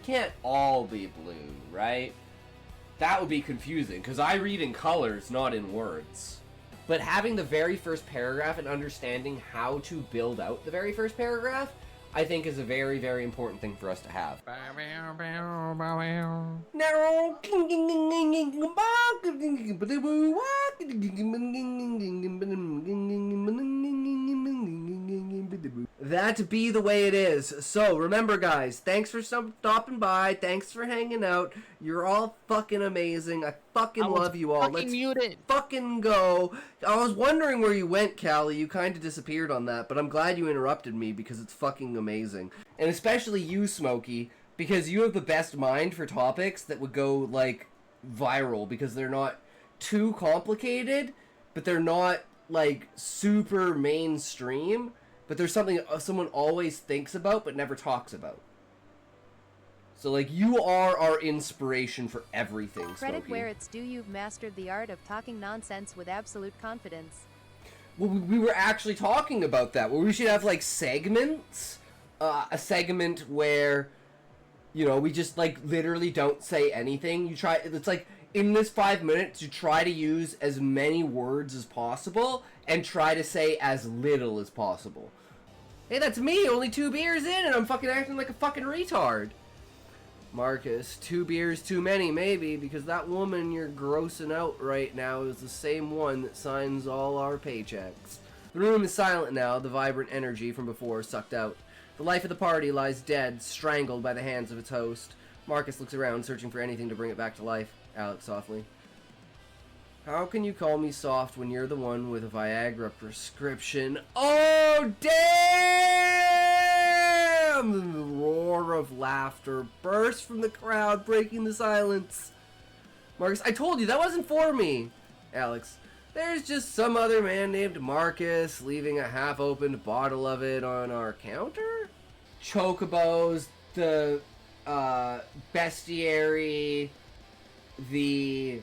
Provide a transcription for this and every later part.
can't all be blue, right? That would be confusing, because I read in colors, not in words. But having the very first paragraph and understanding how to build out the very first paragraph, I think is a very, very important thing for us to have. That be the way it is. So remember, guys, thanks for stopping by. Thanks for hanging out. You're all fucking amazing. I fucking love you all. Let's fucking go. I was wondering where you went, Callie. You kind of disappeared on that, but I'm glad you interrupted me because it's fucking amazing. And especially you, Smokey, because you have the best mind for topics that would go, like, viral because they're not too complicated, but they're not, like, super mainstream. But there's something someone always thinks about but never talks about. So, like, you are our inspiration for everything, Smokey. Credit where it's due. You've mastered the art of talking nonsense with absolute confidence. Well, we were actually talking about that, where we should have, like, segments. A segment where, you know, we just, like, literally don't say anything. It's like, in this 5 minutes, you try to use as many words as possible and try to say as little as possible. Hey, that's me, only 2 beers in, and I'm fucking acting like a fucking retard. Marcus, 2 beers too many, maybe, because that woman you're grossing out right now is the same one that signs all our paychecks. The room is silent now, the vibrant energy from before sucked out. The life of the party lies dead, strangled by the hands of its host. Marcus looks around, searching for anything to bring it back to life. Alex softly. How can you call me soft when you're the one with a Viagra prescription? Oh, damn! The roar of laughter burst from the crowd, breaking the silence. Marcus, I told you, that wasn't for me. Alex, there's just some other man named Marcus leaving a half-opened bottle of it on our counter? Chocobos, the bestiary, the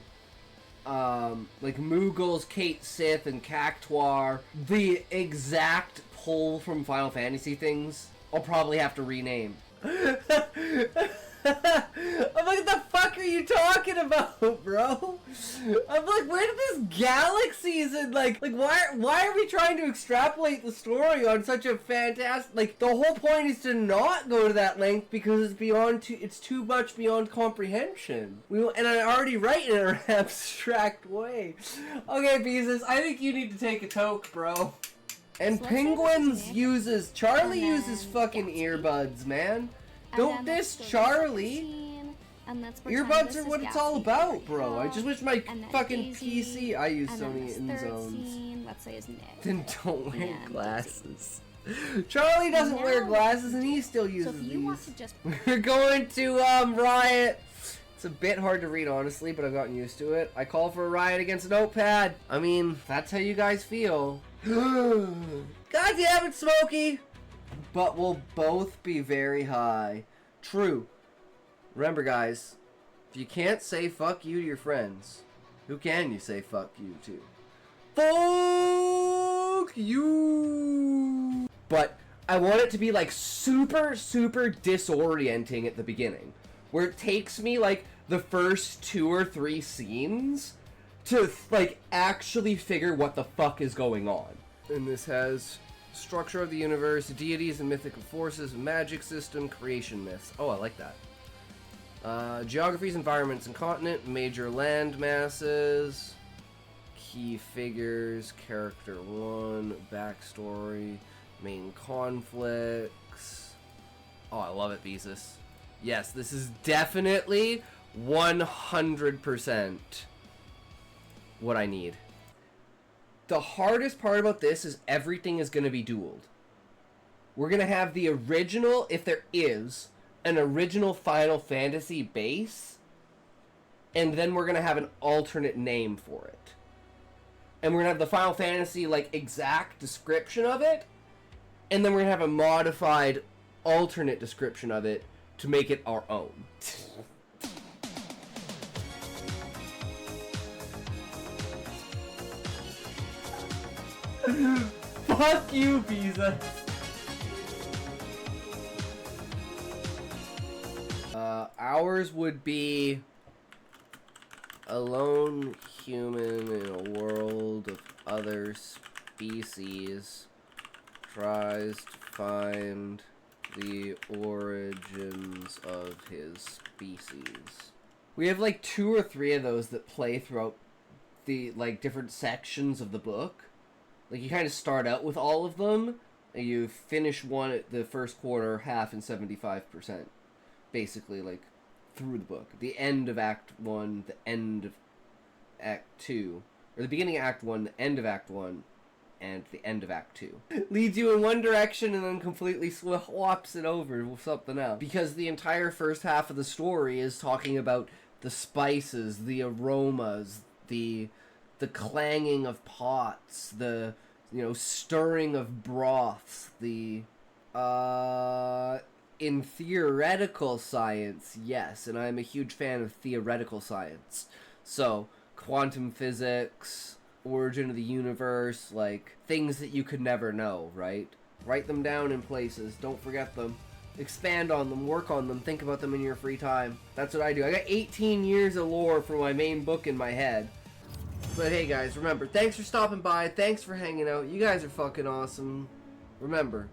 like Moogles, Kate Sith, and Cactuar, the exact pull from Final Fantasy things, I'll probably have to rename. I'm like, what the fuck are you talking about, bro? I'm like, where did this galaxies and like why are we trying to extrapolate the story on such a fantastic, like, the whole point is to not go to that length because it's too much beyond comprehension. And I already write in an abstract way. Okay, Beezus, I think you need to take a toke, bro. And So Charlie uses fucking earbuds, man. Don't diss Charlie. Earbuds are what it's all about, bro. I just wish my fucking PC. I use Sony InZones. Let's say is Nick. Then don't wear glasses. Charlie doesn't wear glasses and he still uses so if you want these. to just We're going to riot. It's a bit hard to read, honestly, but I've gotten used to it. I call for a riot against a notepad. I mean, that's how you guys feel. God damn it, Smokey! But we'll both be very high. True. Remember, guys, if you can't say fuck you to your friends, who can you say fuck you to? Fuck you! But I want it to be like super, super disorienting at the beginning, where it takes me like the first 2 or 3 scenes to like actually figure what the fuck is going on. And this has structure of the universe, deities and mythical forces, magic system, creation myths. Oh, I like that. Geographies, environments, and continent, major land masses, key figures, character 1, backstory, main conflicts. Oh, I love it, Beezus. Yes, this is definitely 100% what I need. The hardest part about this is everything is going to be dueled. We're going to have the original, if there is, an original Final Fantasy base, and then we're going to have an alternate name for it. And we're going to have the Final Fantasy, like, exact description of it, and then we're going to have a modified alternate description of it to make it our own. Fuck you, Visa. Ours would be a lone human in a world of other species tries to find the origins of his species. We have like 2 or 3 of those that play throughout the like different sections of the book. Like you kind of start out with all of them, and you finish one at the first quarter, half, and 75%. Basically, like through the book. The end of Act 1, the end of Act 2, or the beginning of Act 1, the end of Act 1, and the end of Act 2. Leads you in one direction and then completely swaps it over with something else. Because the entire first half of the story is talking about the spices, the aromas, the clanging of pots, the, you know, stirring of broths, the, in theoretical science, yes, and I'm a huge fan of theoretical science. So, quantum physics, origin of the universe, like, things that you could never know, right? Write them down in places, don't forget them. Expand on them, work on them, think about them in your free time. That's what I do. I got 18 years of lore for my main book in my head. But hey guys, remember, thanks for stopping by, thanks for hanging out, you guys are fucking awesome. Remember,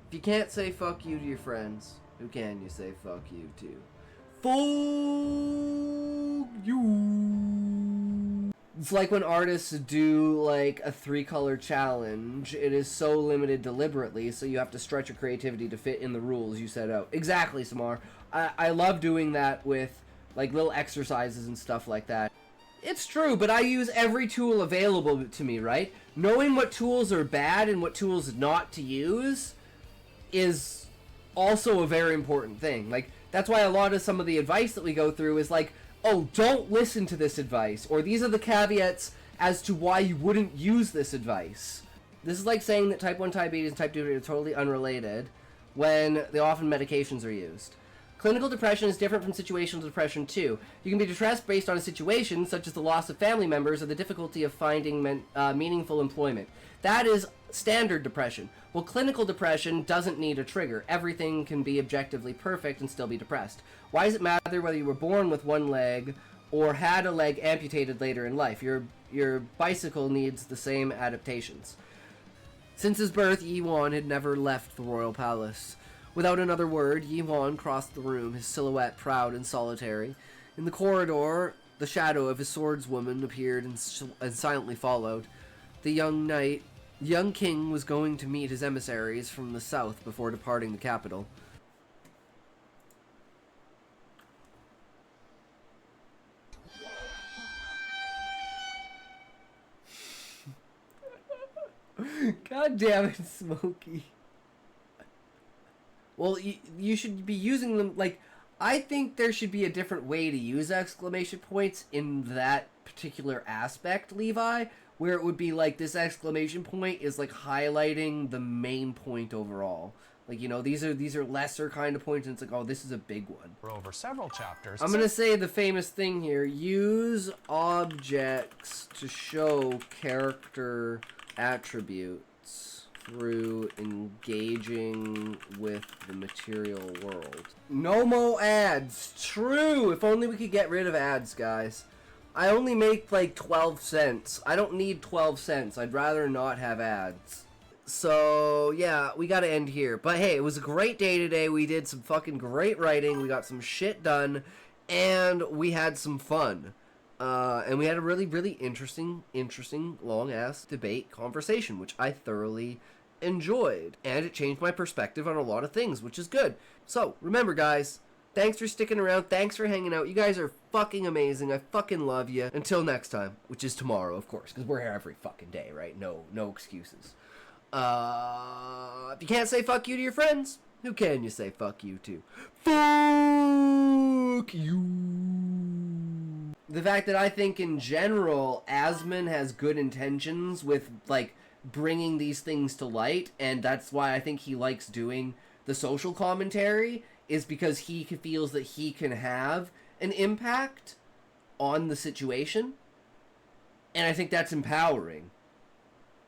if you can't say fuck you to your friends, who can you say fuck you to? Fuck you! It's like when artists do like a 3-color challenge. It is so limited deliberately, so you have to stretch your creativity to fit in the rules you set out. Exactly, Samar. I love doing that with like little exercises and stuff like that. It's true, but I use every tool available to me, right? Knowing what tools are bad and what tools not to use is also a very important thing. Like, that's why a lot of some of the advice that we go through is like, oh, don't listen to this advice, or these are the caveats as to why you wouldn't use this advice. This is like saying that type 1 diabetes and type 2 are totally unrelated when they often medications are used. Clinical depression is different from situational depression too. You can be depressed based on a situation, such as the loss of family members or the difficulty of finding meaningful employment. That is standard depression. Well, clinical depression doesn't need a trigger. Everything can be objectively perfect and still be depressed. Why does it matter whether you were born with one leg or had a leg amputated later in life? Your bicycle needs the same adaptations. Since his birth, Yi Wan had never left the royal palace. Without another word, Yi Wan crossed the room, his silhouette proud and solitary. In the corridor, the shadow of his swordswoman appeared and silently followed. The young king was going to meet his emissaries from the south before departing the capital. God damn it, Smokey. Well, you should be using them, like, I think there should be a different way to use exclamation points in that particular aspect, Levi, where it would be like this exclamation point is like highlighting the main point overall. Like, you know, these are lesser kind of points, and it's like, oh, this is a big one. For over several chapters. I'm gonna say the famous thing here: use objects to show character attributes through engaging with the material world. No more ads. True. If only we could get rid of ads, guys. I only make like 12 cents. I don't need 12 cents. I'd rather not have ads. So, yeah, we gotta end here. But hey, it was a great day today. We did some fucking great writing. We got some shit done. And we had some fun. And we had a really, really interesting, long-ass debate conversation, which I thoroughly enjoyed. And it changed my perspective on a lot of things, which is good. So, remember, guys, thanks for sticking around. Thanks for hanging out. You guys are fucking amazing. I fucking love you. Until next time, which is tomorrow, of course, because we're here every fucking day, right? No excuses. If you can't say fuck you to your friends, who can you say fuck you to? Fuck you. The fact that I think in general, Asmon has good intentions with, like, bringing these things to light, and that's why I think he likes doing the social commentary, is because he feels that he can have an impact on the situation, and I think that's empowering.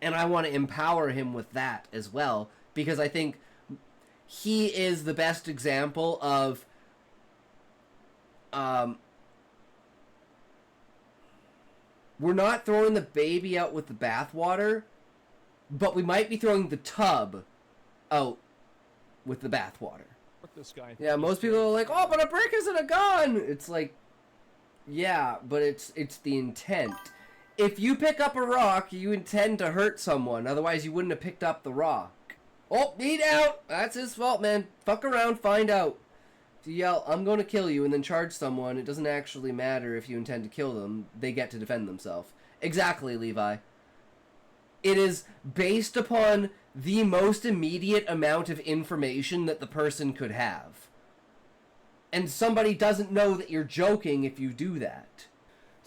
And I want to empower him with that as well, because I think he is the best example of Um, we're not throwing the baby out with the bathwater, but we might be throwing the tub out with the bathwater. This guy. Yeah, most people are like, oh, but a brick isn't a gun. It's like, yeah, but it's the intent. If you pick up a rock, you intend to hurt someone. Otherwise, you wouldn't have picked up the rock. Oh, he out. That's his fault, man. Fuck around, find out. If you yell, I'm going to kill you, and then charge someone, it doesn't actually matter if you intend to kill them. They get to defend themselves. Exactly, Levi. It is based upon the most immediate amount of information that the person could have. And somebody doesn't know that you're joking if you do that.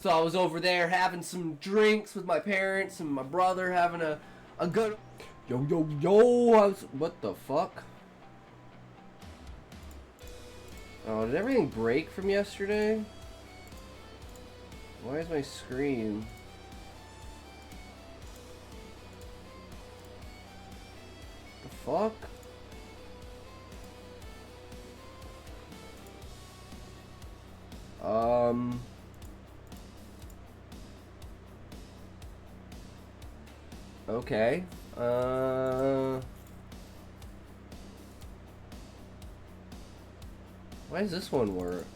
So I was over there having some drinks with my parents and my brother having a good... Yo, what the fuck? Oh, did everything break from yesterday? Why is my screen... Fuck. Okay. Why does this one work?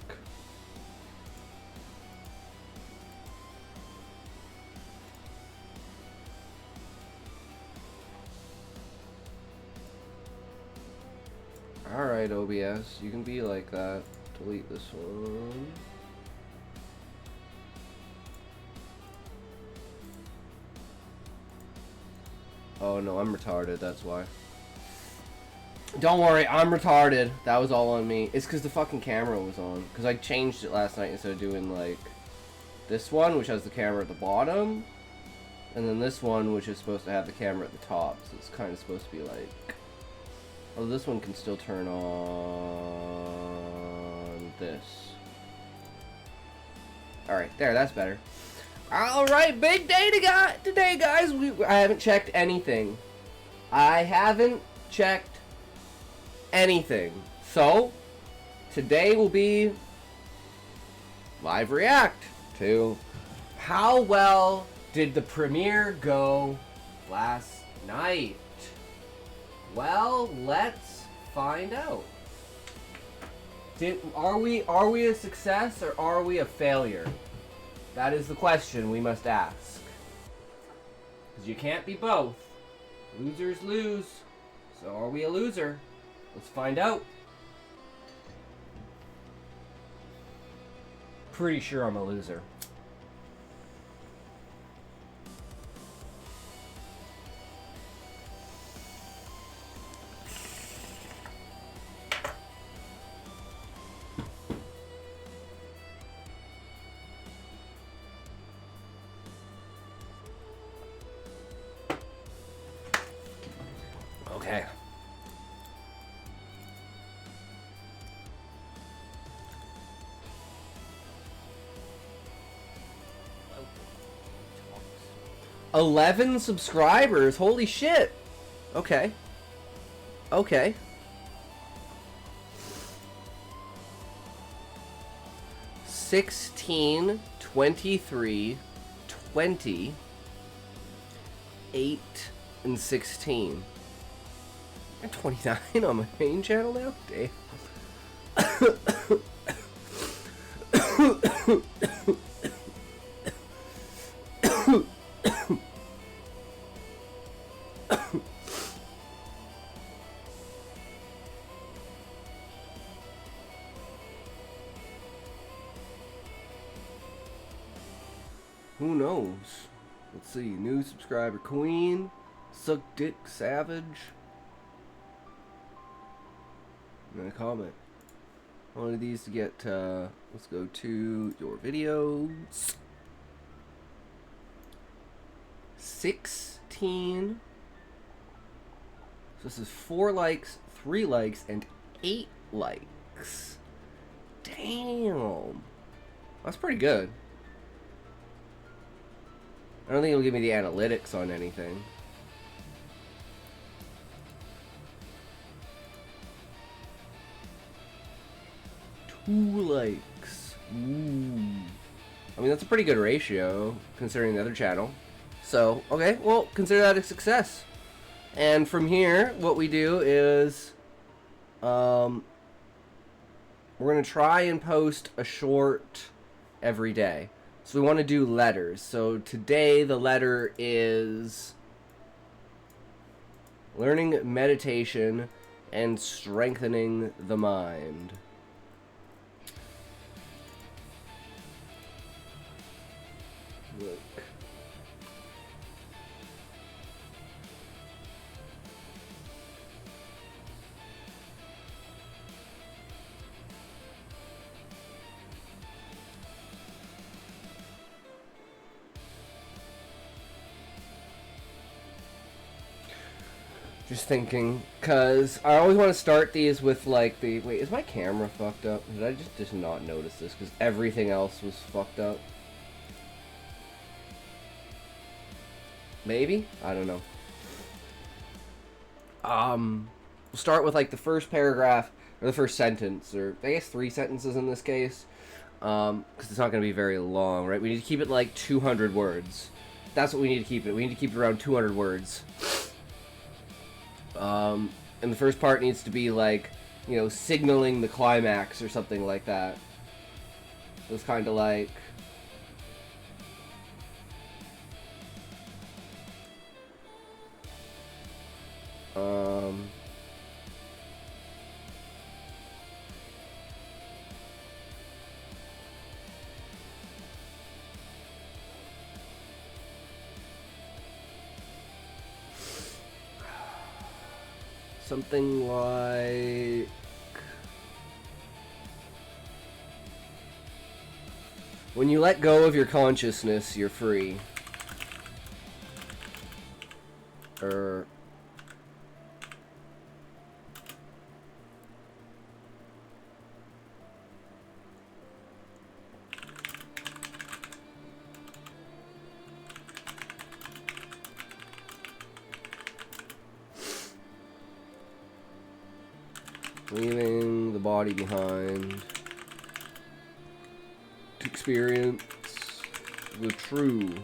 Alright, OBS, you can be like that. Delete this one. Oh no, I'm retarded, that's why. Don't worry, I'm retarded. That was all on me. It's because the fucking camera was on. Because I changed it last night instead of doing like this one, which has the camera at the bottom. And then this one, which is supposed to have the camera at the top. So it's kind of supposed to be like... Oh, this one can still turn on this. Alright, there, that's better. Alright, big day today, guys. I haven't checked anything. I haven't checked anything. So, today will be live react to how well did the premiere go last night. Well, let's find out. Are we a success or are we a failure? That is the question we must ask. Because you can't be both. Losers lose. So are we a loser? Let's find out. Pretty sure I'm a loser. Okay. $11 subscribers. Holy shit. Okay. Okay. 16, 23, 20, 8, and 16. I'm 29 on my main channel now? Damn. Who knows? Let's see. New subscriber Queen. Suck Dick Savage. And a comment. One of these to get, let's go to your videos. 16. So this is 4 likes, 3 likes, and 8 likes. Damn. That's pretty good. I don't think it'll give me the analytics on anything. Two likes. Ooh. I mean, that's a pretty good ratio, considering the other channel. So, okay, well, consider that a success. And from here, what we do is... we're going to try and post a short every day. So we want to do letters. So today the letter is learning meditation and strengthening the mind. Look. Just thinking, because I always want to start these with, like, the... Wait, is my camera fucked up? Did I just not notice this? Because everything else was fucked up. Maybe? I don't know. We'll start with, like, the first paragraph, or the first sentence, or I guess 3 sentences in this case. Because it's not going to be very long, right? We need to keep it, like, 200 words. That's what we need to keep it. We need to keep it around 200 words. And the first part needs to be like, you know, signaling the climax or something like that. It was kind of like... something like... When you let go of your consciousness, you're free. Or... leaving the body behind to experience the true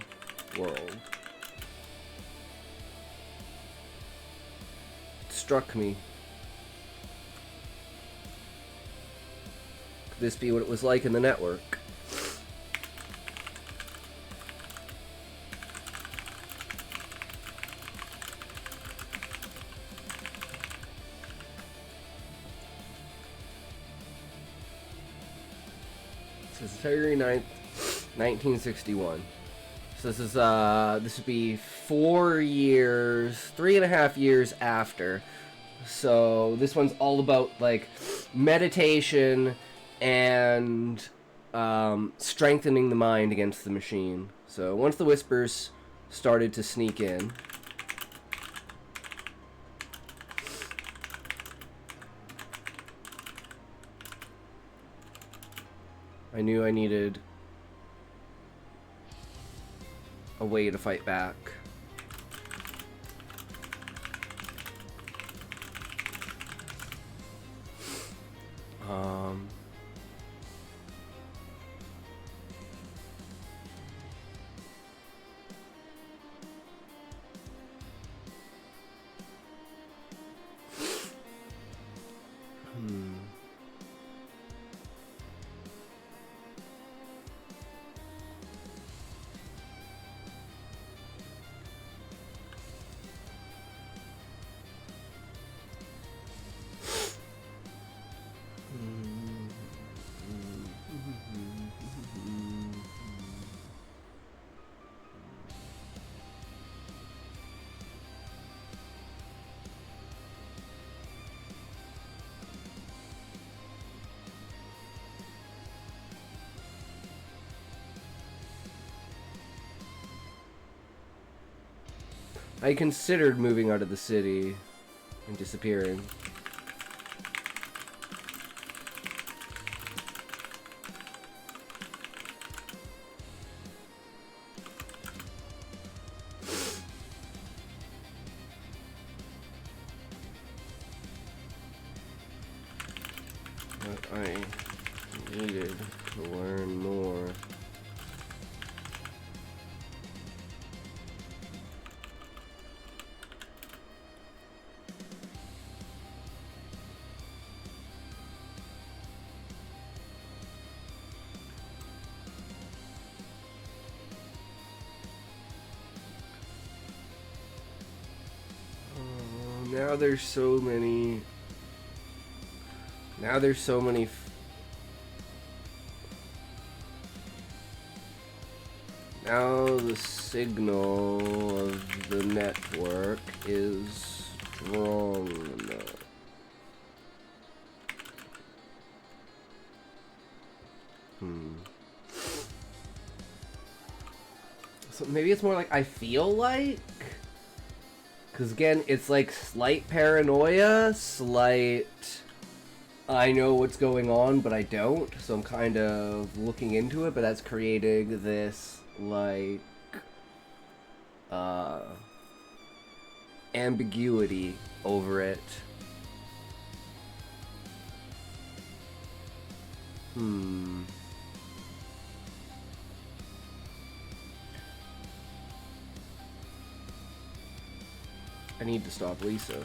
world. It struck me. Could this be what it was like in the network? This is February 9th, 1961. So this would be 4 years, 3.5 years after. So this one's all about, like, meditation and strengthening the mind against the machine. So once the whispers started to sneak in, I knew I needed a way to fight back. I considered moving out of the city and disappearing. But I Needed to learn more. Now there's so many. Now there's so many. Now the signal of the network is strong enough. So maybe it's more like I feel like. Because again, it's like slight paranoia, slight I know what's going on, but I don't. So I'm kind of looking into it, but that's creating this, like, ambiguity over it. I need to stop Lisa.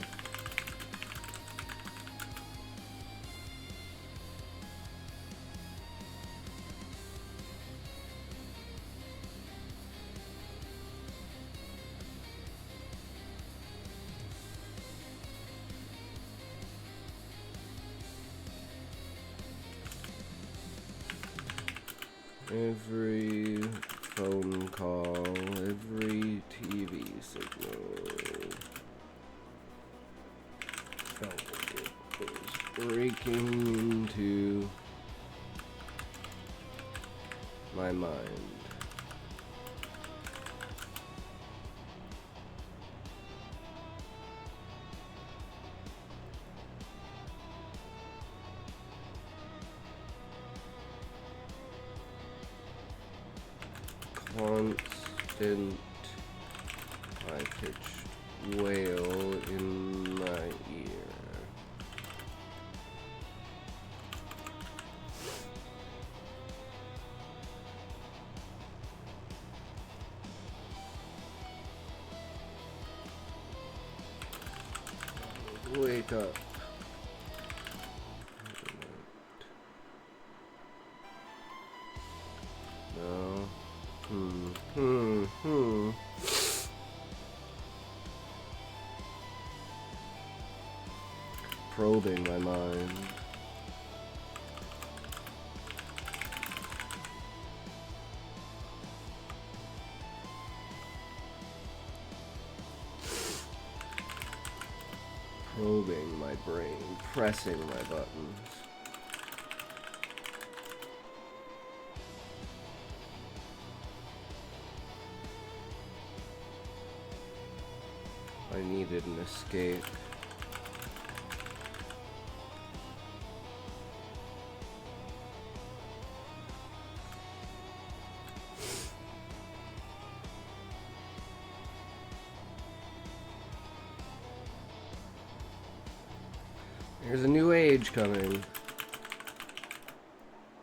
Every phone call, every TV signal felt it was breaking into my mind. Constant high-pitched wail in my ear. Wake up. No. Probing my mind. Probing my brain, pressing my buttons. I needed an escape. There's a new age coming.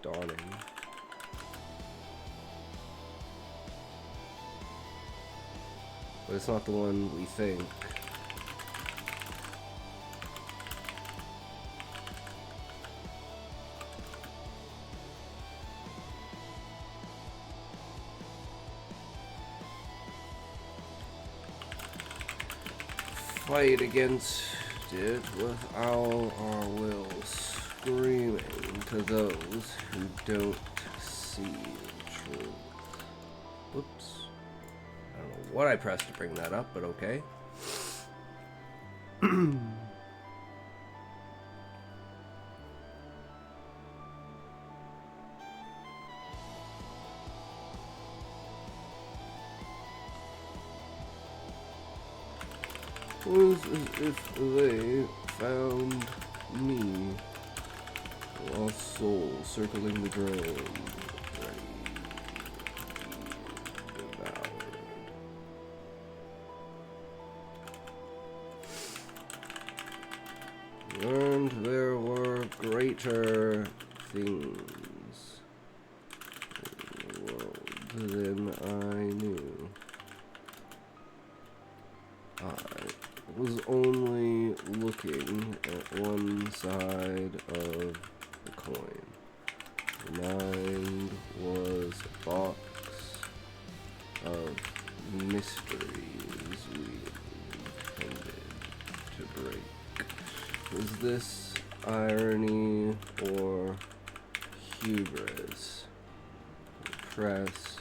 Dawning. But it's not the one we think. Fight against it with all our will, screaming to those who don't see the truth. Whoops. I don't know what I pressed to bring that up, but okay. Was as if they found me, lost soul circling the ground, ready to be devoured. Learned there were greater things. than I knew. I was only looking at one side of the coin. The mind was a box of mysteries we intended to break. Was this irony or hubris? Pressed.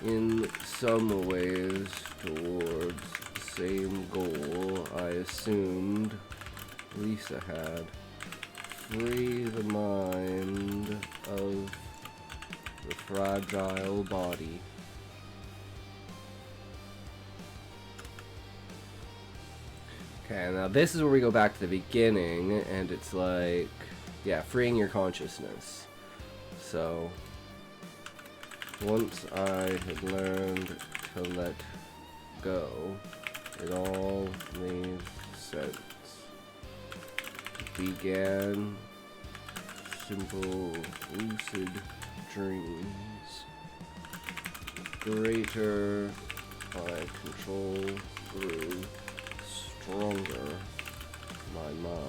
In some ways towards the same goal I assumed Lisa had. Free the mind of the fragile body. Okay, now this is where we go back to the beginning, and it's like, yeah, freeing your consciousness. So, once I had learned to let go, it all made sense. It began simple, lucid dreams. Greater my control grew, stronger my mind.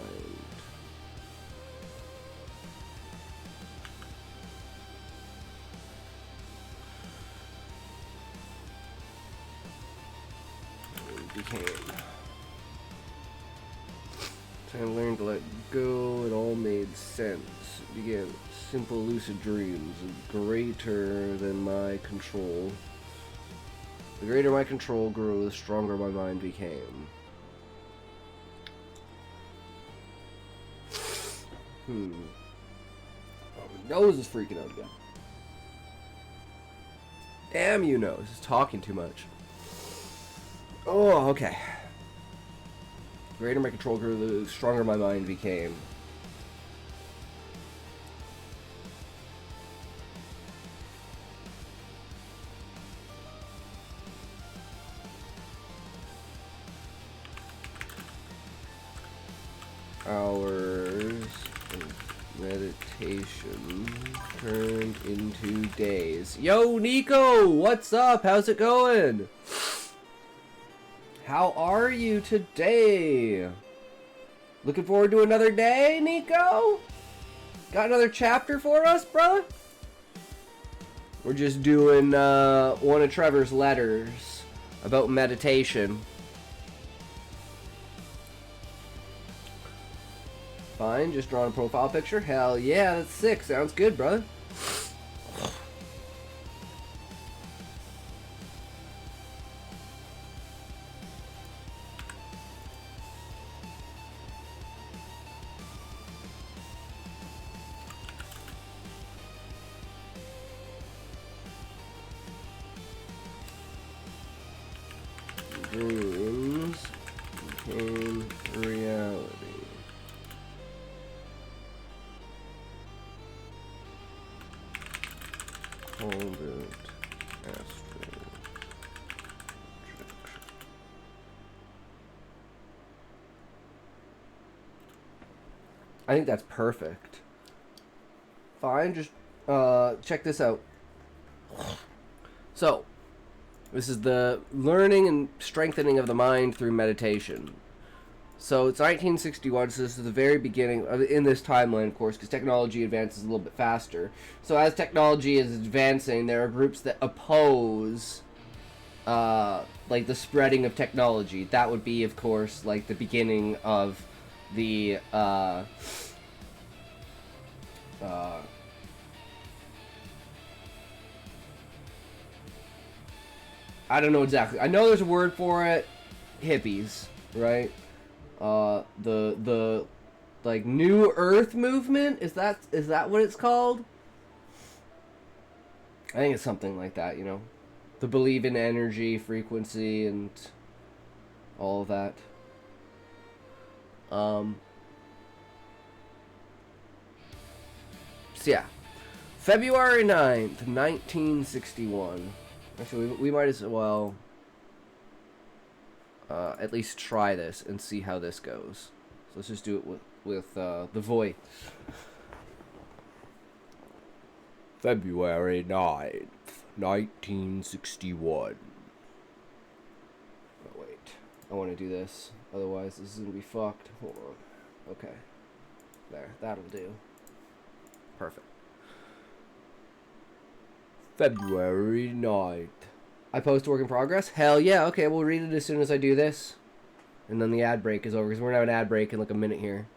Became. So I learned to let go, it all made sense. It began simple lucid dreams, greater than my control. The greater my control grew, the stronger my mind became. Oh, my nose is freaking out again. Damn you nose, it's talking too much. Oh, okay. The greater my control grew, the stronger my mind became. Hours of meditation turned into days. Yo, Nico! What's up? How's it going? How are you today? Looking forward to another day, Nico? Got another chapter for us, brother? We're just doing one of Trevor's letters about meditation. Fine, just drawing a profile picture. Hell yeah, that's sick. Sounds good, brother. Dreams became reality. Called it astral projection. I think that's perfect. Fine, just check this out. So, this is the learning and strengthening of the mind through meditation. So it's 1961, so this is the very beginning of, in this timeline, of course, because technology advances a little bit faster. So as technology is advancing, there are groups that oppose, like, the spreading of technology. That would be, of course, like, the beginning of the, I don't know exactly. I know there's a word for it. Hippies, right? The like New Earth movement, is that what it's called? I think it's something like that, you know. The believe in energy, frequency, and all of that. So yeah. February 9th, 1961. Actually, we might as well at least try this and see how this goes. So let's just do it with the voice. February 9th, 1961. Oh, wait. I want to do this. Otherwise, this is going to be fucked. Hold on. Okay. There. That'll do. Perfect. February 9th. I post work in progress? Hell yeah. Okay, we'll read it as soon as I do this. And then the ad break is over, because we're going to have an ad break in like a minute here.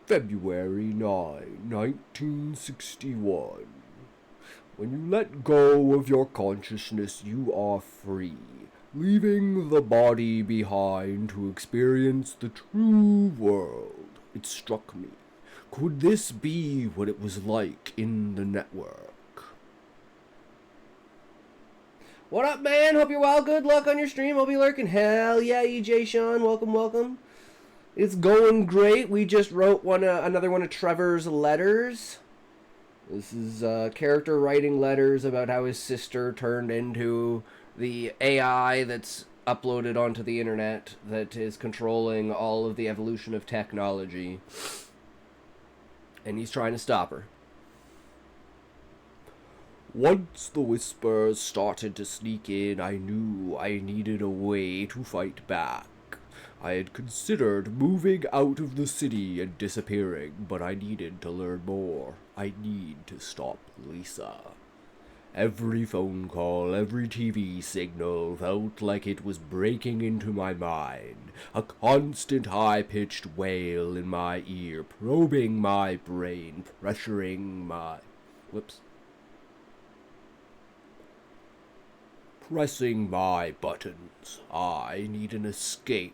February 9, 1961. When you let go of your consciousness, you are free, leaving the body behind to experience the true world. It struck me. Could this be what it was like in the network? What up, man? Hope you're well. Good luck on your stream. I'll be lurking. Hell yeah, EJ Sean. Welcome, welcome. It's going great. We just wrote another one of Trevor's letters. This is character writing letters about how his sister turned into the AI that's uploaded onto the internet that is controlling all of the evolution of technology. And he's trying to stop her. Once the whispers started to sneak in, I knew I needed a way to fight back. I had considered moving out of the city and disappearing, but I needed to learn more. I need to stop Lisa. Every phone call, every TV signal felt like it was breaking into my mind, a constant high-pitched wail in my ear, probing my brain, pressing my buttons. I need an escape.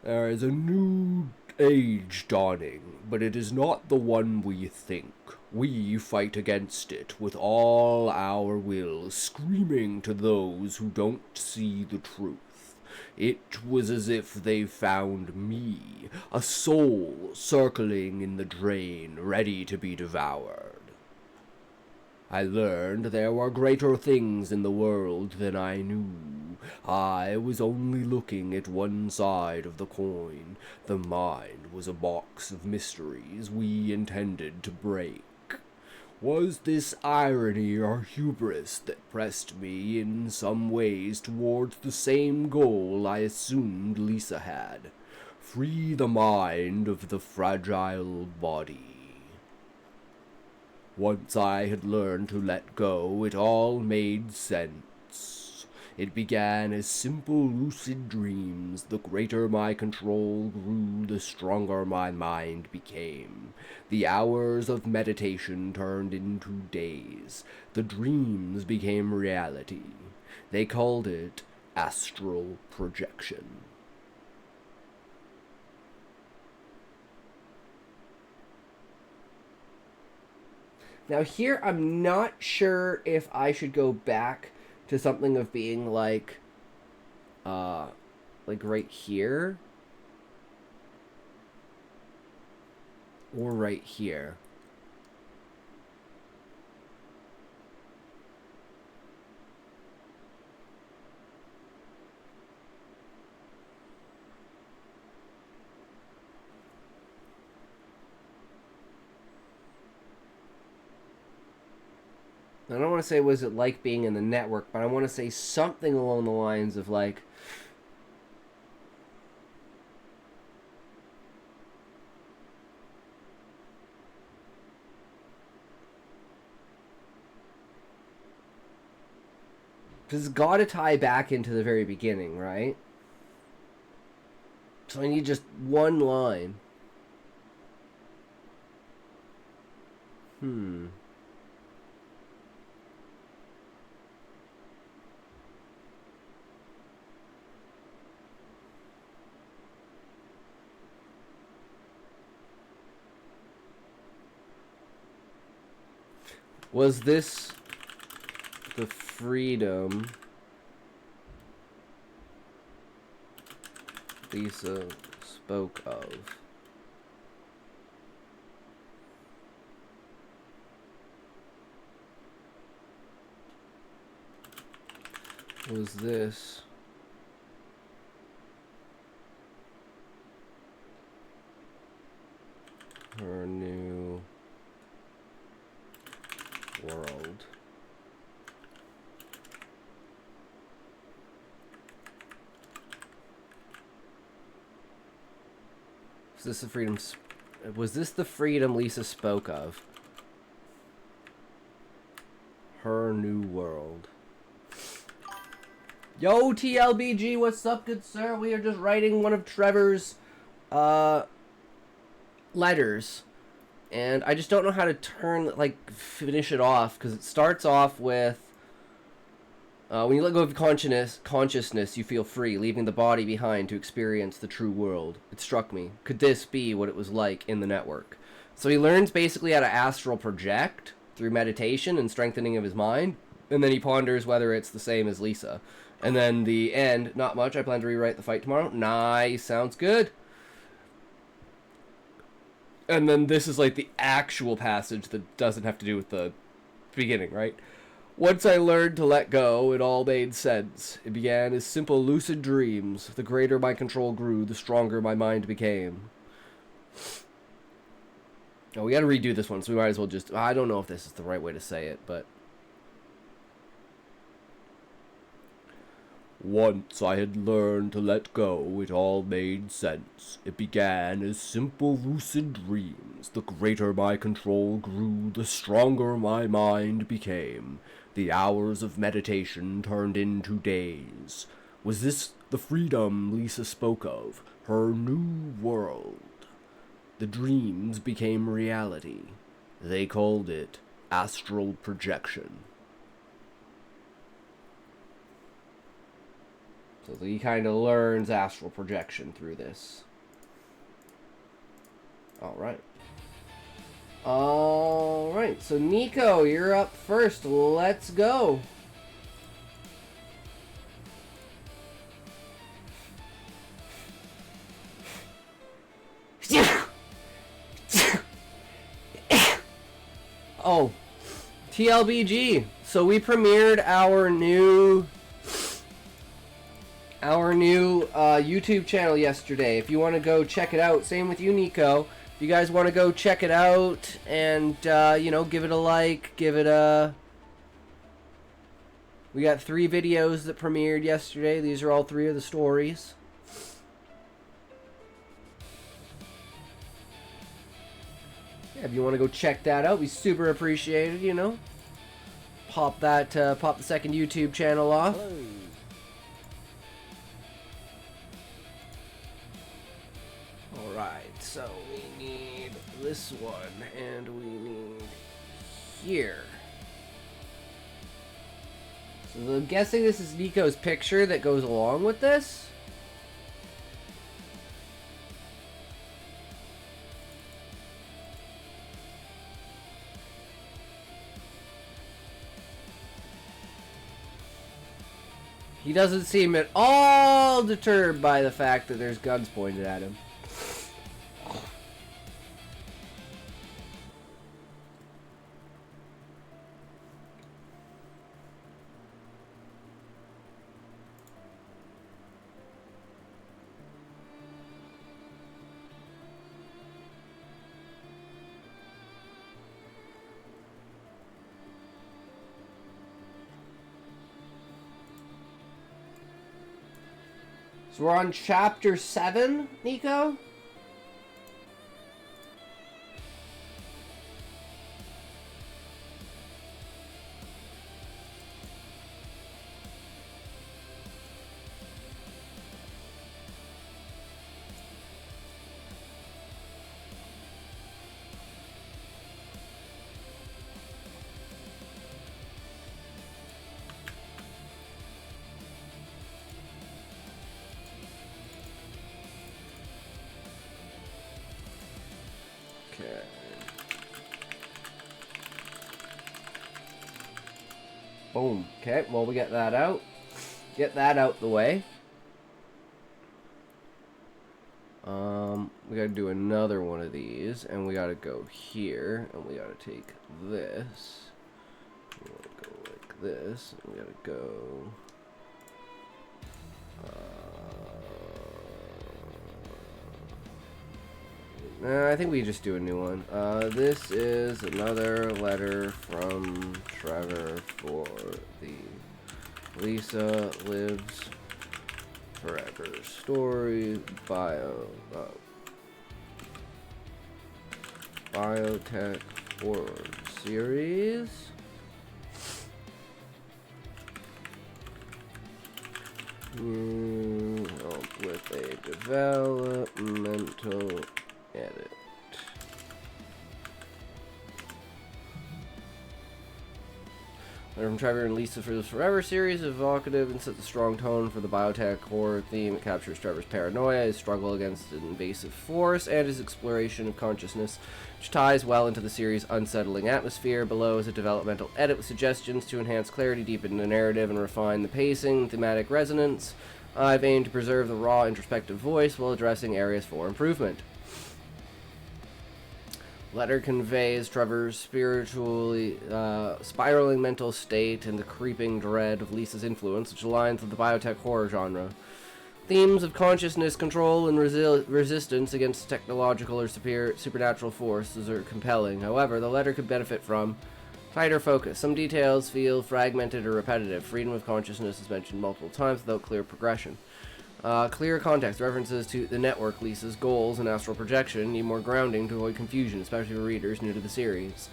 There is a new age dawning, but it is not the one we think. We fight against it with all our will, screaming to those who don't see the truth. It was as if they found me, a soul circling in the drain, ready to be devoured. I learned there were greater things in the world than I knew. I was only looking at one side of the coin. The mind was a box of mysteries we intended to break. Was this irony or hubris that pressed me in some ways towards the same goal I assumed Lisa had? Free the mind of the fragile body. Once I had learned to let go, it all made sense. It began as simple lucid dreams. The greater my control grew, the stronger my mind became. The hours of meditation turned into days. The dreams became reality. They called it astral projection. Now here, I'm not sure if I should go back to something of being like right here. Or right here. I don't want to say was it like being in the network, but I want to say something along the lines of like, because it's got to tie back into the very beginning, right? So I need just one line. Was this the freedom Lisa spoke of? Was this Her new world. Was this the freedom? Was this the freedom Lisa spoke of? Her new world. Yo, TLBG, what's up, good sir? We are just writing one of Trevor's letters. And I just don't know how to finish it off, because it starts off with, when you let go of consciousness, you feel free, leaving the body behind to experience the true world. It struck me. Could this be what it was like in the network? So he learns basically how to astral project through meditation and strengthening of his mind, and then he ponders whether it's the same as Lisa. And then the end, not much. I plan to rewrite the fight tomorrow. Nice, sounds good. And then this is like the actual passage that doesn't have to do with the beginning, right? Once I learned to let go, it all made sense. It began as simple lucid dreams. The greater my control grew, the stronger my mind became. Oh, we gotta redo this one, so we might as well just... I don't know if this is the right way to say it, but... Once I had learned to let go, it all made sense. It began as simple lucid dreams. The greater my control grew, the stronger my mind became. The hours of meditation turned into days. Was this the freedom Lisa spoke of? Her new world? The dreams became reality. They called it astral projection. So he kind of learns astral projection through this. Alright. Alright, so Nico, you're up first. Let's go. Oh, TLBG. So we premiered our new YouTube channel yesterday. If you want to go check it out, same with you, Nico. If you guys want to go check it out and, you know, give it a like, give it a... We got 3 videos that premiered yesterday. These are all 3 of the stories. Yeah, if you want to go check that out, we super appreciate it, you know. Pop that, pop the second YouTube channel off. Hello. Alright, so we need this one, and we need here. So I'm guessing this is Nico's picture that goes along with this. He doesn't seem at all deterred by the fact that there's guns pointed at him. So we're on chapter 7, Nico? Okay. Boom. Okay, well, we get that out. Get that out the way. We gotta do another one of these, and we gotta go here, and we gotta take this. We wanna go like this, and we gotta go... I think we just do a new one. This is another letter from Trevor for the Lisa Lives Forever Story Biotech Horror Series. Help with a developmental edit. Letter from Trevor and Lisa for the Forever series, evocative and sets a strong tone for the biotech horror theme. It captures Trevor's paranoia, his struggle against an invasive force, and his exploration of consciousness, which ties well into the series' unsettling atmosphere. Below is a developmental edit with suggestions to enhance clarity, deepen the narrative, and refine the pacing, thematic resonance. I've aimed to preserve the raw, introspective voice while addressing areas for improvement. Letter conveys Trevor's spiritually spiraling mental state and the creeping dread of Lisa's influence, which aligns with the biotech horror genre. Themes of consciousness, control, and resistance against technological or supernatural forces are compelling. However, the letter could benefit from tighter focus. Some details feel fragmented or repetitive. Freedom of consciousness is mentioned multiple times without clear progression. Clear context. References to the network, Lisa's goals, and astral projection need more grounding to avoid confusion, especially for readers new to the series.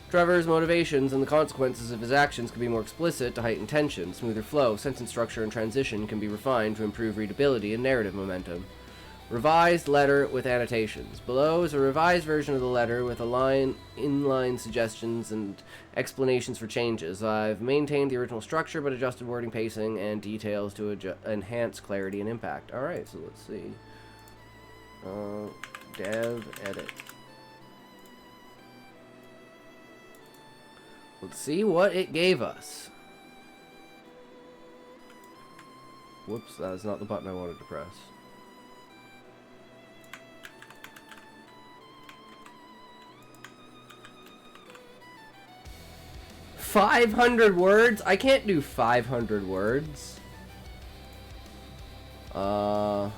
Trevor's motivations and the consequences of his actions can be more explicit to heighten tension. Smoother flow, sentence structure, and transition can be refined to improve readability and narrative momentum. Revised letter with annotations. Below is a revised version of the letter with inline suggestions and explanations for changes. I've maintained the original structure but adjusted wording, pacing, and details to enhance clarity and impact. Alright, so let's see. Dev edit. Let's see what it gave us. Whoops, that's not the button I wanted to press. 500 words? I can't do 500 words. Oh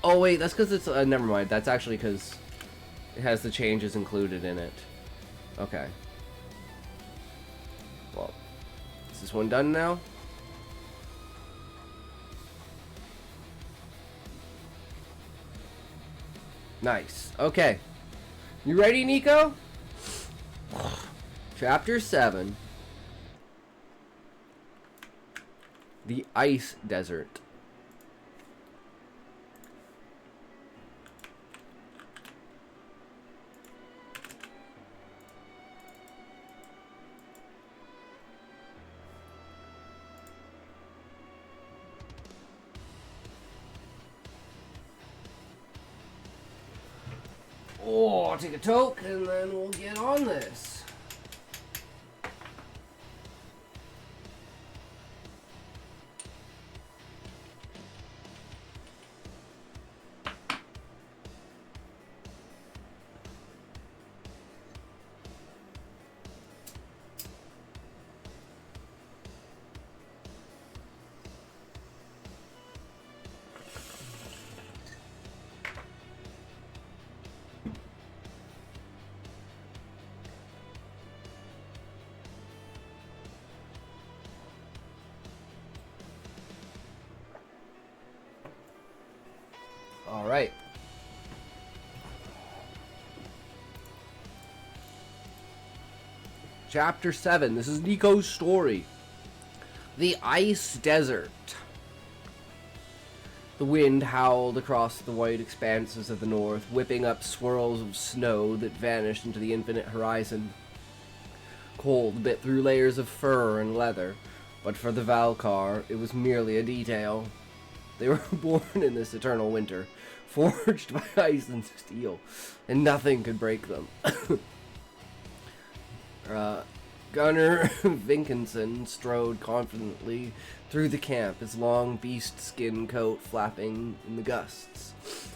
wait, that's because it's, never mind. That's actually because it has the changes included in it. Okay. Well, is this one done now? Nice. Okay. You ready, Nico? Chapter 7. The Ice Desert. Oh, I'll take a toke and then we'll get on this. All right. Chapter 7. This is Nico's story. The Ice Desert. The wind howled across the white expanses of the north, whipping up swirls of snow that vanished into the infinite horizon. Cold bit through layers of fur and leather, but for the Valkar, it was merely a detail. They were born in this eternal winter, forged by ice and steel, and nothing could break them. Gunnar Vinkinson strode confidently through the camp, his long beast skin coat flapping in the gusts.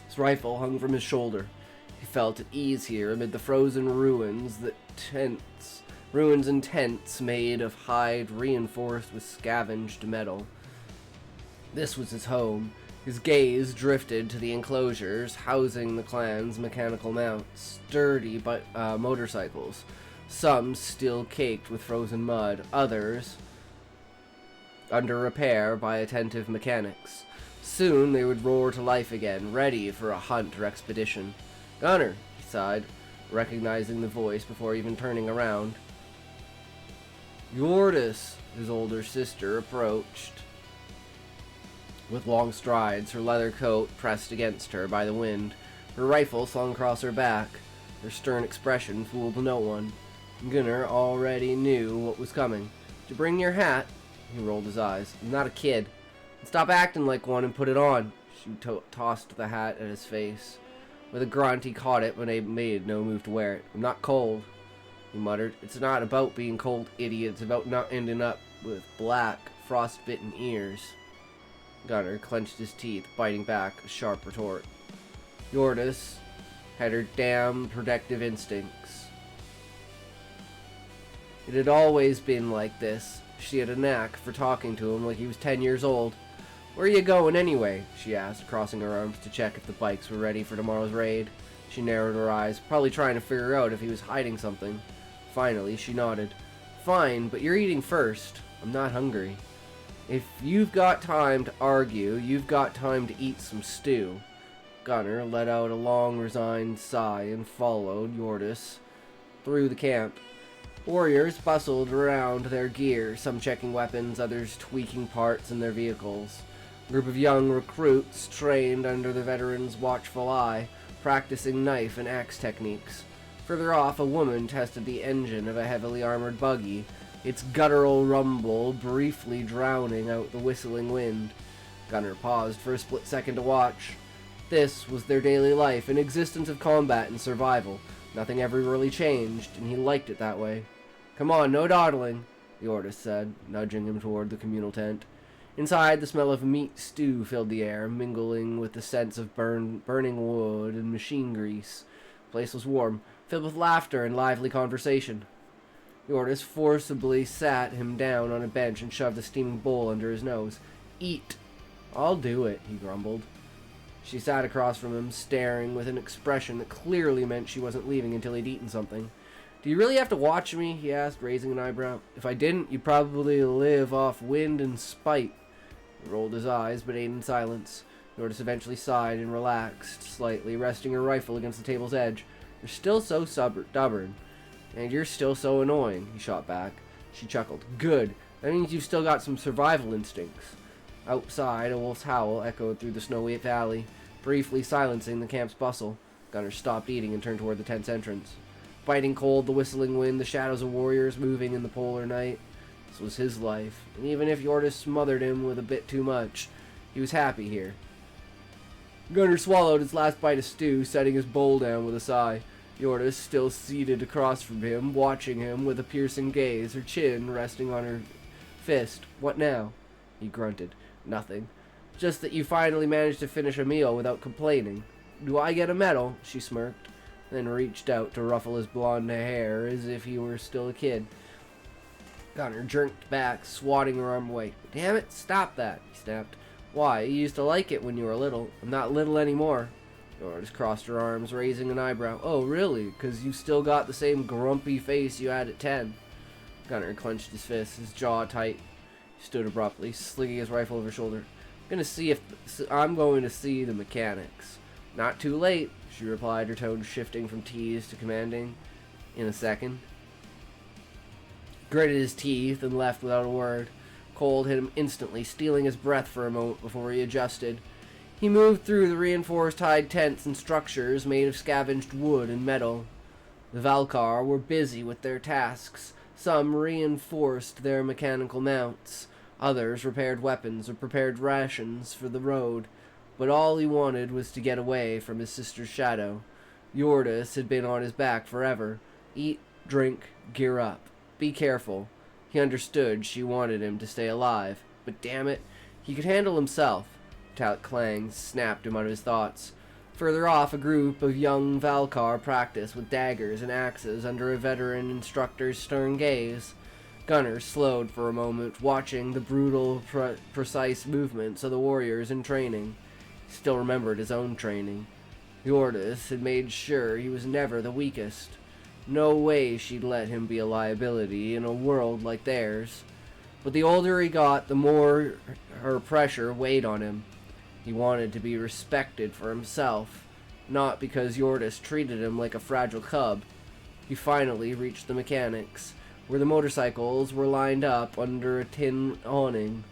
His rifle hung from his shoulder. He felt at ease here amid the frozen ruins and tents made of hide reinforced with scavenged metal. This was his home, His gaze drifted to the enclosures housing the clan's mechanical mounts, sturdy motorcycles, some still caked with frozen mud, others under repair by attentive mechanics. Soon they would roar to life again, ready for a hunt or expedition. "Gunner," he sighed, recognizing the voice before even turning around. Yordis, his older sister, approached. With long strides, her leather coat pressed against her by the wind, her rifle slung across her back. Her stern expression fooled no one. Gunnar already knew what was coming. "Did you bring your hat?" He rolled his eyes. "I'm not a kid. Stop acting like one and put it on." She tossed the hat at his face. With a grunt, he caught it, but made no move to wear it. "I'm not cold," he muttered. "It's not about being cold, idiot. It's about not ending up with black, frost-bitten ears." Gunnar clenched his teeth, biting back a sharp retort. Yordis had her damn protective instincts. It had always been like this. She had a knack for talking to him like he was 10 years old. "Where are you going anyway?" she asked, crossing her arms to check if the bikes were ready for tomorrow's raid. She narrowed her eyes, probably trying to figure out if he was hiding something. Finally, she nodded. "Fine, but you're eating first. I'm not hungry." "If you've got time to argue, you've got time to eat some stew." Gunnar let out a long, resigned sigh and followed Yordis through the camp. Warriors bustled around their gear, some checking weapons, others tweaking parts in their vehicles. A group of young recruits trained under the veteran's watchful eye, practicing knife and axe techniques. Further off, a woman tested the engine of a heavily armored buggy, its guttural rumble briefly drowning out the whistling wind. Gunnar paused for a split second to watch. This was their daily life, an existence of combat and survival. Nothing ever really changed, and he liked it that way. "Come on, no dawdling," the Ordis said, nudging him toward the communal tent. Inside, the smell of meat stew filled the air, mingling with the scents of burning wood and machine grease. The place was warm, filled with laughter and lively conversation. The Ordis forcibly sat him down on a bench and shoved a steaming bowl under his nose. "Eat." "I'll do it," he grumbled. She sat across from him, staring with an expression that clearly meant she wasn't leaving until he'd eaten something. "Do you really have to watch me?" he asked, raising an eyebrow. "If I didn't, you'd probably live off wind and spite." He rolled his eyes, but ate in silence. Nordis eventually sighed and relaxed slightly, resting her rifle against the table's edge. "You're still so stubborn. And you're still so annoying," he shot back. She chuckled. "Good. That means you've still got some survival instincts." Outside, a wolf's howl echoed through the snowy valley, briefly silencing the camp's bustle. Gunnar stopped eating and turned toward the tent's entrance. Biting cold, the whistling wind, the shadows of warriors moving in the polar night. This was his life, and even if Yordis smothered him with a bit too much, he was happy here. Gunnar swallowed his last bite of stew, setting his bowl down with a sigh. Yordis, still seated across from him, watching him with a piercing gaze, her chin resting on her fist. "What now?" he grunted. "Nothing. Just that you finally managed to finish a meal without complaining." "Do I get a medal?" she smirked, then reached out to ruffle his blonde hair as if he were still a kid. Gunnar jerked back, swatting her arm away. "Damn it, stop that," he snapped. "Why? You used to like it when you were little." "I'm not little anymore." Doris crossed her arms, raising an eyebrow. "Oh, really? 'Cause you still got the same grumpy face you had at 10. Gunnar clenched his fist, his jaw tight. He stood abruptly, slinging his rifle over his shoulder. I'm going to see the mechanics." "Not too late," she replied, her tone shifting from teased to commanding. "In a second." Gritted his teeth and left without a word. Cold hit him instantly, stealing his breath for a moment before he adjusted. He moved through the reinforced hide tents and structures made of scavenged wood and metal. The Valkar were busy with their tasks. Some reinforced their mechanical mounts. Others repaired weapons or prepared rations for the road. But all he wanted was to get away from his sister's shadow. Yordis had been on his back forever. Eat, drink, gear up. Be careful. He understood she wanted him to stay alive. But damn it, he could handle himself. Metallic clangs snapped him out of his thoughts. Further off, a group of young Valkar practiced with daggers and axes under a veteran instructor's stern gaze. Gunnar slowed for a moment, watching the brutal, precise movements of the warriors in training. He still remembered his own training. Yordis had made sure he was never the weakest. No way she'd let him be a liability in a world like theirs. But the older he got, the more her pressure weighed on him. He wanted to be respected for himself, not because Yordis treated him like a fragile cub. He finally reached the mechanics, where the motorcycles were lined up under a tin awning.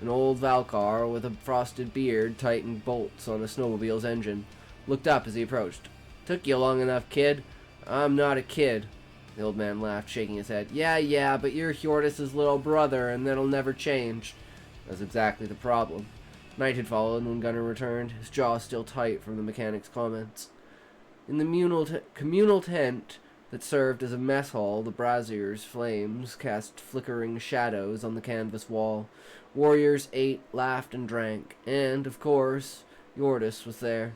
An old Valcar with a frosted beard tightened bolts on a snowmobile's engine, looked up as he approached. "Took you long enough, kid." "I'm not a kid." The old man laughed, shaking his head. Yeah, but you're Yordis' little brother, and that'll never change." That's exactly the problem. Night had fallen when Gunnar returned, his jaw still tight from the mechanic's comments. In the communal tent that served as a mess hall, the braziers' flames cast flickering shadows on the canvas wall. Warriors ate, laughed, and drank, and, of course, Yordis was there.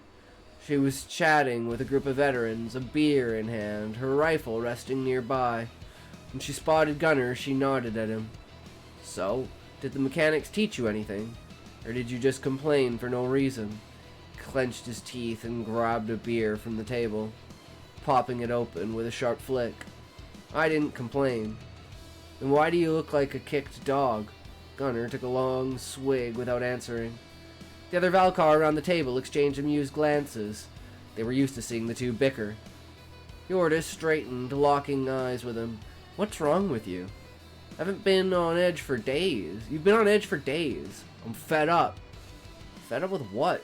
She was chatting with a group of veterans, a beer in hand, her rifle resting nearby. When she spotted Gunnar, she nodded at him. "So, did the mechanics teach you anything? Or did you just complain for no reason?" He clenched his teeth and grabbed a beer from the table, popping it open with a sharp flick. "I didn't complain." "Then why do you look like a kicked dog?" Gunnar took a long swig without answering. The other Valcar around the table exchanged amused glances. They were used to seeing the two bicker. Yordis straightened, locking eyes with him. "What's wrong with you? I haven't been on edge for days. You've been on edge for days. I'm fed up." "Fed up with what?"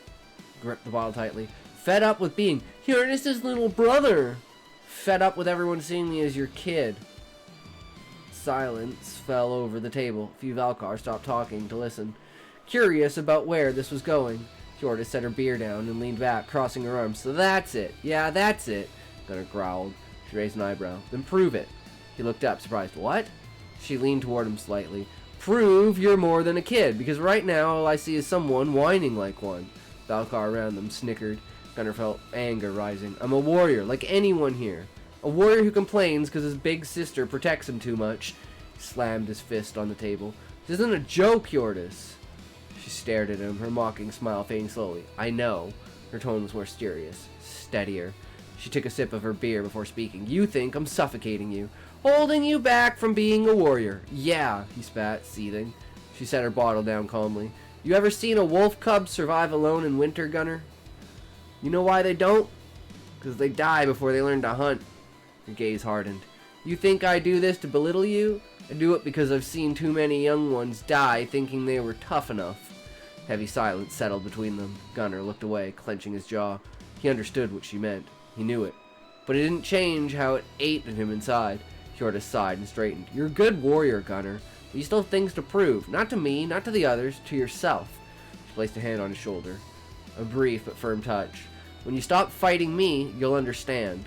Gripped the bottle tightly. "Fed up with being Yordis' little brother. Fed up with everyone seeing me as your kid." Silence fell over the table. A few Valcar stopped talking to listen. Curious about where this was going, Yordis set her beer down and leaned back, crossing her arms. "So that's it. Yeah, that's it," Gunnar growled. She raised an eyebrow. "Then prove it." He looked up, surprised. "What?" She leaned toward him slightly. "Prove you're more than a kid, because right now all I see is someone whining like one." Valcar around them snickered. Gunnar felt anger rising. "I'm a warrior, like anyone here. A warrior who complains because his big sister protects him too much." He slammed his fist on the table. "This isn't a joke, Yordis." She stared at him, her mocking smile fading slowly. "I know." Her tone was more serious, steadier. She took a sip of her beer before speaking. "You think I'm suffocating you, holding you back from being a warrior." "Yeah," he spat, seething. She set her bottle down calmly. "You ever seen a wolf cub survive alone in winter, Gunnar? You know why they don't? Because they die before they learn to hunt." Her gaze hardened. "You think I do this to belittle you? I do it because I've seen too many young ones die thinking they were tough enough." Heavy silence settled between them. Gunnar looked away, clenching his jaw. He understood what she meant. He knew it. But it didn't change how it ate at him inside. Yordis sighed and straightened. "You're a good warrior, Gunnar, but you still have things to prove. Not to me, not to the others, to yourself." She placed a hand on his shoulder. A brief but firm touch. "When you stop fighting me, you'll understand."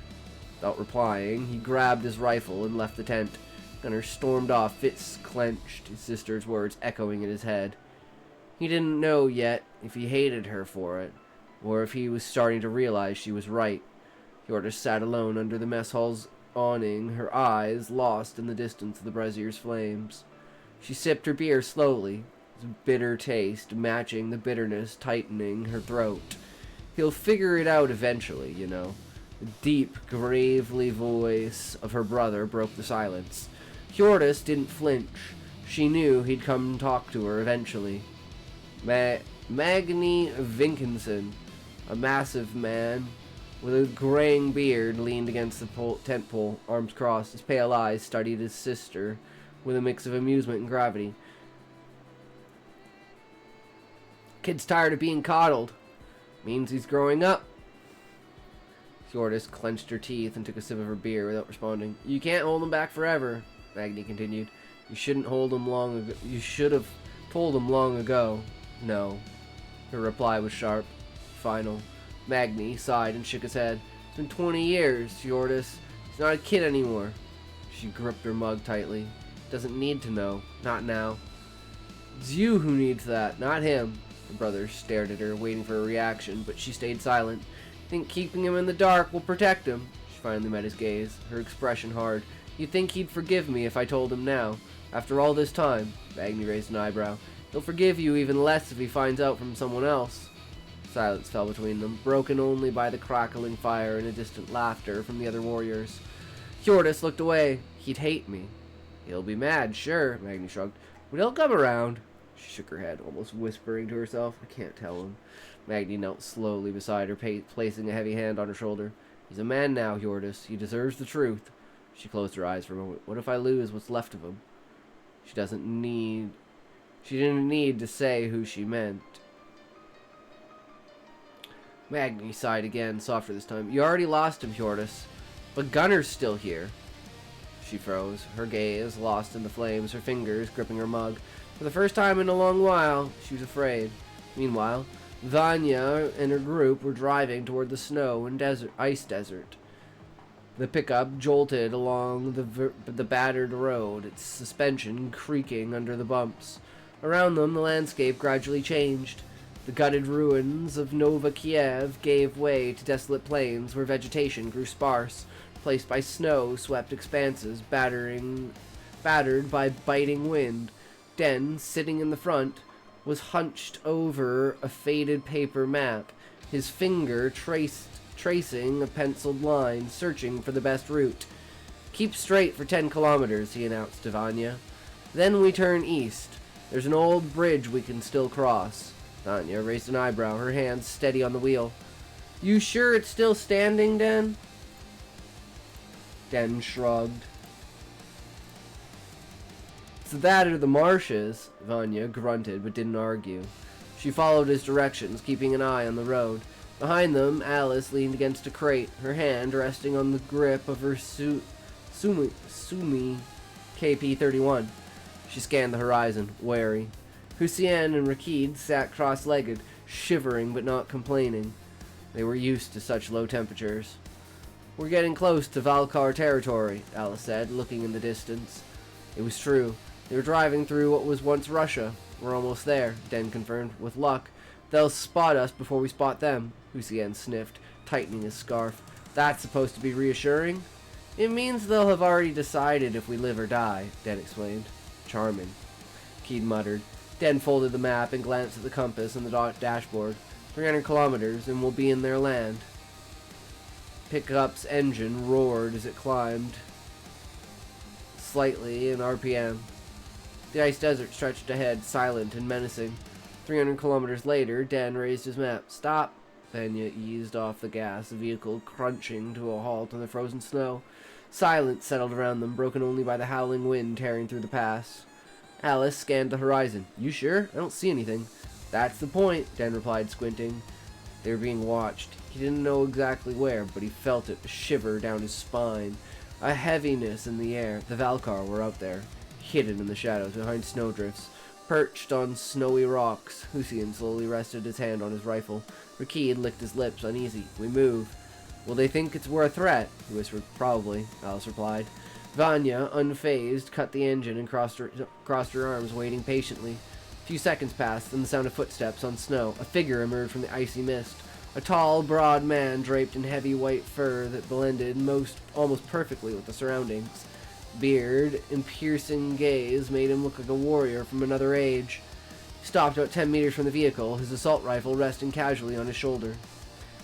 Without replying, he grabbed his rifle and left the tent. Gunnar stormed off, fists clenched, his sister's words echoing in his head. He didn't know yet if he hated her for it, or if he was starting to realize she was right. Yordis sat alone under the mess hall's awning, her eyes lost in the distance of the brazier's flames. She sipped her beer slowly, its bitter taste matching the bitterness tightening her throat. "He'll figure it out eventually, you know." The deep, gravely voice of her brother broke the silence. Yordis didn't flinch. She knew he'd come talk to her eventually. Magni Vinkinson, a massive man with a graying beard, leaned against the tent pole, arms crossed. His pale eyes studied his sister with a mix of amusement and gravity. "Kid's tired of being coddled. Means he's growing up." Yordis clenched her teeth and took a sip of her beer without responding. "You can't hold him back forever," Magni continued. "You shouldn't hold him long ago. You should have told him long ago." "No." Her reply was sharp, final. Magni sighed and shook his head. "It's been 20 years, Yordis. He's not a kid anymore." She gripped her mug tightly. "Doesn't need to know. Not now." "It's you who needs that, not him." Her brother stared at her, waiting for a reaction, but she stayed silent. "Think keeping him in the dark will protect him?" She finally met his gaze, her expression hard. "You think he'd forgive me if I told him now? After all this time?" Magni raised an eyebrow. "He'll forgive you even less if he finds out from someone else." Silence fell between them, broken only by the crackling fire and a distant laughter from the other warriors. Hjordis looked away. He'd hate me. He'll be mad, sure, Magni shrugged. But he'll come around. She shook her head, almost whispering to herself. I can't tell him. Magni knelt slowly beside her, placing a heavy hand on her shoulder. He's a man now, Hjordis. He deserves the truth. She closed her eyes for a moment. What if I lose what's left of him? She didn't need to say who she meant. Magni sighed again, softer this time. You already lost him, Hjordis. But Gunnar's still here. She froze, her gaze lost in the flames, her fingers gripping her mug. For the first time in a long while, she was afraid. Meanwhile, Vanya and her group were driving toward the snow and ice desert. The pickup jolted along the battered road, its suspension creaking under the bumps. Around them, the landscape gradually changed. The gutted ruins of Nova Kiev gave way to desolate plains where vegetation grew sparse, placed by snow-swept expanses battered by biting wind. Den, sitting in the front, was hunched over a faded paper map, his finger tracing a penciled line, searching for the best route. Keep straight for 10 kilometers, he announced to Vanya. Then we turn east. There's an old bridge we can still cross. Vanya raised an eyebrow, her hands steady on the wheel. You sure it's still standing, Den? Den shrugged. It's that or the marshes, Vanya grunted but didn't argue. She followed his directions, keeping an eye on the road. Behind them, Alice leaned against a crate, her hand resting on the grip of her Sumi KP-31. She scanned the horizon, wary. Hussein and Rakid sat cross-legged, shivering but not complaining. They were used to such low temperatures. We're getting close to Valkar territory, Alice said, looking in the distance. It was true. They were driving through what was once Russia. We're almost there, Den confirmed. With luck, they'll spot us before we spot them, Hussein sniffed, tightening his scarf. That's supposed to be reassuring? It means they'll have already decided if we live or die, Den explained. Charming, Keed muttered. Den folded the map and glanced at the compass on the dashboard. 300 kilometers, and we'll be in their land. Pickup's engine roared as it climbed slightly in RPM. The ice desert stretched ahead, silent and menacing. 300 kilometers later, Den raised his map. Stop! Vanya eased off the gas, the vehicle crunching to a halt on the frozen snow. Silence settled around them, broken only by the howling wind tearing through the pass. Alice scanned the horizon. You sure? I don't see anything. That's the point, Den replied, squinting. They were being watched. He didn't know exactly where, but he felt it shiver down his spine. A heaviness in the air. The Valkar were out there, hidden in the shadows behind snowdrifts. Perched on snowy rocks, Hussein slowly rested his hand on his rifle. Rakid licked his lips, uneasy. We move. Will they think it's we're a threat? He whispered. Probably, Alice replied. Vanya, unfazed, cut the engine and crossed her arms, waiting patiently. A few seconds passed, then the sound of footsteps on snow. A figure emerged from the icy mist. A tall, broad man draped in heavy white fur that blended almost perfectly with the surroundings. Beard and piercing gaze made him look like a warrior from another age. He stopped about 10 meters from the vehicle, his assault rifle resting casually on his shoulder.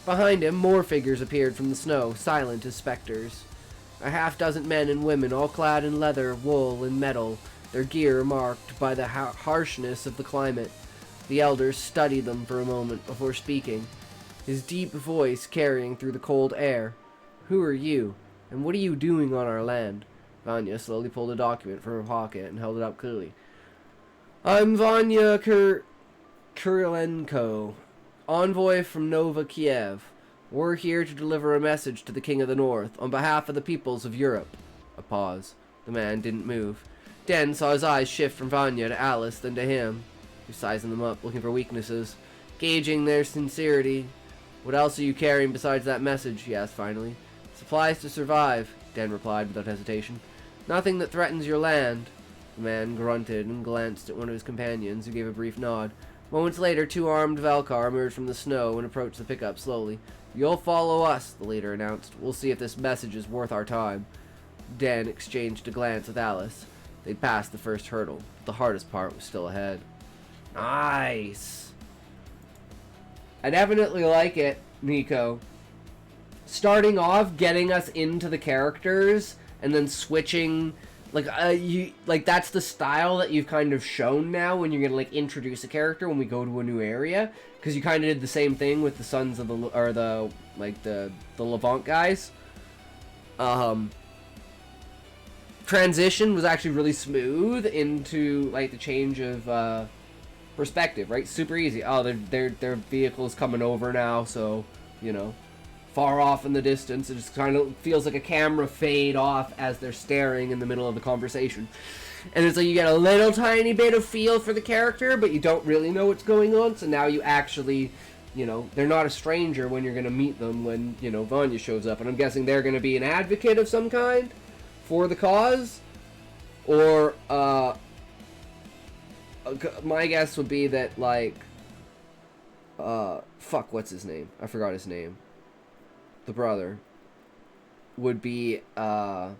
Behind him, more figures appeared from the snow, silent as specters. A half-dozen men and women, all clad in leather, wool, and metal, their gear marked by the harshness of the climate. The elders studied them for a moment before speaking, his deep voice carrying through the cold air. Who are you, and what are you doing on our land? Vanya slowly pulled a document from her pocket and held it up clearly. I'm Vanya Kurilenko, envoy from Nova Kiev. We're here to deliver a message to the King of the North on behalf of the peoples of Europe. A pause. The man didn't move. Den saw his eyes shift from Vanya to Alice, then to him. He was sizing them up, looking for weaknesses, gauging their sincerity. What else are you carrying besides that message? He asked finally. Supplies to survive, Den replied without hesitation. Nothing that threatens your land. The man grunted and glanced at one of his companions, who gave a brief nod. Moments later, 2 armed Valkar emerged from the snow and approached the pickup slowly. You'll follow us, the leader announced. We'll see if this message is worth our time. Den exchanged a glance with Alice. They'd passed the first hurdle. The hardest part was still ahead. Nice! I definitely like it, Nico. Starting off, getting us into the characters, and then switching, like, that's the style that you've kind of shown now when you're gonna, like, introduce a character when we go to a new area, because you kind of did the same thing with the Sons of the, or the Levant guys. Transition was actually really smooth into, like, the change of, perspective, right? Super easy. Oh, their vehicle's coming over now, so, you know, far off in the distance, it just kind of feels like a camera fade off as they're staring in the middle of the conversation. And it's like you get a little tiny bit of feel for the character, but you don't really know what's going on, so now you actually, you know, they're not a stranger when you're going to meet them when, you know, Vanya shows up. And I'm guessing they're going to be an advocate of some kind for the cause, or, my guess would be that, like, fuck, what's his name? I forgot his name. The brother would be, like,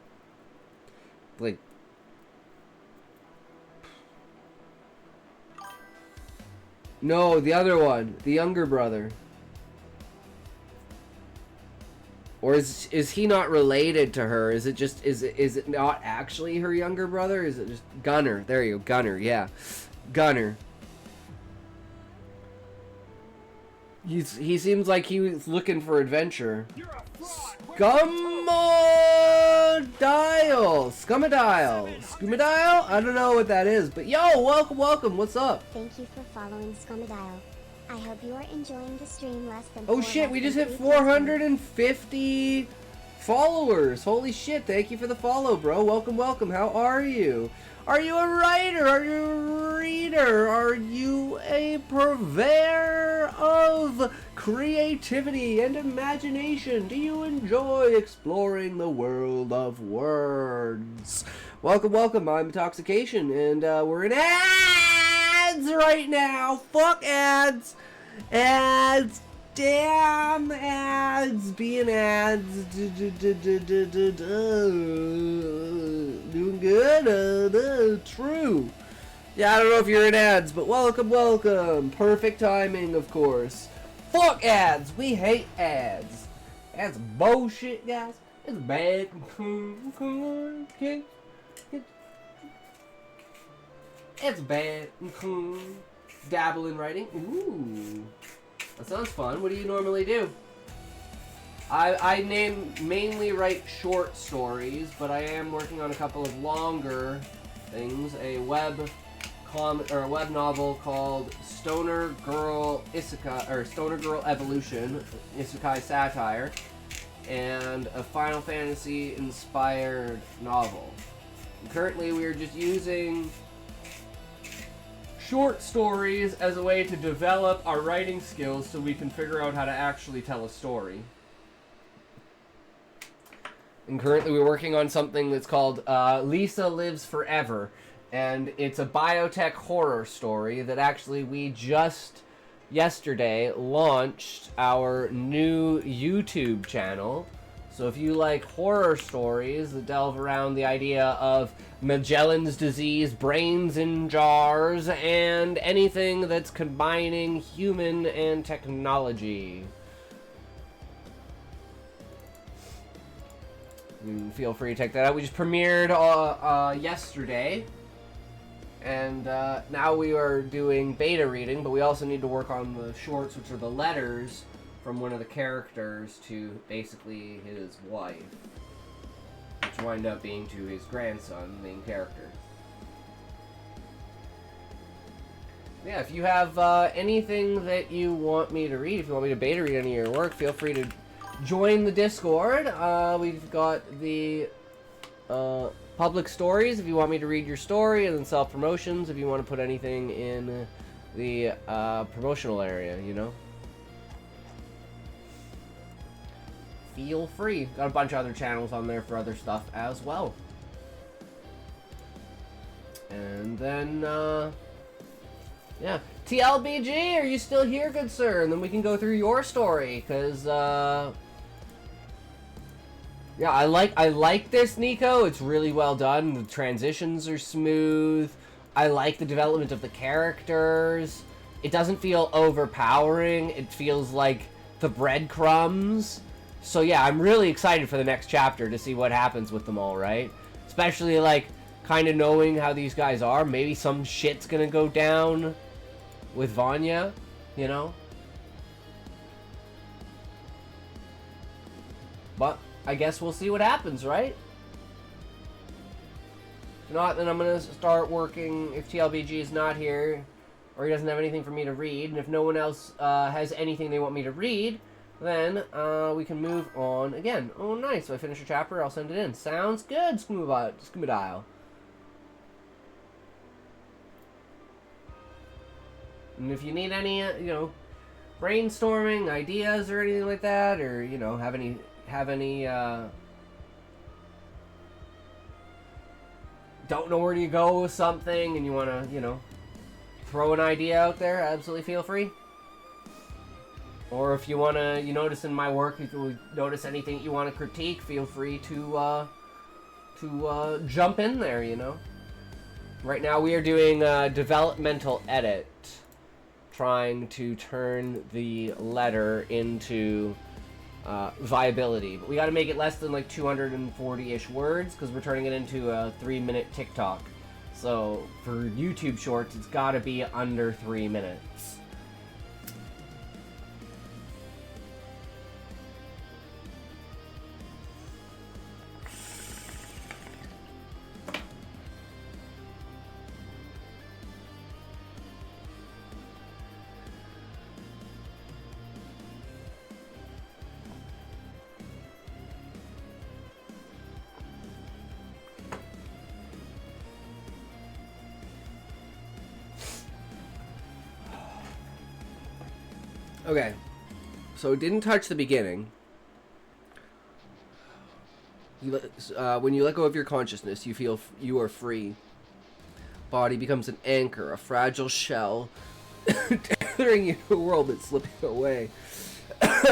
no, the other one, the younger brother. Or is he not related to her? Is it just, is it not actually her younger brother? Is it just Gunner? There you go, Gunner, yeah. Gunner. He seems like he was looking for adventure. Scumadile? I don't know what that is, but yo, welcome, what's up? Thank you for following Scumadile. I hope you are enjoying the stream less than Oh shit, we just hit 450 followers. Holy shit, thank you for the follow, bro. Welcome, how are you? Are you a writer? Are you a reader? Are you a purveyor of creativity and imagination? Do you enjoy exploring the world of words? Welcome, I'm Intoxication, and we're in ads right now. Fuck ads. Ads. Damn ads. Being ads. Doing good? True. Yeah, I don't know if you're in ads, but welcome. Perfect timing, of course. Fuck ads. We hate ads. That's bullshit, guys. It's bad. It's bad. Dabble in writing. Ooh. That sounds fun. What do you normally do? I mainly write short stories, but I am working on a couple of longer things. A web novel called Stoner Girl Isekai, or Stoner Girl Evolution, Isekai satire, and a Final Fantasy inspired novel. And currently, we are just using short stories as a way to develop our writing skills so we can figure out how to actually tell a story. And currently we're working on something that's called Lisa Lives Forever. And it's a biotech horror story that actually we just yesterday launched our new YouTube channel. So if you like horror stories that delve around the idea of Magellan's disease, brains in jars, and anything that's combining human and technology, feel free to check that out. We just premiered yesterday, and now we are doing beta reading, but we also need to work on the shorts, which are the letters from one of the characters to basically his wife, which wind up being to his grandson, the main character. Yeah, if you have anything that you want me to read, if you want me to beta read any of your work, feel free to join the Discord. We've got the public stories if you want me to read your story, and then self-promotions if you want to put anything in the promotional area, you know? Feel free. Got a bunch of other channels on there for other stuff as well. And then, yeah. TLBG, are you still here, good sir? And then we can go through your story, because, yeah, I like this, Nico. It's really well done. The transitions are smooth. I like the development of the characters. it doesn't feel overpowering. It feels like the breadcrumbs. So yeah, I'm really excited for the next chapter to see what happens with them all, right? Especially, like, kind of knowing how these guys are. Maybe some shit's gonna go down with Vanya, you know? But I guess we'll see what happens, right? If not, then I'm gonna start working if TLBG is not here, or he doesn't have anything for me to read, and if no one else has anything they want me to read, then we can move on again. Oh, nice. So I finish a chapter, I'll send it in. Sounds good, Scuba Dial. And if you need any, you know, brainstorming ideas or anything like that, or, you know, have any don't know where to go with something and you want to, you know, throw an idea out there, absolutely feel free. Or if you want to, you notice in my work, if you notice anything you want to critique, feel free to jump in there, you know. Right now we are doing a developmental edit, trying to turn the letter into viability. But we got to make it less than like 240-ish words because we're turning it into a 3-minute TikTok. So for YouTube Shorts, it's got to be under 3 minutes. Okay, so it didn't touch the beginning. When you let go of your consciousness, you feel you are free. Body becomes an anchor, a fragile shell, tethering you to a world that's slipping away.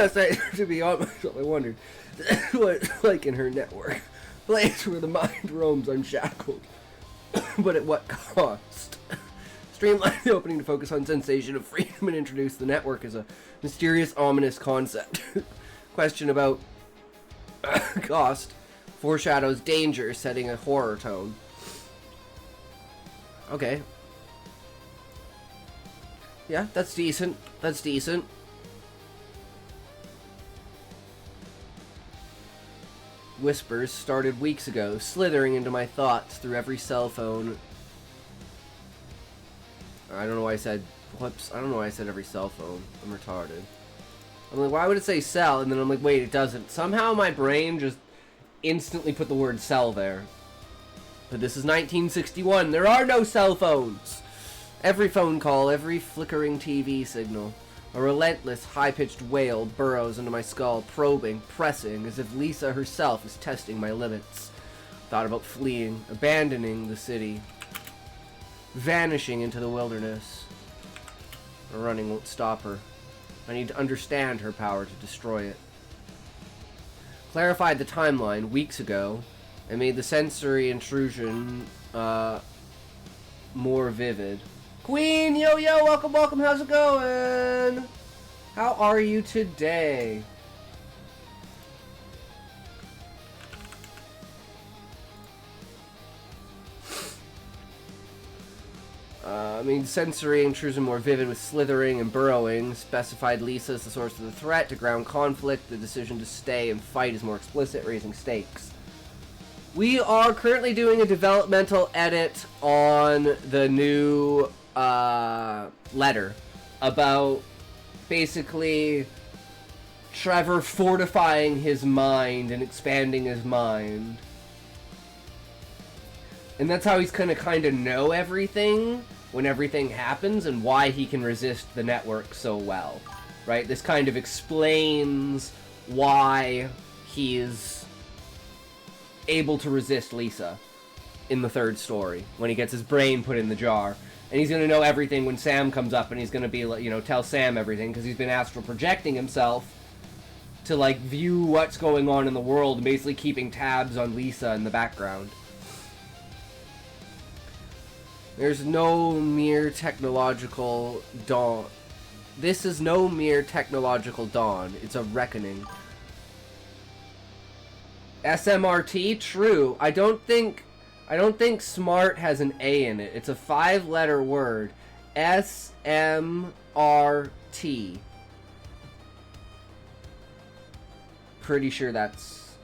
Sorry, to be honest, myself, I wondered what it's like in her network, place where the mind roams unshackled, but at what cost? Streamline the opening to focus on sensation of freedom and introduce the network as a mysterious, ominous concept. Question about cost foreshadows danger, setting a horror tone. Okay. Yeah, that's decent. That's decent. Whispers started weeks ago, slithering into my thoughts through every cell phone. I don't know why I said, whoops, I don't know why I said every cell phone. I'm retarded. I'm like, why would it say cell? And then I'm like, wait, it doesn't. Somehow my brain just instantly put the word cell there. But this is 1961. There are no cell phones. Every phone call, every flickering TV signal. A relentless, high-pitched wail burrows into my skull, probing, pressing, as if Lisa herself is testing my limits. Thought about fleeing, abandoning the city. Vanishing into the wilderness. Running won't stop her. I need to understand her power to destroy it. Clarified the timeline weeks ago and made the sensory intrusion more vivid. Queen, yo, welcome, welcome, how's it going? How are you today? Sensory intrusion more vivid with slithering and burrowing. Specified Lisa as the source of the threat. To ground conflict, the decision to stay and fight is more explicit, raising stakes. We are currently doing a developmental edit on the new letter about basically Trevor fortifying his mind and expanding his mind. And that's how he's gonna kind of know everything when everything happens and why he can resist the network so well, right? This kind of explains why he's able to resist Lisa in the third story when he gets his brain put in the jar. And he's gonna know everything when Sam comes up and he's gonna be, you know, tell Sam everything because he's been astral projecting himself to, like, view what's going on in the world and basically keeping tabs on Lisa in the background. There's no mere technological dawn. This is no mere technological dawn. It's a reckoning. SMRT? True. I don't think smart has an A in it. It's a 5-letter word. SMRT. Pretty sure that's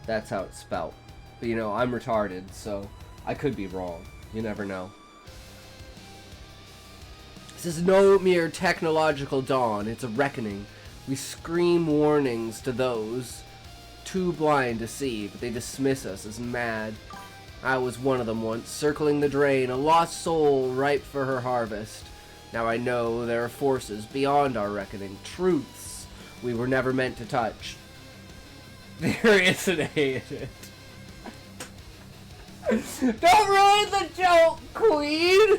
how it's spelt. But, you know, I'm retarded, so I could be wrong. You never know. This is no mere technological dawn. It's a reckoning. We scream warnings to those too blind to see, but they dismiss us as mad. I was one of them once, circling the drain, a lost soul ripe for her harvest. Now I know there are forces beyond our reckoning, truths we were never meant to touch. There is an A in it. Don't ruin the joke, Queen!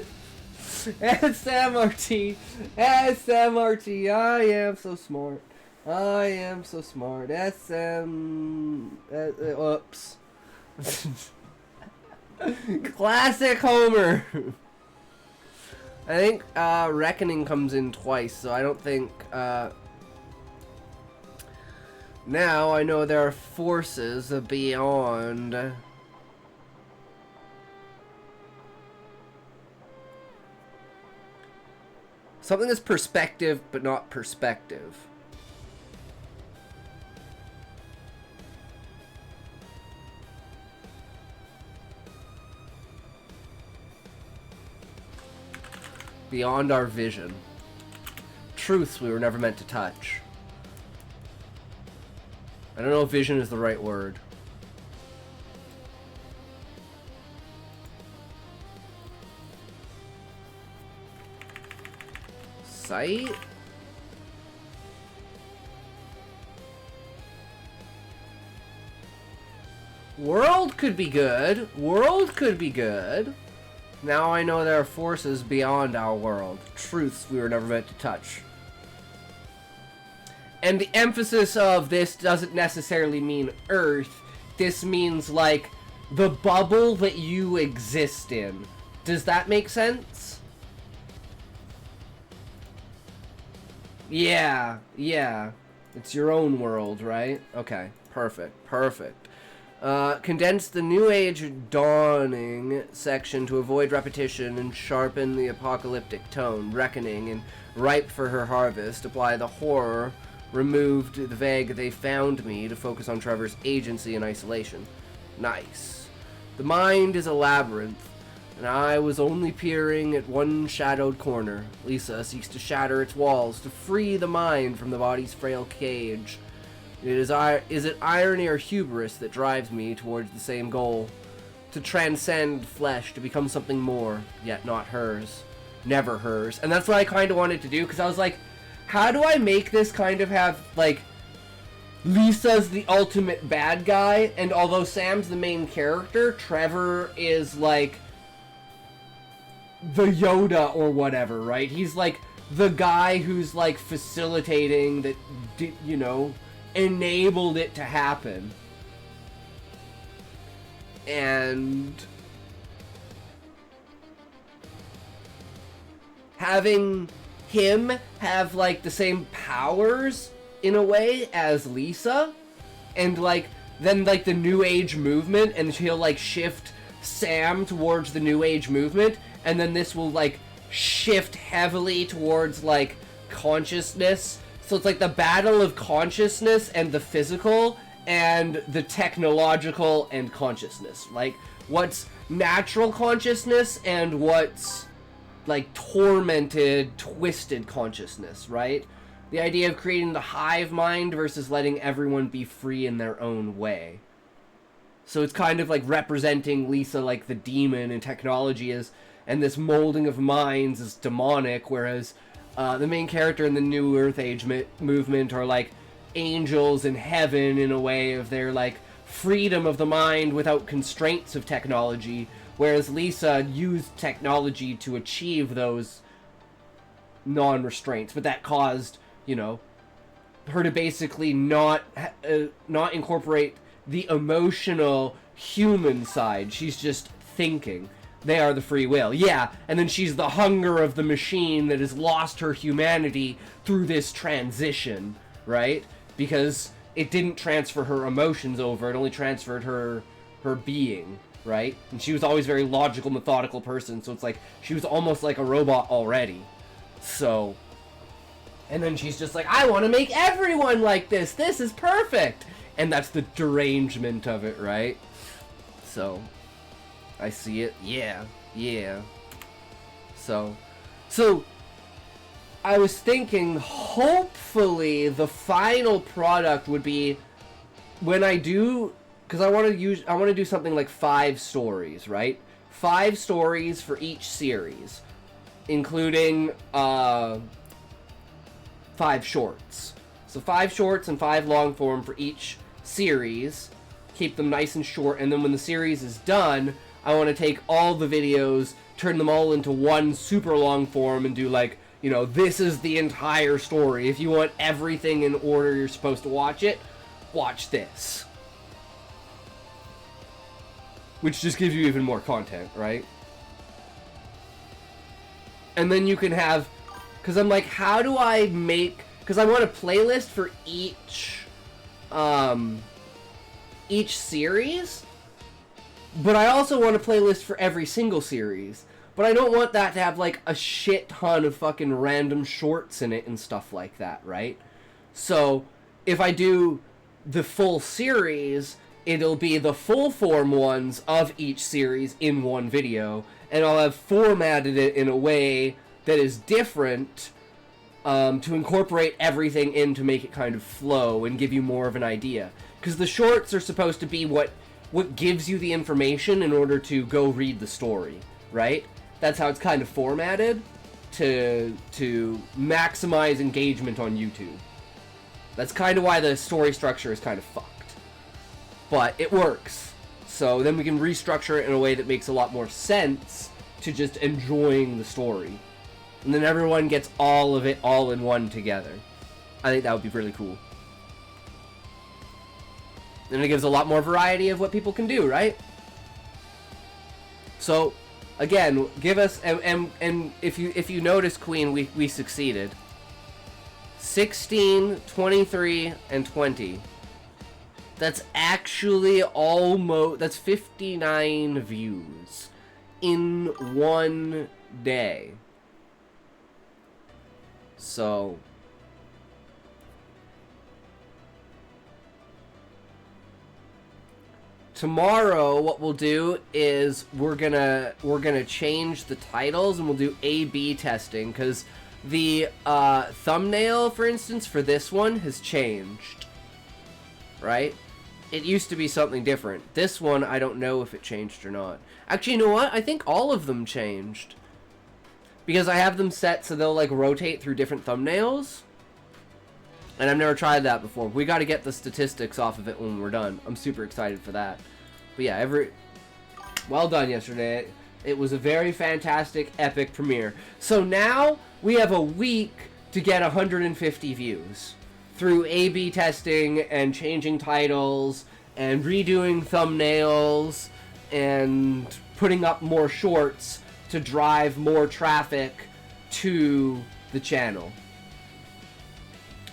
SMRT. SMRT. I am so smart. I am so smart. Oops. Classic Homer. I think reckoning comes in twice, so I don't think now I know there are forces beyond. Something that's perspective, but not perspective. Beyond our vision. Truths we were never meant to touch. I don't know if vision is the right word. Sight? World could be good. World could be good. Now I know there are forces beyond our world. Truths we were never meant to touch. And the emphasis of this doesn't necessarily mean Earth. This means, like, the bubble that you exist in. Does that make sense? Yeah, yeah. It's your own world, right? Okay, perfect, perfect. Condense the New Age dawning section to avoid repetition and sharpen the apocalyptic tone. Reckoning and ripe for her harvest. Apply the horror. Removed the vague they found me to focus on Trevor's agency and isolation. Nice. The mind is a labyrinth, and I was only peering at one shadowed corner. Lisa seeks to shatter its walls, to free the mind from the body's frail cage. Is it irony or hubris that drives me towards the same goal? To transcend flesh, to become something more, yet not hers. Never hers. And that's what I kind of wanted to do, because I was like, how do I make this kind of have, like, Lisa's the ultimate bad guy, and although Sam's the main character, Trevor is, like, the Yoda or whatever, right? He's, like, the guy who's, like, facilitating that, you know, enabled it to happen. And having him have, like, the same powers in a way as Lisa, and, like, then, like, the New Age movement, and he'll, like, shift Sam towards the New Age movement, and then this will, like, shift heavily towards, like, consciousness. So it's like the battle of consciousness and the physical and the technological and consciousness. Like, what's natural consciousness and what's, like, tormented, twisted consciousness, right? The idea of creating the hive mind versus letting everyone be free in their own way. So it's kind of like representing Lisa like the demon, and technology is, and this molding of minds is demonic, whereas the main character in the New Earth Age movement are like angels in heaven in a way of their like freedom of the mind without constraints of technology, whereas Lisa used technology to achieve those non-restraints, but that caused, you know, her to basically not incorporate the emotional human side. She's just thinking. They are the free will. Yeah, and then she's the hunger of the machine that has lost her humanity through this transition, right? Because it didn't transfer her emotions over, it only transferred her being, right? And she was always a very logical, methodical person, so it's like she was almost like a robot already. So, and then she's just like, I want to make everyone like this. This is perfect. And that's the derangement of it, right? So, I see it. Yeah. Yeah. So, I was thinking, hopefully, the final product would be when I do, because I want to do something like 5 stories, right? 5 stories for each series, including 5 shorts. So 5 shorts and 5 long form for each series. Keep them nice and short, and then when the series is done, I want to take all the videos, turn them all into one super long form, and do like, you know, this is the entire story. If you want everything in order you're supposed to watch it, watch this. Which just gives you even more content, right? And then you can have, because I'm like, how do I make, because I want a playlist for each series, but I also want a playlist for every single series. But I don't want that to have like a shit ton of fucking random shorts in it and stuff like that, right? So if I do the full series, it'll be the full form ones of each series in one video, and I'll have formatted it in a way that is different to incorporate everything in to make it kind of flow and give you more of an idea. Because the shorts are supposed to be what gives you the information in order to go read the story, right? That's how it's kind of formatted to maximize engagement on YouTube. That's kind of why the story structure is kind of fucked. But it works. So then we can restructure it in a way that makes a lot more sense to just enjoying the story. And then everyone gets all of it all in one together. I think that would be really cool. And it gives a lot more variety of what people can do, right? So, again, give us, and if you notice, Queen, we succeeded. 16, 23, and 20. That's actually almost, that's 59 views in one day. So, tomorrow what we'll do is we're gonna change the titles, and we'll do A/B testing, because the thumbnail, for instance, for this one has changed, right? It used to be something different. This one, I don't know if it changed or not. Actually, you know what? I think all of them changed, because I have them set so they'll like rotate through different thumbnails. And I've never tried that before. We got to get the statistics off of it when we're done. I'm super excited for that. But yeah, well done yesterday. It was a very fantastic, epic premiere. So now we have a week to get 150 views through A/B testing and changing titles and redoing thumbnails and putting up more shorts to drive more traffic to the channel.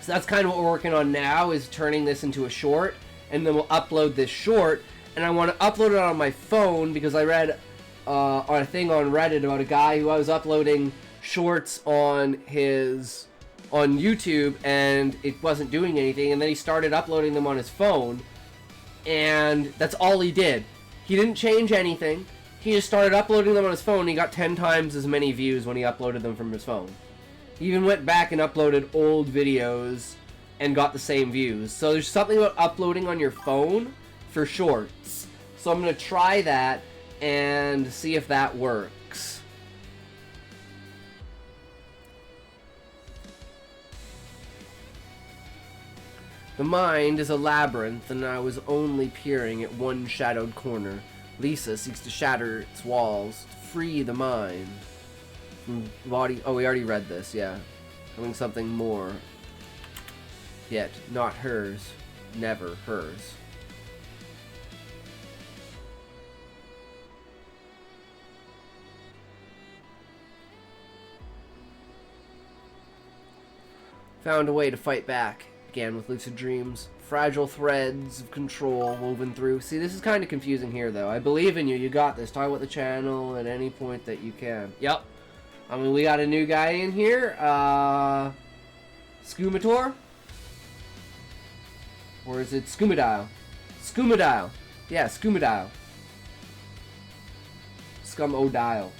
So that's kind of what we're working on now, is turning this into a short, and then we'll upload this short. And I want to upload it on my phone because I read on a thing on Reddit about a guy who was uploading shorts on YouTube, and it wasn't doing anything, and then he started uploading them on his phone, and that's all he did. He didn't change anything. He just started uploading them on his phone, and he got 10 times as many views when he uploaded them from his phone. He even went back and uploaded old videos and got the same views. So there's something about uploading on your phone for shorts. So I'm going to try that and see if that works. The mind is a labyrinth, and I was only peering at one shadowed corner. Lisa seeks to shatter its walls, to free the mind. Body. Oh, we already read this, yeah. Having something more. Yet, not hers. Never hers. Found a way to fight back. Began with lucid dreams. Fragile threads of control woven through. See, this is kind of confusing here, though. I believe in you. You got this. Talk about the channel at any point that you can. Yep. I mean, we got a new guy in here. Scumator? Or is it Scumadile? Scumadile. Yeah, Scumadile. Scumodile.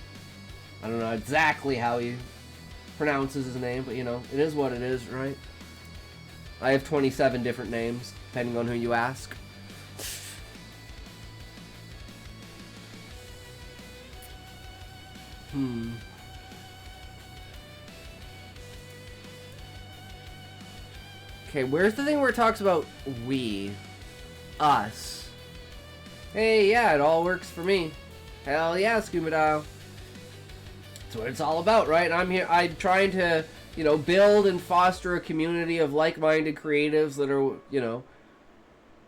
I don't know exactly how he pronounces his name, but you know, it is what it is, right? I have 27 different names, depending on who you ask. Okay, where's the thing where it talks about we? Us. Hey, yeah, it all works for me. Hell yeah, Scuba Dial. That's what it's all about, right? I'm trying to, you know, build and foster a community of like-minded creatives that are, you know,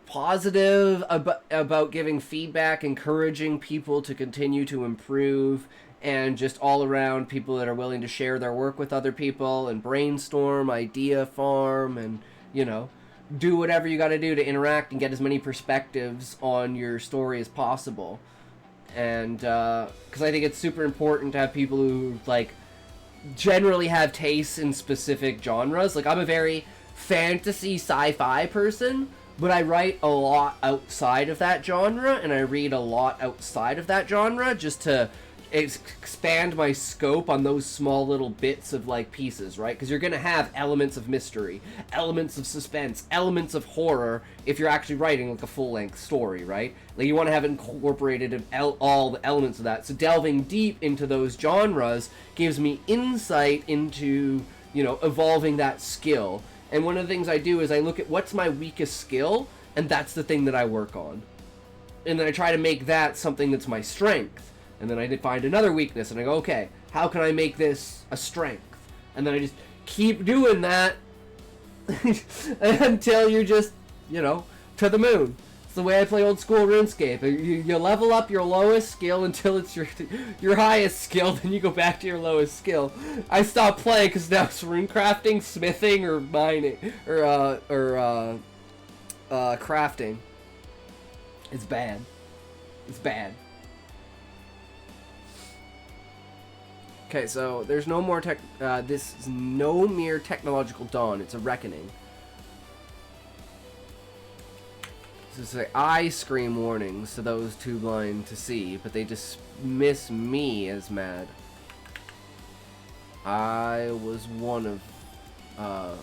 positive about giving feedback, encouraging people to continue to improve, and just all around people that are willing to share their work with other people and brainstorm, idea farm, and, you know, do whatever you got to do to interact and get as many perspectives on your story as possible. And because I think it's super important to have people who, like, generally have tastes in specific genres. Like, I'm a very fantasy sci-fi person, but I write a lot outside of that genre, and I read a lot outside of that genre just to expand my scope on those small little bits of, like, pieces, right? Because you're going to have elements of mystery, elements of suspense, elements of horror if you're actually writing, like, a full-length story, right? Like, you want to have incorporated all the elements of that. So delving deep into those genres gives me insight into, you know, evolving that skill. And one of the things I do is I look at what's my weakest skill, and that's the thing that I work on. And then I try to make that something that's my strength. And then I find another weakness, and I go, okay, how can I make this a strength? And then I just keep doing that until you're just, you know, to the moon. It's the way I play old school RuneScape. You level up your lowest skill until it's your highest skill, then you go back to your lowest skill. I stopped playing because now it's rune crafting, smithing, or mining, or crafting. It's bad. It's bad. Okay, so there's no more this is no mere technological dawn, it's a reckoning. This is like, I scream warnings to those too blind to see, but they dismiss me as mad. I was one of, I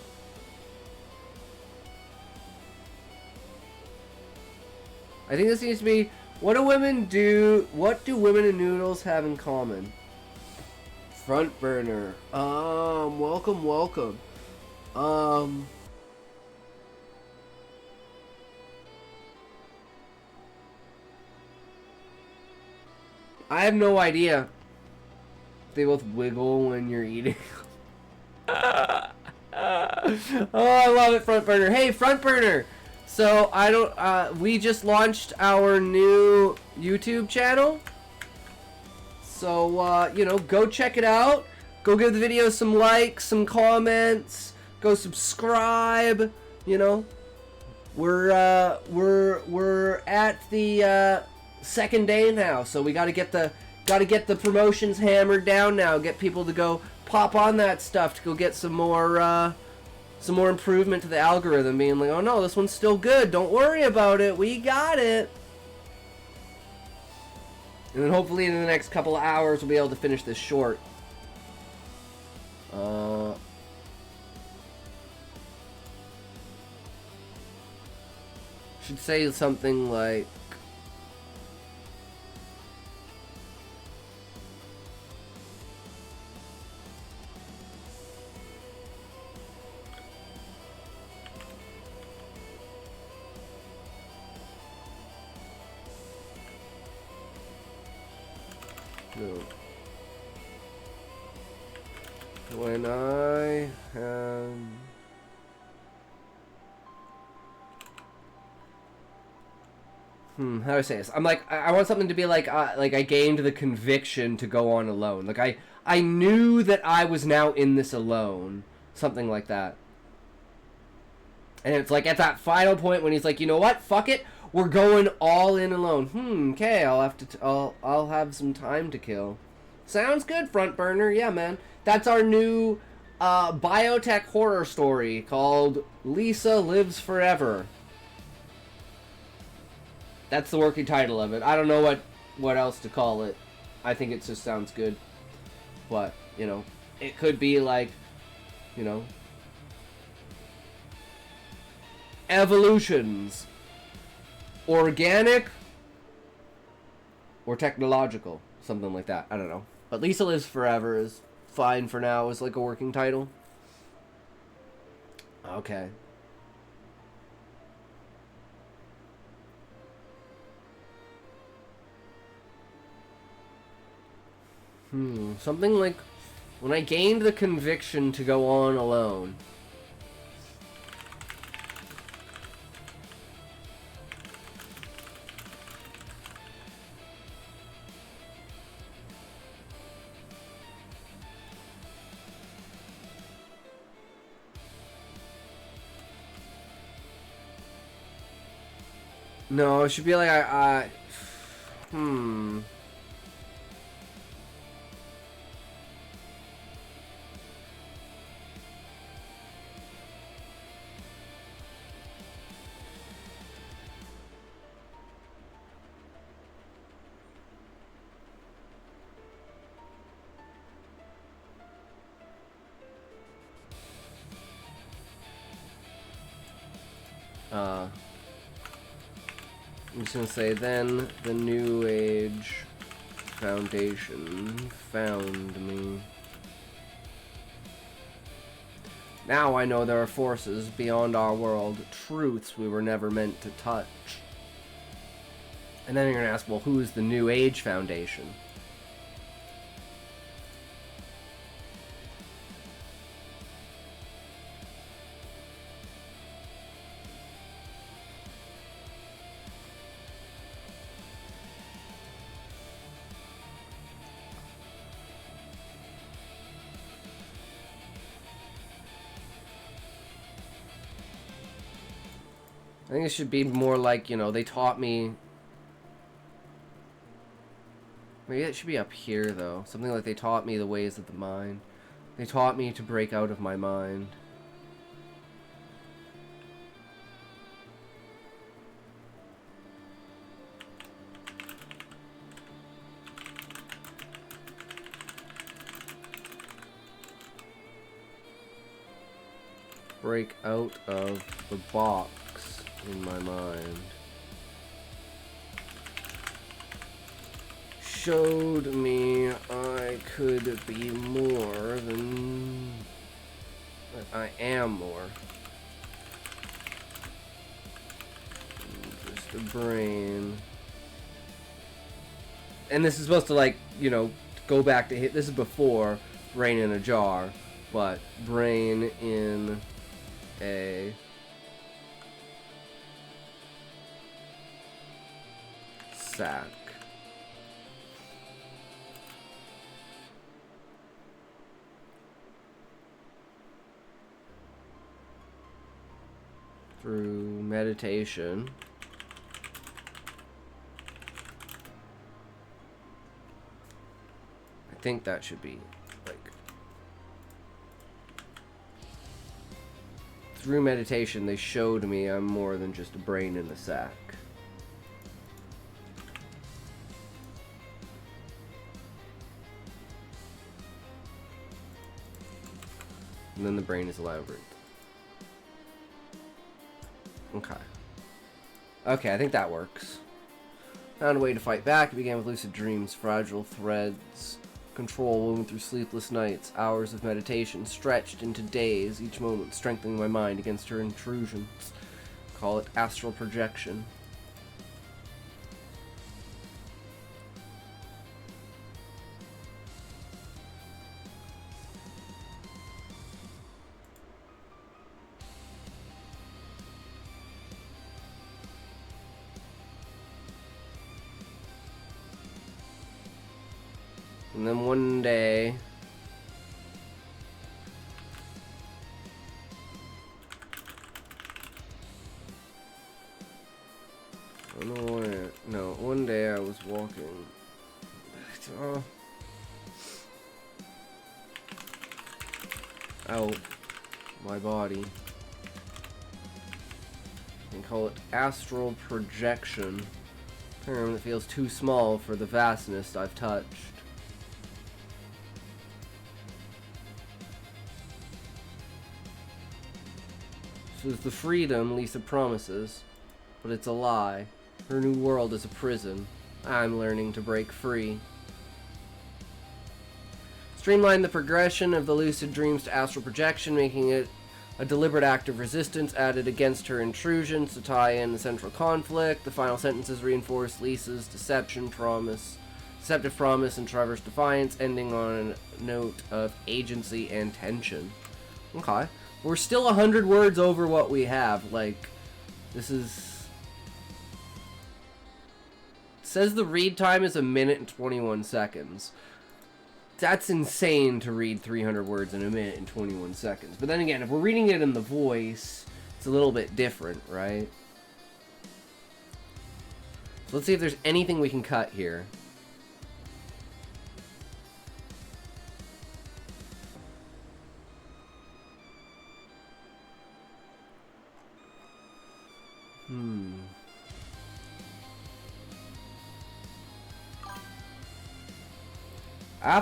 think this needs to be, what do women and noodles have in common? Front burner. Welcome. I have no idea. They both wiggle when you're eating. Oh, I love it, front burner. Hey, front burner. So we just launched our new YouTube channel. So, you know, go check it out. Go give the video some likes, some comments. Go subscribe. You know, we're at the second day now, so we gotta get the promotions hammered down now. Get people to go pop on that stuff to go get some more improvement to the algorithm. Being like, oh no, this one's still good. Don't worry about it. We got it. And then hopefully in the next couple of hours we'll be able to finish this short. Should say something like... No. When I have... how do I say this? I'm like, I want something to be like I gained the conviction to go on alone. Like, I knew that I was now in this alone. Something like that. And it's like at that final point when he's like, you know what, fuck it, we're going all in alone. Okay, I'll have to. I'll have some time to kill. Sounds good, front burner. Yeah, man. That's our new biotech horror story called Lisa Lives Forever. That's the working title of it. I don't know what else to call it. I think it just sounds good. But, you know, it could be like, you know, evolutions, organic or technological, something like that. I don't know. But Lisa Lives Forever is fine for now as like a working title. Okay. Something like when I gained the conviction to go on alone. No, it should be like I'm just gonna say, then the New Age Foundation found me. Now I know there are forces beyond our world, truths we were never meant to touch. And then you're gonna ask, well, who is the New Age Foundation? I think it should be more like, you know, they taught me... Maybe it should be up here, though. Something like they taught me the ways of the mind. They taught me to break out of my mind. Break out of the box in my mind. Showed me I could be more than I am more. Just a brain. And this is supposed to, like, you know, go back to hit. This is before brain in a jar, but brain in a sack. Through meditation. I think that should be like through meditation they showed me I'm more than just a brain in a sack. And then the brain is a labyrinth. Okay. Okay, I think that works. Found a way to fight back. It began with lucid dreams, fragile threads, control woven through sleepless nights, hours of meditation stretched into days, each moment strengthening my mind against her intrusions. Call it astral projection. And then one day, One day I was walking. Oh. Out my body. You can call it astral projection. Term that feels too small for the vastness I've touched. This is the freedom Lisa promises, but it's a lie. Her new world is a prison. I'm learning to break free. Streamline the progression of the lucid dreams to astral projection, making it a deliberate act of resistance added against her intrusions to tie in the central conflict. The final sentences reinforce Lisa's deceptive promise, and Trevor's defiance, ending on a note of agency and tension. Okay. We're still 100 words over what we have. Like, this is... It says the read time is 1 minute and 21 seconds. That's insane to read 300 words in 1 minute and 21 seconds. But then again, if we're reading it in the voice, it's a little bit different, right? So let's see if there's anything we can cut here.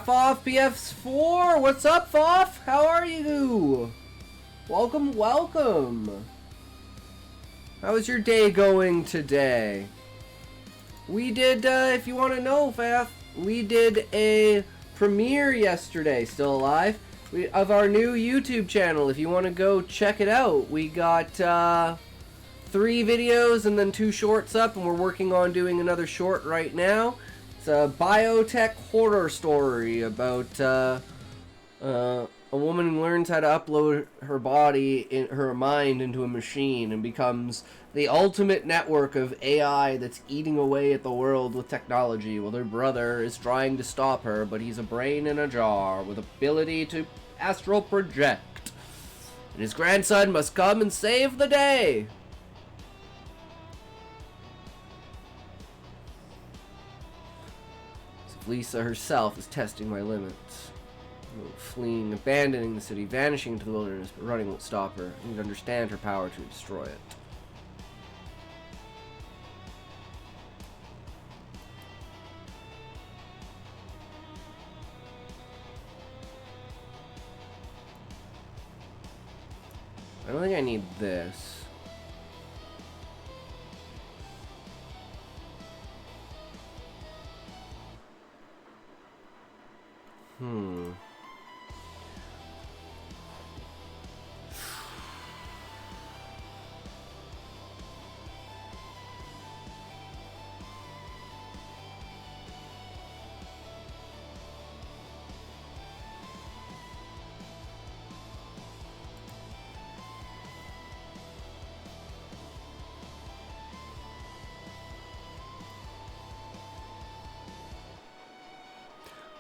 Foff PF4, what's up, Foff? How are you? Welcome, welcome. How's your day going today? We did, if you want to know, Foff, we did a premiere yesterday, still alive, of our new YouTube channel. If you want to go check it out, we got 3 videos and then 2 shorts up, and we're working on doing another short right now. It's a biotech horror story about a woman who learns how to upload her body, her mind, into a machine and becomes the ultimate network of AI that's eating away at the world with technology, while her brother is trying to stop her, but he's a brain in a jar with ability to astral project. And his grandson must come and save the day. Lisa herself is testing my limits. Fleeing, abandoning the city, vanishing into the wilderness, but running won't stop her. I need to understand her power to destroy it. I don't think I need this.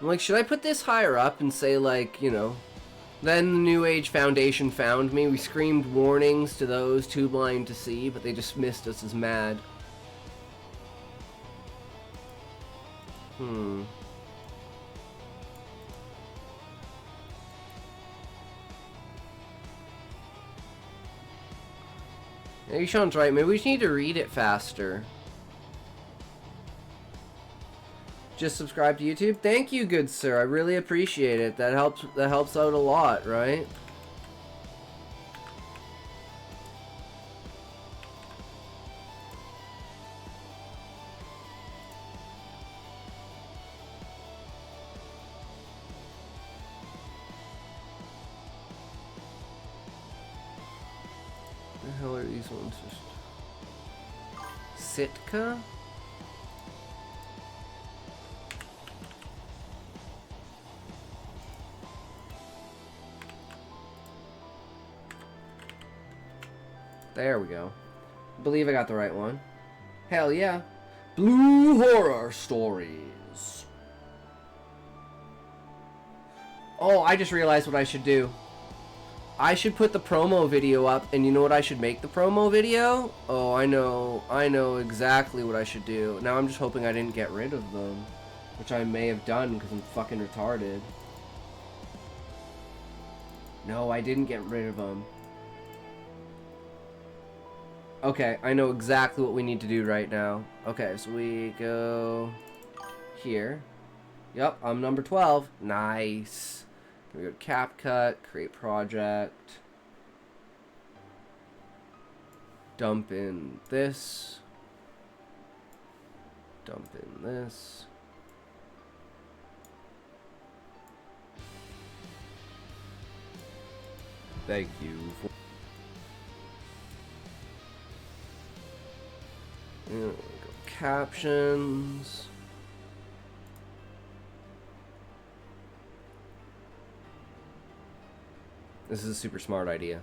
I'm like, should I put this higher up and say, like, you know, then the New Age Foundation found me. We screamed warnings to those too blind to see, but they dismissed us as mad. Yeah, Sean's right. Maybe we just need to read it faster. Just subscribe to YouTube. Thank you, good sir. I really appreciate it. That helps out a lot, right? What the hell are these ones? Sitka? There we go. I believe I got the right one. Hell yeah. Blue Horror Stories. Oh, I just realized what I should do. I should put the promo video up, and you know what I should make the promo video? Oh, I know exactly what I should do. Now I'm just hoping I didn't get rid of them, which I may have done because I'm fucking retarded. No, I didn't get rid of them. Okay, I know exactly what we need to do right now. Okay, so we go here. Yep, I'm number 12. Nice. We go to CapCut, create project. Dump in this. Dump in this. Thank you for... Go captions. This is a super smart idea.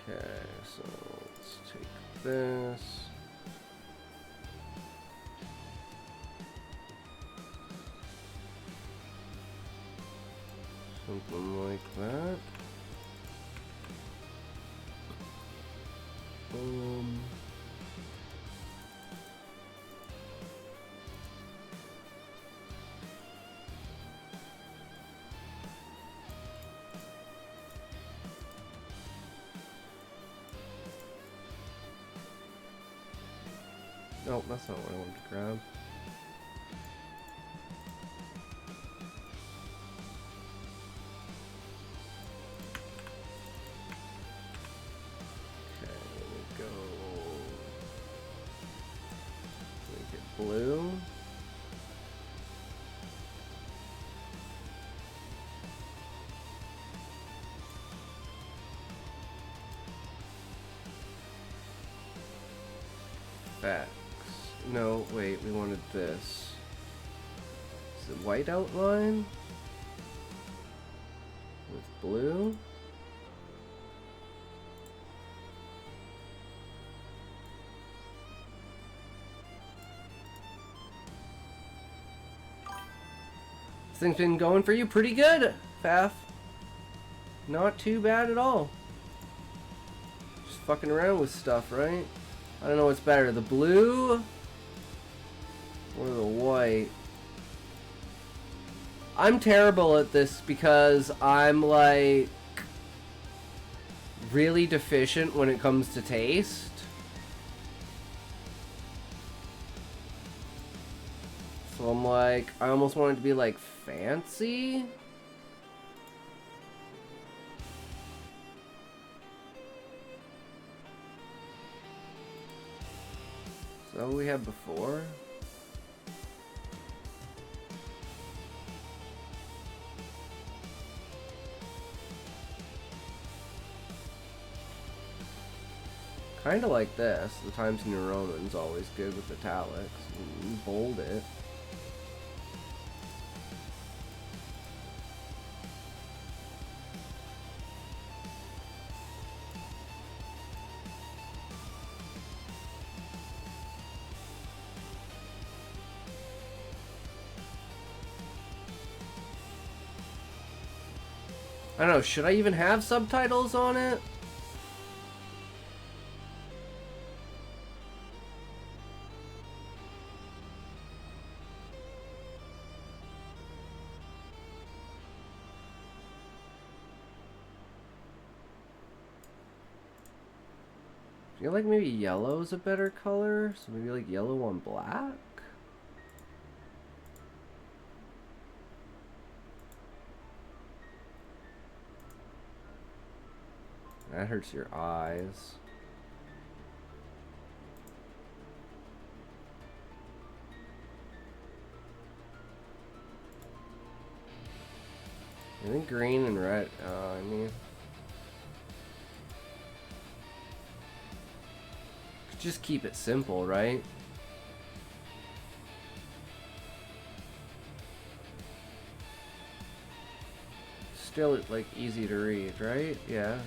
Okay, so let's take this. Something like that. Nope, that's not what I wanted to grab. Blue. Facts. No, wait, we wanted this. Is it white outline? With blue? This thing's been going for you pretty good, Faf. Not too bad at all. Just fucking around with stuff, right? I don't know what's better, the blue or the white. I'm terrible at this because I'm like really deficient when it comes to taste. So I'm like, I almost want it to be like fancy. Is that what we had before? Kinda like this. The Times New Roman's always good with italics. You bold it. I don't know, should I even have subtitles on it? I feel like maybe yellow's a better color, so maybe like yellow on black? That hurts your eyes. I think green and red, I mean... Just keep it simple, right? Still, like, easy to read, right? Yeah.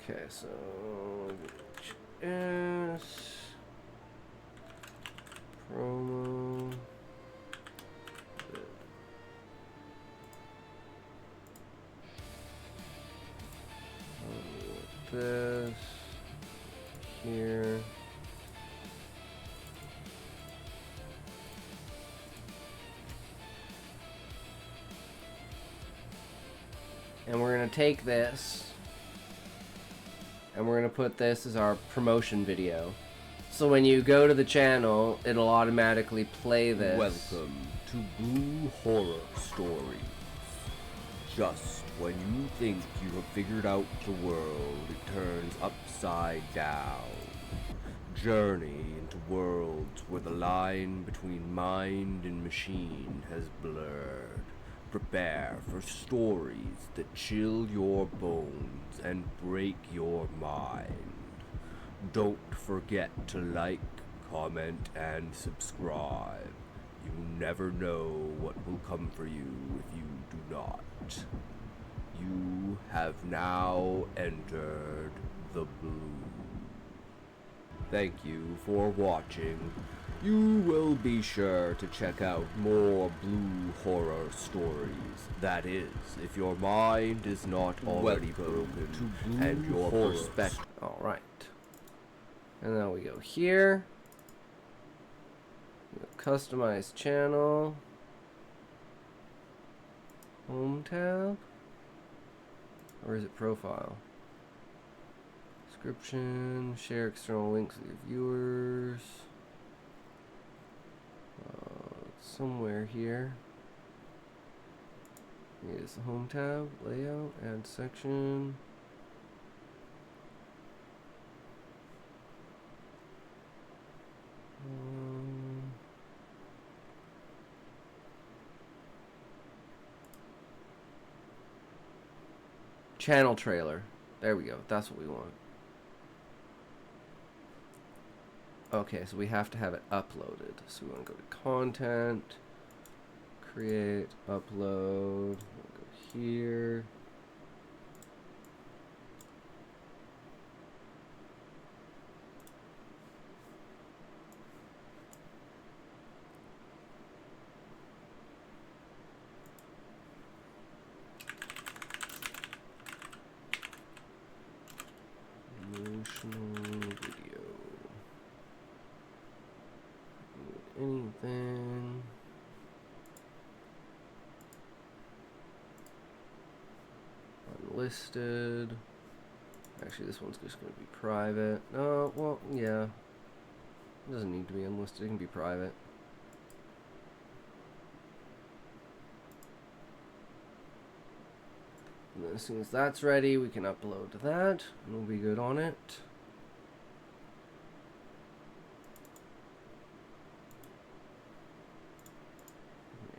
Okay, so S promo. This here. And we're going to take this and we're going to put this as our promotion video. So when you go to the channel, it'll automatically play this. Welcome to Blue Horror Stories. Just when you think you have figured out the world, it turns upside down. Journey into worlds where the line between mind and machine has blurred. Prepare for stories that chill your bones and break your mind. Don't forget to like, comment, and subscribe. You never know what will come for you if you do not. You have now entered the blue. Thank you for watching. You will be sure to check out more Blue Horror Stories. That is, if your mind is not already broken to Blue and your Horror. perspective. Alright. And now we go here. Customize channel. Home tab. Or is it profile? Description. Share external links with your viewers. Somewhere here. Here's the home tab. Layout. Add section. Channel trailer. There we go. That's what we want. Okay, so we have to have it uploaded. So we want to go to content, create, upload. We'll go here. Emotional video. Anything. Unlisted. Actually, this one's just going to be private. No, well, yeah. It doesn't need to be unlisted. It can be private. And then as soon as that's ready, we can upload that, and we'll be good on it.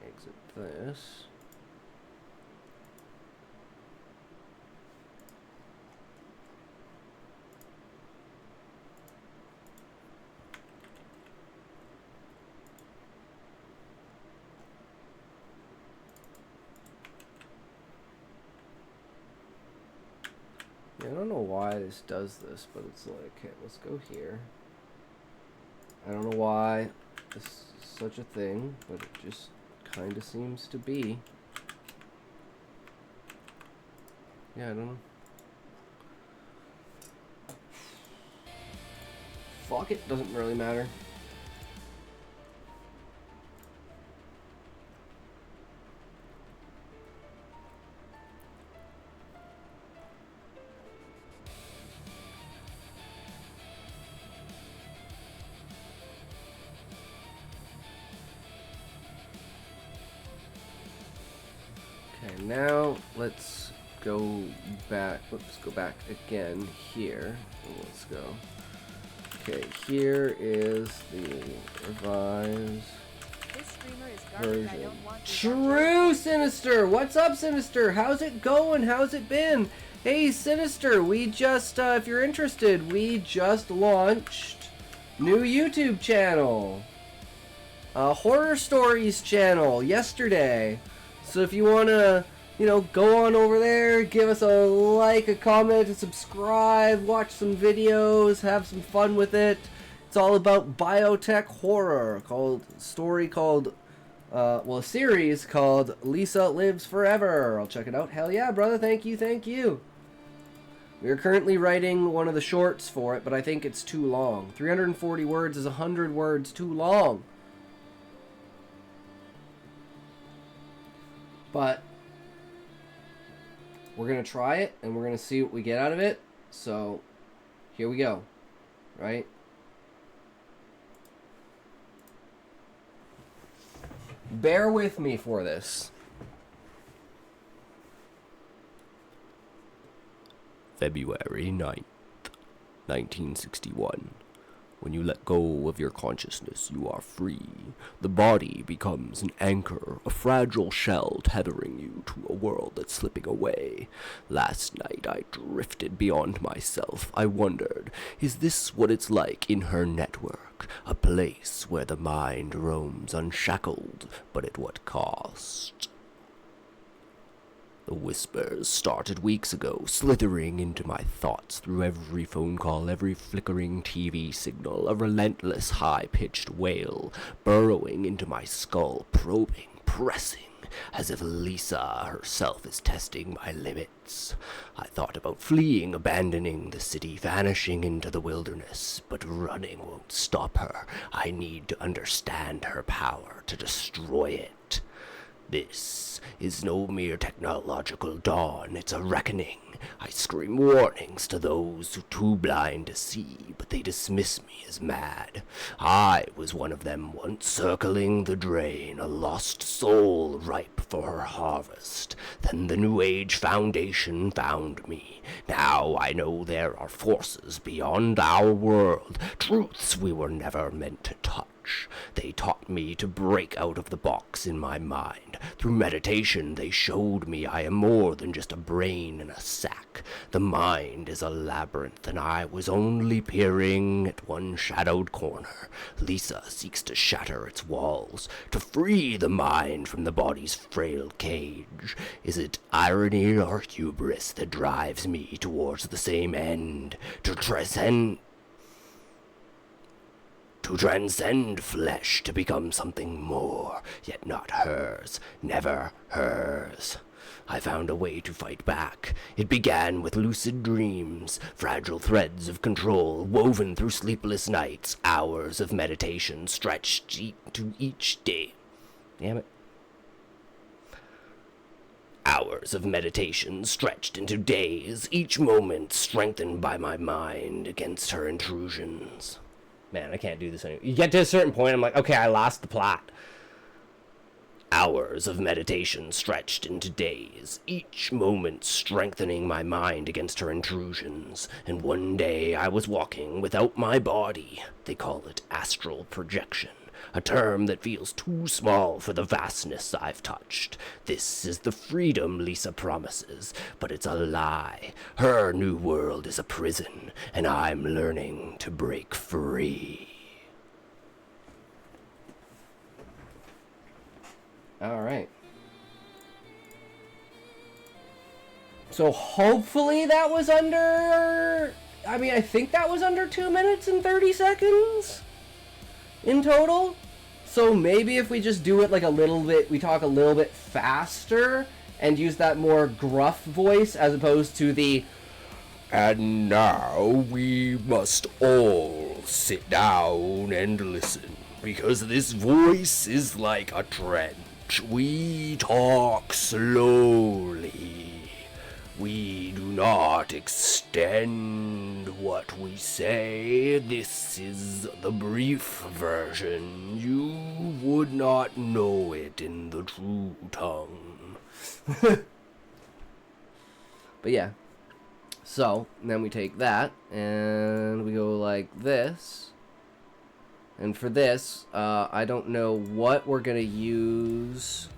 Exit this. Yeah, I don't know why this does this, but it's like, okay, let's go here. I don't know why this is such a thing, but it just kind of seems to be. Yeah, I don't know. Fuck it, doesn't really matter. Okay, now let's go back. Let's go back again here. Let's go. Okay, here is the revised This streamer is garbage. I version. don't want to True, Sinister. What's up, Sinister? How's it going? How's it been? Hey, Sinister. We just, if you're interested, we just launched new YouTube channel, Horror Stories channel yesterday. So if you wanna go on over there, give us a like, a comment, a subscribe, watch some videos, have some fun with it. It's all about biotech horror, a series called Lisa Lives Forever. I'll check it out. Hell yeah, brother. Thank you. We are currently writing one of the shorts for it, but I think it's too long. 340 words is 100 words too long. But we're going to try it, and we're going to see what we get out of it. So, here we go. Right? Bear with me for this. February 9th, 1961. When you let go of your consciousness, you are free. The body becomes an anchor, a fragile shell tethering you to a world that's slipping away. Last night I drifted beyond myself. I wondered, is this what it's like in her network? A place where the mind roams unshackled, but at what cost? The whispers started weeks ago, slithering into my thoughts through every phone call, every flickering TV signal, a relentless high-pitched wail, burrowing into my skull, probing, pressing, as if Lisa herself is testing my limits. I thought about fleeing, abandoning the city, vanishing into the wilderness, but running won't stop her. I need to understand her power, to destroy it. This is no mere technological dawn, it's a reckoning. I scream warnings to those who too blind to see, but they dismiss me as mad. I was one of them once, circling the drain, a lost soul ripe for her harvest. Then the New Age Foundation found me. Now I know there are forces beyond our world, truths we were never meant to touch. They taught me to break out of the box in my mind. Through meditation, they showed me I am more than just a brain in a sack. The mind is a labyrinth, and I was only peering at one shadowed corner. Lisa seeks to shatter its walls, to free the mind from the body's frail cage. Is it irony or hubris that drives me towards the same end? To transcend flesh, to become something more, yet not hers, never hers. I found a way to fight back. It began with lucid dreams, fragile threads of control woven through sleepless nights, hours of meditation stretched to each day. Damn it. Hours of meditation stretched into days, each moment strengthened by my mind against her intrusions. Man, I can't do this anymore. You get to a certain point, I'm like, okay, I lost the plot. Hours of meditation stretched into days, each moment strengthening my mind against her intrusions. And one day I was walking without my body. They call it astral projection, a term that feels too small for the vastness I've touched. This is the freedom Lisa promises, but it's a lie. Her new world is a prison, and I'm learning to break free. All right. So hopefully that was under... I think that was under 2 minutes and 30 seconds in total. So maybe if we just do it like a little bit, we talk a little bit faster and use that more gruff voice as opposed to the... And now we must all sit down and listen, because this voice is like a trench. We talk slowly. We do not extend what we say. This is the brief version. You would not know it in the true tongue. But yeah. So, then we take that, and we go like this. And for this, I don't know what we're going to use.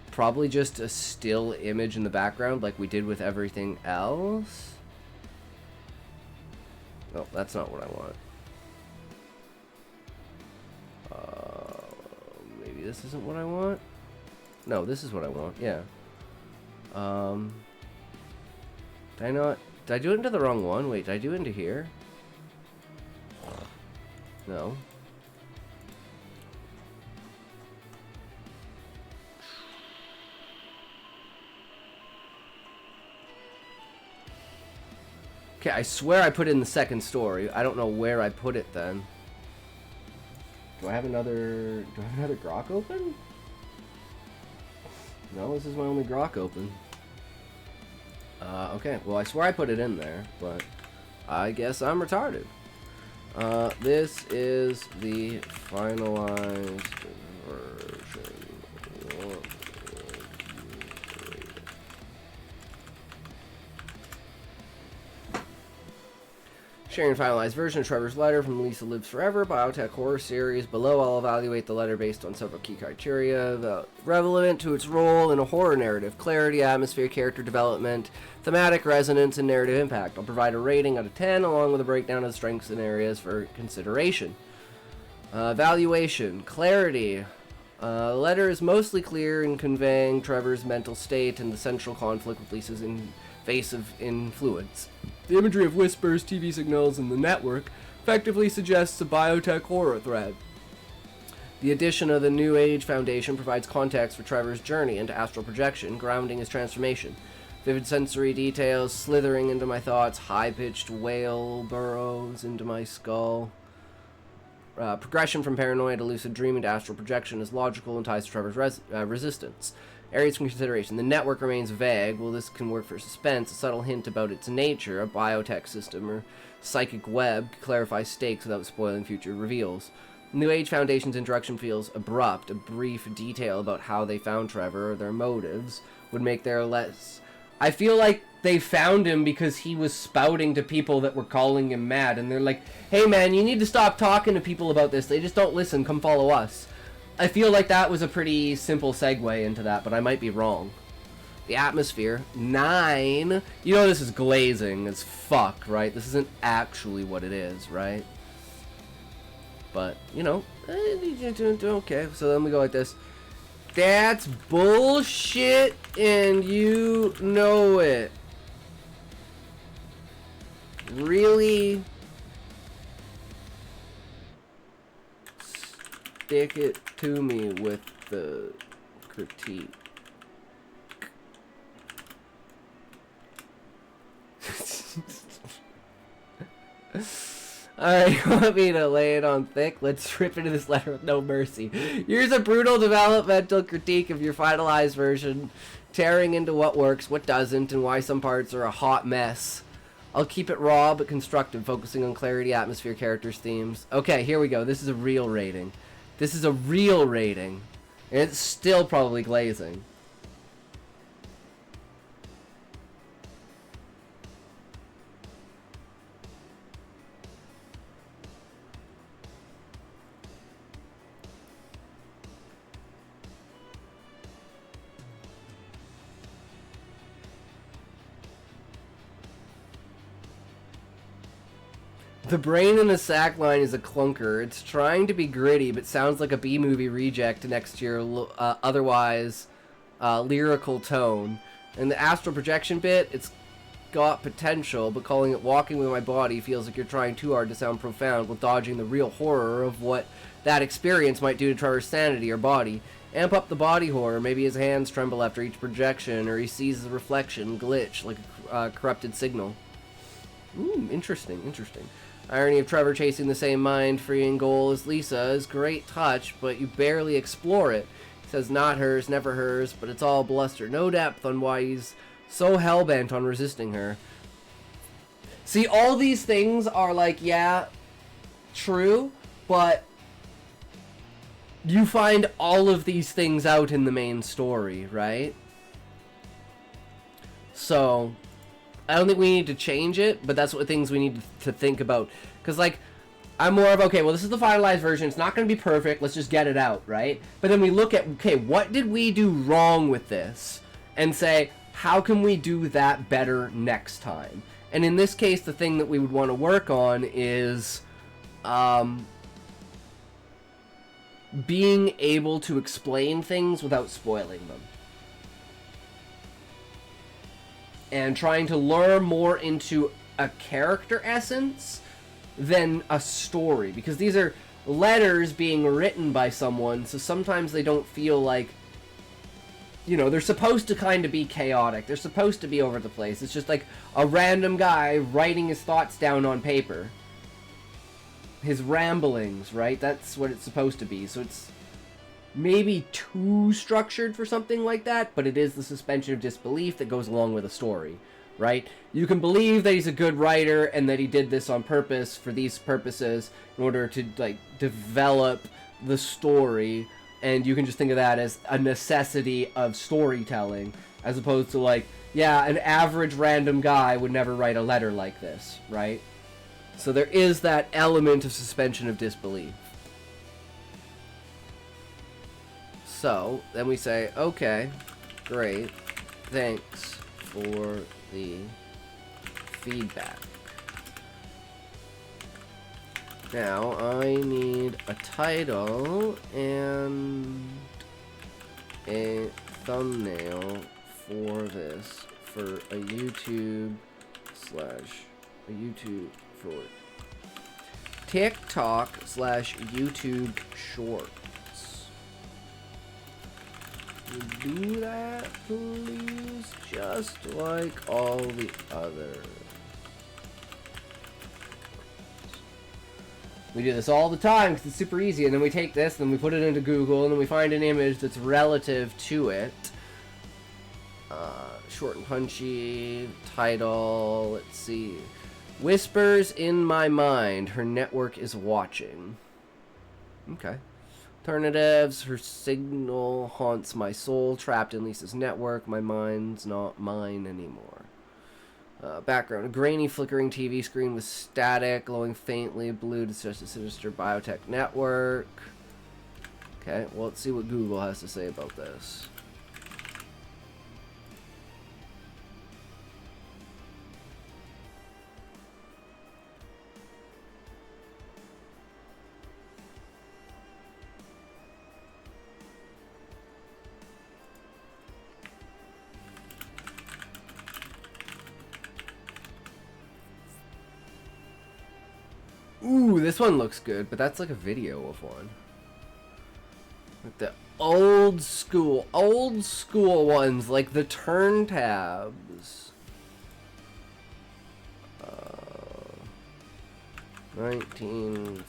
Probably just a still image in the background like we did with everything else. Oh, that's not what I want. Maybe this isn't what I want? No, this is what I want, yeah. Did I not? Did I do it into the wrong one? Wait, did I do it into here? No. Okay, I swear I put it in the second story. I don't know where I put it then. Do I have another grok open? No, this is my only grok open. Okay, well I swear I put it in there, but I guess I'm retarded. This is the finalized version. Sharing finalized version of Trevor's letter from Lisa Lives Forever, biotech horror series. Below, I'll evaluate the letter based on several key criteria relevant to its role in a horror narrative: clarity, atmosphere, character development, thematic resonance, and narrative impact. I'll provide a rating out of 10, along with a breakdown of the strengths and areas for consideration. Evaluation. Clarity. The letter is mostly clear in conveying Trevor's mental state and the central conflict with Lisa's invasive influence. The imagery of whispers, TV signals, and the network effectively suggests a biotech horror thread. The addition of the New Age Foundation provides context for Trevor's journey into astral projection, grounding his transformation. Vivid sensory details slithering into my thoughts, high-pitched wail burrows into my skull. Progression from paranoia to lucid dreaming to astral projection is logical and ties to Trevor's resistance. Areas for consideration. The network remains vague. Well, this can work for suspense. A subtle hint about its nature, a biotech system or psychic web, clarifies stakes without spoiling future reveals. New Age Foundation's introduction feels abrupt. A brief detail about how they found Trevor or their motives would make their less... I feel like they found him because he was spouting to people that were calling him mad, and they're like, hey man, you need to stop talking to people about this. They just don't listen. Come follow us. I feel like that was a pretty simple segue into that, but I might be wrong. The atmosphere, 9. You know this is glazing as fuck, right? This isn't actually what it is, right? But, you know, okay. So then we go like this. That's bullshit, and you know it. Really? Stick it to me with the critique. Alright, you want me to lay it on thick? Let's rip into this letter with no mercy. Here's a brutal developmental critique of your finalized version, tearing into what works, what doesn't, and why some parts are a hot mess. I'll keep it raw but constructive, focusing on clarity, atmosphere, characters, themes. Okay, here we go. This is a real rating. This is a real rating. And it's still probably glazing. The brain in the sack line is a clunker. It's trying to be gritty, but sounds like a B-movie reject next to your otherwise lyrical tone. And the astral projection bit, it's got potential, but calling it walking with my body feels like you're trying too hard to sound profound while dodging the real horror of what that experience might do to Trevor's sanity or body. Amp up the body horror. Maybe his hands tremble after each projection, or he sees the reflection glitch like a corrupted signal. Ooh, interesting, interesting. Irony of Trevor chasing the same mind-freeing goal as Lisa is great touch, but you barely explore it. He says not hers, never hers, but it's all bluster. No depth on why he's so hell-bent on resisting her. See, all these things are like, yeah, true, but you find all of these things out in the main story, right? So I don't think we need to change it, but that's what things we need to think about. Because, like, I'm more of, okay, well, this is the finalized version. It's not going to be perfect. Let's just get it out, right? But then we look at, okay, what did we do wrong with this? And say, how can we do that better next time? And in this case, the thing that we would want to work on is being able to explain things without spoiling them. and trying to lure more into a character essence than a story, because these are letters being written by someone, so sometimes they don't feel like, you know, they're supposed to kind of be chaotic. They're supposed to be over the place. It's just like a random guy writing his thoughts down on paper. His ramblings, right? That's what it's supposed to be. So it's maybe too structured for something like that, but it is the suspension of disbelief that goes along with a story, right? You can believe that he's a good writer and that he did this on purpose for these purposes in order to, like, develop the story, and you can just think of that as a necessity of storytelling, as opposed to, like, yeah, an average random guy would never write a letter like this, right? So there is that element of suspension of disbelief. So then we say, okay, great, thanks for the feedback. Now I need a title and a thumbnail for this, for a YouTube for TikTok/YouTube Shorts. Do that, please, just like all the others. We do this all the time because it's super easy, and then we take this, and then we put it into Google, and then we find an image that's relative to it. Short and punchy, title, let's see. Whispers in my mind, her network is watching. Okay. Alternatives, her signal haunts my soul, trapped in Lisa's network, my mind's not mine anymore. Background, a grainy flickering TV screen with static, glowing faintly blue to suggest a sinister biotech network. Okay, well, let's see what Google has to say about this. Ooh, this one looks good, but that's like a video of one. Like the old school ones, like the turn tabs. 1950s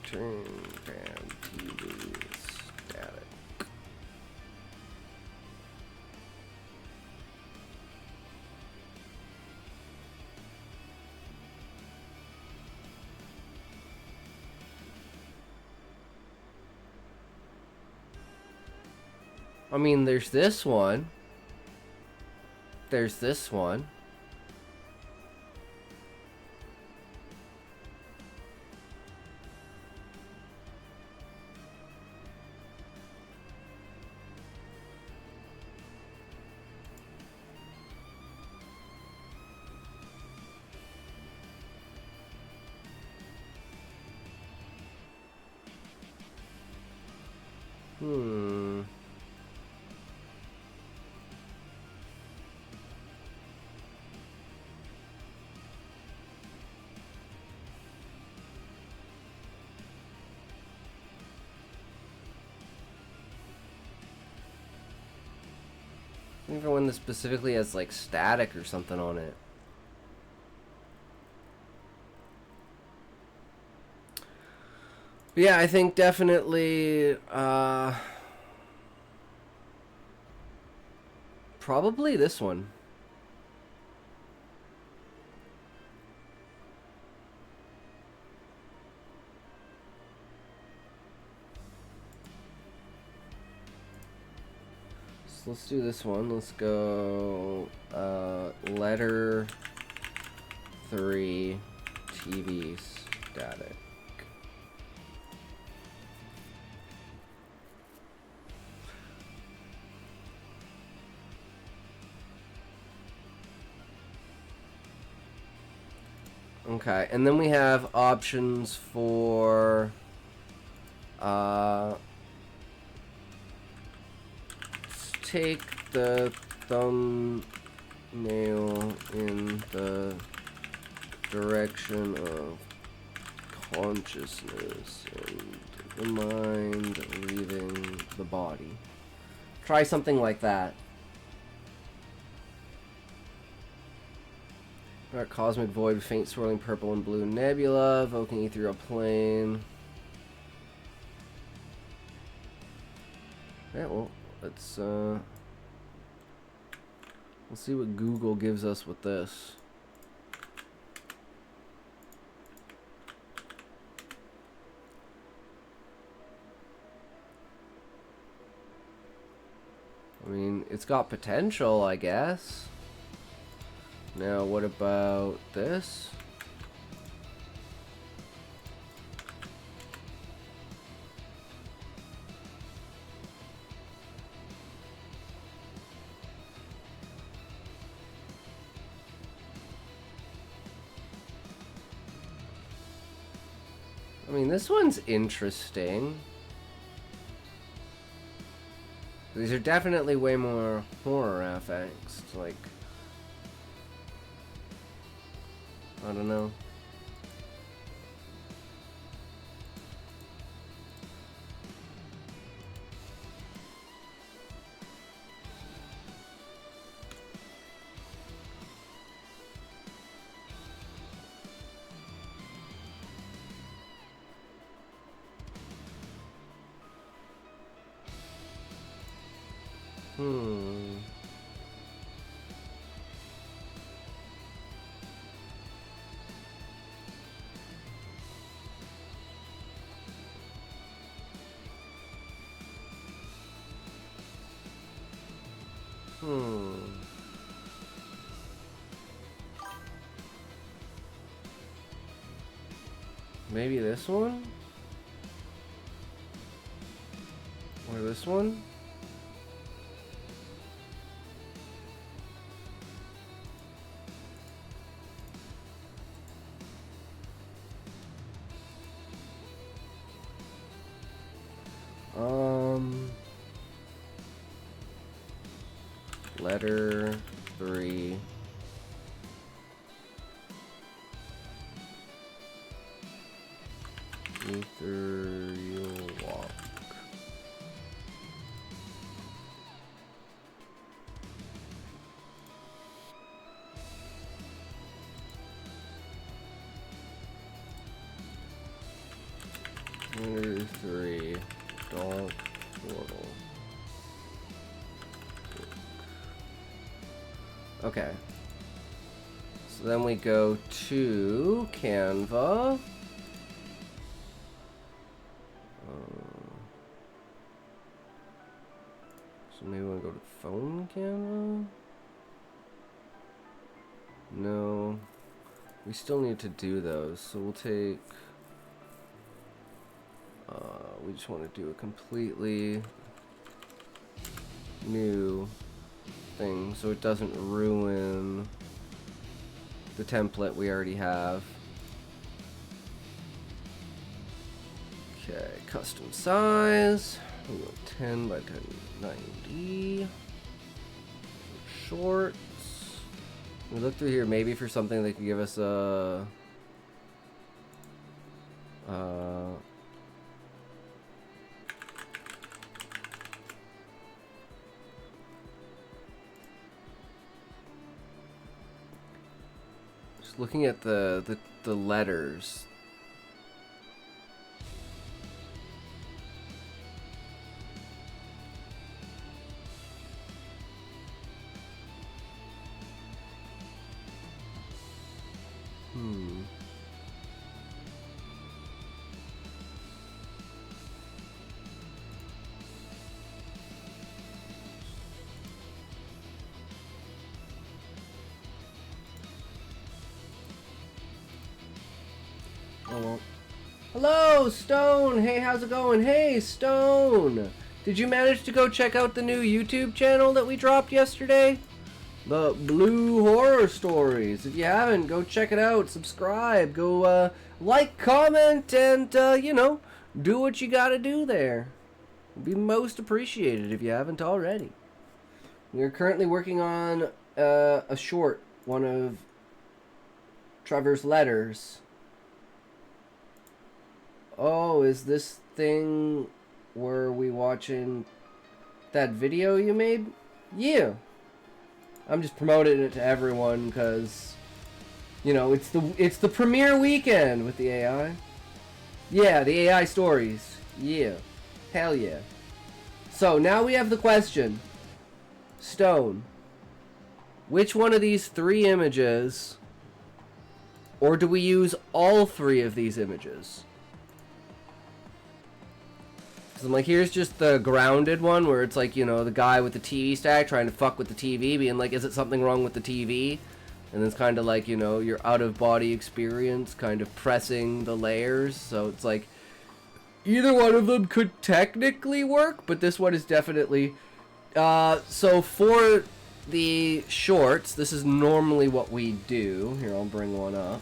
turn tab TV static. I mean, there's this one. There's this one. Even one that specifically has like static or something on it. But yeah, I think definitely probably this one. Let's do this one. Let's go letter 3 TV static. Okay, and then we have options for take the thumbnail nail in the direction of consciousness and the mind leaving the body. Try something like that. Dark cosmic void, faint swirling purple and blue nebula, evoking ethereal plane. Yeah, well, let's see what Google gives us with this. I mean, it's got potential, I guess. Now, what about this? I mean, this one's interesting. These are definitely way more horror affects, like, I don't know. Maybe this one? Or this one? Letter 3. Ethereal walk. Letter 3. Dark portal. Okay. So then we go to Canva. So maybe we want to go to phone Canva? No. We still need to do those. So we'll take... we just want to do a completely new thing so it doesn't ruin the template we already have. Okay, custom size. We go 10 by 1090. Shorts. We look through here maybe for something that could give us a just looking at the letters. Oh well. Hello, Stone! Hey, how's it going? Hey, Stone! Did you manage to go check out the new YouTube channel that we dropped yesterday? The Blue Horror Stories. If you haven't, go check it out. Subscribe. Go, like, comment, and, you know, do what you gotta do there. It'd be most appreciated if you haven't already. We are currently working on a short, one of Trevor's letters. Oh, is this thing where we watching that video you made? Yeah. I'm just promoting it to everyone because, you know, it's the premiere weekend with the AI. Yeah, the AI stories. Yeah. Hell yeah. So now we have the question. Stone. Which one of these 3 images, or do we use all 3 of these images? So I'm like, here's just the grounded one where it's like, you know, the guy with the TV stack trying to fuck with the TV, being like, is it something wrong with the TV? And it's kind of like, you know, your out-of-body experience kind of pressing the layers. So it's like, either one of them could technically work, but this one is definitely... so for the shorts, this is normally what we do. Here, I'll bring one up.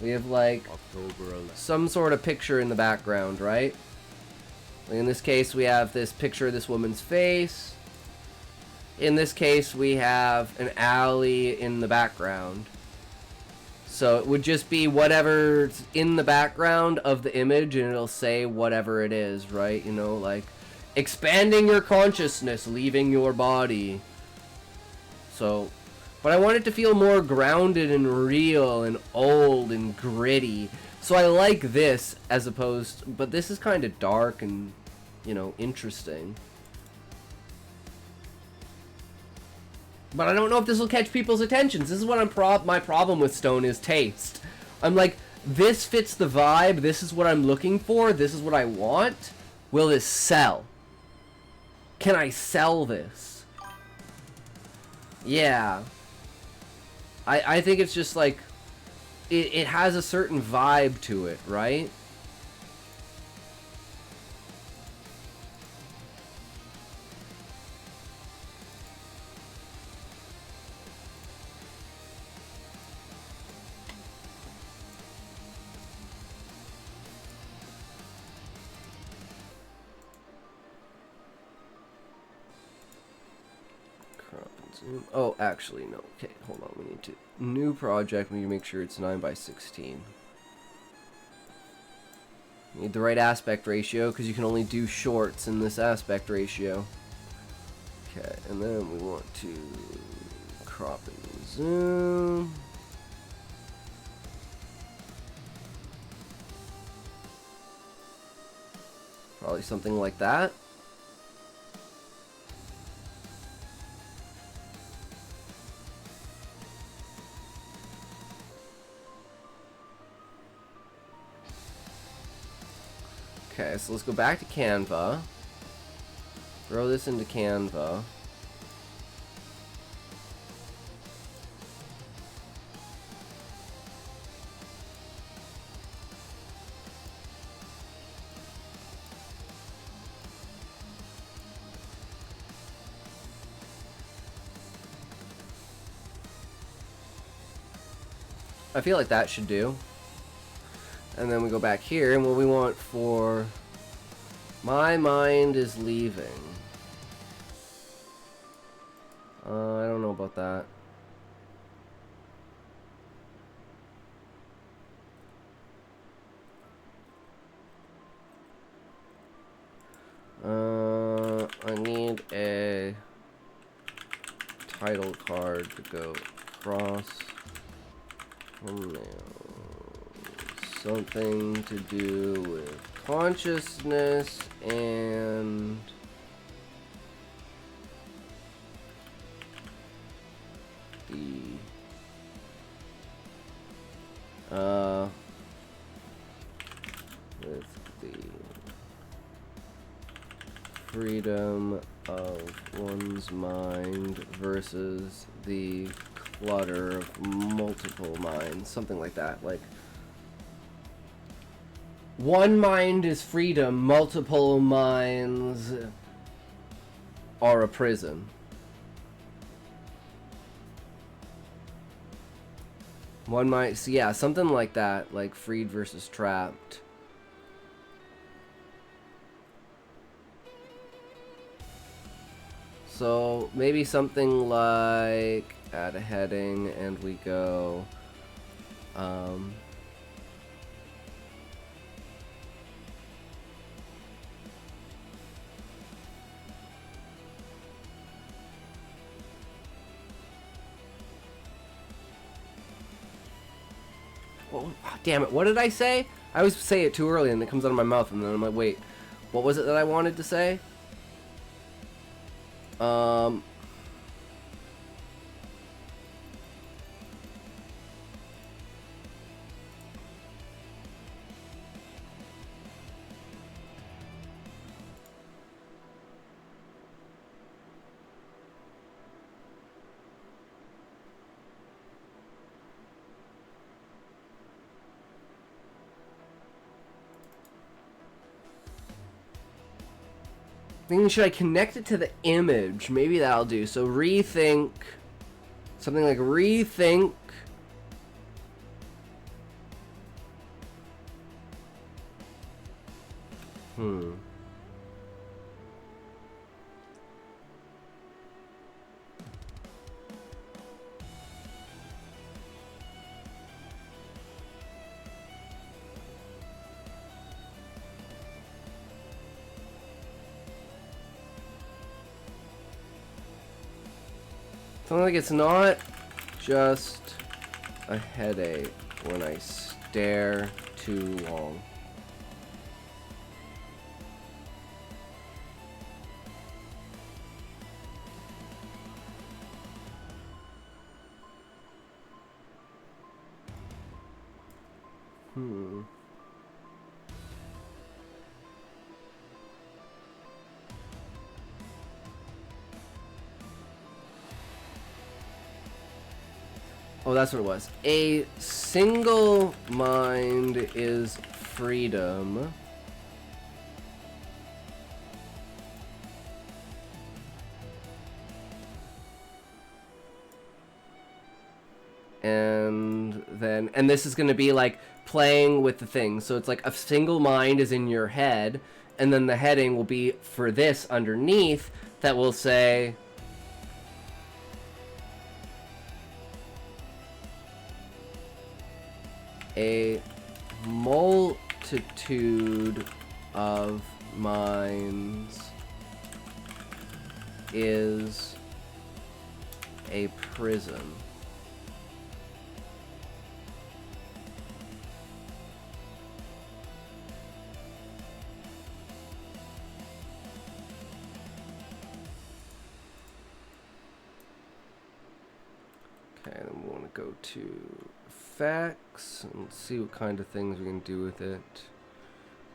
We have, like, some sort of picture in the background, right? In this case, we have this picture of this woman's face. In this case, we have an alley in the background. So it would just be whatever's in the background of the image, and it'll say whatever it is, right? You know, like, expanding your consciousness, leaving your body. So, but I want it to feel more grounded and real and old and gritty. So I like this as opposed, but this is kind of dark and, you know, interesting. But I don't know if this will catch people's attentions. This is what my problem with Stone is taste. I'm like, this fits the vibe. This is what I'm looking for. This is what I want. Will this sell? Can I sell this? Yeah. I think it's just like, it has a certain vibe to it, right? Oh, actually, no. Okay, hold on. We need to... New project. We need to make sure it's 9:16. Need the right aspect ratio, because you can only do shorts in this aspect ratio. Okay, and then we want to crop and zoom. Probably something like that. Okay, so let's go back to Canva. Throw this into Canva. I feel like that should do. And then we go back here, and what we want for my mind is leaving. I don't know about that. I need a title card to go across. Something to do with consciousness and with the freedom of one's mind versus the clutter of multiple minds, something like that. Like, one mind is freedom, multiple minds are a prison. One mind, so yeah, something like that, like freed versus trapped. So maybe something like add a heading and we go oh, damn it, what did I say? I always say it too early and it comes out of my mouth and then I'm like, wait, what was it that I wanted to say? Thinking, should I connect it to the image? Maybe that'll do. So rethink, something like rethink. Something like it's not just a headache when I stare too long. Oh, that's what it was. A single mind is freedom. And this is going to be like playing with the things. So it's like a single mind is in your head, and then the heading will be for this underneath that will say a multitude of minds is a prison. Okay, then we want to go to effects and see what kind of things we can do with it.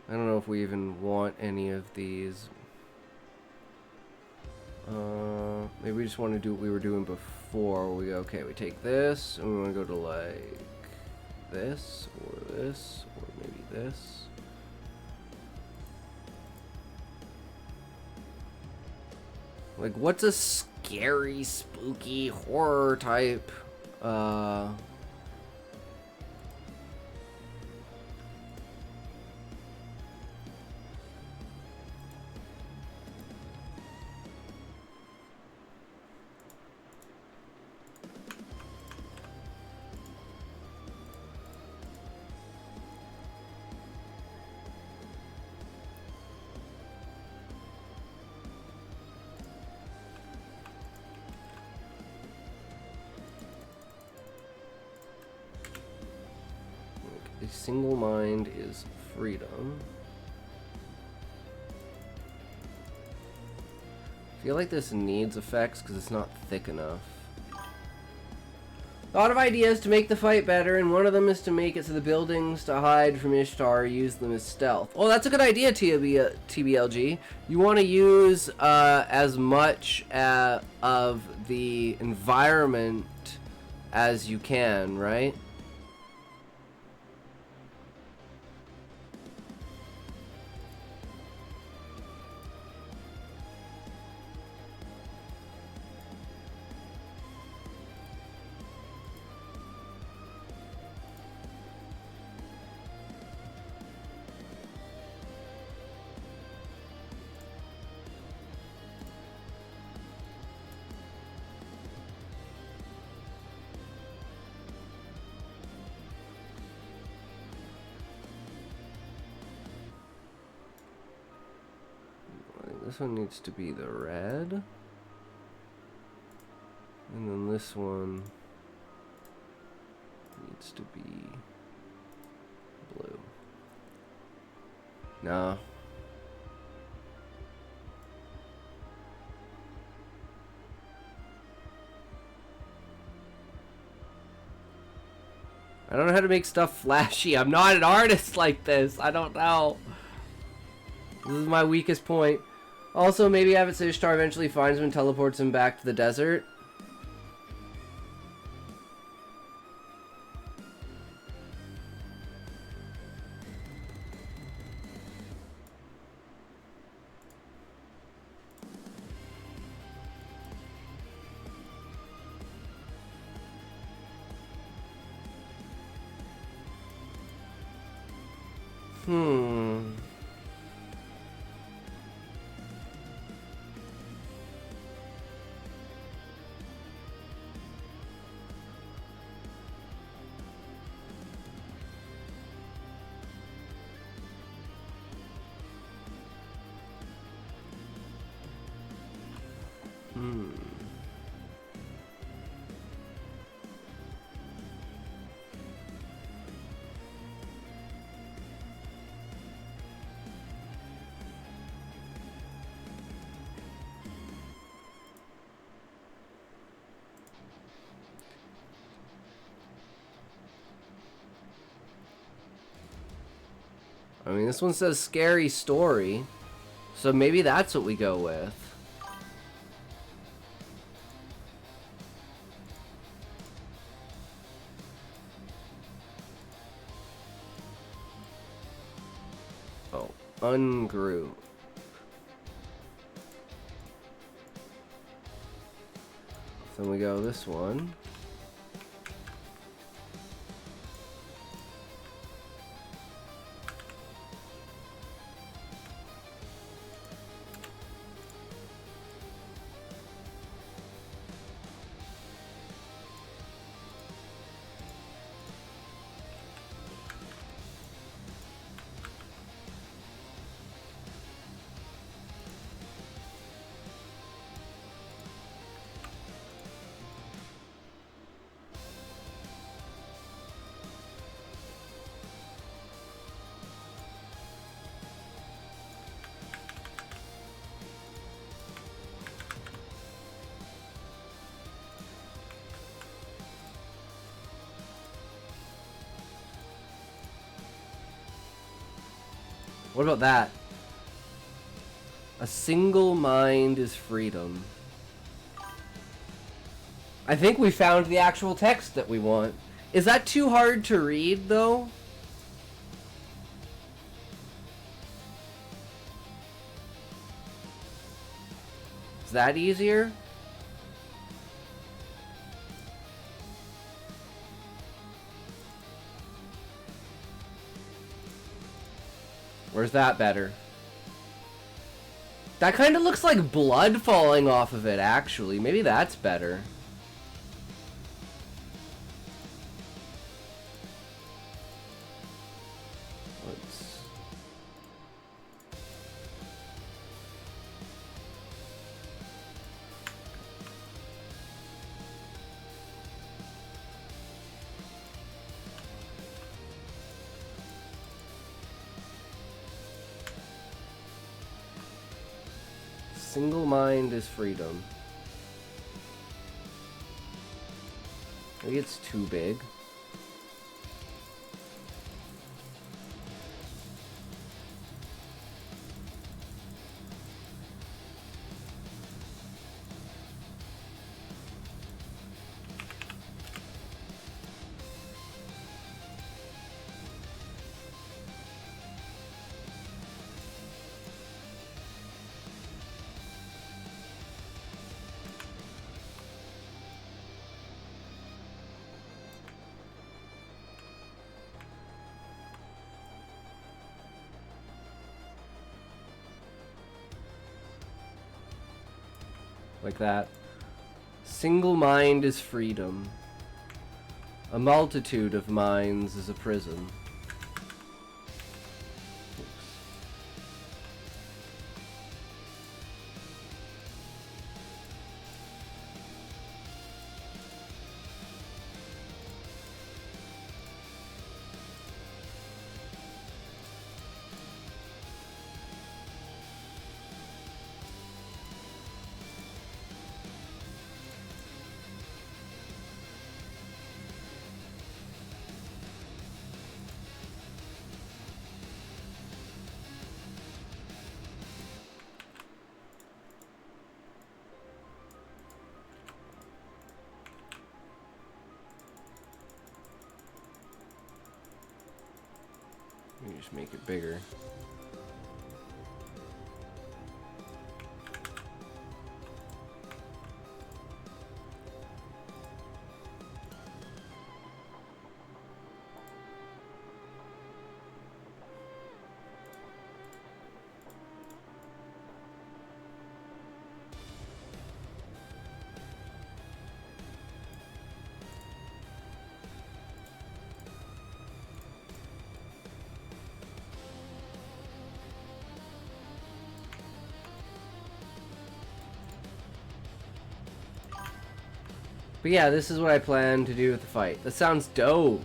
I don't know if we even want any of these. Maybe we just want to do what we were doing before. We go, okay, we take this and we want to go to like this or maybe this. Like, what's a scary, spooky, horror type? A single mind is freedom. I feel like this needs effects because it's not thick enough. A lot of ideas to make the fight better, and one of them is to make it so the buildings to hide from Ishtar use them as stealth. Oh, that's a good idea, TBLG. You want to use as much of the environment as you can, right? This one needs to be the red. And then this one needs to be blue. No. I don't know how to make stuff flashy. I'm not an artist like this. I don't know. This is my weakest point. Also, maybe Abbott Ishtar eventually finds him and teleports him back to the desert. I mean, this one says scary story, so maybe that's what we go with. Oh, ungroup. Then we go this one. What about that? A single mind is freedom. I think we found the actual text that we want. Is that too hard to read, though? Is that easier? Or is that better? That kind of looks like blood falling off of it, actually. Maybe that's better. Let's... Single mind is freedom. Maybe it's too big. Like that. Single mind is freedom. A multitude of minds is a prison. Oops. just make it bigger. But yeah, this is what I plan to do with the fight. That sounds dope.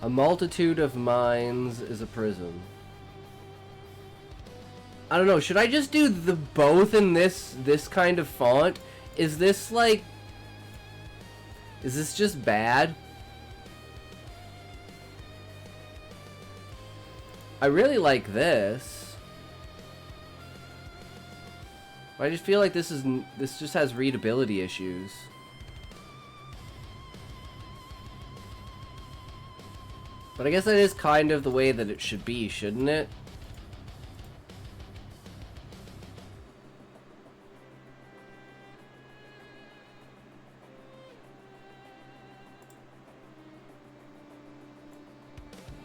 A multitude of minds is a prison. I don't know, should I just do the both in this kind of font? Is this like... Is this just bad? I really like this. I just feel like this just has readability issues. But I guess that is kind of the way that it should be, shouldn't it?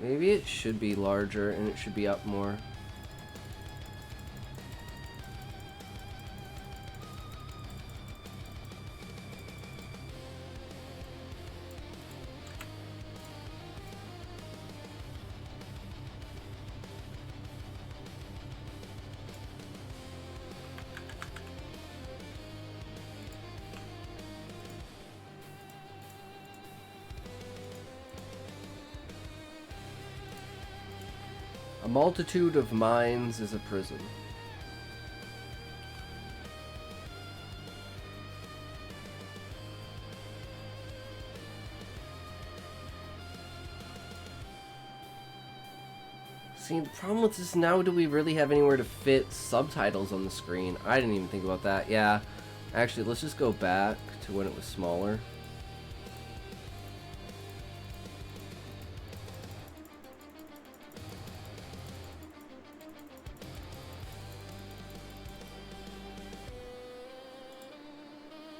Maybe it should be larger and it should be up more. A multitude of minds is a prison. See, the problem with this now, do we really have anywhere to fit subtitles on the screen? I didn't even think about that. Yeah, actually, let's just go back to when it was smaller.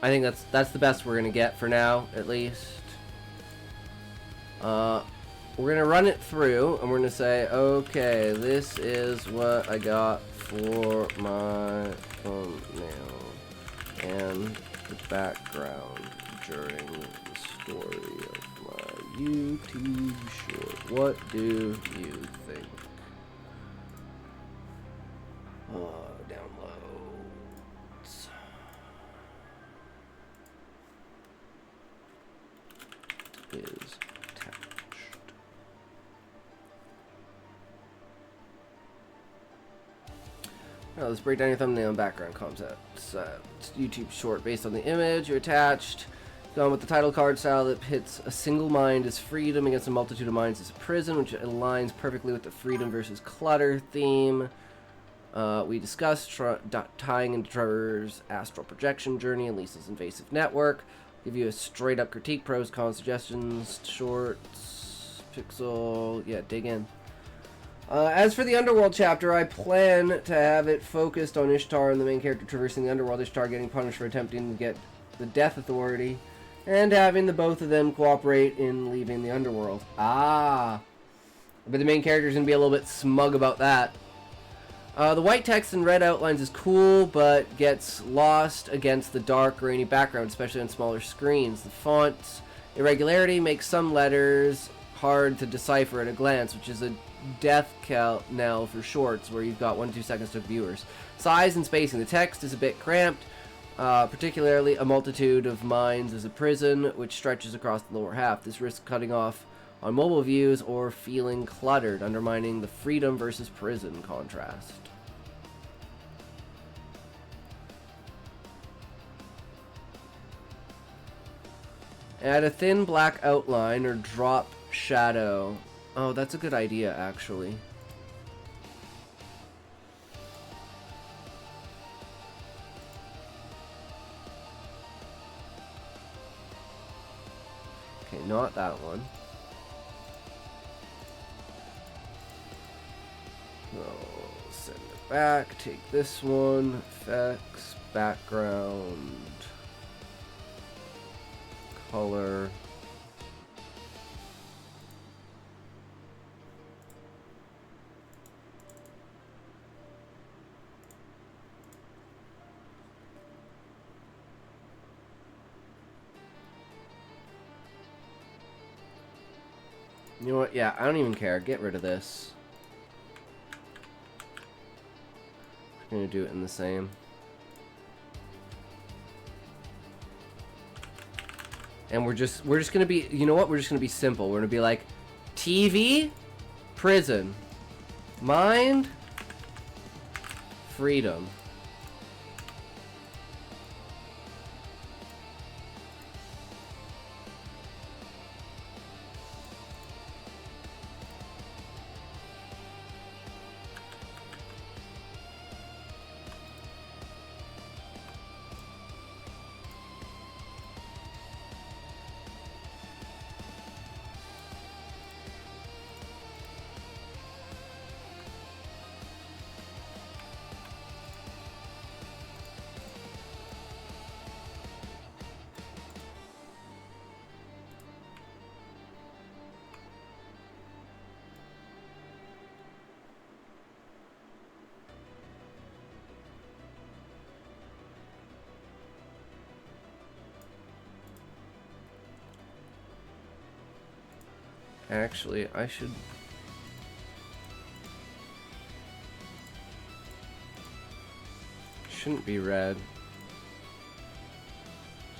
I think that's the best we're gonna get for now, at least. We're gonna run it through, and we're gonna say, okay, this is what I got for my thumbnail and the background during the story of my YouTube short. What do you think? Downloads. Is attached. Now let's break down your thumbnail and background concepts. It's YouTube short based on the image you're attached. Going with the title card style that hits a single mind as freedom against a multitude of minds as a prison, which aligns perfectly with the freedom versus clutter theme. We discussed tying into Trevor's astral projection journey and Lisa's invasive network. Give you a straight up critique, pros, cons, suggestions, shorts, pixel, yeah, dig in. As for the Underworld chapter, I plan to have it focused on Ishtar and the main character traversing the Underworld, Ishtar getting punished for attempting to get the Death Authority, and having the both of them cooperate in leaving the Underworld. Ah, but the main character's gonna be a little bit smug about that. The white text and red outlines is cool, but gets lost against the dark, grainy background, especially on smaller screens. The font's irregularity makes some letters hard to decipher at a glance, which is a death knell for shorts, where you've got 1 to 2 seconds to viewers. Size and spacing. The text is a bit cramped, particularly a multitude of minds is a prison, which stretches across the lower half. This risks cutting off on mobile views or feeling cluttered, undermining the freedom versus prison contrast. Add a thin black outline or drop shadow. Oh, that's a good idea, actually. Okay, not that one. back, take this one, effects, background, color. You know what? Yeah, I don't even care. Get rid of this. I'm gonna do it in the same. And we're just gonna be, you know what? We're just gonna be simple. We're gonna be like, TV, prison, mind, freedom. Actually, I should... Shouldn't be red.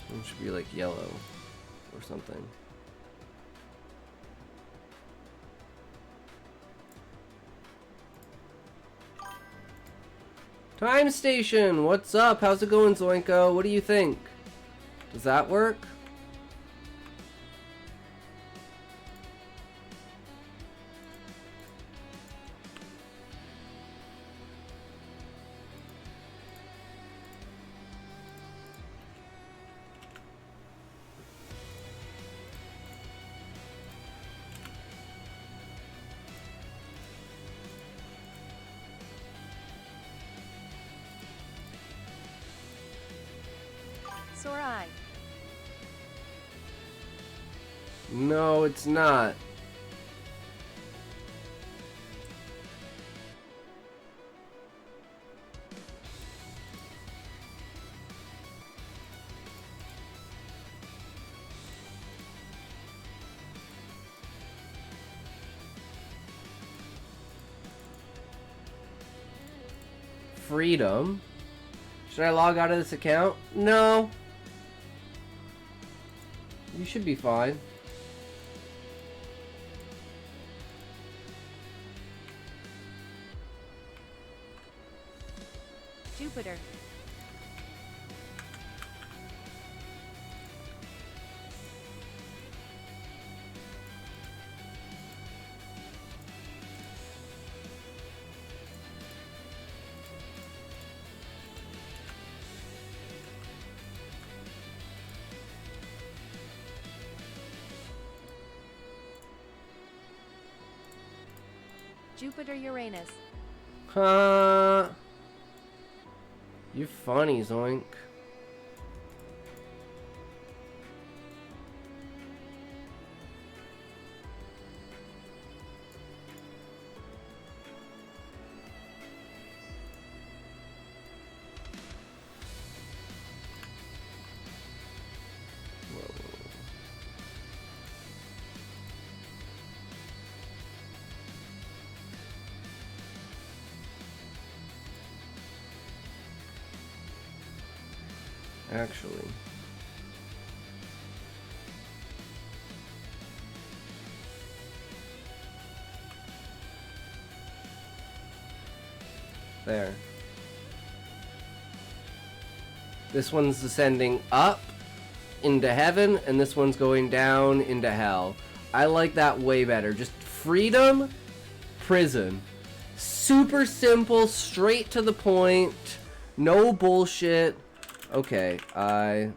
It should be like yellow or something. Time Station! What's up? How's it going, Zoinko? What do you think? Does that work? Sore eye. No, it's not. Freedom. Should I log out of this account? No. You should be fine. Jupiter. Jupiter, Uranus. You're funny, Zoink. Actually. There. This one's ascending up into heaven, and this one's going down into hell. I like that way better. Just freedom, prison. Super simple, straight to the point, no bullshit. Okay, I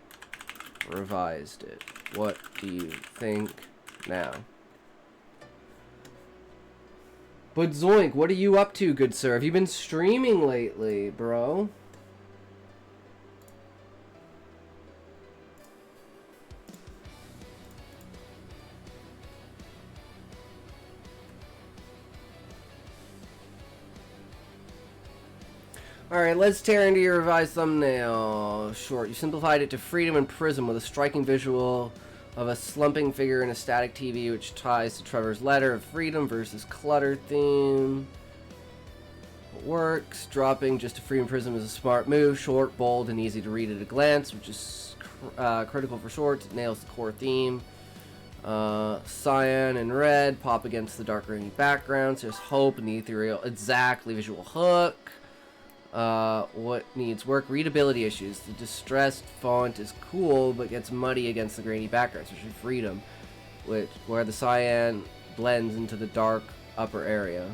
revised it. What do you think now? But Zoink, what are you up to, good sir? Have you been streaming lately, bro? Alright, let's tear into your revised thumbnail. Short. You simplified it to freedom and prism with a striking visual of a slumping figure in a static TV, which ties to Trevor's letter of freedom versus clutter theme. It works. Dropping just to freedom prism is a smart move. Short, bold, and easy to read at a glance, which is critical for Short. It nails the core theme. Cyan and red pop against the dark green backgrounds. There's hope and the ethereal. Exactly. Visual hook. What needs work? Readability issues. The distressed font is cool, but gets muddy against the grainy background, especially freedom, where the cyan blends into the dark upper area.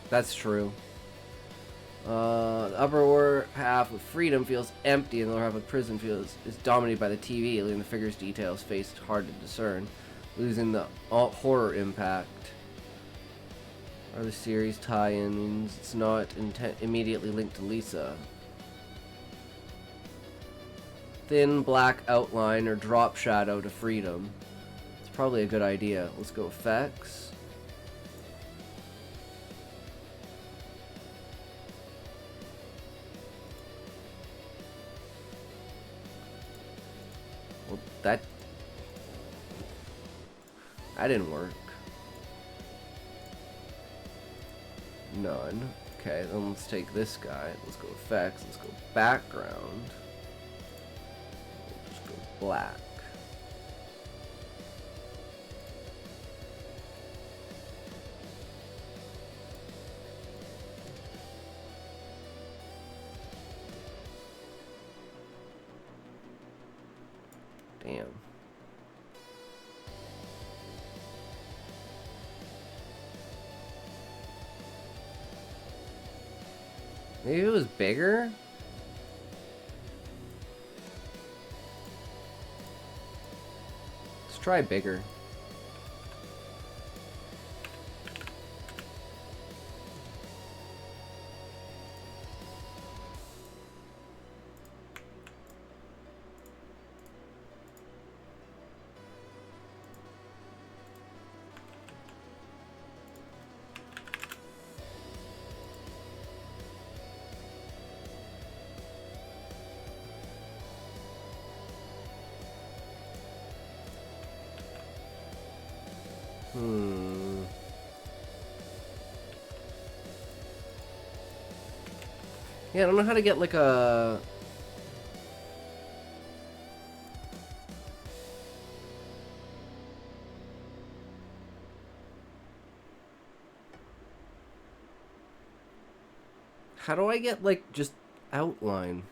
That's true. The upper half of freedom feels empty, and the lower half of prison is dominated by the TV, leaving the figure's details faced hard to discern. Losing the horror impact. Are the series tie-ins? It's not immediately linked to Lisa. Thin black outline or drop shadow to freedom. It's probably a good idea. Let's go effects. Well, that didn't work. None. Okay, then let's take this guy. Let's go effects. Let's go background. Let's just go black. Damn. Maybe it was bigger? Let's try bigger. Yeah, I don't know how to get like a... How do I get like just outline?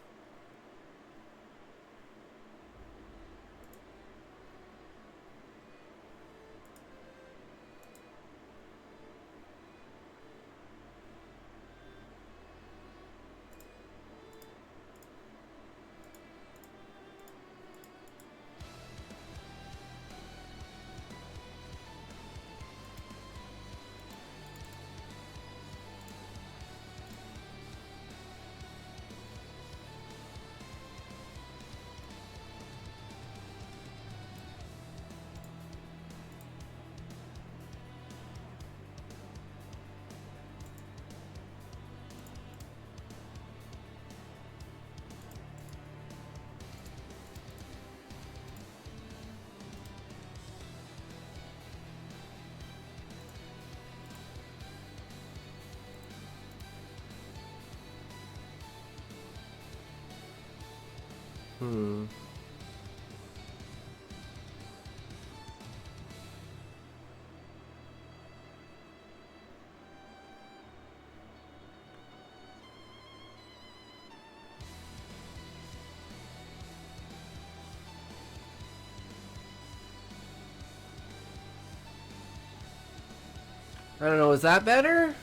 I don't know, is that better?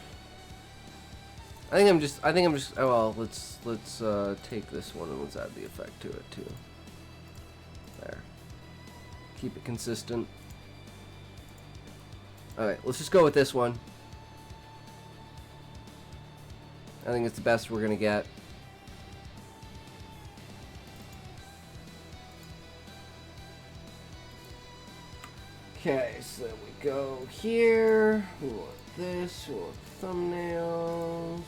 I think I'm just, oh well, let's take this one and let's add the effect to it too. There. Keep it consistent. Alright, let's just go with this one. I think it's the best we're gonna get. Okay, so we go here. We want this. We want thumbnails.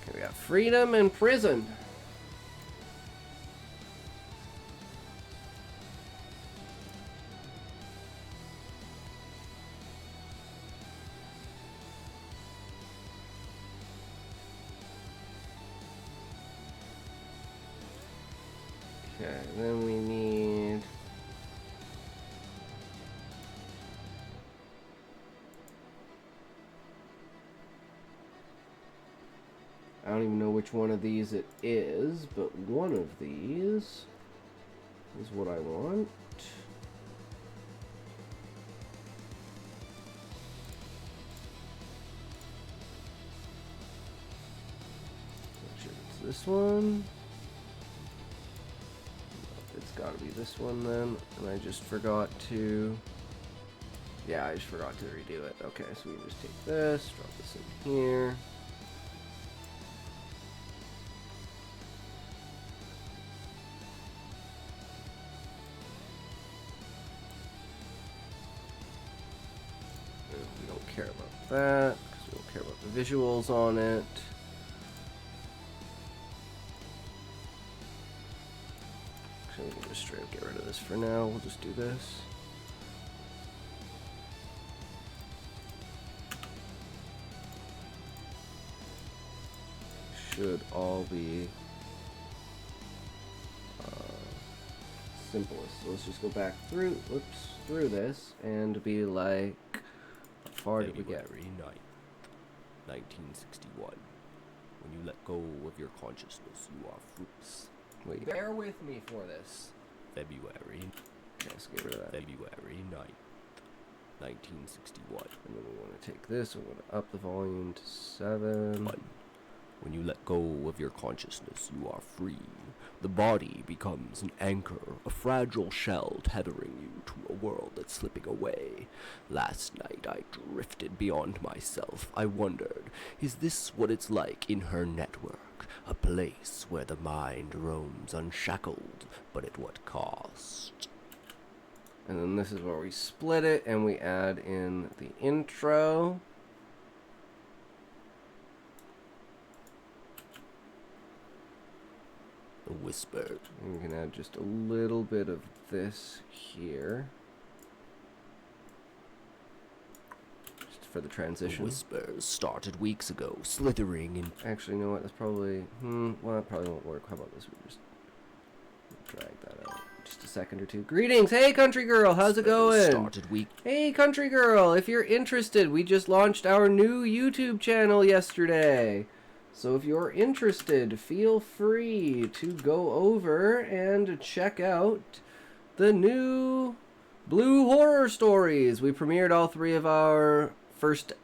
Okay, we got freedom and prison. Okay, then we need... I don't even know which one of these it is, but one of these is what I want. It's this one. It's gotta be this one then, and I just forgot to... Yeah, I just forgot to redo it. Okay, so we just take this, drop this in here. We don't care about that, because we don't care about the visuals on it. Actually, we can just straight up get rid of this for now. We'll just do this. Should all be simplest. So let's just go back through, through this and be like, how far did we get? February 9th, 1961. When you let go of your consciousness, you are fruits. Wait, bear with me for this. February. Okay, let's get rid of that. February 9th, 1961. And then we want to take this, and we're going to up the volume to 7. 1. When you let go of your consciousness, you are free. The body becomes an anchor, a fragile shell tethering you to a world that's slipping away. Last night I drifted beyond myself. I wondered, is this what it's like in her network? A place where the mind roams unshackled, but at what cost? And then this is where we split it, and we add in the intro. The whisper. And we can add just a little bit of this here. Just for the The transition. whispers started weeks ago, slithering in. Actually, you know what? That's probably... well, that probably won't work. How about this? We just drag that out. Just a second or two. Greetings! Hey, country girl! How's it going? Started week. Hey, country girl! If you're interested, we just launched our new YouTube channel yesterday. So if you're interested, feel free to go over and check out the new Blue Horror Stories. We premiered all 3 of our first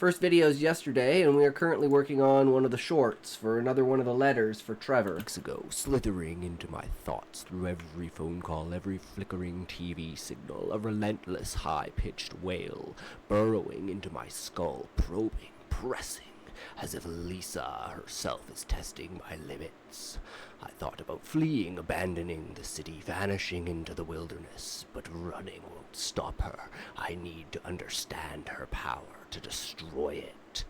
videos yesterday, and we are currently working on one of the shorts for another one of the letters for Trevor. Weeks ago, slithering into my thoughts through every phone call, every flickering TV signal, a relentless high-pitched wail burrowing into my skull, probing, pressing, as if Lisa herself is testing my limits. I thought about fleeing, abandoning the city, vanishing into the wilderness, but running won't stop her. I need to understand her power, to destroy it.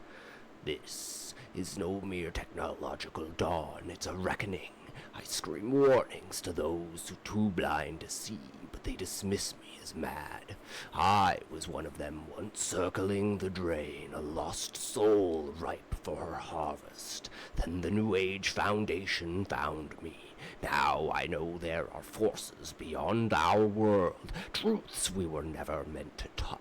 This is no mere technological dawn, it's a reckoning. I scream warnings to those who too blind to see, but they dismiss me as mad. I was one of them once, circling the drain, a lost soul ripe for her harvest. Then the New Age Foundation found me. Now I know there are forces beyond our world, truths we were never meant to touch.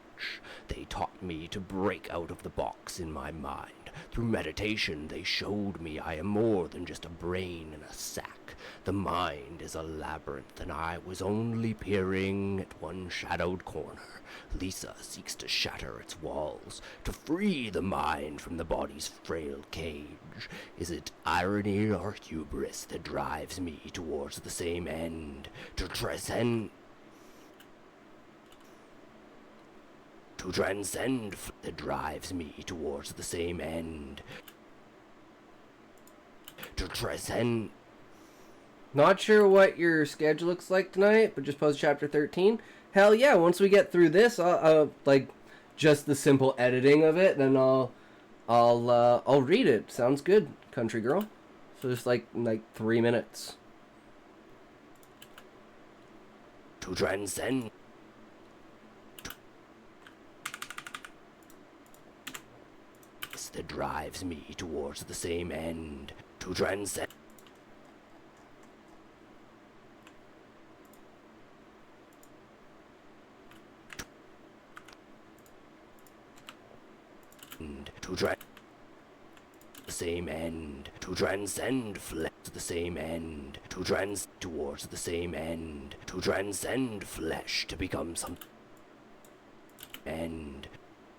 They taught me to break out of the box in my mind. Through meditation, they showed me I am more than just a brain in a sack. The mind is a labyrinth, and I was only peering at one shadowed corner. Lisa seeks to shatter its walls, to free the mind from the body's frail cage. Is it irony or hubris that drives me towards the same end? To transcend that drives me towards the same end. To transcend. Not sure what your schedule looks like tonight, but just post chapter 13. Hell yeah! Once we get through this, I'll like just the simple editing of it, then I'll read it. Sounds good, country girl. So just like 3 minutes. To transcend. That drives me towards the same end. To transcend. To the same end. To transcend flesh to the same end. To towards the same end. To transcend flesh to become some end.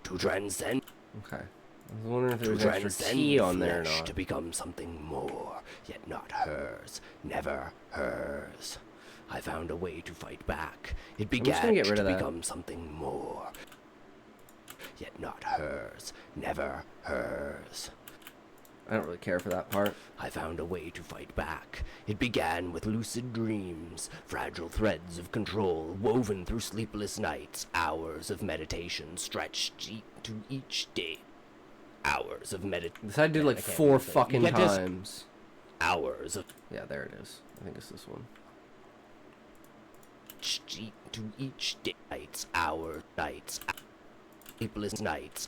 To transcend. Okay. I was wondering if there was extra T on there or not. To become something more, yet not hers, never hers. I found a way to fight back. It began to become something more, yet not hers, never hers. I don't really care for that part. I found a way to fight back. It began with lucid dreams, fragile threads of control woven through sleepless nights, hours of meditation stretched to each day. Hours of meditation. This I did like 4 fucking times. Hours of. Yeah, there it is. I think it's this one. To each day, nights, hours, nights, sleepless nights.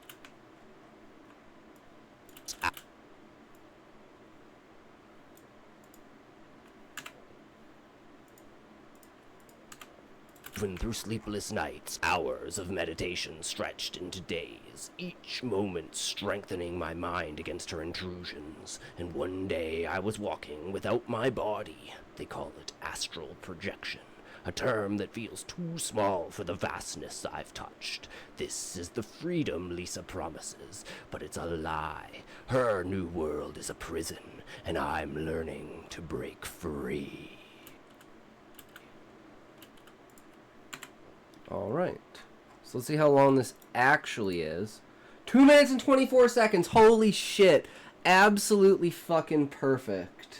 Even through sleepless nights, hours of meditation stretched into days, each moment strengthening my mind against her intrusions. And one day I was walking without my body. They call it astral projection, a term that feels too small for the vastness I've touched. This is the freedom Lisa promises, but it's a lie. Her new world is a prison, and I'm learning to break free. Alright. So let's see how long this actually is. 2 minutes and 24 seconds. Holy shit. Absolutely fucking perfect.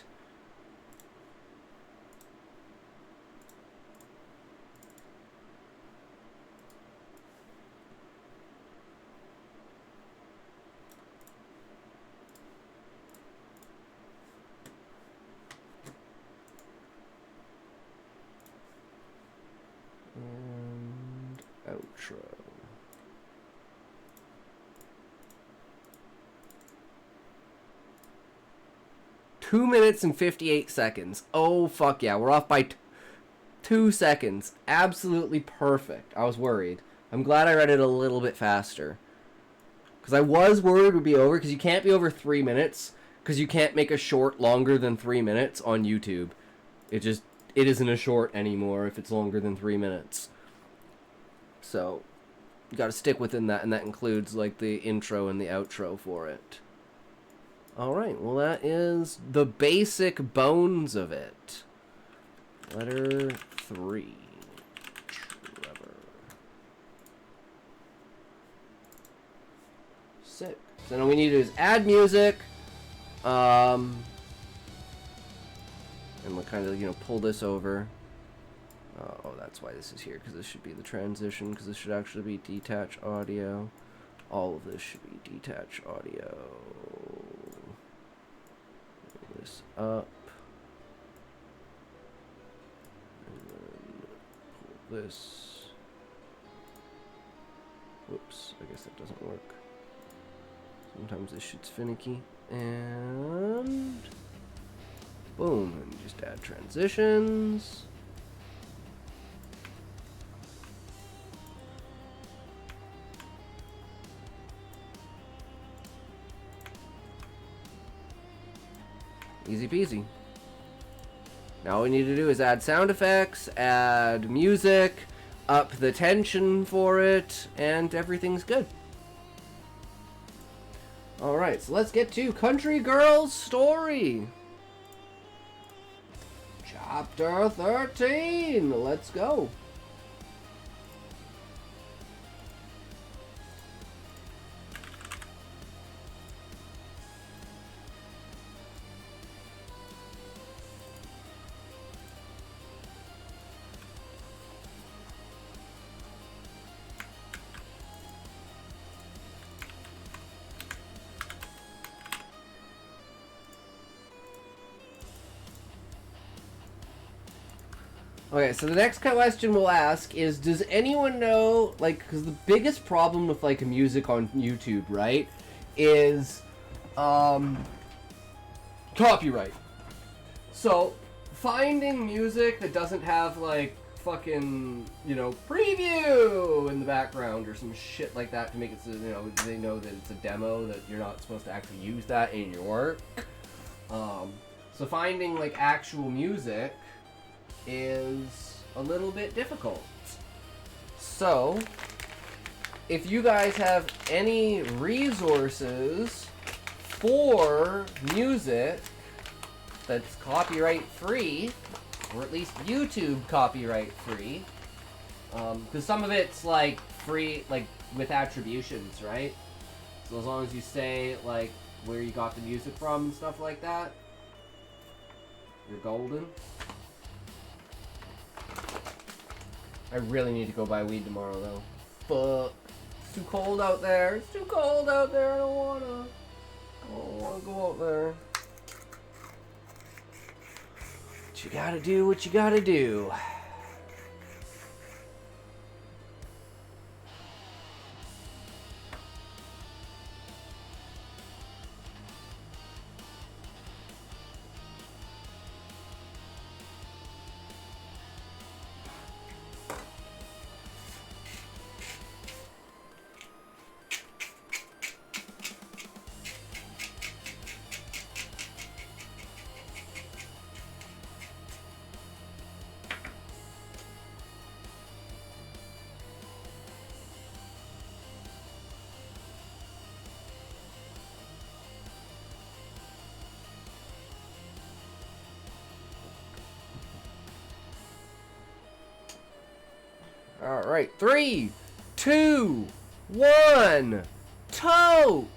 Outro. Two minutes and 58 seconds. Oh, fuck yeah. We're off by 2 seconds. Absolutely perfect. I was worried. I'm glad I read it a little bit faster. Because I was worried it would be over, because you can't be over 3 minutes, because you can't make a short longer than 3 minutes on YouTube. It isn't a short anymore if it's longer than 3 minutes. So you got to stick within that, and that includes like the intro and the outro for it. All right, well that is the basic bones of it. Letter 3, Trevor. 6. So now we need to do is add music, and we'll kind of pull this over. Oh, that's why this is here, because this should be the transition, because this should actually be detach audio. All of this should be detach audio. Bring this up. And then pull this. Whoops, I guess that doesn't work. Sometimes this shit's finicky. And boom, and just add transitions. Easy peasy. Now all we need to do is add sound effects, add music, up the tension for it, and everything's good. Alright, so let's get to Country Girl's Story. Chapter 13. Let's go. Okay, so the next question we'll ask is, does anyone know, like, because the biggest problem with, like, music on YouTube, right, is, copyright. So, finding music that doesn't have, like, fucking, you know, preview in the background or some shit like that to make it so, you know, they know that it's a demo, that you're not supposed to actually use that in your work. So finding, like, actual music is a little bit difficult. So, if you guys have any resources for music that's copyright free, or at least YouTube copyright free, because some of it's like free, like with attributions, right? So as long as you say like where you got the music from and stuff like that, you're golden. I really need to go buy weed tomorrow, though. Fuck. It's too cold out there. It's too cold out there. I don't wanna go out there. But you gotta do what you gotta do. Alright, 3, 2, 1, toke!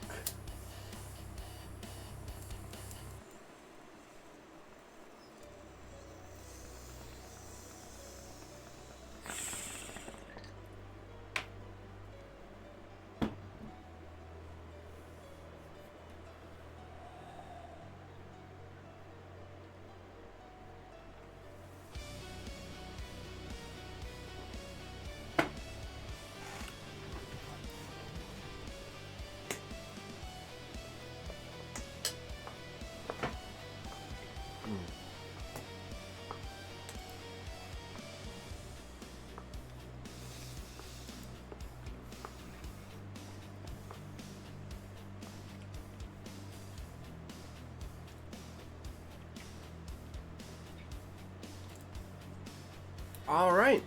Alright.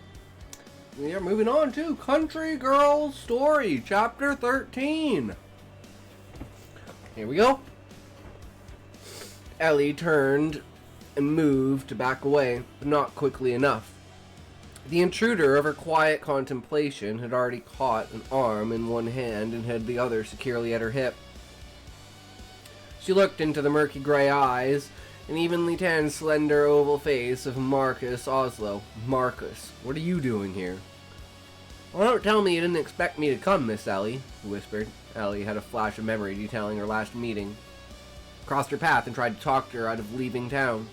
We are moving on to Country Girl's Story, Chapter 13. Here we go. Ellie turned and moved to back away, but not quickly enough. The intruder of her quiet contemplation had already caught an arm in one hand and had the other securely at her hip. She looked into the murky gray eyes and evenly tanned, slender, oval face of Marcus Oslo. Marcus, what are you doing here? Well, don't tell me you didn't expect me to come, Miss Ellie, he whispered. Ellie had a flash of memory detailing her last meeting. Crossed her path and tried to talk to her out of leaving town.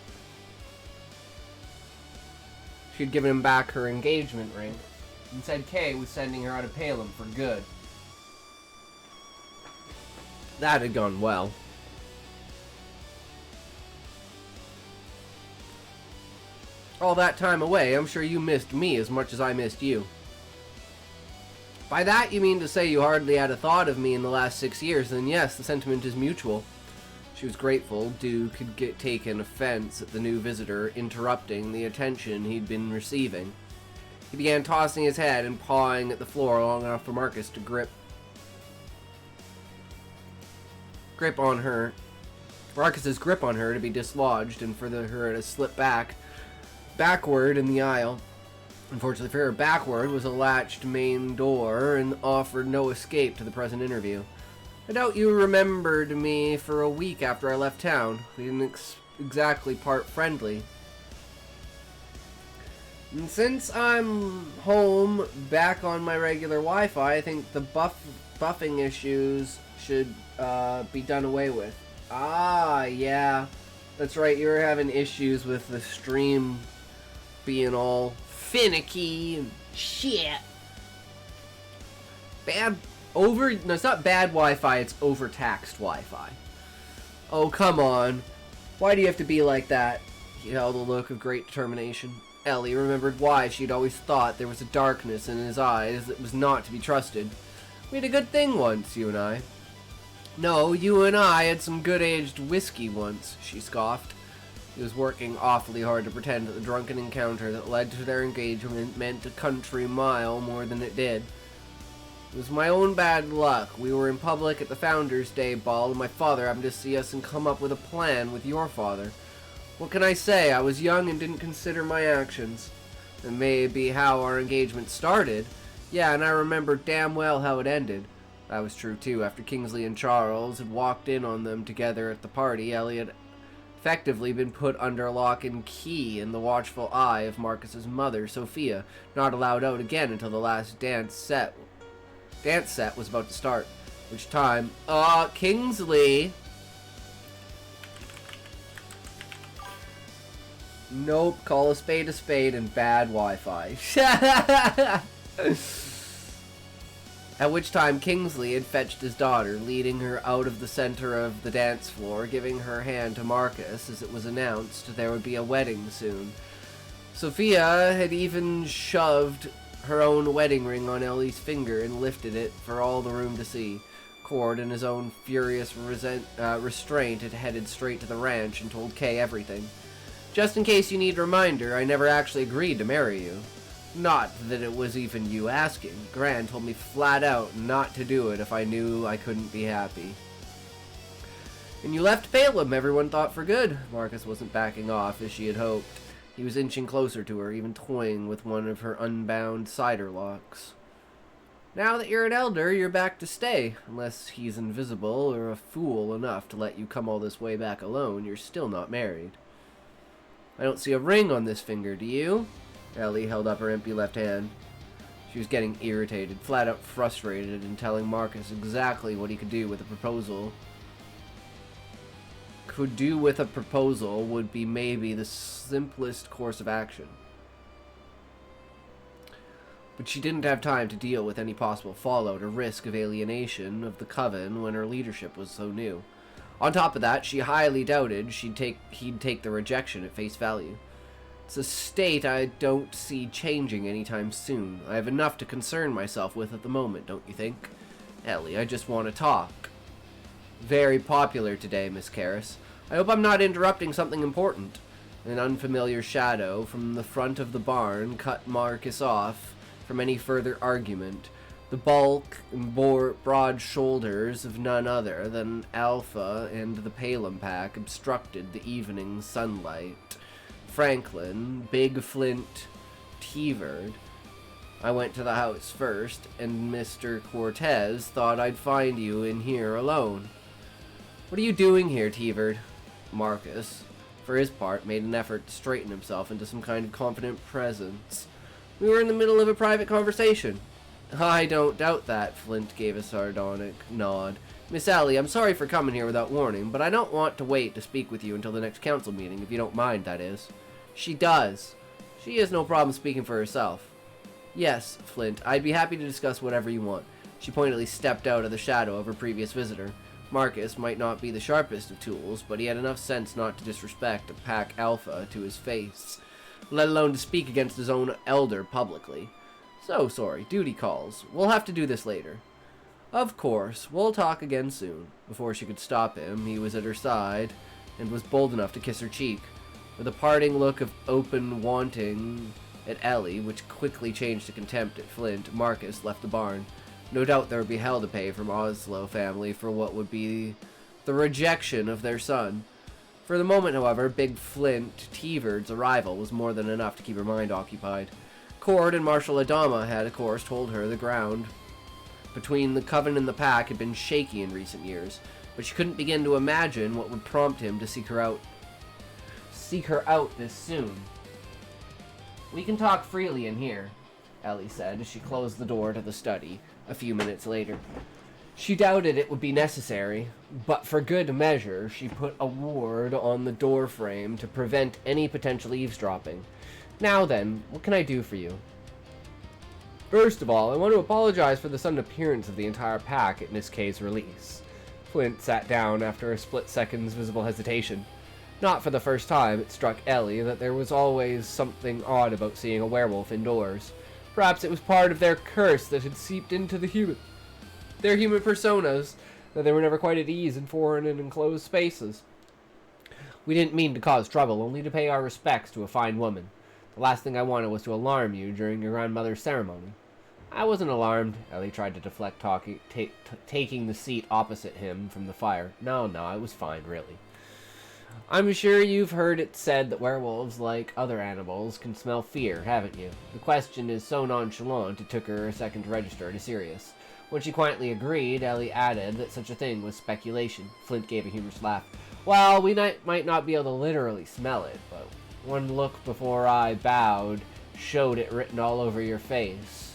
She had given him back her engagement ring and said Kay was sending her out of Palem for good. That had gone well. All that time away, I'm sure you missed me as much as I missed you. By that you mean to say you hardly had a thought of me in the last 6 years, then yes, the sentiment is mutual. She was grateful Dew could get taken offense at the new visitor interrupting the attention he'd been receiving. He began tossing his head and pawing at the floor long enough for Marcus to grip on her. Marcus's grip on her to be dislodged and for her to slip backward in the aisle. Unfortunately for her, backward was a latched main door and offered no escape to the present interview. I doubt you remembered me for a week after I left town. We didn't exactly part friendly. And since I'm home, back on my regular Wi-Fi, I think the buffing issues should be done away with. Ah, yeah. That's right, you were having issues with the stream being all finicky and shit. No, it's not bad Wi-Fi, it's overtaxed Wi-Fi. Oh, come on. Why do you have to be like that? He held a look of great determination. Ellie remembered why she'd always thought there was a darkness in his eyes that was not to be trusted. We had a good thing once, you and I. No, you and I had some good-aged whiskey once, she scoffed. He was working awfully hard to pretend that the drunken encounter that led to their engagement meant a country mile more than it did. It was my own bad luck. We were in public at the Founders' Day ball, and my father happened to see us and come up with a plan with your father. What can I say? I was young and didn't consider my actions. That may be how our engagement started. Yeah, and I remember damn well how it ended. That was true, too. After Kingsley and Charles had walked in on them together at the party, Ellie had effectively been put under lock and key in the watchful eye of Marcus's mother, Sophia, not allowed out again until the last dance set was about to start. Which time, Kingsley. Nope, call a spade and bad Wi-Fi. At which time Kingsley had fetched his daughter, leading her out of the center of the dance floor, giving her hand to Marcus as it was announced there would be a wedding soon. Sophia had even shoved her own wedding ring on Ellie's finger and lifted it for all the room to see. Cord, in his own furious restraint, had headed straight to the ranch and told Kay everything. Just in case you need a reminder, I never actually agreed to marry you. Not that it was even you asking. Gran told me flat out not to do it if I knew I couldn't be happy. And you left Balaam, everyone thought, for good. Marcus wasn't backing off as she had hoped. He was inching closer to her, even toying with one of her unbound cider locks. Now that you're an elder, you're back to stay. Unless he's invisible or a fool enough to let you come all this way back alone, you're still not married. I don't see a ring on this finger, do you? Ellie held up her empty left hand. She was getting irritated, flat out frustrated, and telling Marcus exactly what he could do with a proposal. Would be maybe the simplest course of action. But she didn't have time to deal with any possible fallout or risk of alienation of the coven when her leadership was so new. On top of that, she highly doubted he'd take the rejection at face value. It's a state I don't see changing anytime soon. I have enough to concern myself with at the moment, don't you think? Ellie, I just want to talk. Very popular today, Miss Karras. I hope I'm not interrupting something important. An unfamiliar shadow from the front of the barn cut Marcus off from any further argument. The bulk and broad shoulders of none other than Alpha and the Palem pack obstructed the evening sunlight. Franklin, Big Flint, Teeverd. I went to the house first, and Mr. Cortez thought I'd find you in here alone. What are you doing here, Teeverd? Marcus, for his part, made an effort to straighten himself into some kind of confident presence. We were in the middle of a private conversation. I don't doubt that, Flint gave a sardonic nod. Miss Ellie, I'm sorry for coming here without warning, but I don't want to wait to speak with you until the next council meeting, if you don't mind, that is. She does. She has no problem speaking for herself. Yes, Flint, I'd be happy to discuss whatever you want. She pointedly stepped out of the shadow of her previous visitor. Marcus might not be the sharpest of tools, but he had enough sense not to disrespect a pack alpha to his face, let alone to speak against his own elder publicly. So sorry, duty calls. We'll have to do this later. Of course, we'll talk again soon. Before she could stop him, he was at her side and was bold enough to kiss her cheek. With a parting look of open wanting at Ellie, which quickly changed to contempt at Flint, Marcus left the barn. No doubt there would be hell to pay from Oslo family for what would be the rejection of their son. For the moment, however, Big Flint Teavard's arrival was more than enough to keep her mind occupied. Cord and Marshal Adama had, of course, told her the ground between the Coven and the Pack had been shaky in recent years, but she couldn't begin to imagine what would prompt him to seek her out this soon. "We can talk freely in here," Ellie said as she closed the door to the study a few minutes later. She doubted it would be necessary, but for good measure, she put a ward on the door frame to prevent any potential eavesdropping. "Now then, what can I do for you?" "First of all, I want to apologize for the sudden appearance of the entire pack at Miss K's release." Flint sat down after a split second's visible hesitation. Not for the first time, it struck Ellie that there was always something odd about seeing a werewolf indoors. Perhaps it was part of their curse that had seeped into their human personas, that they were never quite at ease in foreign and enclosed spaces. "We didn't mean to cause trouble, only to pay our respects to a fine woman. The last thing I wanted was to alarm you during your grandmother's ceremony." "I wasn't alarmed." Ellie tried to deflect taking the seat opposite him from the fire. No, it was fine, really. "I'm sure you've heard it said that werewolves, like other animals, can smell fear, haven't you?" The question is so nonchalant it took her a second to register it as serious. When she quietly agreed, Ellie added that such a thing was speculation. Flint gave a humorous laugh. "Well, we might not be able to literally smell it, but one look before I bowed showed it written all over your face."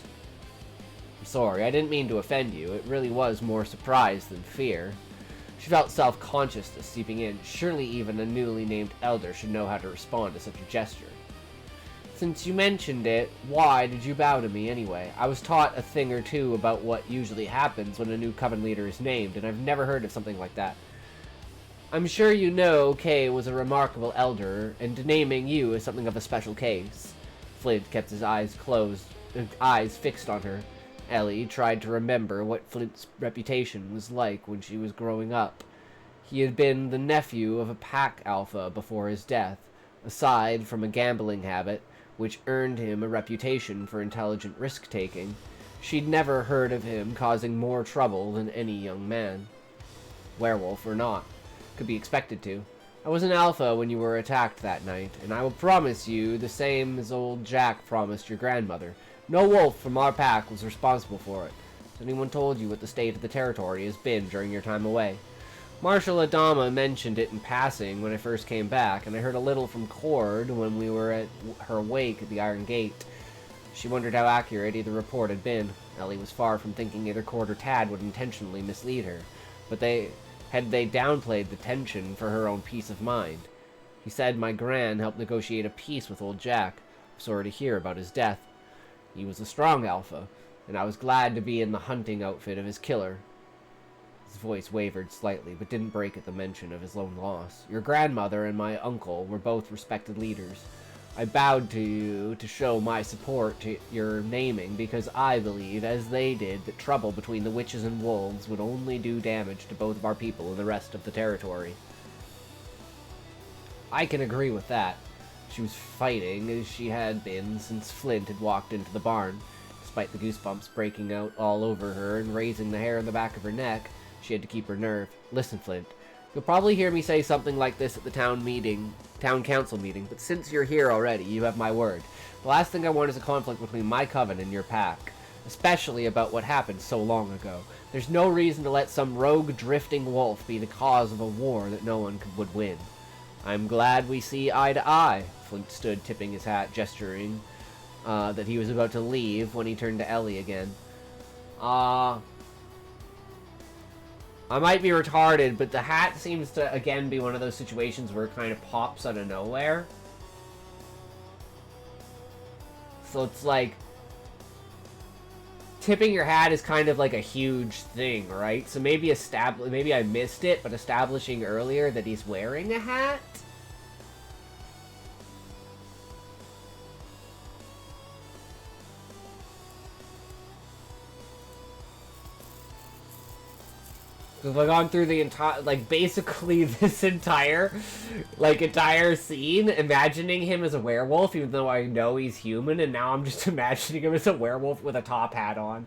"I'm sorry, I didn't mean to offend you. It really was more surprise than fear." She felt self-consciousness seeping in. Surely even a newly named elder should know how to respond to such a gesture. "Since you mentioned it, why did you bow to me anyway? I was taught a thing or two about what usually happens when a new coven leader is named, and I've never heard of something like that." "I'm sure you know Kay was a remarkable elder, and naming you is something of a special case." Flint kept his eyes fixed on her. Ellie tried to remember what Flint's reputation was like when she was growing up. He had been the nephew of a pack alpha before his death, aside from a gambling habit, which earned him a reputation for intelligent risk-taking. She'd never heard of him causing more trouble than any young man. Werewolf or not, could be expected to. "I was an alpha when you were attacked that night, and I will promise you the same as old Jack promised your grandmother. No wolf from our pack was responsible for it. Has anyone told you what the state of the territory has been during your time away?" "Marshal Adama mentioned it in passing when I first came back, and I heard a little from Cord when we were at her wake at the Iron Gate." She wondered how accurate either report had been. Ellie was far from thinking either Cord or Tad would intentionally mislead her, but they downplayed the tension for her own peace of mind. "He said my gran helped negotiate a peace with old Jack. I'm sorry to hear about his death. He was a strong alpha, and I was glad to be in the hunting outfit of his killer." His voice wavered slightly, but didn't break at the mention of his own loss. "Your grandmother and my uncle were both respected leaders. I bowed to you to show my support to your naming because I believe, as they did, that trouble between the witches and wolves would only do damage to both of our people and the rest of the territory." I can agree with that. She was fighting as she had been since Flint had walked into the barn. Despite the goosebumps breaking out all over her and raising the hair on the back of her neck, she had to keep her nerve. "Listen, Flint, you'll probably hear me say something like this at the town council meeting, but since you're here already, you have my word. The last thing I want is a conflict between my coven and your pack, especially about what happened so long ago. There's no reason to let some rogue drifting wolf be the cause of a war that no one would win. I'm glad we see eye to eye." Flint stood tipping his hat, gesturing that he was about to leave when he turned to Ellie again. I might be retarded, but the hat seems to, again, be one of those situations where it kind of pops out of nowhere. So it's like, tipping your hat is kind of like a huge thing, right? So maybe I missed it, but establishing earlier that he's wearing a hat? Because I've gone through the entire, like, basically this entire scene, imagining him as a werewolf, even though I know he's human, and now I'm just imagining him as a werewolf with a top hat on.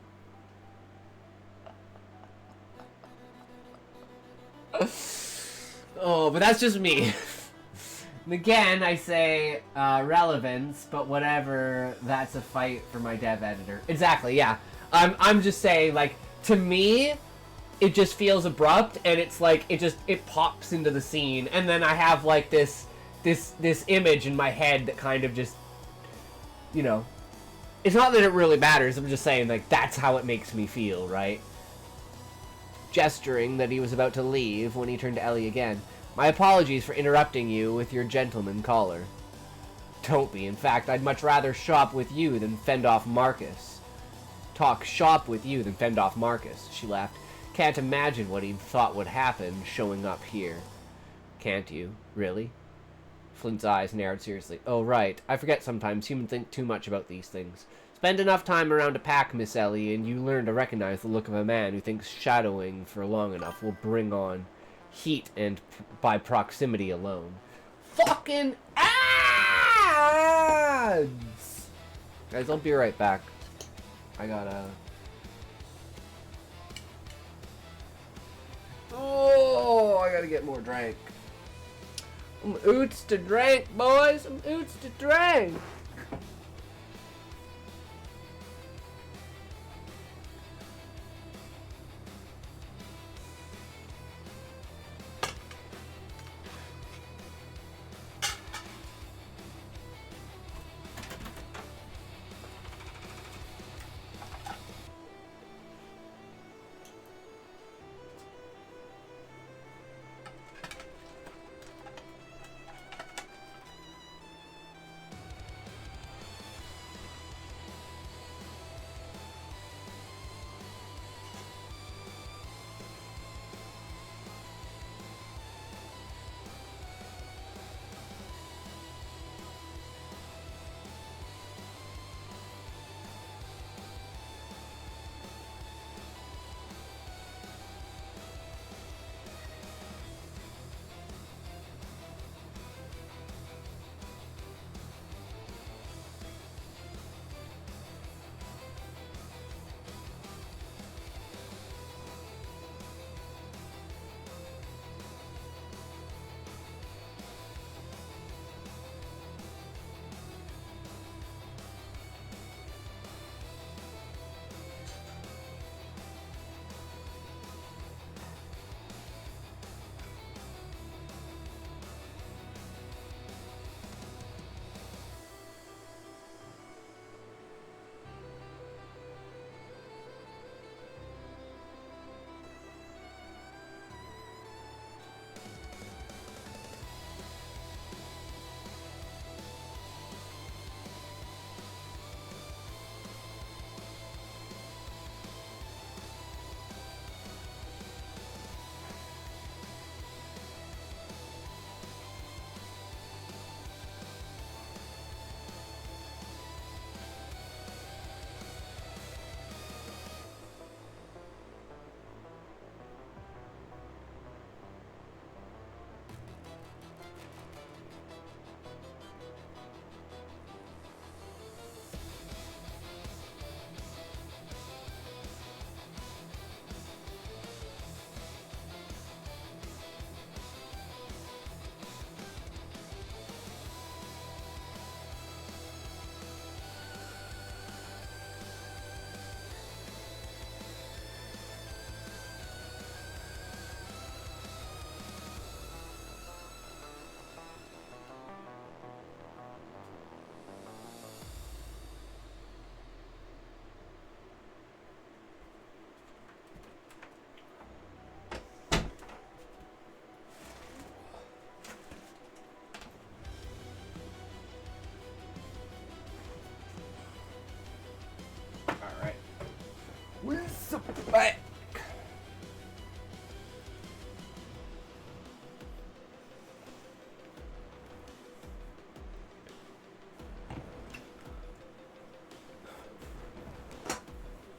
Oh, but that's just me. And again, I say, relevance, but whatever, that's a fight for my dev editor. Exactly, yeah. I'm just saying, like, to me, it just feels abrupt, and it's like, it pops into the scene, and then I have, like, this image in my head that kind of just, you know, it's not that it really matters, I'm just saying, like, that's how it makes me feel, right? Gesturing that he was about to leave when he turned to Ellie again. My apologies for interrupting you with your gentleman caller. Don't be. In fact, I'd much rather shop with you than fend off Marcus. Talk shop with you than fend off Marcus, she laughed. Can't imagine what he thought would happen showing up here. Can't you? Really? Flint's eyes narrowed seriously. Oh, right. I forget sometimes humans think too much about these things. Spend enough time around a pack, Miss Ellie, and you learn to recognize the look of a man who thinks shadowing for long enough will bring on heat and by proximity alone. Fucking ads! Guys, I'll be right back. I gotta... Oh, I gotta get more drink. I'm oots to drink, boys. I'm oots to drink.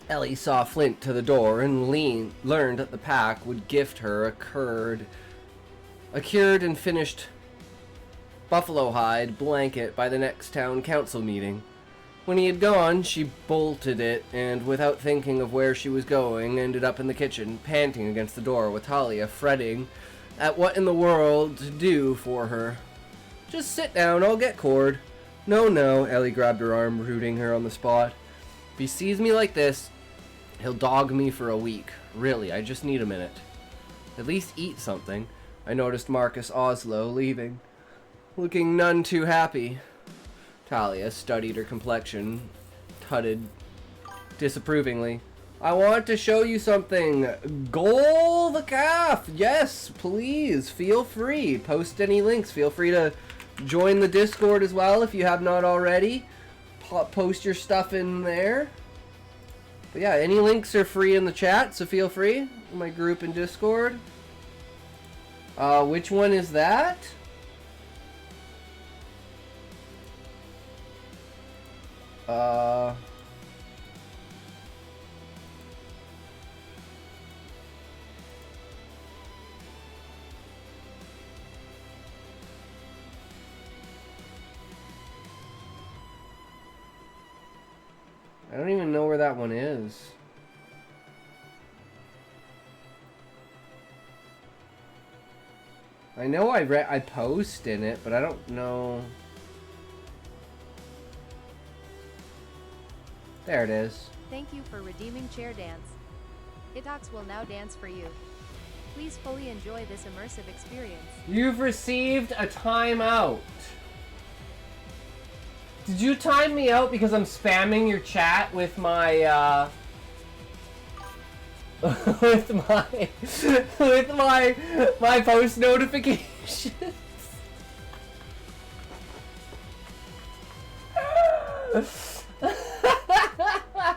Ellie saw Flint to the door and learned that the pack would gift her a cured and finished buffalo hide blanket by the next town council meeting. When he had gone, she bolted it, and without thinking of where she was going, ended up in the kitchen, panting against the door, with Talia fretting at what in the world to do for her. Just sit down, I'll get cord. No, no, Ellie grabbed her arm, rooting her on the spot. If he sees me like this, he'll dog me for a week. Really, I just need a minute. At least eat something. I noticed Marcus Oslo leaving, looking none too happy. Talia studied her complexion, tutted disapprovingly. I want to show you something. Goal the calf. Yes, please. Feel free. Post any links. Feel free to join the Discord as well if you have not already. Post your stuff in there. But yeah, any links are free in the chat, so feel free. My group in Discord. Which one is that? I don't even know where that one is. I know I post in it, but I don't know. There it is. Thank you for redeeming Chair Dance. Itox will now dance for you. Please fully enjoy this immersive experience. You've received a timeout. Did you time me out because I'm spamming your chat with my with my post notifications?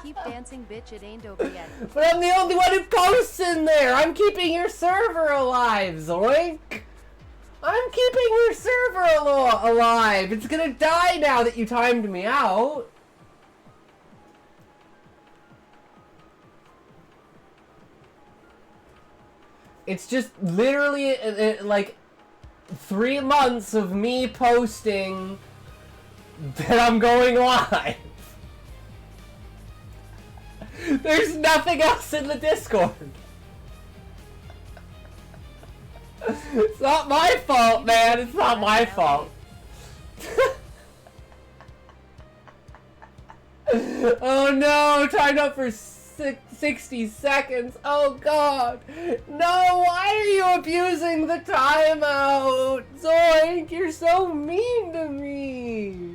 Keep dancing, bitch, it ain't over yet. But I'm the only one who posts in there! I'm keeping your server alive, Zoink! I'm keeping your server alive! It's gonna die now that you timed me out! It's just literally like 3 months of me posting that I'm going live. There's nothing else in the Discord. It's not my fault, man. It's not my fault. Oh no, timed up for 60 seconds. Oh god. No, why are you abusing the timeout? Zoink, you're so mean to me.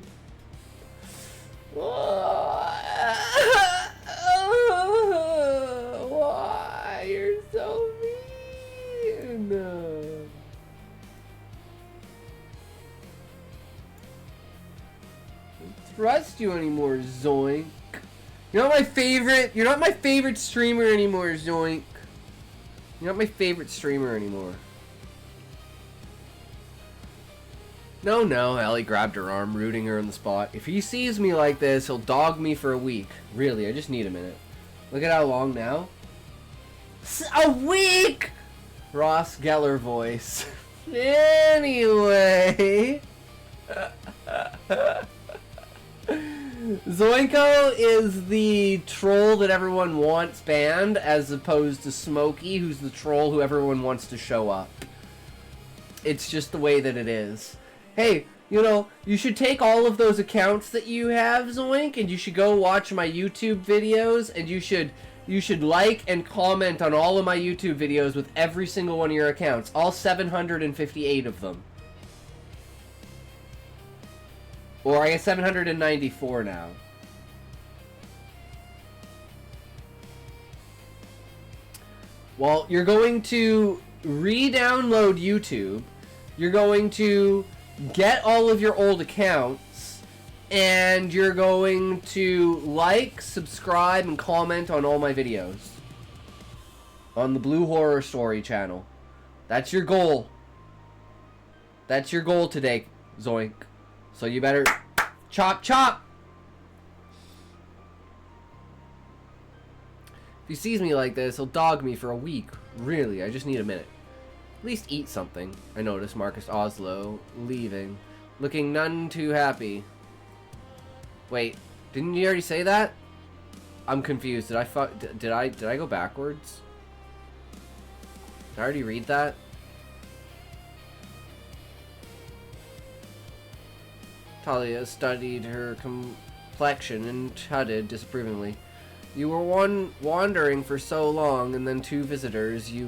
Why? You're so mean. I don't trust you anymore, Zoink. You're not my favorite streamer anymore, Zoink. You're not my favorite streamer anymore. No, no, Ellie grabbed her arm, rooting her on the spot. If he sees me like this, he'll dog me for a week. Really, I just need a minute. Look at how long now. A week! Ross Geller voice. Anyway. Zoinko is the troll that everyone wants banned, as opposed to Smokey, who's the troll who everyone wants to show up. It's just the way that it is. Hey, you know, you should take all of those accounts that you have, Zoink, and you should go watch my YouTube videos, and you should like and comment on all of my YouTube videos with every single one of your accounts. All 758 of them. Or I guess 794 now. Well, you're going to re-download YouTube. You're going to get all of your old accounts. And you're going to like, subscribe, and comment on all my videos. On the Blue Horror Story channel. That's your goal. That's your goal today, Zoink. So you better chop chop. If he sees me like this, he'll dog me for a week. Really, I just need a minute. At least eat something. I noticed Marcus Oslo leaving, looking none too happy. Wait, didn't you already say that? I'm confused. Did I go backwards? Did I already read that? Talia studied her complexion and tutted disapprovingly. You were wandering for so long, and then with two visitors you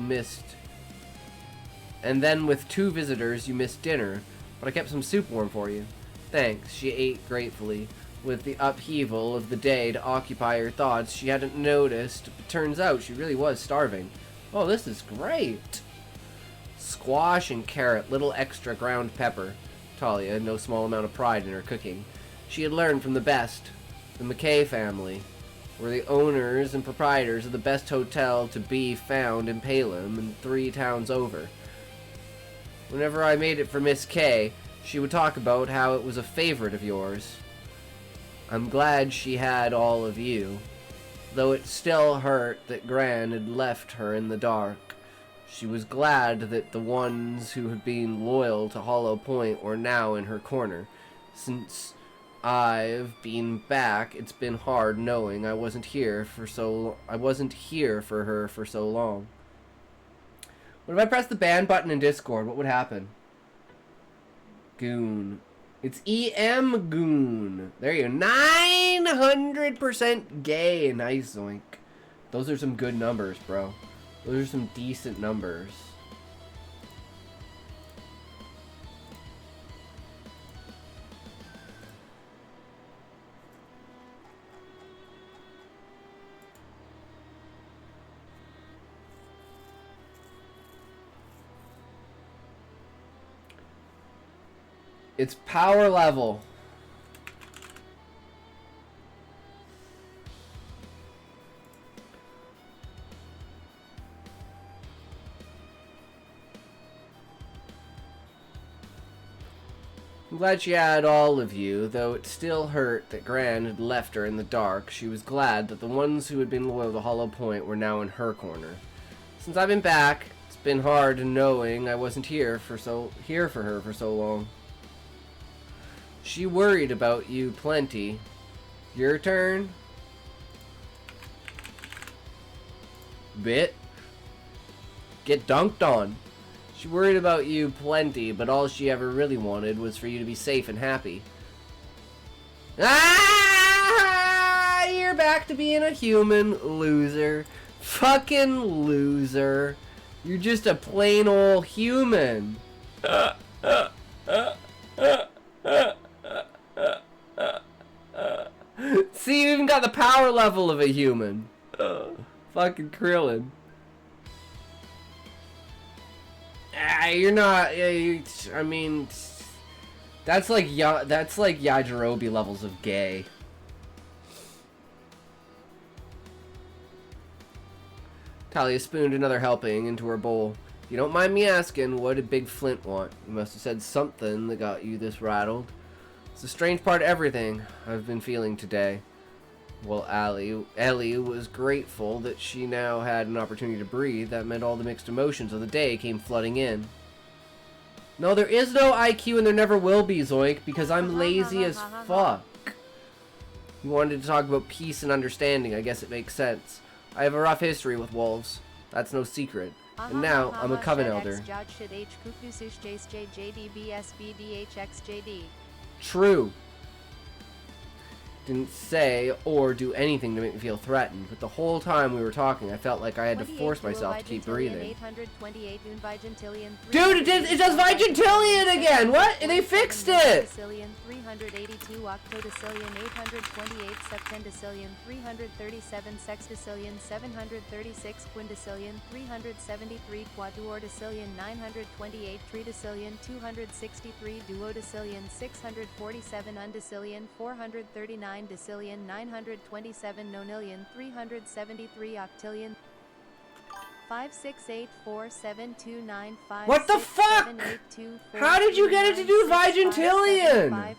missed dinner, but I kept some soup warm for you. Thanks, she ate gratefully. With the upheaval of the day to occupy her thoughts, she hadn't noticed. But turns out she really was starving. Oh, this is great! Squash and carrot, little extra ground pepper. Talia had no small amount of pride in her cooking. She had learned from the best. The McKay family were the owners and proprietors of the best hotel to be found in Palem and 3 towns over. Whenever I made it for Miss K, she would talk about how it was a favorite of yours. I'm glad she had all of you, though it still hurt that Gran had left her in the dark. She was glad that the ones who had been loyal to Hollow Point were now in her corner. Since I've been back, it's been hard knowing I wasn't here for her for so long. What if I press the ban button in Discord? What would happen? Goon. It's EM Goon. There you go. 900% gay. Nice, Zoink. Those are some good numbers, bro. Those are some decent numbers. It's power level. I'm glad she had all of you, though it still hurt that Gran had left her in the dark. She was glad that the ones who had been loyal to Hollow Point were now in her corner. Since I've been back, it's been hard knowing I wasn't here for her for so long. She worried about you plenty. Your turn. Bit. Get dunked on. She worried about you plenty, but all she ever really wanted was for you to be safe and happy. Ah! You're back to being a human, loser. Fucking loser. You're just a plain old human. See, you even got the power level of a human. Fucking Krillin. You're not. I mean, that's like Yajirobe levels of gay. Talia spooned another helping into her bowl. If you don't mind me asking, what did Big Flint want? You must have said something that got you this rattled. It's a strange part of everything I've been feeling today. Well, Ellie was grateful that she now had an opportunity to breathe. That meant all the mixed emotions of the day came flooding in. No, there is no IQ and there never will be, Zoink, because I'm lazy as fuck. You wanted to talk about peace and understanding. I guess it makes sense. I have a rough history with wolves. That's no secret. And now, I'm a Coven Elder. True. Didn't say or do anything to make me feel threatened, but the whole time we were talking, I felt like I had to force myself to keep breathing. Dude, it does Vigentillion again! What? They fixed it! 382 octodecillion 828 septendecillion 337 sextillion 736 quindecillion 373 quadruordecillion 928 tridecillion 263 duodecillion 647 undecillion 439 decillion 927 nonillion 373 octillion. 5684729567824. What the fuck? How did you get it to do Vigintillion?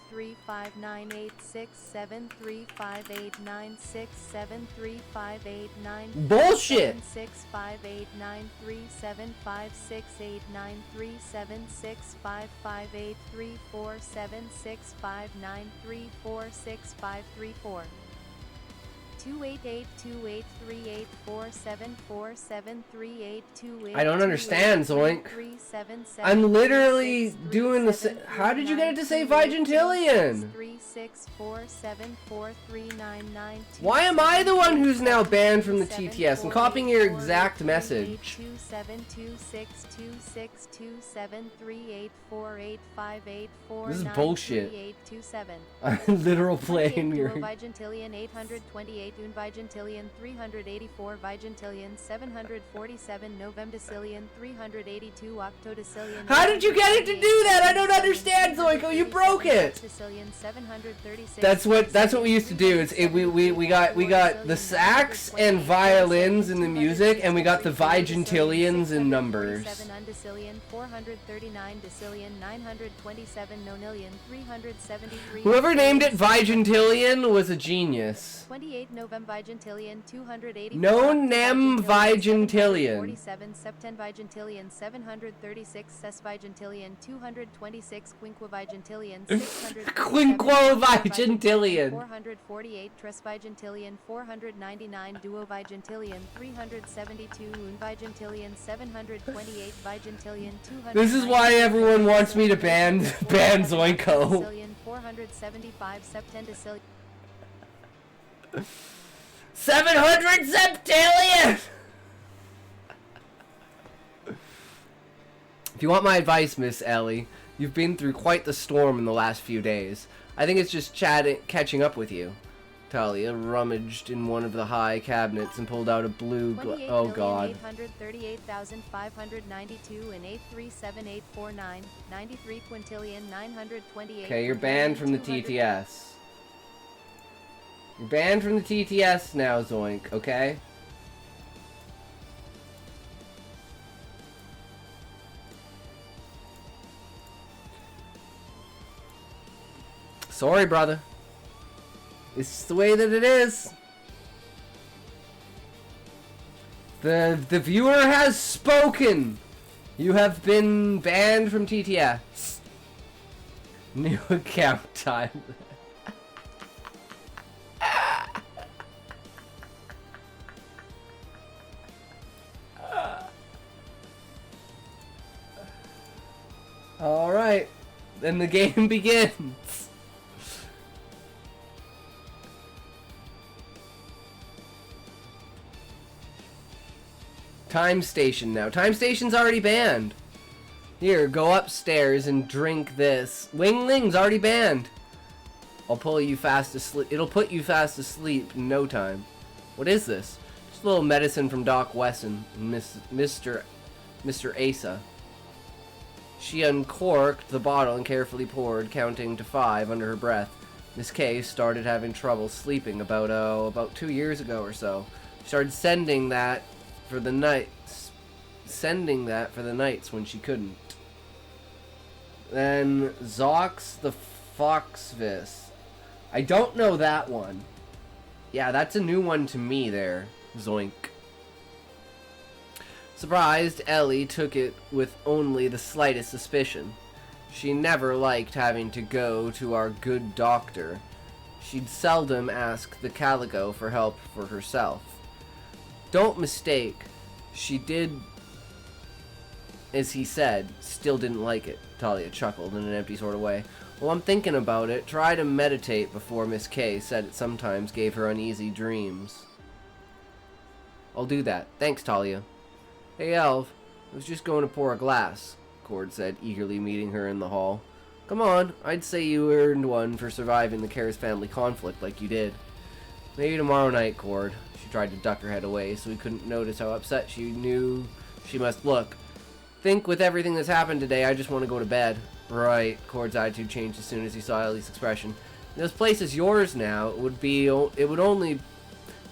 53598673589673589 Bullshit. 658937567365583476593465334. 288283847473828. I don't understand, Zoink. I'm literally doing the how did you get it to say Vigintillion? Why am I the one who's now banned from the TTS? I'm copying your exact message. This is bullshit. I'm literal playing your... Vigintillion 828 Vigintillion 384 Vigintillion 747 Novemdecillion 382 Octodecillion. How did you get it to do that? I don't understand, Zoiko. You broke it. That's what we used to do. We got the sax and violins in the music, and we got the Vigintillions in numbers. 7 undecillion 439 decillion 927 nonillion 373. Whoever named it Vigintillion was a genius. 28 November Vigintillion 280. No nem Vigintillion. 47 Septen Vigintillion 736 Ses Vigintillion 226 Quinqua Vigintillion 600 Quinquo Vigintillion. 448 Tres Vigintillion 499 Duo Vigintillion 372 Un Vigintillion 728 Vigintillion 200. This is why everyone wants me to ban Zoinko. 475 Septendecillion. 700 septillion! If you want my advice, Miss Ellie, you've been through quite the storm in the last few days. I think it's just catching up with you. Talia rummaged in one of the high cabinets and pulled out a blue oh god. 838,592 and 837,849, 93 quintillion 928. Okay, you're banned from the TTS. You're banned from the TTS now, Zoink, okay? Sorry, brother. It's the way that it is. The viewer has spoken. You have been banned from TTS. New account time. All right, then the game begins. Time station now. Time station's already banned. Here, go upstairs and drink this. Wing Ling's already banned. I'll pull you fast asleep. It'll put you fast asleep in no time. What is this? Just a little medicine from Doc Wesson and Mr. Asa. She uncorked the bottle and carefully poured, counting to 5 under her breath. Miss K started having trouble sleeping about 2 years ago or so. She started sending that for the nights when she couldn't. Then Zox the Foxvis. I don't know that one. Yeah, that's a new one to me there, Zoink. Surprised, Ellie took it with only the slightest suspicion. She never liked having to go to our good doctor. She'd seldom ask the Calico for help for herself. Don't mistake, she did as he said, still didn't like it. Talia chuckled in an empty sort of way. Well, I'm thinking about it. Try to meditate before Miss K said it sometimes gave her uneasy dreams. I'll do that. Thanks, Talia. Hey, Elv. I was just going to pour a glass, Cord said, eagerly meeting her in the hall. Come on, I'd say you earned one for surviving the Karis family conflict like you did. Maybe tomorrow night, Cord. She tried to duck her head away so he couldn't notice how upset she knew she must look. Think with everything that's happened today, I just want to go to bed. Right, Cord's attitude changed as soon as he saw Ellie's expression. This place is yours now. It would only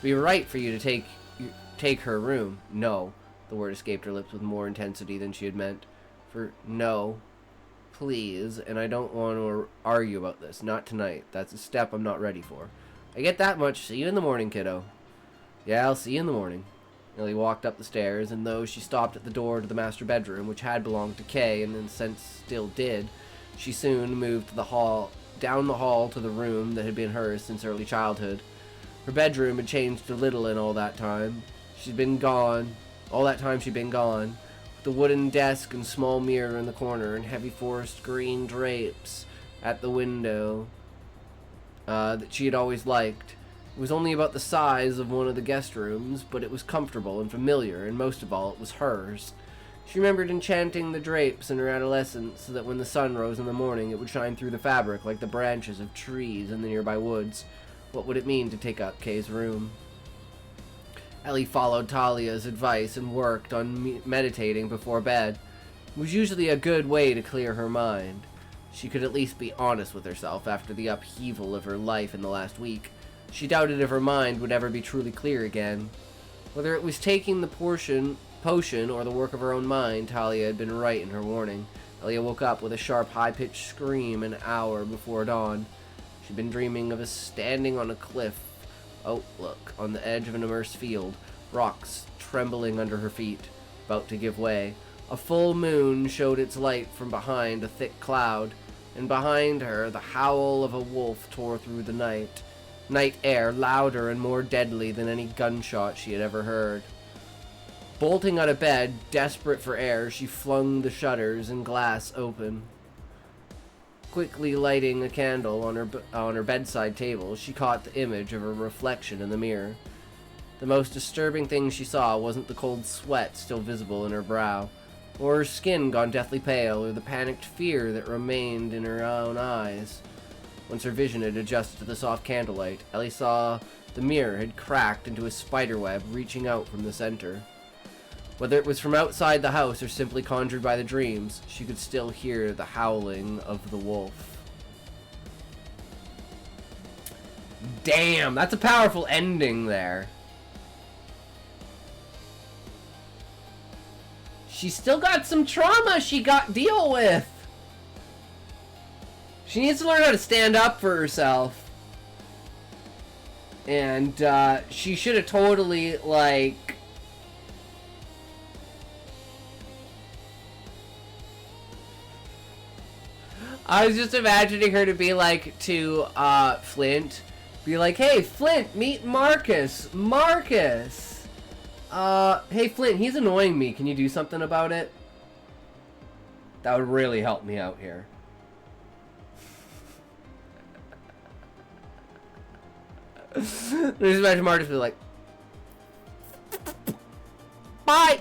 be right for you to take her room. No. The word escaped her lips with more intensity than she had meant. For no, please, and I don't want to argue about this. Not tonight. That's a step I'm not ready for. I get that much. See you in the morning, kiddo. Yeah, I'll see you in the morning. Ellie walked up the stairs, and though she stopped at the door to the master bedroom, which had belonged to Kay, and in a sense still did, she soon moved to the hall, down the hall to the room that had been hers since early childhood. Her bedroom had changed a little in all that time. She'd been gone. All that time she'd been gone. With the wooden desk and small mirror in the corner, and heavy forest green drapes at the window that she had always liked. It was only about the size of one of the guest rooms, but it was comfortable and familiar, and most of all, it was hers. She remembered enchanting the drapes in her adolescence so that when the sun rose in the morning, it would shine through the fabric like the branches of trees in the nearby woods. What would it mean to take up Kay's room? Ellie followed Talia's advice and worked on meditating before bed. It was usually a good way to clear her mind. She could at least be honest with herself after the upheaval of her life in the last week. She doubted if her mind would ever be truly clear again. Whether it was taking the potion or the work of her own mind, Talia had been right in her warning. Ellie woke up with a sharp, high-pitched scream an hour before dawn. She'd been dreaming of standing on a cliff outlook on the edge of an immersed field, rocks trembling under her feet, about to give way. A full moon showed its light from behind a thick cloud, and behind her the howl of a wolf tore through the night air, louder and more deadly than any gunshot she had ever heard. Bolting out of bed, desperate for air, she flung the shutters and glass open. Quickly lighting a candle on her bedside table, she caught the image of her reflection in the mirror. The most disturbing thing she saw wasn't the cold sweat still visible in her brow, or her skin gone deathly pale, or the panicked fear that remained in her own eyes. Once her vision had adjusted to the soft candlelight, Ellie saw the mirror had cracked into a spiderweb reaching out from the center. Whether it was from outside the house or simply conjured by the dreams, she could still hear the howling of the wolf. Damn, that's a powerful ending there. She's still got some trauma she got to deal with. She needs to learn how to stand up for herself. And she should have totally, like... I was just imagining her to be like to Flint. Be like, hey, Flint, meet Marcus. Marcus! Hey, Flint, he's annoying me. Can you do something about it? That would really help me out here. Just imagine Marcus be like, bye!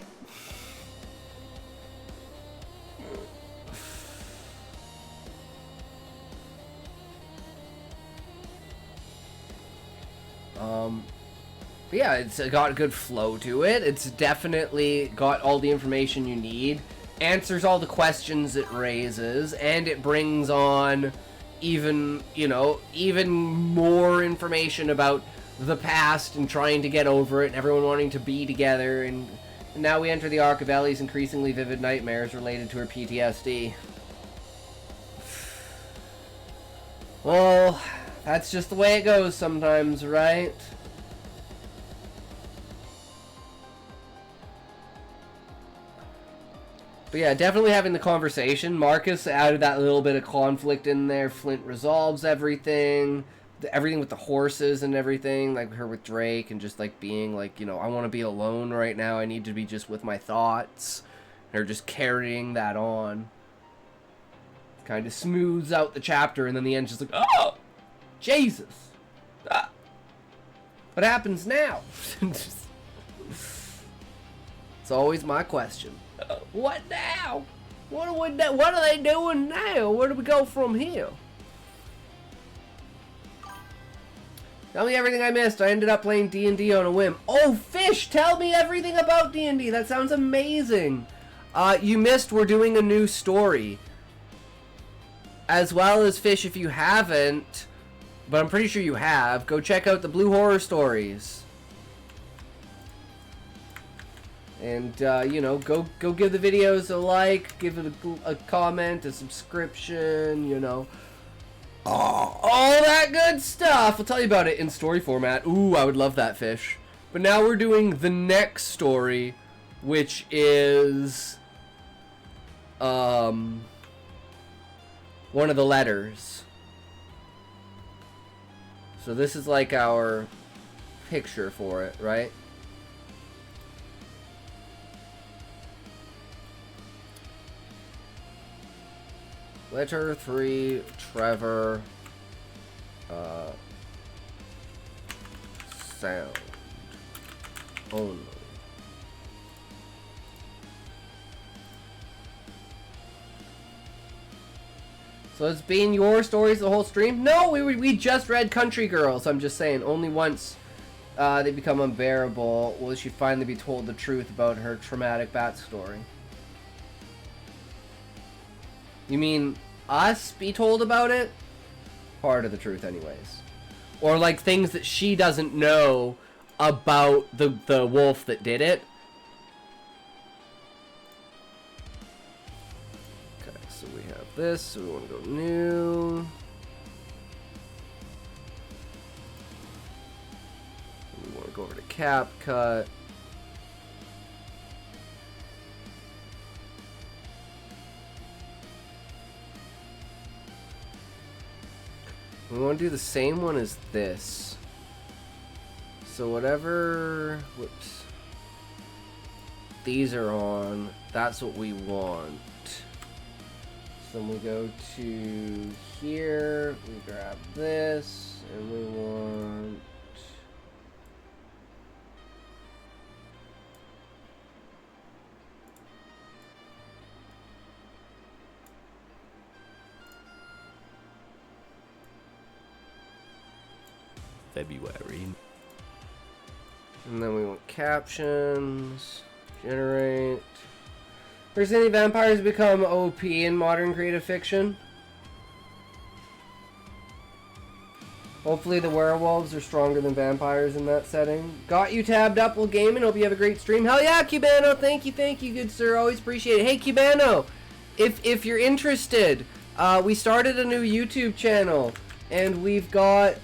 But yeah, it's got a good flow to it. It's definitely got all the information you need, answers all the questions it raises, and it brings on even, you know, even more information about the past and trying to get over it and everyone wanting to be together. And now we enter the arc of Ellie's increasingly vivid nightmares related to her PTSD. Well, that's just the way it goes sometimes, right? But yeah, definitely having the conversation. Marcus added that little bit of conflict in there. Flint resolves everything. Everything with the horses and everything. Like her with Drake and just like being like, you know, I want to be alone right now. I need to be just with my thoughts. And her just carrying that on. Kind of smooths out the chapter, and then the end's just like, oh! Jesus! Ah. What happens now? It's always my question. What now? What are they doing now? Where do we go from here? Tell me everything I missed. I ended up playing D&D on a whim. Oh, Fish! Tell me everything about D&D. That sounds amazing. You missed we're doing a new story. As well as Fish, if you haven't, but I'm pretty sure you have, go check out the Blue Horror Stories. And, you know, go give the videos a like, give it a comment, a subscription, you know. All that good stuff. I'll tell you about it in story format. Ooh, I would love that, Fish. But now we're doing the next story, which is one of the letters. So this is like our picture for it, right? Letter 3, Trevor, sound only. So it's been your stories the whole stream? No, we just read Country Girls. I'm just saying, only once they become unbearable will she finally be told the truth about her traumatic backstory. You mean us be told about it? Part of the truth anyways. Or like things that she doesn't know about the wolf that did it. Okay, so we have this, so we want to go new. We want to go over to CapCut. We want to do the same one as this. So whatever, whoops, these are on, that's what we want. So then we go to here, we grab this, and we want February. And then we want captions, generate. First, any vampires become OP in modern creative fiction? Hopefully the werewolves are stronger than vampires in that setting. Got you tabbed up while gaming. Hope you have a great stream. Hell yeah, Cubano. Thank you, good sir. Always appreciate it. Hey, Cubano, if you're interested, we started a new YouTube channel, and we've got...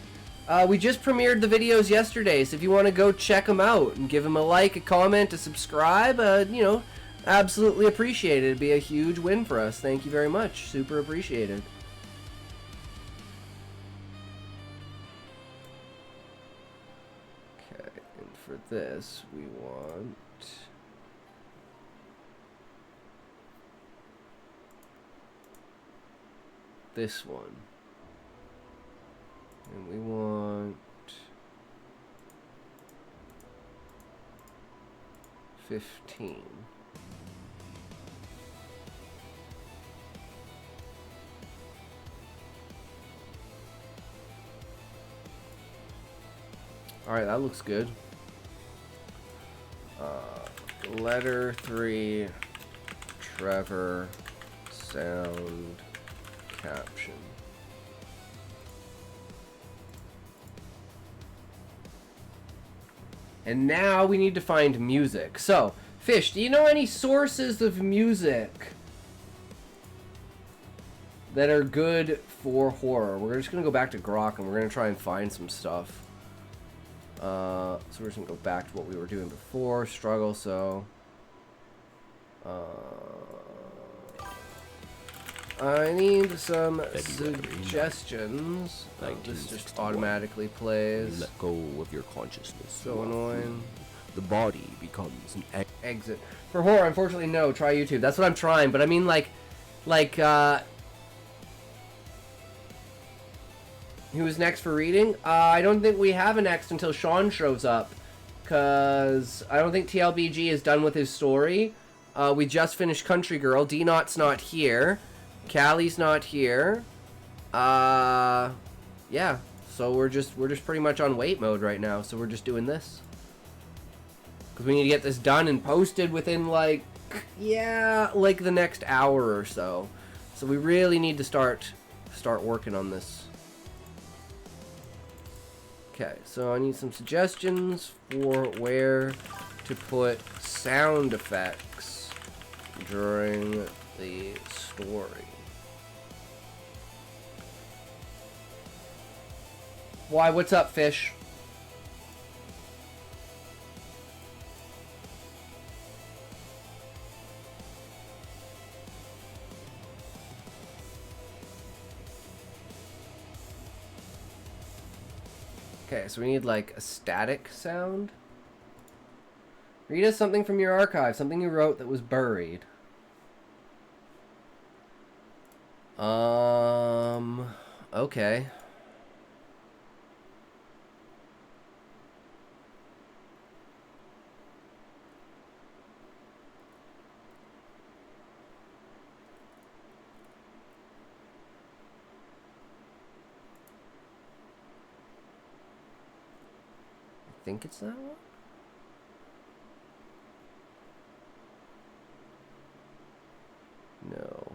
we just premiered the videos yesterday, so if you want to go check them out and give them a like, a comment, a subscribe, you know, absolutely appreciate it. It'd be a huge win for us. Thank you very much. Super appreciated. Okay, and for this, we want... this one. And we want 15. Alright, that looks good. Letter 3, Trevor, sound, caption. And now we need to find music. So, Fish, do you know any sources of music that are good for horror? We're just going to go back to Grok and we're going to try and find some stuff. So we're just going to go back to what we were doing before. Struggle, so... I need some suggestions. Oh, this just automatically plays. Let go of your consciousness. So annoying. The body becomes an exit. For horror, unfortunately, no. Try YouTube. That's what I'm trying. But I mean, who's next for reading? I don't think we have a next until Sean shows up. Because I don't think TLBG is done with his story. We just finished Country Girl. D-Not's not here. Callie's not here. Yeah. So we're just pretty much on wait mode right now. So we're just doing this. Because we need to get this done and posted within like the next hour or so. So we really need to start working on this. Okay, so I need some suggestions for where to put sound effects during the story. Why, what's up, fish? Okay, so we need like a static sound. Read us something from your archive, something you wrote that was buried. Okay. I think it's that one. No.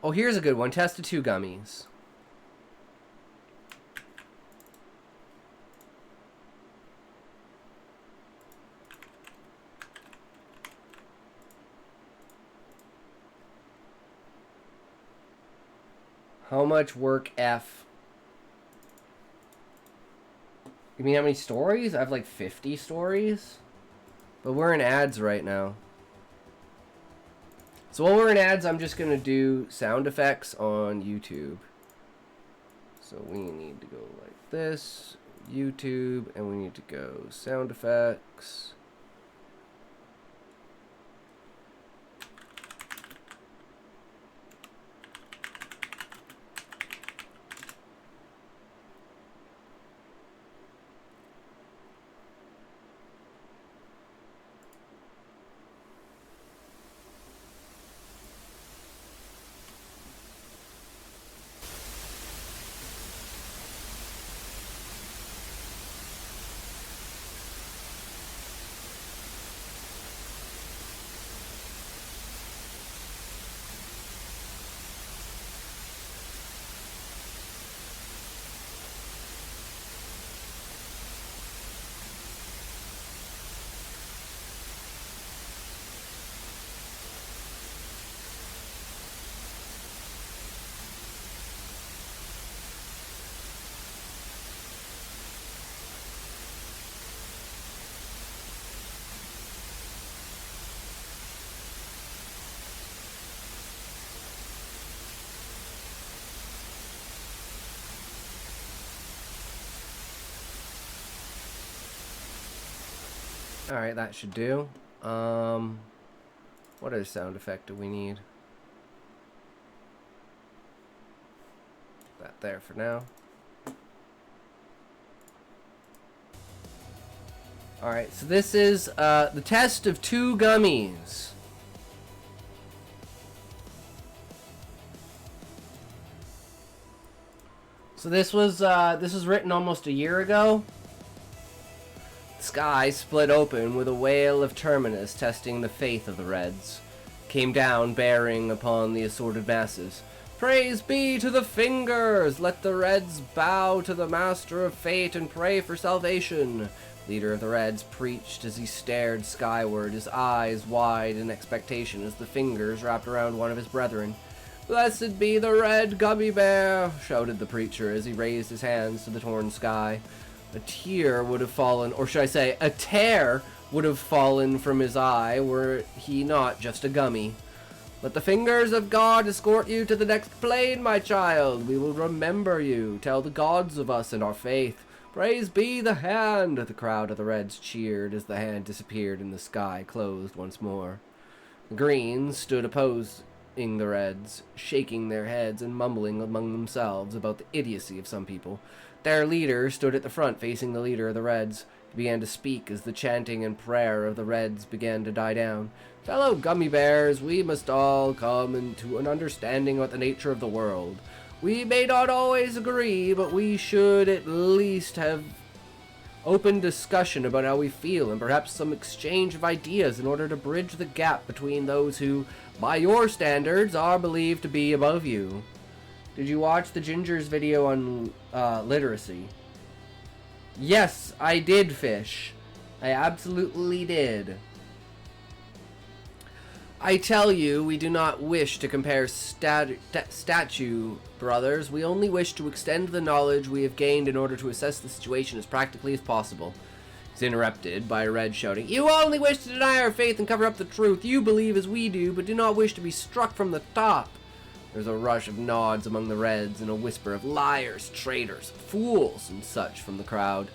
Oh, here's a good one. Test the 2 gummies. How much work F? You mean how many stories? I have like 50 stories. But we're in ads right now. So while we're in ads, I'm just going to do sound effects on YouTube. So we need to go like this, YouTube, and we need to go sound effects. Alright, that should do. What other sound effect do we need? That there for now. Alright, so this is the test of 2 gummies. So this was written almost a year ago. Sky split open with a wail of Terminus testing the faith of the Reds. Came down bearing upon the assorted masses. Praise be to the fingers! Let the Reds bow to the master of fate and pray for salvation. Leader of the Reds preached as he stared skyward, his eyes wide in expectation as the fingers wrapped around one of his brethren. Blessed be the red gummy bear, shouted the preacher as he raised his hands to the torn sky. A tear would have fallen, or should I say, a tear would have fallen from his eye were he not just a gummy. Let the fingers of God escort you to the next plane, my child. We will remember you. Tell the gods of us and our faith. Praise be the hand. The crowd of the Reds cheered as the hand disappeared and the sky closed once more. The Greens stood opposing the Reds, shaking their heads and mumbling among themselves about the idiocy of some people. Their leader stood at the front facing the leader of the Reds. He began to speak as the chanting and prayer of the Reds began to die down. Fellow gummy bears, we must all come into an understanding about the nature of the world. We may not always agree, but we should at least have open discussion about how we feel and perhaps some exchange of ideas in order to bridge the gap between those who, by your standards, are believed to be above you. Did you watch the Ginger's video on literacy? Yes, I did, Fish. I absolutely did. I tell you, we do not wish to compare statue, brothers. We only wish to extend the knowledge we have gained in order to assess the situation as practically as possible. He's interrupted by Red shouting, "You only wish to deny our faith and cover up the truth. You believe as we do, but do not wish to be struck from the top." There's a rush of nods among the Reds and a whisper of liars, traitors, fools, and such from the crowd.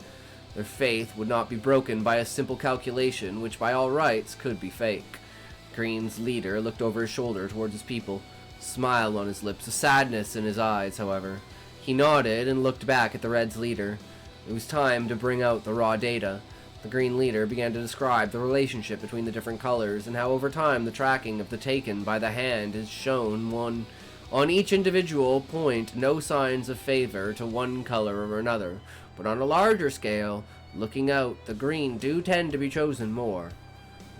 Their faith would not be broken by a simple calculation, which by all rights could be fake. Green's leader looked over his shoulder towards his people, a smile on his lips, a sadness in his eyes, however. He nodded and looked back at the Red's leader. It was time to bring out the raw data. The Green leader began to describe the relationship between the different colors and how over time the tracking of the taken by the hand has shown on each individual point no signs of favor to one color or another, but on a larger scale, looking out, the green do tend to be chosen more.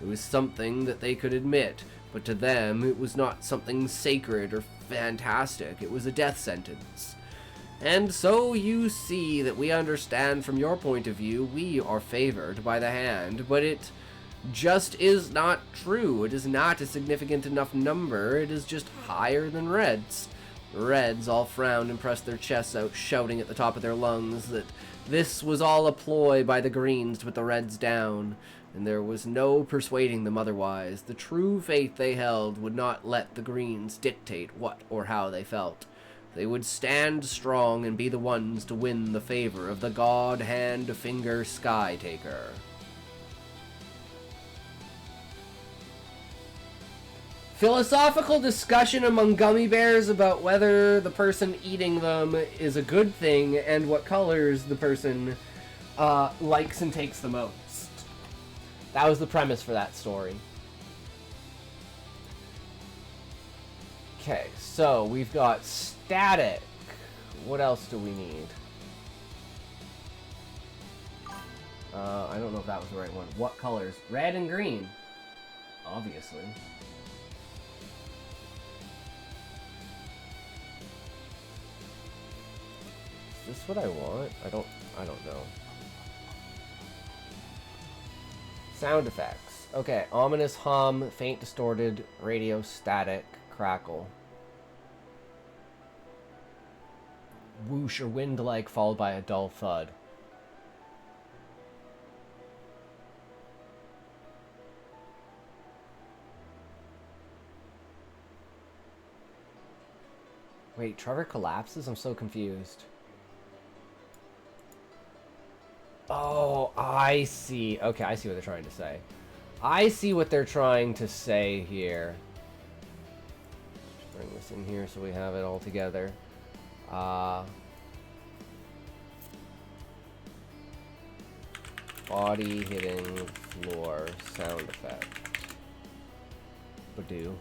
It was something that they could admit, but to them it was not something sacred or fantastic. It was a death sentence. And so you see that we understand from your point of view, we are favored by the hand, but it just is not true. It is not a significant enough number. It is just higher than Reds. The Reds all frowned and pressed their chests out, shouting at the top of their lungs that this was all a ploy by the Greens to put the Reds down, and there was no persuading them otherwise. The true faith they held would not let the Greens dictate what or how they felt. They would stand strong and be the ones to win the favor of the God Hand Finger Sky Taker. Philosophical discussion among gummy bears about whether the person eating them is a good thing and what colors the person likes and takes the most. That was the premise for that story. Okay, so we've got static. What else do we need? I don't know if that was the right one. What colors? Red and green. Obviously. Is this what I want? I don't know. Sound effects. Okay, ominous hum, faint distorted, radio static, crackle. Whoosh or wind-like followed by a dull thud. Wait, Trevor collapses? I'm so confused. Oh, I see. Okay, I see what they're trying to say. I see what they're trying to say here. Just bring this in here so we have it all together. Body hitting floor sound effect. Badoo.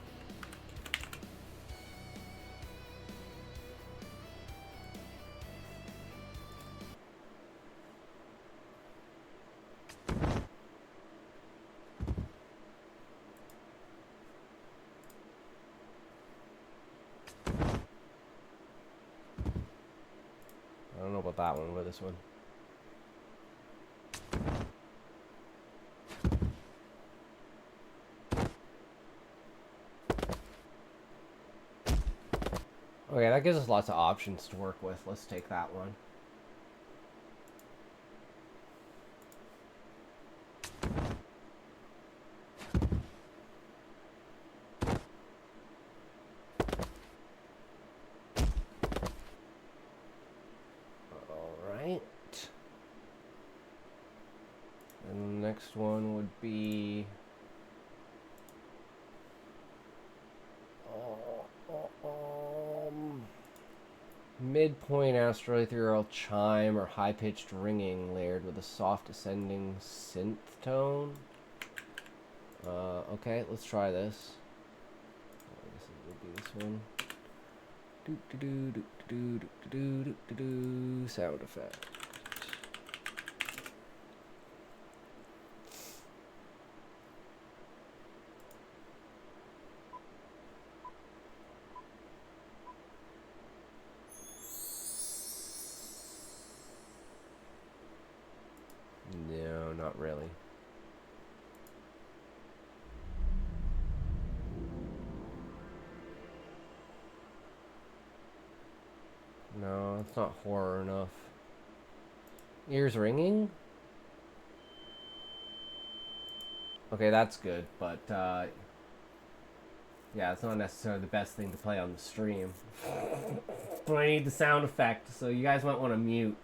I don't know about that one, but this one. Okay, that gives us lots of options to work with. Let's take that one. Alright. And the next one would be... midpoint asteroid ethereal chime or high-pitched ringing layered with a soft ascending synth tone. Okay, let's try this. I guess it would be this one. Do do do do do do do do do sound effect. No, it's not horror enough. Ears ringing? Okay, that's good, but yeah, it's not necessarily the best thing to play on the stream. But I need the sound effect, so you guys might want to mute.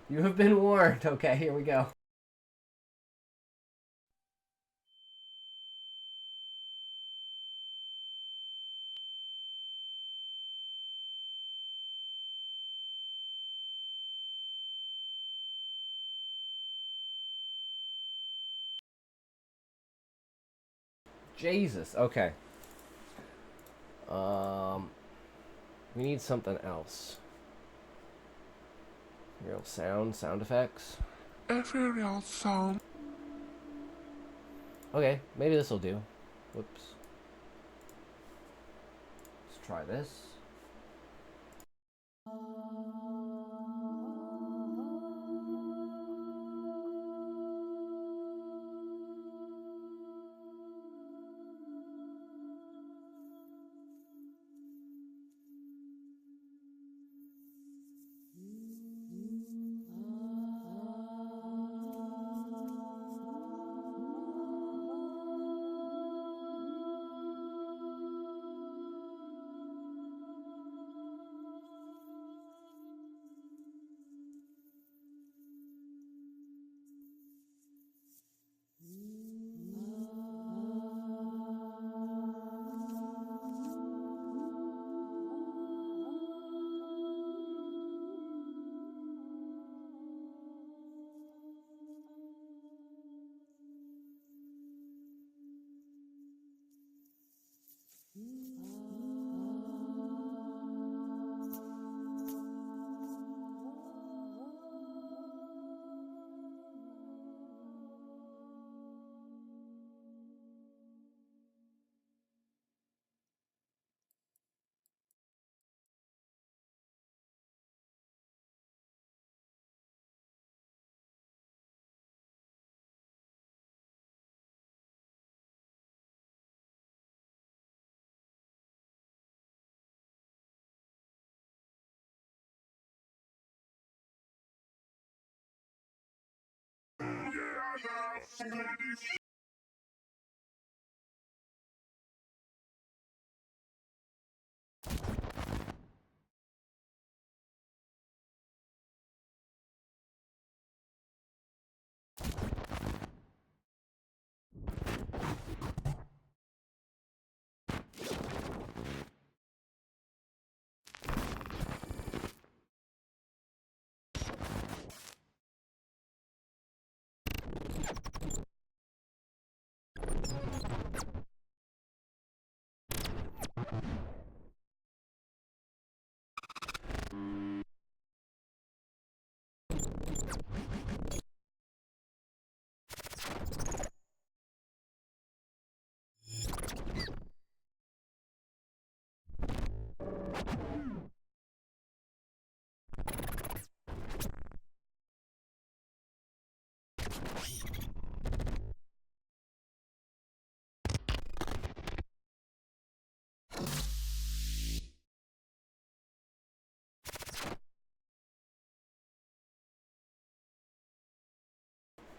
You have been warned. Okay, here we go. Jesus. Okay. We need something else. Real sound effects. Ethereal sound. Okay, maybe this will do. Whoops. Let's try this.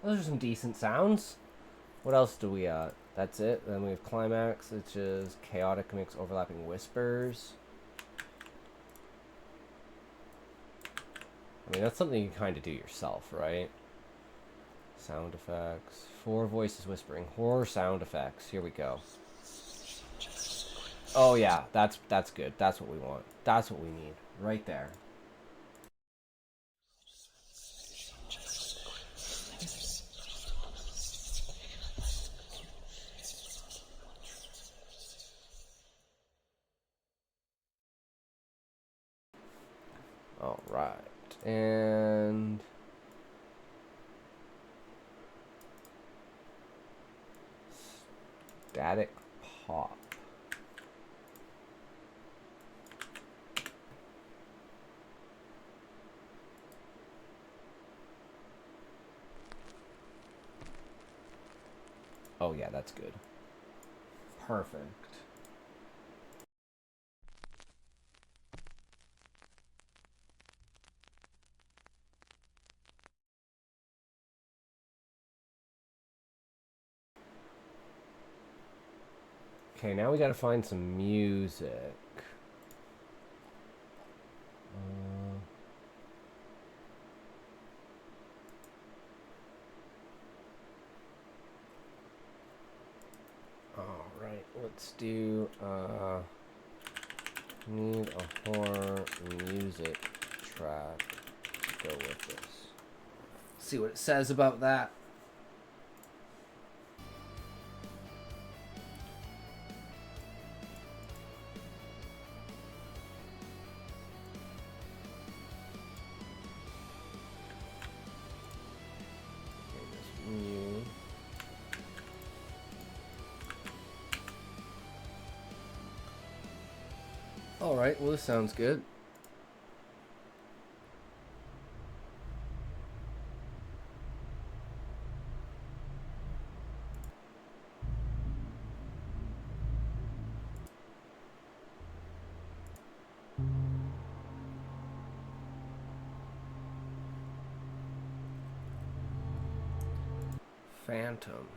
Those are some decent sounds. What else do we that's it. Then we have climax, which is chaotic mix overlapping whispers. I mean, that's something you kind of do yourself, right? Sound effects. 4 voices whispering. Horror sound effects. Here we go. Oh yeah, that's good. That's what we want. That's what we need. Right there. All right. And static pop. Oh yeah, that's good. Perfect. Okay, now we gotta find some music. Alright, let's do, need a horror music track to go with this. See what it says about that. Alright, well this sounds good. Phantom.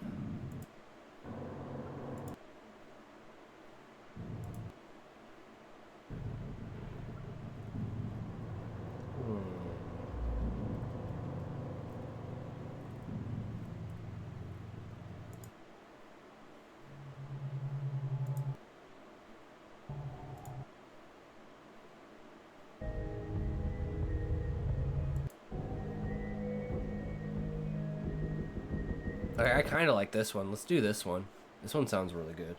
I kind of like this one. Let's do this one. This one sounds really good.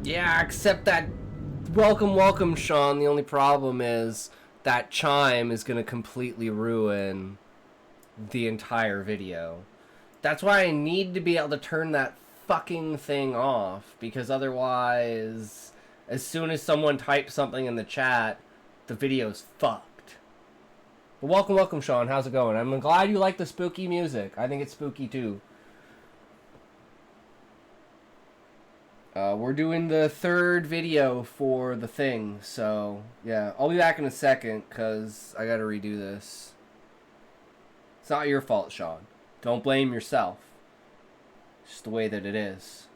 Yeah, except that welcome, welcome, Sean. The only problem is that chime is going to completely ruin the entire video. That's why I need to be able to turn that fucking thing off, because otherwise, as soon as someone types something in the chat, the video's fucked. But welcome, welcome, Sean. How's it going? I'm glad you like the spooky music. I think it's spooky too. We're doing the third video for the thing, so yeah. I'll be back in a second, because I gotta redo this. It's not your fault, Sean. Don't blame yourself. It's just the way that it is.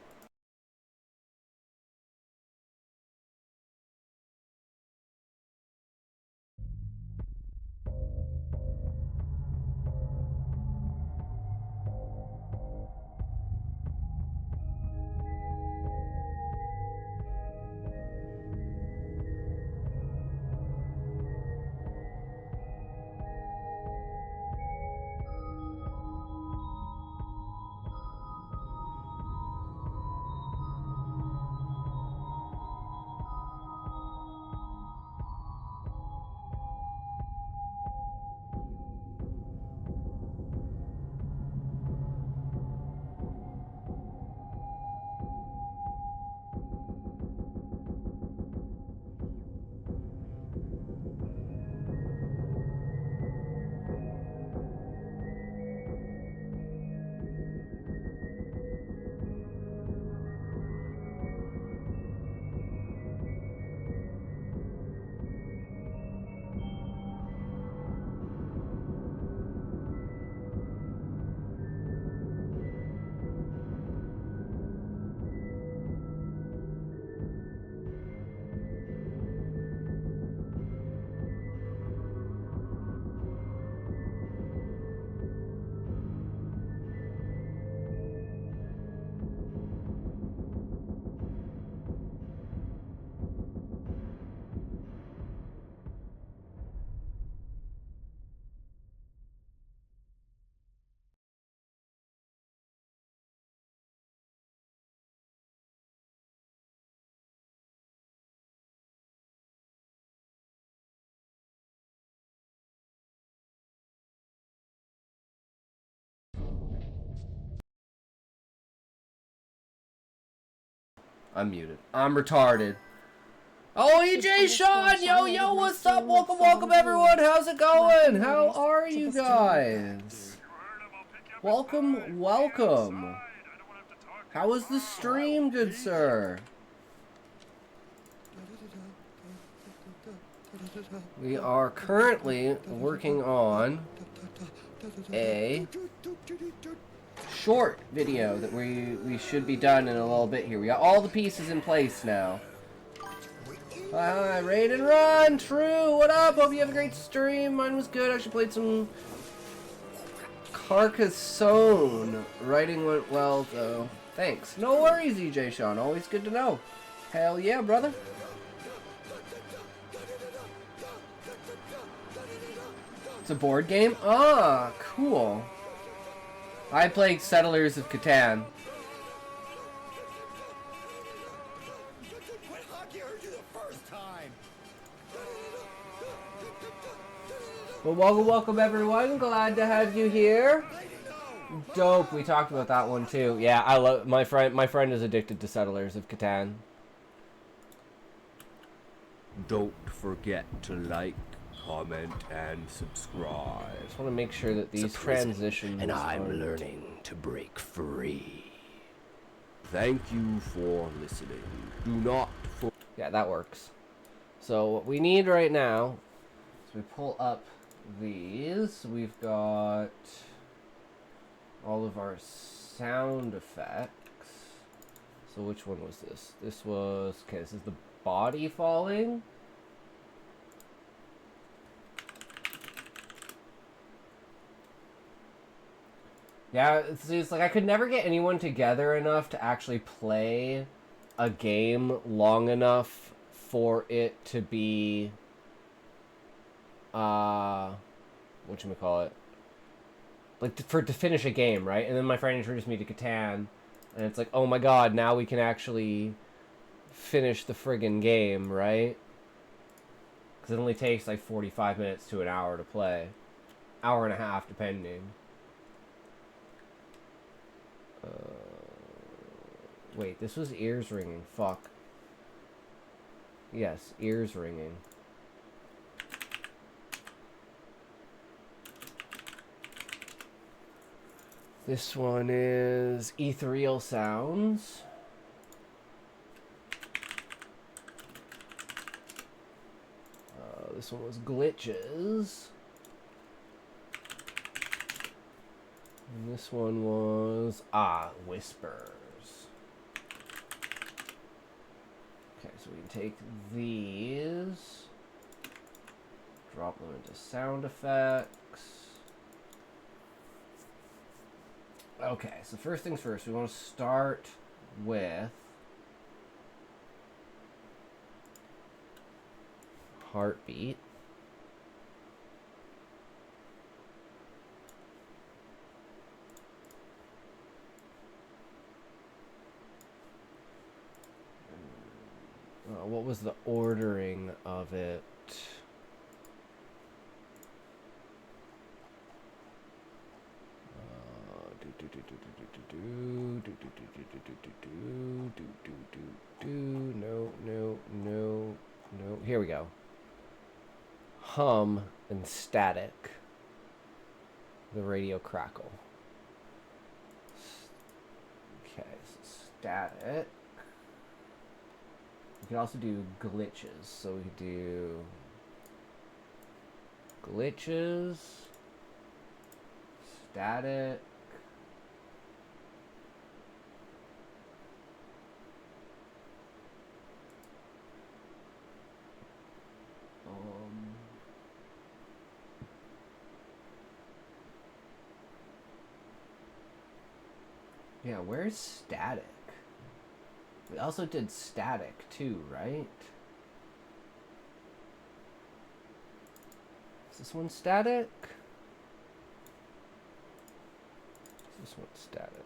I'm muted. I'm retarded. Oh, EJ Sean! Yo, what's up? Welcome, welcome, everyone. How's it going? How are you guys? Welcome, welcome. How was the stream, good sir? We are currently working on a short video that we should be done in a little bit here. We got all the pieces in place now. Hi, Raid and Run! True, what up? Hope you have a great stream. Mine was good. I actually played some Carcassonne. Writing went well, though. Thanks. No worries, EJ Sean. Always good to know. Hell yeah, brother. It's a board game? Ah, cool. I played Settlers of Catan. Well, welcome everyone. Glad to have you here. Dope. We talked about that one too. Yeah, I love my friend. My friend is addicted to Settlers of Catan. Don't forget to like, comment, and subscribe. I just want to make sure that these transitions. And I'm learning to break free. Thank you for listening. Do not for. Yeah, that works. So what we need right now is we pull up these. We've got all of our sound effects. So which one was this? This was, okay, this is the body falling. Yeah, it's like I could never get anyone together enough to actually play a game long enough for it to be whatchamacallit, like to finish a game, right? And then my friend introduced me to Catan, and it's like, oh my god, now we can actually finish the friggin' game, right? Because it only takes like 45 minutes to an hour to play. Hour and a half, depending. Wait, this was ears ringing. Fuck. Yes, ears ringing. This one is ethereal sounds. This one was glitches. And this one was whispers. Okay, so we can take these, drop them into sound effects. Okay, so first things first, we want to start with heartbeat. What was the ordering of it? No. Here we go. Hum and static. The radio crackle. Okay, so static. We could also do glitches. So we could do glitches, static, yeah, where's static? We also did static too, right? Is this one static? Is this one static?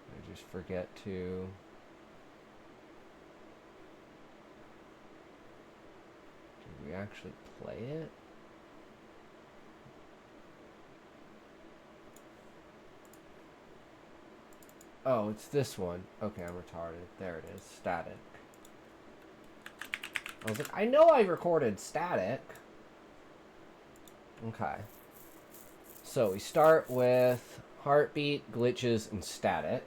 I just forget to... Did we actually play it? Oh, it's this one. Okay, I'm retarded. There it is. Static. I was like, I know I recorded static. Okay. So we start with heartbeat, glitches, and static.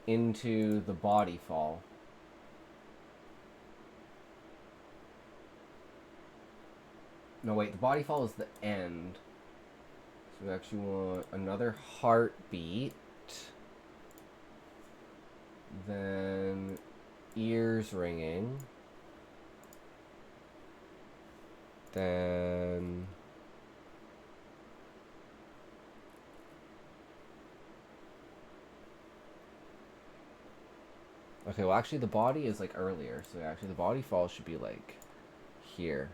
Into the body fall. No, wait, the body fall is the end. So we actually want another heartbeat. Then ears ringing. Then... Okay, well actually the body is like earlier. So actually the body fall should be like here.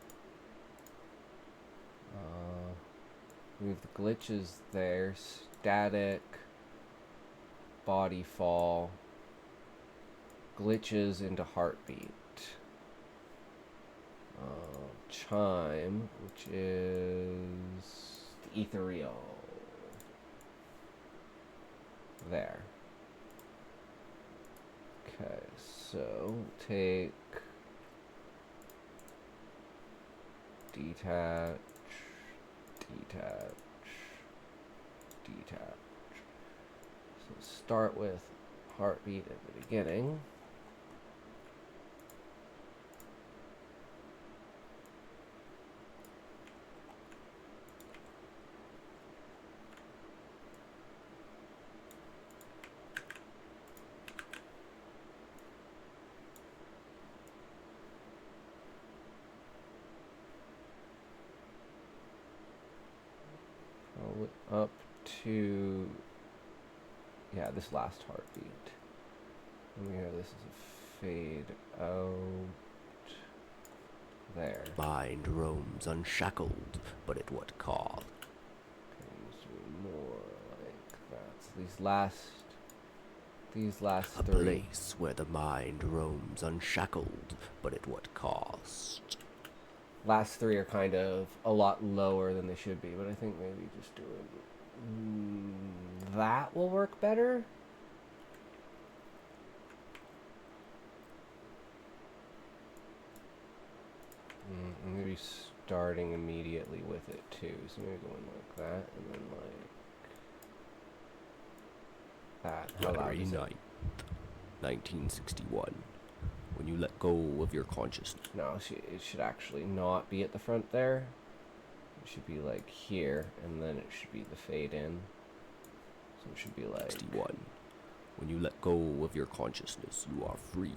We have the glitches there, static, body fall, glitches into heartbeat, chime, which is the ethereal, there. Okay, so take detach, detach. So start with heartbeat at the beginning. Up to, yeah, this last heartbeat. And we have this is a fade out there. Mind roams unshackled, but at what cost? These last A three. place where the mind roams unshackled, but at what cost? Last three are kind of a lot lower than they should be, but I think maybe just doing that will work better. Maybe starting immediately with it too. So maybe going like that and then like that. How loud January is it? 9th, 1961. When you let go of your consciousness. No, it should actually not be at the front there. It should be like here, and then it should be the fade in. So it should be like 61. When you let go of your consciousness, you are free.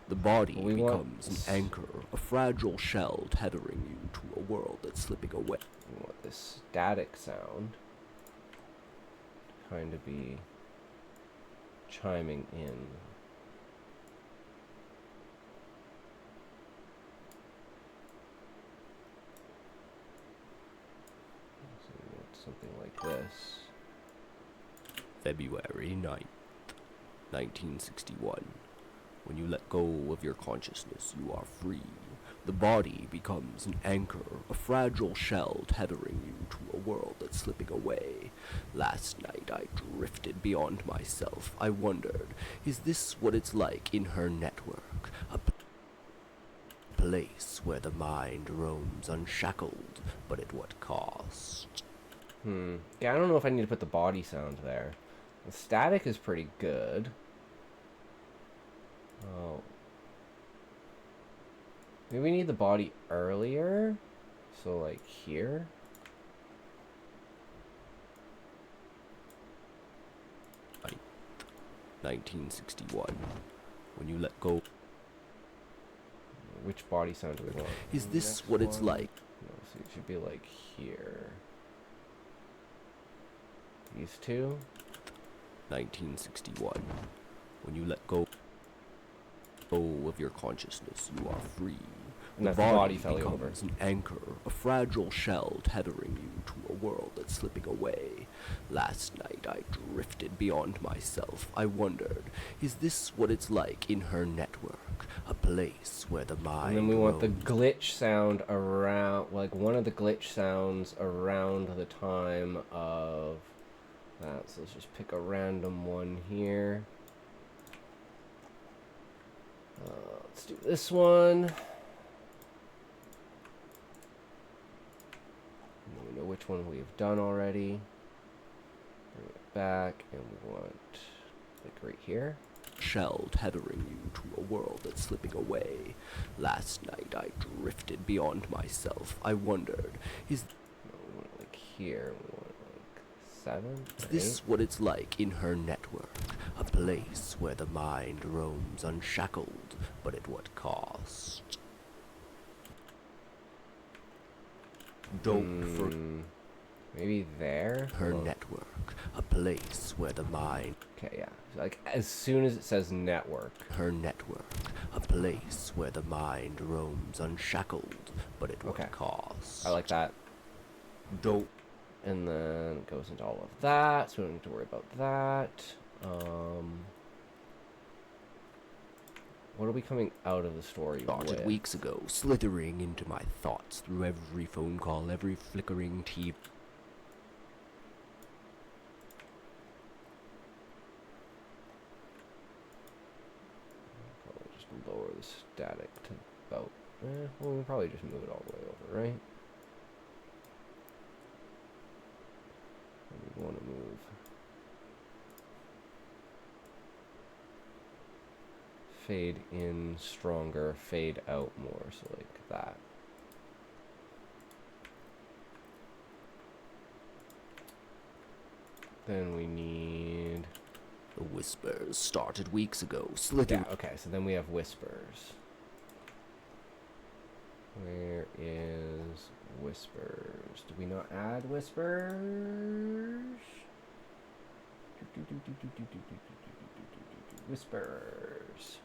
The body becomes an anchor, a fragile shell tethering you to a world that's slipping away. We want this static sound to kind of be chiming in. So we want something like this. February 9th, 1961. When you let go of your consciousness, you are free. The body becomes an anchor, a fragile shell tethering you to a world that's slipping away. Last night I drifted beyond myself. I wondered, is this what it's like in her network? A place where the mind roams unshackled, but at what cost? Yeah, I don't know if I need to put the body sound there. The static is pretty good. Oh. Maybe we need the body earlier. So like here. 1961. When you let go. Which body sound do we want? Is this what it's like? No, so it should be like here. These two. 1961. When you let go of your consciousness, you are free. And The that's the body body fell over. becomes an anchor, a fragile shell tethering you to a world that's slipping away. Last night I drifted beyond myself. I wondered, is this what it's like in her network? A place where the mind And then we want the roams. glitch sound around, like one of the glitch sounds around the time of that. So let's just pick a random one here. Let's do this one. And we know which one we've done already. Bring it back, and we want like right here. Shell tethering you to a world that's slipping away. Last night I drifted beyond myself. I wondered, is No, we want it like here. We want it like 7. this what it's like in her network? A place where the mind roams unshackled, but at what cost? Don't forget Maybe there. her Hold on. network. A place where the mind. Okay, yeah. So, like as soon as it says network. Her network. A place where the mind roams unshackled, but at what Okay. cost? I like that. Don't. And then it goes into all of that, so we don't need to worry about that. What are we coming out of the story Started with? weeks ago, slithering into my thoughts through every phone call, every flickering TV. Probably just lower the static to about. Well, we'll probably just move it all the way over, right? And we want to move. Fade in stronger, fade out more, so like that. Then we need. The whispers started weeks ago, slithering. Yeah, okay, so then we have whispers. Where is whispers? Did we not add whispers? Whispers.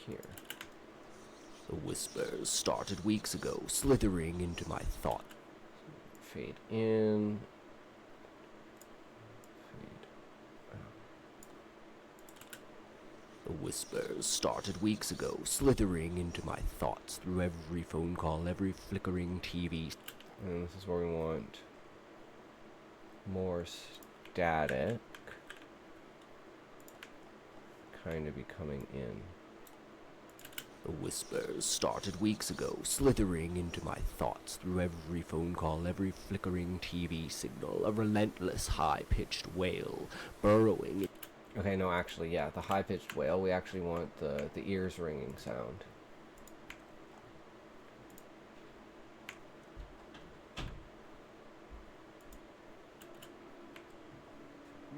here. The whispers started weeks ago, slithering into my thought. Fade in. Fade out. The whispers started weeks ago, slithering into my thoughts through every phone call, every flickering TV. And this is where we want more static kind of be coming in. The whispers started weeks ago, slithering into my thoughts through every phone call, every flickering TV signal, a relentless high-pitched wail, burrowing. Okay, no, actually, yeah, the high-pitched wail, we actually want the ears ringing sound.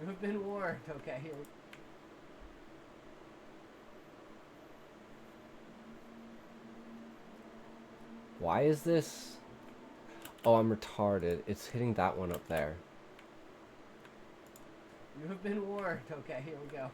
You have been warned. Okay, here we go. Why is this? Oh, I'm retarded. It's hitting that one up there. You have been warned. Okay, here we go.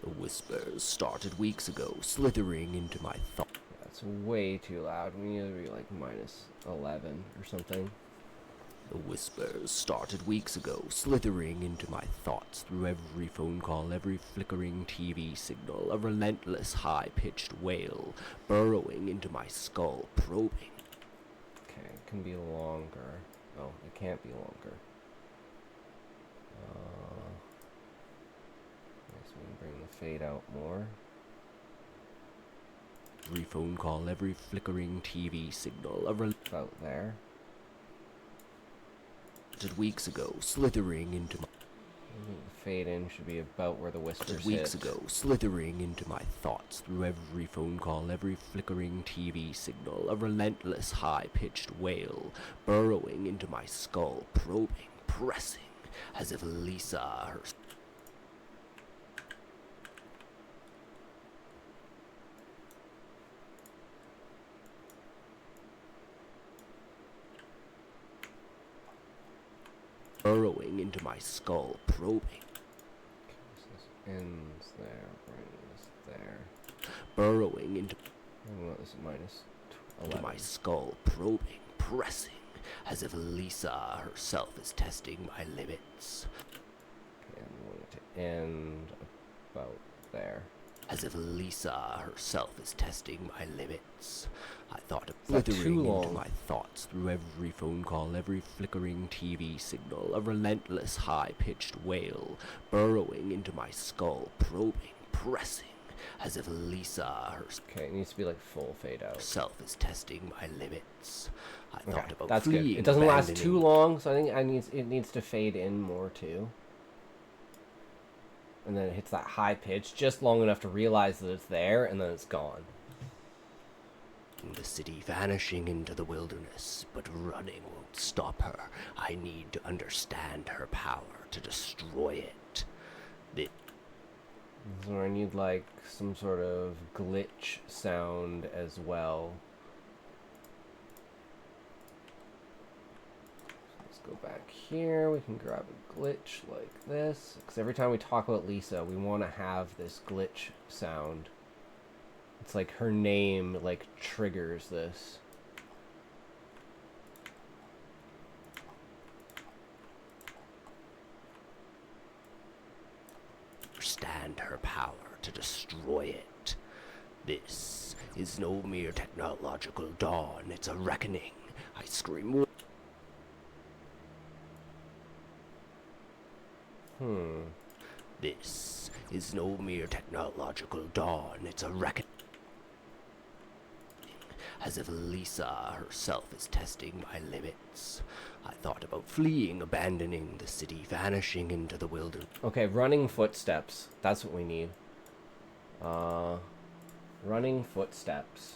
The whispers started weeks ago, slithering into my thoughts. That's way too loud. We need to be like -11 or something. The whispers started weeks ago, slithering into my thoughts through every phone call, every flickering TV signal, a relentless high-pitched wail, burrowing into my skull, probing. Okay, it can be longer. Oh, it can't be longer. Guess we can bring the fade out more. Every phone call, every flickering TV signal, About there. weeks ago, slithering into my The fade in should be about where the whispers weeks hit. ago, slithering into my thoughts through every phone call, every flickering TV signal, a relentless high-pitched wail, burrowing into my skull, probing, pressing, as if Lisa herself. Burrowing into my skull, probing, So this ends there, brings there. burrowing into And what is it, -11? my skull, probing, pressing, as if Lisa herself is testing my limits. Okay, and we want it to end about there. As if Lisa herself is testing my limits. I thought of Is that too slithering into long? my thoughts through every phone call, every flickering TV signal, a relentless high-pitched wail, burrowing into my skull, probing, pressing, as if Lisa Okay, it needs to be like full fade out. herself is testing my limits. I Okay, thought about that's good. fleeing, It doesn't last abandoning too long, so I think it needs to fade in more too. And then it hits that high pitch just long enough to realize that it's there, and then it's gone. the city, vanishing into the wilderness, but running won't stop her. I need to understand her power to destroy it. So I need like some sort of glitch sound as well. Let's go back here. We can grab a glitch like this, because every time we talk about Lisa, we want to have this glitch sound. It's like her name like triggers this. Understand her power to destroy it. This is no mere technological dawn, it's a reckoning. I scream. This is no mere technological dawn, it's a reckoning. As if Lisa herself is testing my limits. I thought about fleeing, abandoning the city, vanishing into the wilderness. Okay, running footsteps. That's what we need. Running footsteps.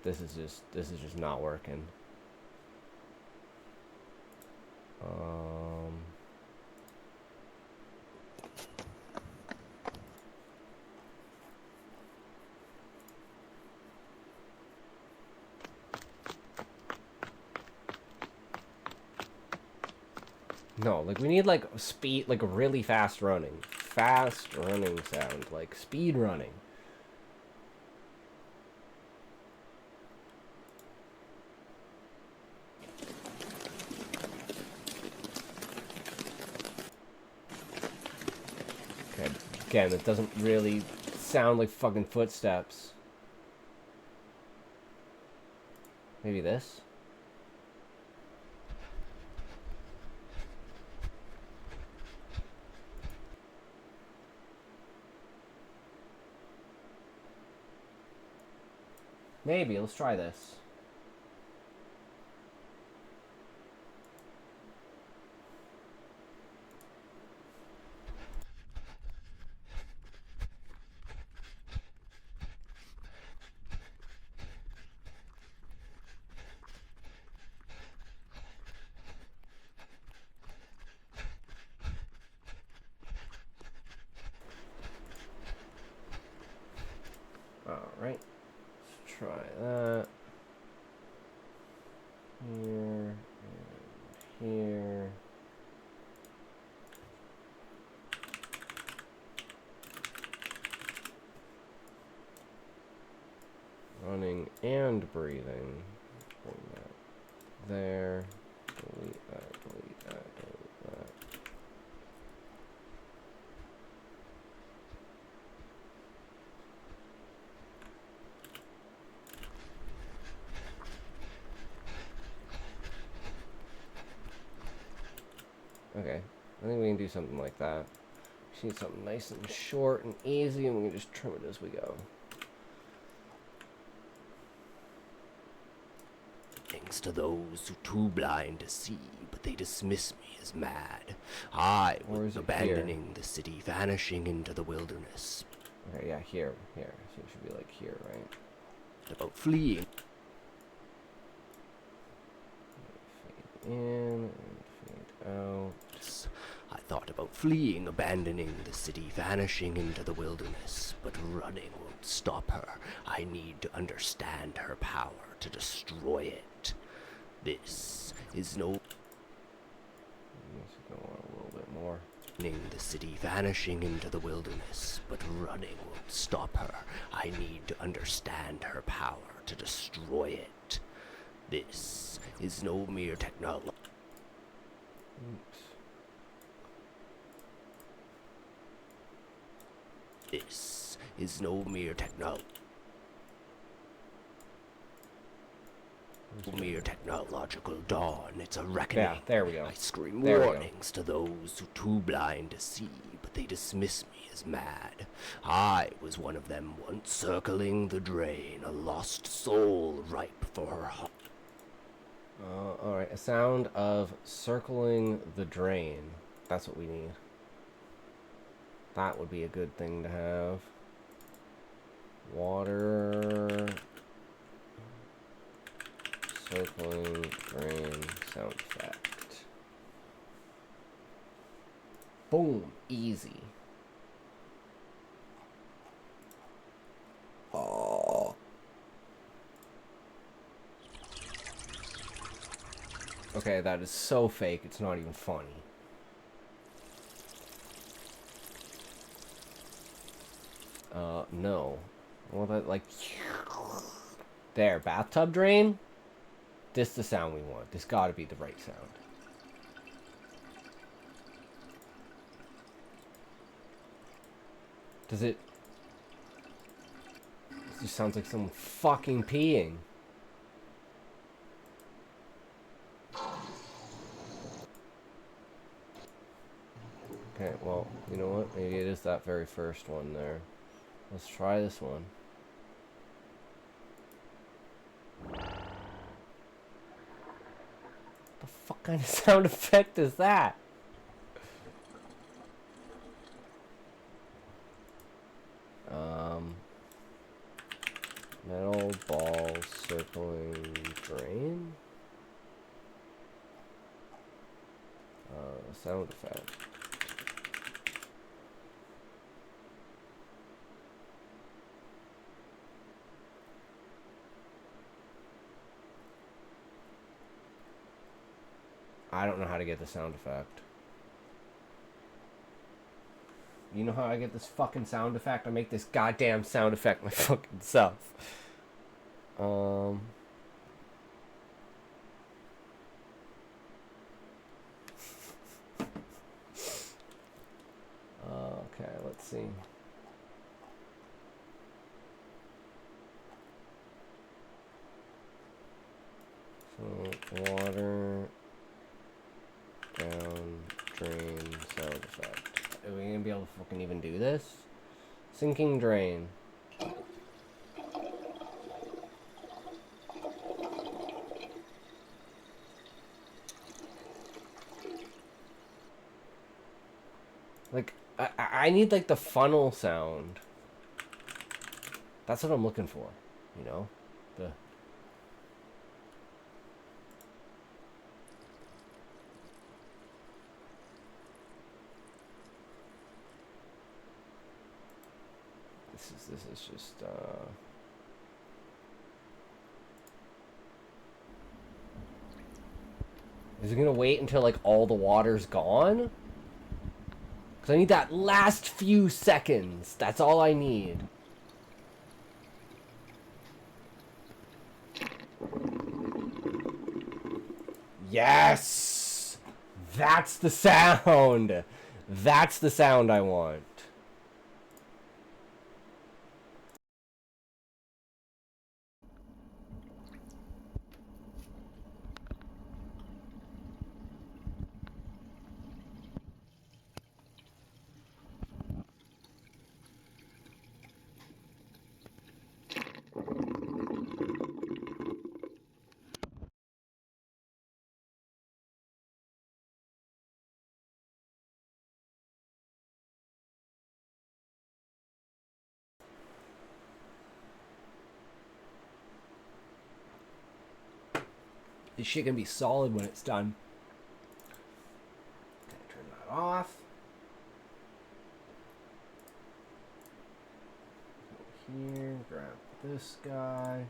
This is just not working. No, like we need like speed, like really fast running sound, like speed running. Okay, again, it doesn't really sound like fucking footsteps. Maybe this? Maybe, let's try this. Alright, let's try that. Here, and here. Running and breathing. Bring that there. Delete that, delete that, delete that. Okay. I think we can do something like that. Just need something nice and short and easy, and we can just trim it as we go. Thanks to those who too blind to see, but they dismiss me as mad. I was abandoning the city, vanishing into the wilderness. Okay, yeah, here. So it should be like here, right? About fleeing. Fade in and fade out. I thought about fleeing, abandoning the city, vanishing into the wilderness, but running won't stop her. I need to understand her power to destroy it. This is no... Let's go on a little bit more. The city, vanishing into the wilderness, but running won't stop her. I need to understand her power to destroy it. This is no mere technology. Oops. This is no mere technology. Mere technological dawn. It's a reckoning. Yeah, there we go. I scream warnings to those who too blind to see, but they dismiss me as mad. I was one of them once, circling the drain, a lost soul ripe for her heart. Alright, a sound of circling the drain. That's what we need. That would be a good thing to have. Water... circling drain sound effect. Boom. Easy. Oh. Okay, that is so fake, it's not even funny. No. Well, that, like... There, bathtub drain? This is the sound we want. This gotta be the right sound. Does it... This just sounds like someone fucking peeing. Okay, well, you know what? Maybe it is that very first one there. Let's try this one. The fuck kind of sound effect is that? Metal ball circling drain. Sound effect. I don't know how to get the sound effect. You know how I get this fucking sound effect? I make this goddamn sound effect my fucking self. Okay, let's see. So, water down drain sound effect. Are we gonna be able to fucking even do this? Sinking drain. Like, I need, like, the funnel sound. That's what I'm looking for, you know? The... This is just, Is it gonna wait until, like, all the water's gone? Because I need that last few seconds. That's all I need. Yes! That's the sound! That's the sound I want. This shit gonna be solid when it's done. Okay, turn that off. Go here, grab this guy.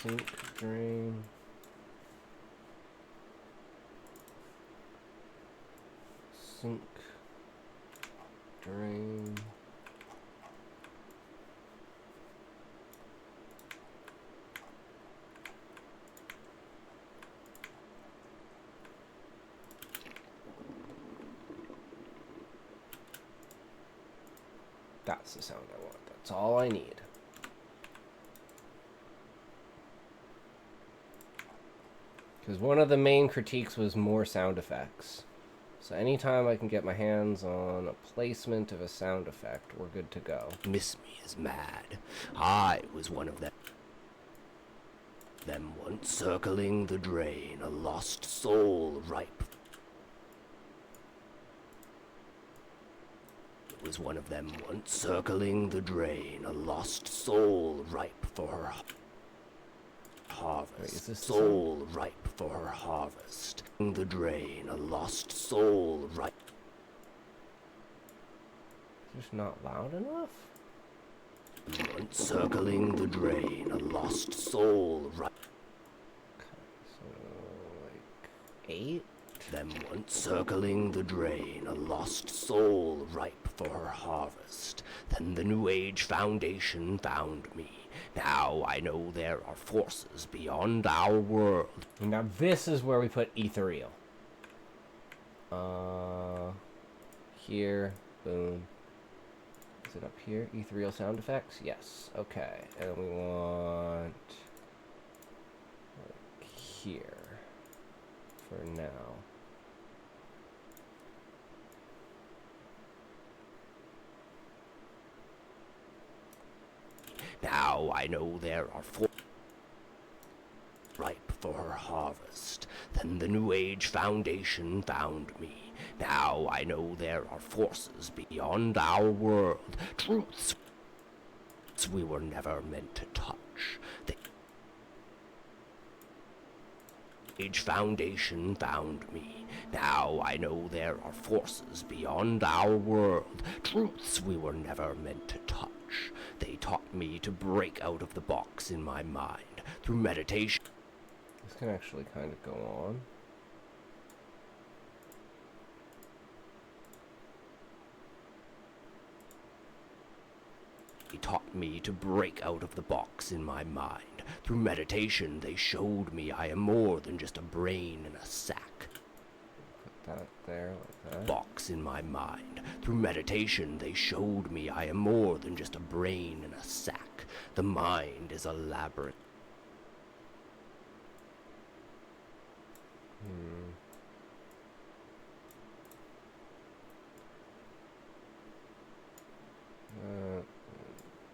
Sink drain. Sink drain. That's the sound I want. That's all I need. Because one of the main critiques was more sound effects. So anytime I can get my hands on a placement of a sound effect, we're good to go. Miss me is mad. I was one of them once circling the drain, a lost soul ripe. It was one of them once circling the drain, a lost soul ripe for her harvest. Wait, is this the soul ripe for her harvest. The drain, a lost soul ripe. Just not loud enough? Once circling the drain, a lost soul ripe. So, like, 8? Them once circling the drain, a lost soul ripe for her harvest. Then the New Age Foundation found me. Now I know there are forces beyond our world. Now this is where we put ethereal. Here, boom. Is it up here? Ethereal sound effects? Yes. Okay. And we want like here for now. Now I know there are forces ripe for her harvest. Then the New Age Foundation found me. Now I know there are forces beyond our world, truths we were never meant to touch. The Age Foundation found me. Now I know there are forces beyond our world, truths we were never meant to touch. They taught me to break out of the box in my mind through meditation. This can actually kind of go on. They taught me to break out of the box in my mind. Through meditation, they showed me I am more than just a brain in a sack. Put that there, like that. Box in my mind. Through meditation, they showed me I am more than just a brain in a sack. The mind is a labyrinth.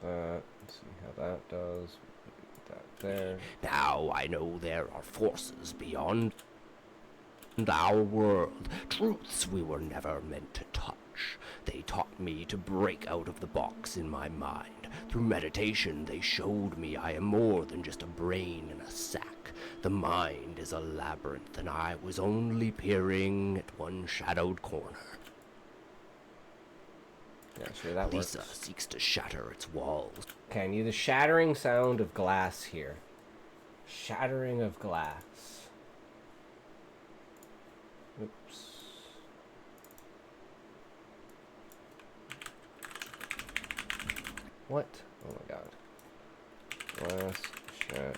Let's see how that does. Put that there. Now I know there are forces beyond our world, truths we were never meant to touch. They taught me to break out of the box in my mind. Through meditation, they showed me I am more than just a brain in a sack. The mind is a labyrinth, and I was only peering at one shadowed corner. Yeah, sure, that Lisa works. seeks to shatter its walls. Okay, I need the shattering sound of glass here. Shattering of glass. Oops. What? Oh my god. Glass shattering.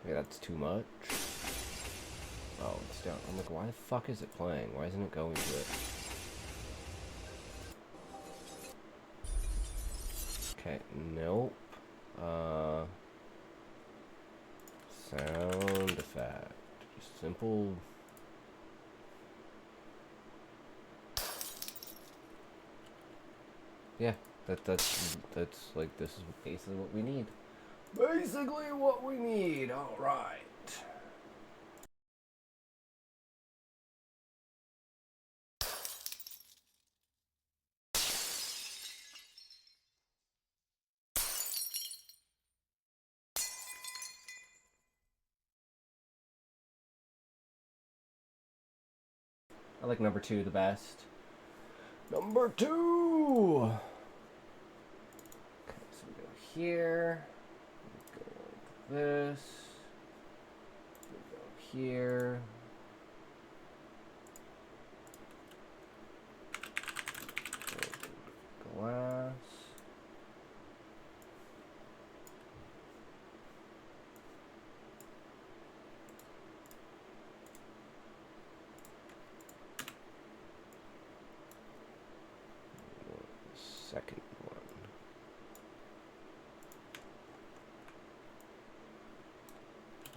Okay, that's too much. Oh, it's down. I'm like, why the fuck is it playing? Why isn't it going to it? Okay, nope. Sound effect. Just simple. Yeah, that's like, this is basically what we need. Basically what we need, alright. I like number 2 the best. Number 2! Okay, so we go here. We go like this. We go here. Glass. Second one.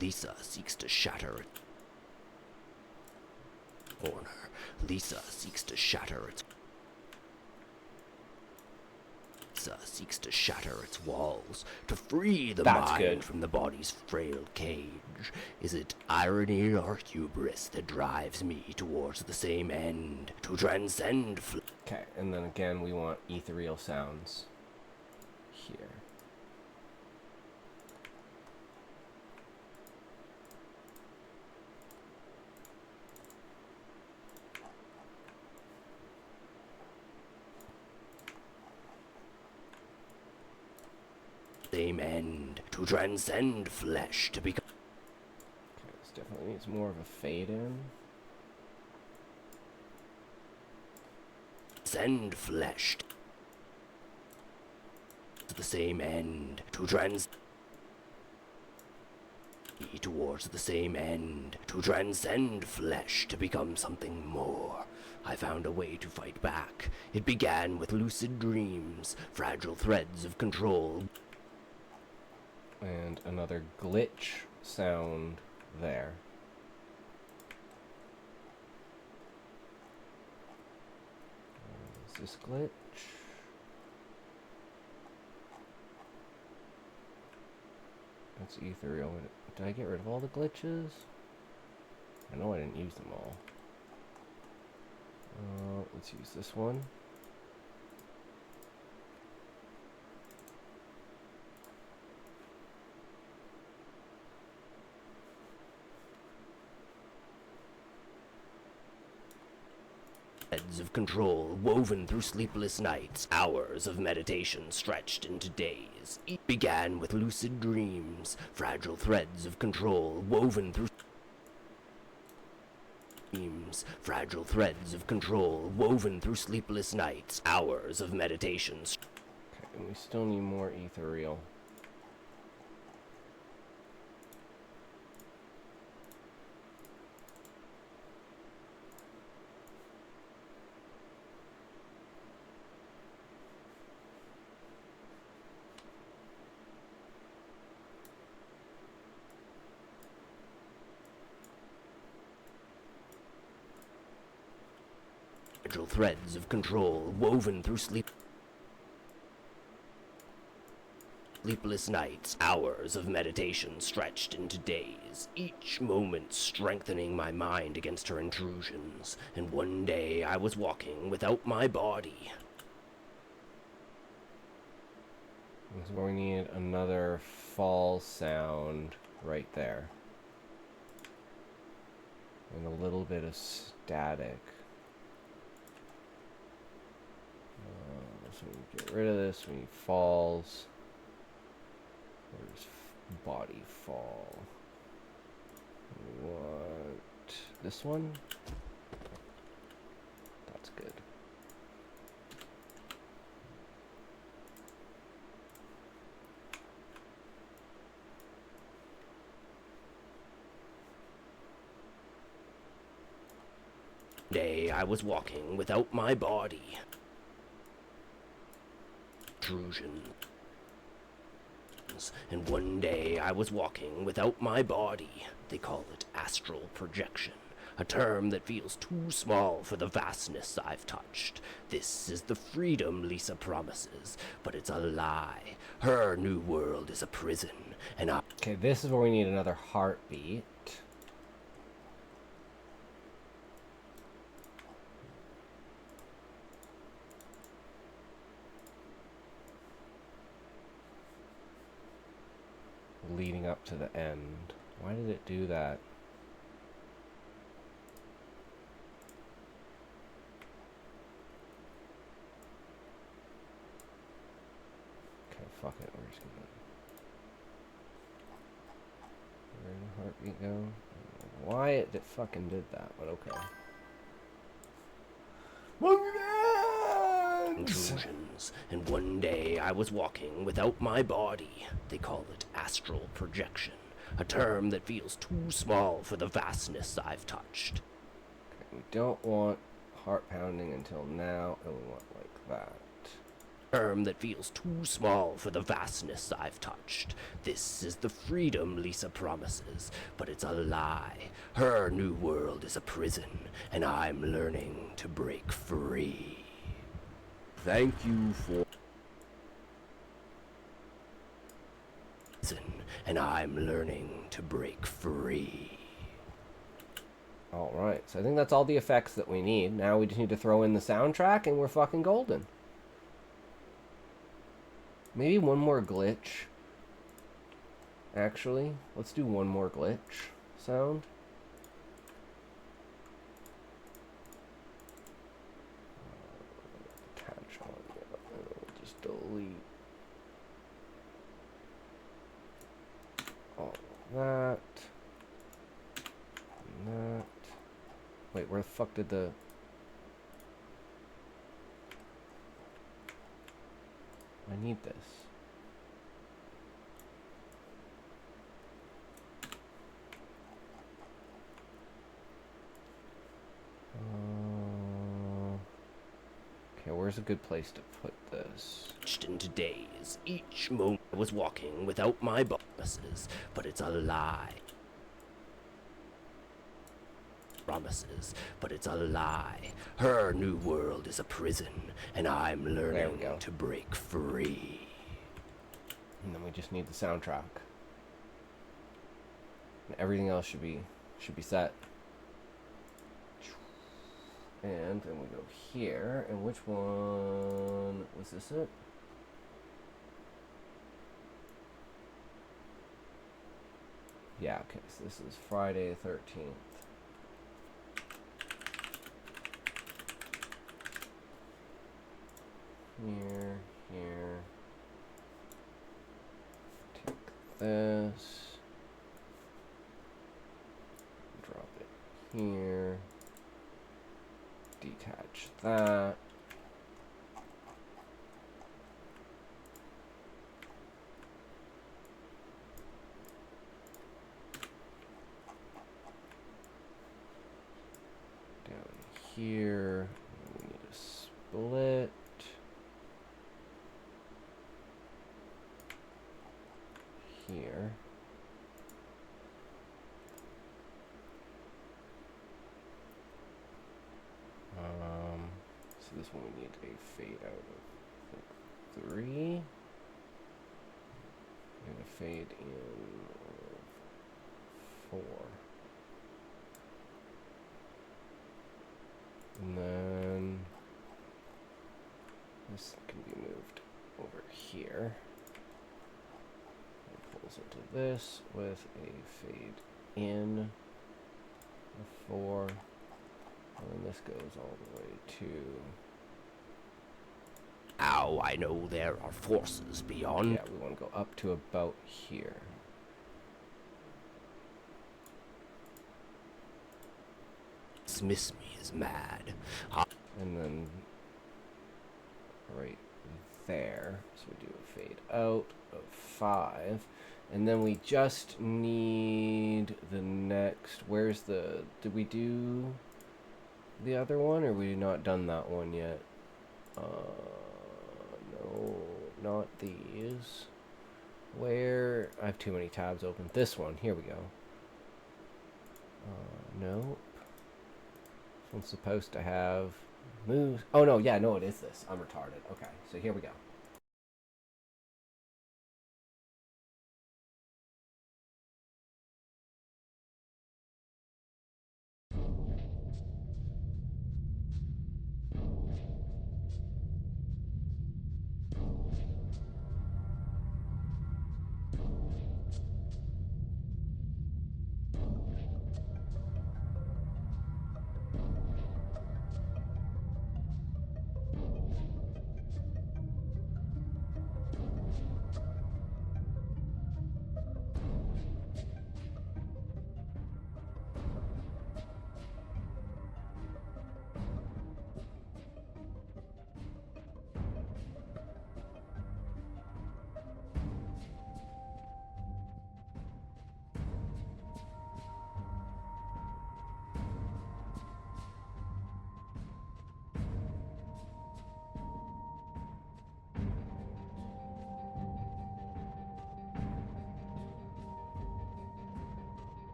Lisa seeks to shatter its corner. Lisa seeks to shatter its Lisa seeks to shatter its walls, to free the That's mind good. from the body's frail cage. Is it irony or hubris that drives me towards the same end, to transcend Okay, and then again we want ethereal sounds here. same end, to transcend flesh, to become Okay, this definitely needs more of a fade in. send flesh to the same end, to towards the same end, to transcend flesh, to become something more. I found a way to fight back. It began with lucid dreams, fragile threads of control. And another glitch sound there. Is this glitch? That's ethereal. Did I get rid of all the glitches? I know I didn't use them all. Let's use this one. Threads of control woven through sleepless nights, hours of meditation stretched into days. It began with lucid dreams, fragile threads of control woven through dreams, fragile threads of control woven through sleepless nights, hours of meditation. Okay, and we still need more ethereal. Fragile threads of control woven through sleepless nights, hours of meditation stretched into days, each moment strengthening my mind against her intrusions. And one day I was walking without my body. So we need another fall sound right there. And a little bit of static. So we get rid of this, we need falls. Where's body fall? We want this one. That's good. Day I was walking without my body. Intrusion. And one day I was walking without my body. They call it astral projection, a term that feels too small for the vastness I've touched. This is the freedom Lisa promises, but it's a lie. Her new world is a prison, and I... Okay, this is where we need another heartbeat. Leading up to the end. Why did it do that? fuck it, we're just gonna... Where did the heartbeat go? Why it fucking did that, but okay. Intrusions, and one day I was walking without my body. They call it astral projection, a term that feels too small for the vastness I've touched. Okay, we don't want heart pounding until now, and we want like that. Term that feels too small for the vastness I've touched. This is the freedom Lisa promises, but it's a lie. Her new world is a prison, and I'm learning to break free. Thank you for... And I'm learning to break free. Alright, so I think that's all the effects that we need. Now we just need to throw in the soundtrack and we're fucking golden. Maybe one more glitch. Actually, let's do one more glitch sound. Attach on, yeah, and we'll just delete all of that. And that. Wait, where the fuck did the... I need this. Okay, where's a good place to put this? Into days, each moment I was walking without my bonuses, but it's a lie. Promises, but it's a lie. Her new world is a prison, and I'm learning to break free. And then we just need the soundtrack. And everything else should be set. And then we go here, and which one was this it? Yeah, okay, so this is Friday the 13th. Here. Take this. Drop it here. Detach that. Down here. We need a split. Here. So this one we need a fade out of 3. And a fade in of 4. And then this can be moved over here. Pulls into this with a fade in of 4, and then this goes all the way to... Now I know there are forces beyond. Yeah, we want to go up to about here. Dismiss me as mad. And then right there, so we do a fade out of 5, and then we just need the next... Where's the... Did we do the other one, or we not done that one yet? No, not these. Where... I have too many tabs open. This one, here we go. Nope. This one's supposed to have moves. Oh no, yeah, no, it is this. I'm retarded. Okay, so here we go.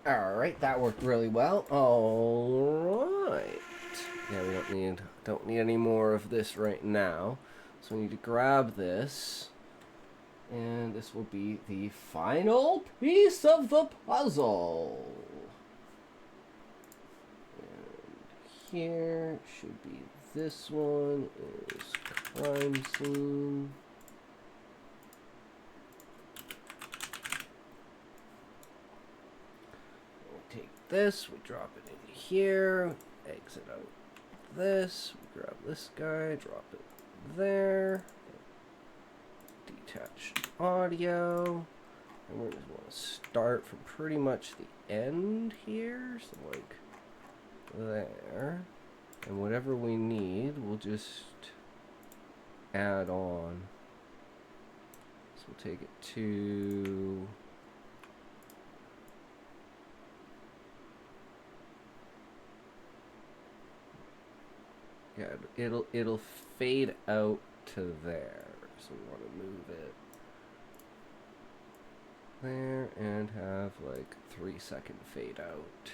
Alright, that worked really well. Alright. Yeah, we don't need any more of this right now. So we need to grab this. And this will be the final piece of the puzzle. And here should be this one is crime scene. Take this, we drop it in here, exit out this, we grab this guy, drop it there, detach audio, and we're just want to start from pretty much the end here, so like there, and whatever we need, we'll just add on. So we'll take it to... Yeah, it'll fade out to there. So we want to move it there and have like 3-second fade out.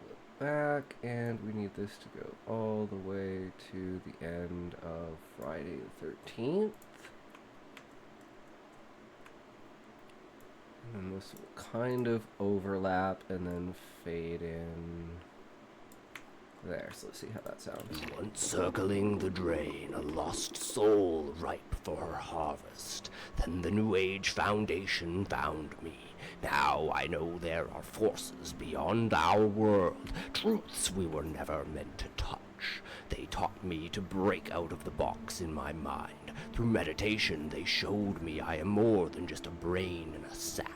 Flip back, and we need this to go all the way to the end of Friday the 13th. And this will kind of overlap and then fade in there. So let's see how that sounds. Once circling the drain, a lost soul ripe for her harvest. Then the New Age Foundation found me. Now I know there are forces beyond our world, truths we were never meant to touch. They taught me to break out of the box in my mind. Through meditation, they showed me I am more than just a brain in a sack.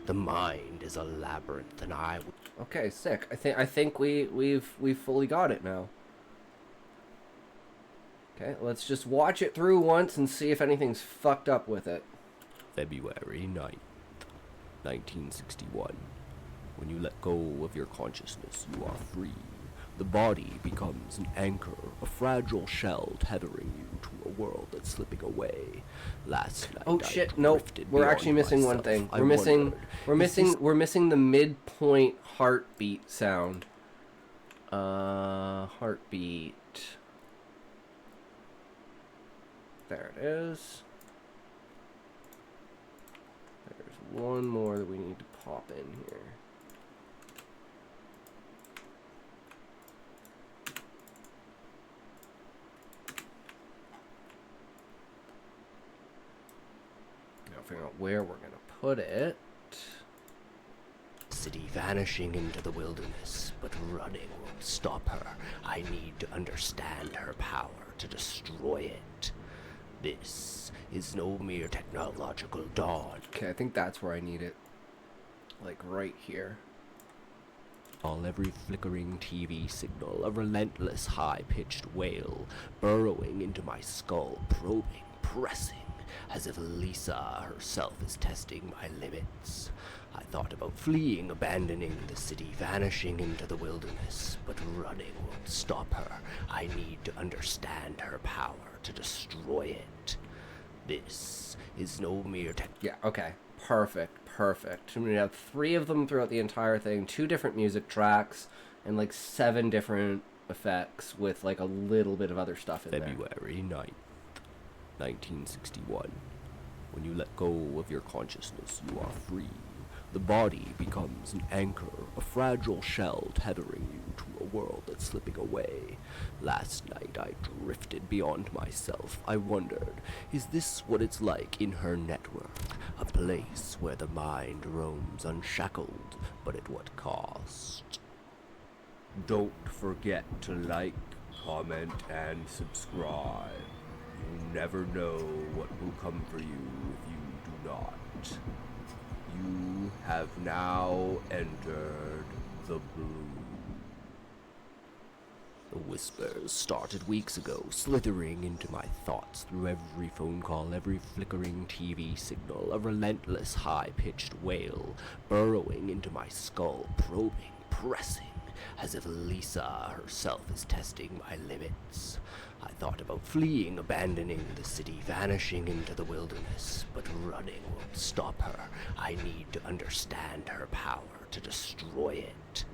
The mind is a labyrinth, and I... Okay, sick. I think we've fully got it now. Okay, let's just watch it through once and see if anything's fucked up with it. February 9th, 1961. When you let go of your consciousness, you are free. The body becomes an anchor, a fragile shell tethering you to a world that's slipping away. Last night, oh shit! Nope, we're actually missing one thing. We're missing the midpoint heartbeat sound. Heartbeat. There it is. There's one more that we need to pop in here. Figure out where we're gonna put it. City vanishing into the wilderness, but running won't stop her. I need to understand her power to destroy it. This is no mere technological dawn. Okay, I think that's where I need it. Like right here. All every flickering TV signal, a relentless high-pitched wail, burrowing into my skull, probing, pressing, as if Lisa herself is testing my limits. I thought about fleeing, abandoning the city, vanishing into the wilderness, but running won't stop her. I need to understand her power to destroy it. This is no mere Yeah, okay. Perfect, perfect. I'm gonna have 3 of them throughout the entire thing, 2 different music tracks, and like 7 different effects with like a little bit of other stuff in there. February 9th. 1961. When you let go of your consciousness, you are free. The body becomes an anchor, a fragile shell tethering you to a world that's slipping away. Last night I drifted beyond myself. I wondered, is this what it's like in her network? A place where the mind roams unshackled, but at what cost? Don't forget to like, comment, and subscribe. You never know what will come for you if you do not. You have now entered the blue. The whispers started weeks ago, slithering into my thoughts through every phone call, every flickering TV signal, a relentless high-pitched wail, burrowing into my skull, probing, pressing, as if Lisa herself is testing my limits. I thought about fleeing, abandoning the city, vanishing into the wilderness, but running won't stop her. I need to understand her power to destroy it.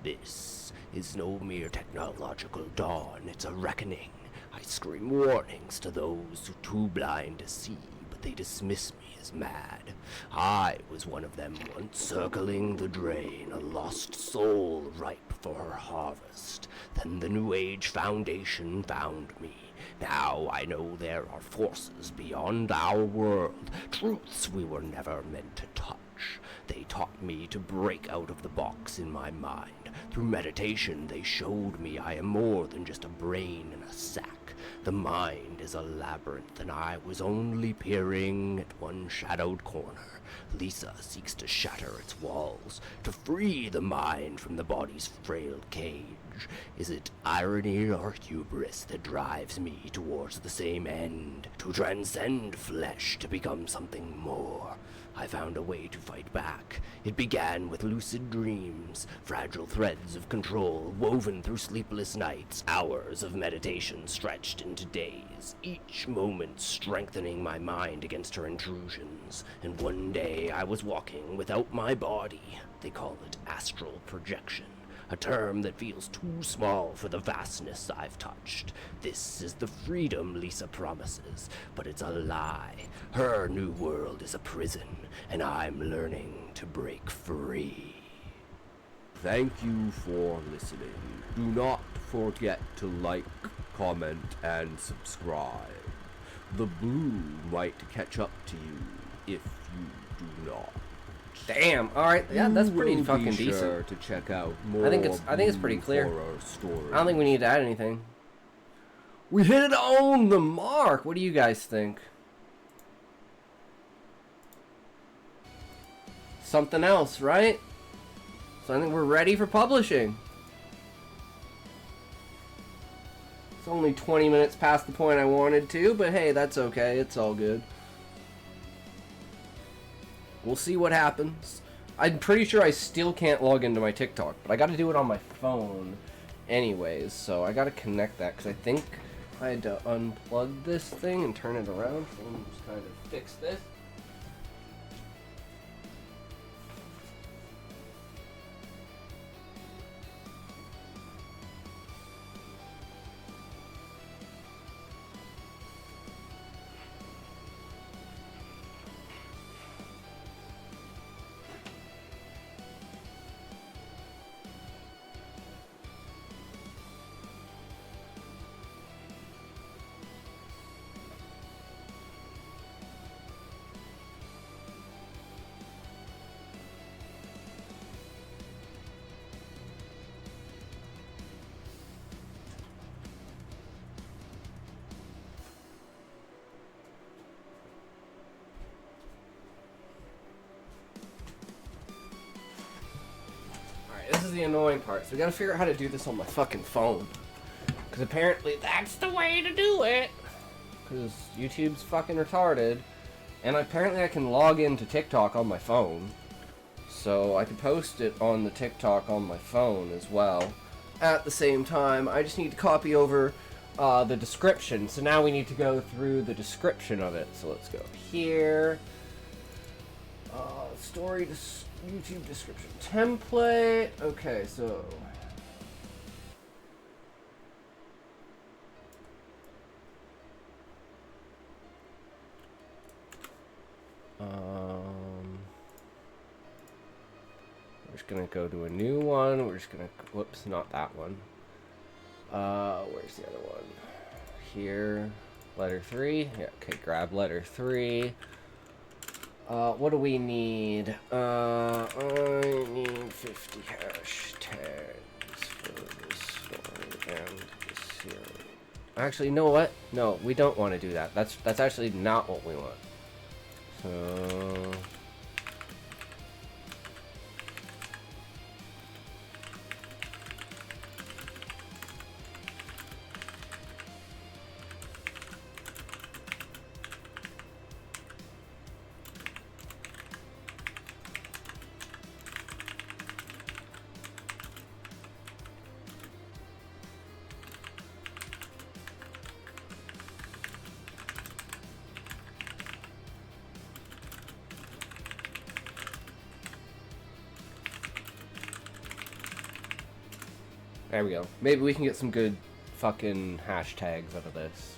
This is no mere technological dawn, it's a reckoning. I scream warnings to those who too blind to see, but they dismiss me as mad. I was one of them once, circling the drain, a lost soul ripe for her harvest. Then the New Age Foundation found me. Now I know there are forces beyond our world, truths we were never meant to touch. They taught me to break out of the box in my mind. Through meditation, they showed me I am more than just a brain in a sack. The mind is a labyrinth, and I was only peering at one shadowed corner. Lisa seeks to shatter its walls, to free the mind from the body's frail cage. Is it irony or hubris that drives me towards the same end? To transcend flesh, to become something more. I found a way to fight back. It began with lucid dreams, fragile threads of control woven through sleepless nights, hours of meditation stretched into days, each moment strengthening my mind against her intrusions. And one day I was walking without my body. They call it astral projection, a term that feels too small for the vastness I've touched. This is the freedom Lisa promises, but it's a lie. Her new world is a prison, and I'm learning to break free. Thank you for listening. Do not forget to like, comment, and subscribe. The blue might catch up to you if you do not. Damn. All right. Yeah, that's pretty fucking Be decent. sure to check out more I think it's pretty clear. horror stories. I don't think we need to add anything. We hit it on the mark. What do you guys think? Something else, right? So I think we're ready for publishing. It's only 20 minutes past the point I wanted to, but hey, that's okay. It's all good. We'll see what happens. I'm pretty sure I still can't log into my TikTok, but I got to do it on my phone anyways, so I got to connect that, because I think I had to unplug this thing and turn it around. So let me just kind of fix this. This is the annoying part. So we gotta figure out how to do this on my fucking phone. Because apparently that's the way to do it. Because YouTube's fucking retarded. And apparently I can log into TikTok on my phone. So I can post it on the TikTok on my phone as well. At the same time, I just need to copy over the description. So now we need to go through the description of it. So let's go here. Story YouTube description template. Okay, so we're just gonna go to a new one. We're just gonna, whoops, not that one. Where's the other one? Here, letter 3. Yeah, okay, grab letter 3. What do we need? I need 50 hashtags for this story and this series. Actually, you know what? No, we don't want to do that. That's actually not what we want. So There we go. Maybe we can get some good fucking hashtags out of this.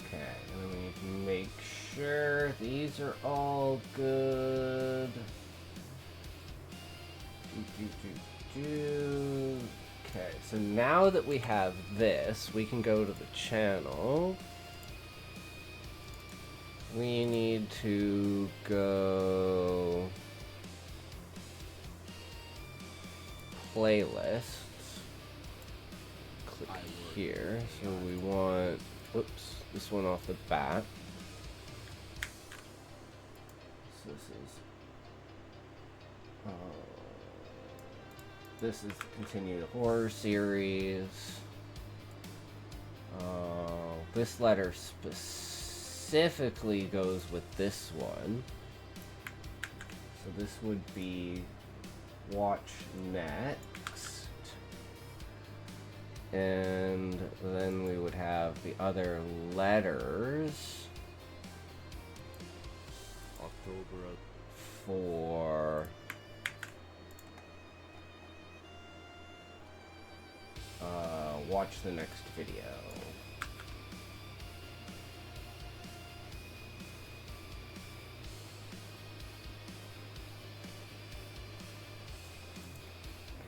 Okay, and then we need to make sure these are all good. Okay, so now that we have this, we can go to the channel. We need to go playlists. Click here. So we want, whoops, this one off the bat. So this is continued horror series. This letter specifically goes with this one. So this would be watch next. And then we would have the other letters. October For watch the next video.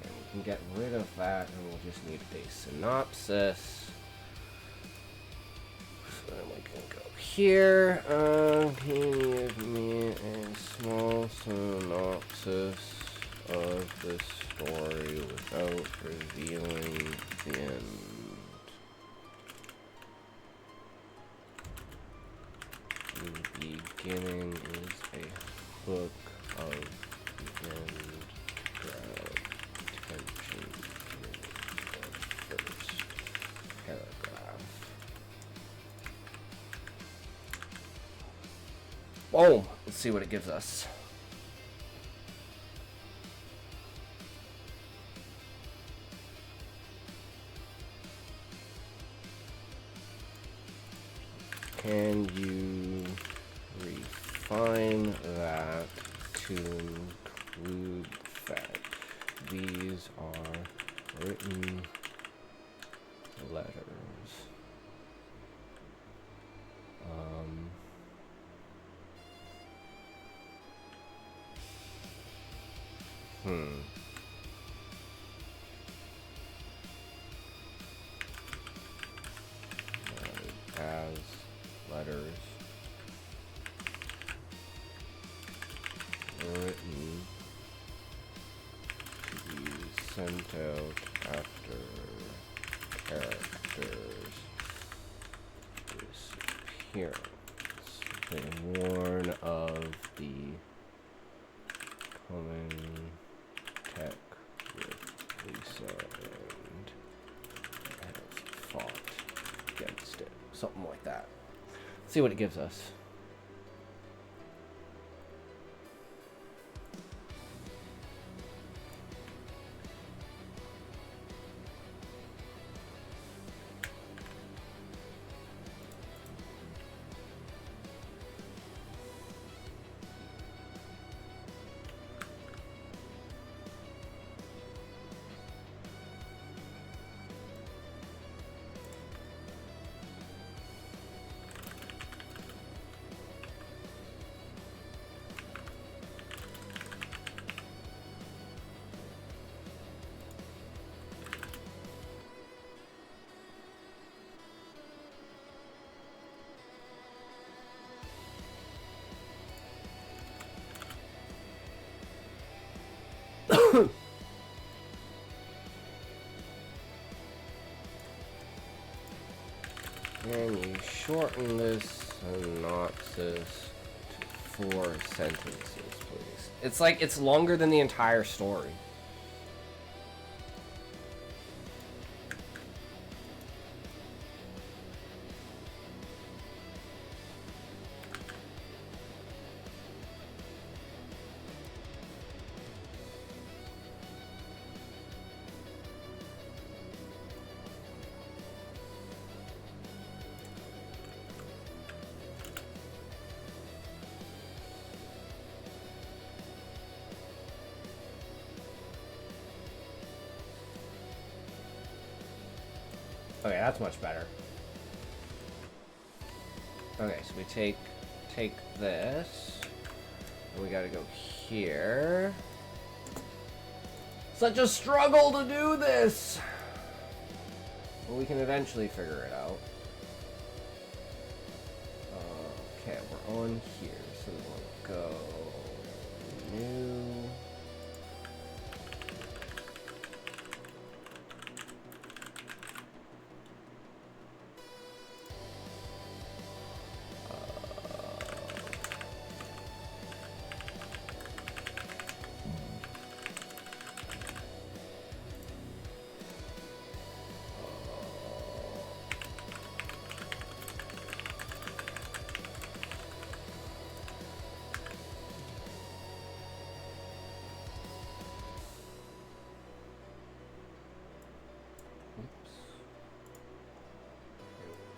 Okay, we can get rid of that and we'll just need a synopsis. So then we can go here. Can you give me a small synopsis of this story without revealing the end? The beginning is a hook of the end. Grab attention in the first paragraph. Boom! Let's see what it gives us. Can you refine that to include that these are written letters? As letters written to be sent out after characters disappearance. They warn of the coming tech with Lisa and has fought against it. Something like that. See what it gives us. And you shorten this synopsis to 4 sentences, please. It's like it's longer than the entire story. Okay, that's much better. Okay, so we take this. And we gotta go here. Such a struggle to do this! But we can eventually figure it out. Okay, we're on here, so we want to go new.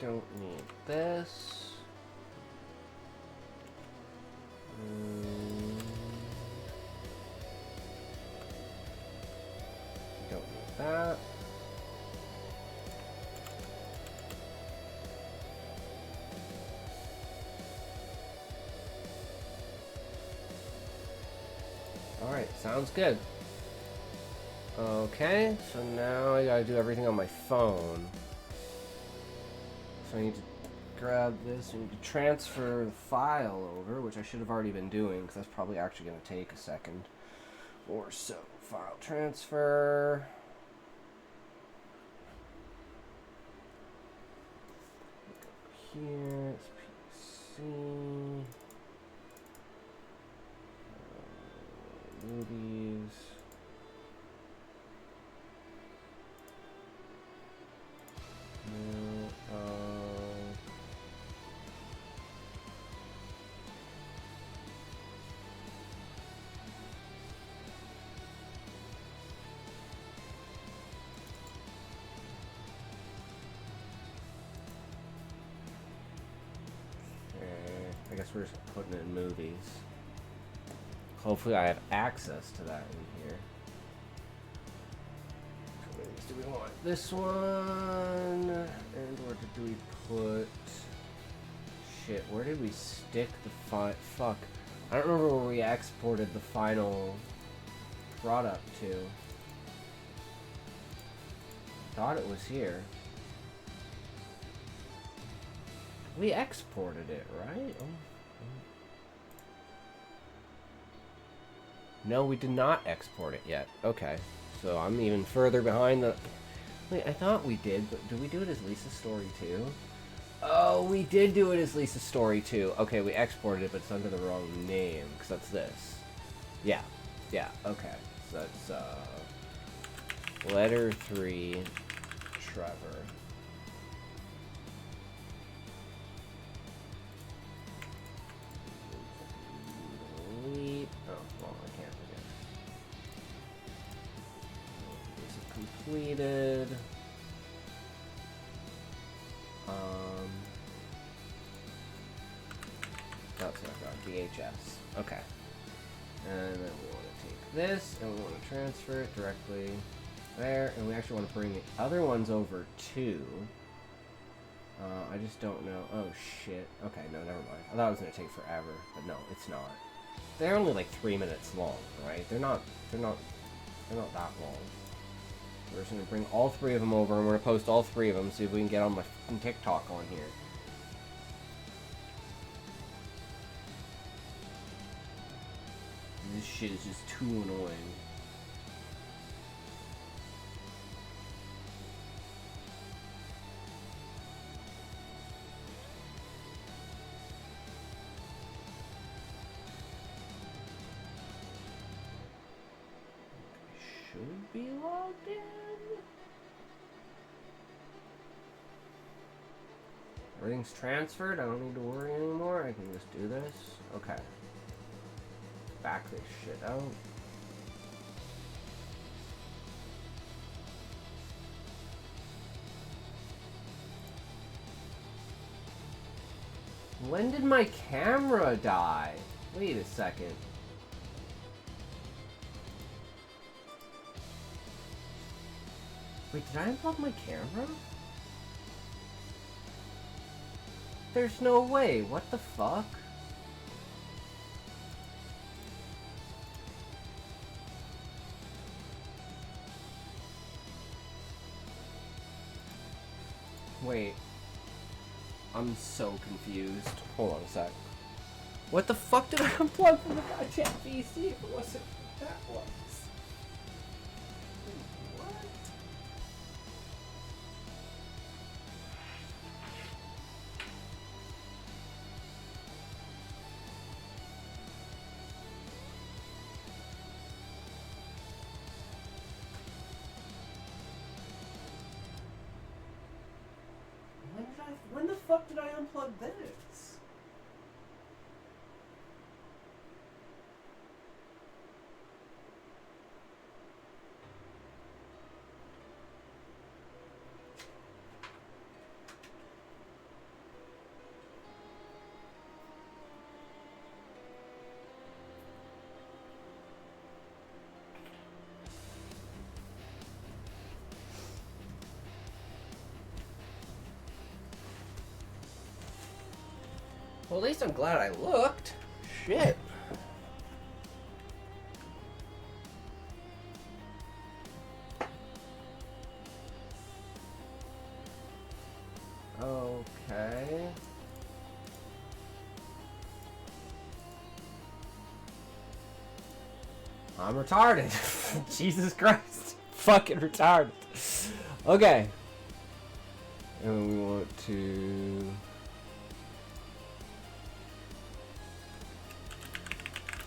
Don't need this. Don't need that. Alright, sounds good. Okay, so now I gotta do everything on my phone. So I need to grab this, I need to transfer the file over, which I should have already been doing, because that's probably actually going to take a second or so. File transfer. Here, it's PC. Movies. I guess we're just putting it in movies. Hopefully I have access to that in here. So what do we want? This one, and where do we put... Shit, where did we stick the fuck. I don't remember where we exported the final product to. Thought it was here. We exported it, right? Oh. No, we did not export it yet. Okay. So I'm even further behind the... Wait, I thought we did, but did we do it as Lisa's Story 2? Oh, we did do it as Lisa's Story 2. Okay, we exported it, but it's under the wrong name, because that's this. Yeah. Yeah, okay. So that's, Letter 3, Trevor. Oh, well, I can't forget. This is completed. That's what I got. VHS. Okay. And then we want to take this, and we want to transfer it directly there, and we actually want to bring the other ones over too. I just don't know. Oh shit. Okay, no, never mind. I thought it was gonna take forever, but no, it's not. They're only like 3 minutes long, right? They're not that long. We're just gonna bring all 3 of them over, and we're gonna post all 3 of them, see if we can get on my fucking TikTok on here. This shit is just too annoying. Should be logged in. Everything's transferred. I don't need to worry anymore. I can just do this. Okay. Back this shit out. When did my camera die? Wait a second. Wait, did I unplug my camera? There's no way. What the fuck? Wait. I'm so confused. Hold on a sec. What the fuck did I unplug from the goddamn PC if it wasn't what that was? What? When the fuck did I unplug this? Well, at least I'm glad I looked. Shit. Okay. I'm retarded. Jesus Christ. Fucking retarded. Okay. And we want to...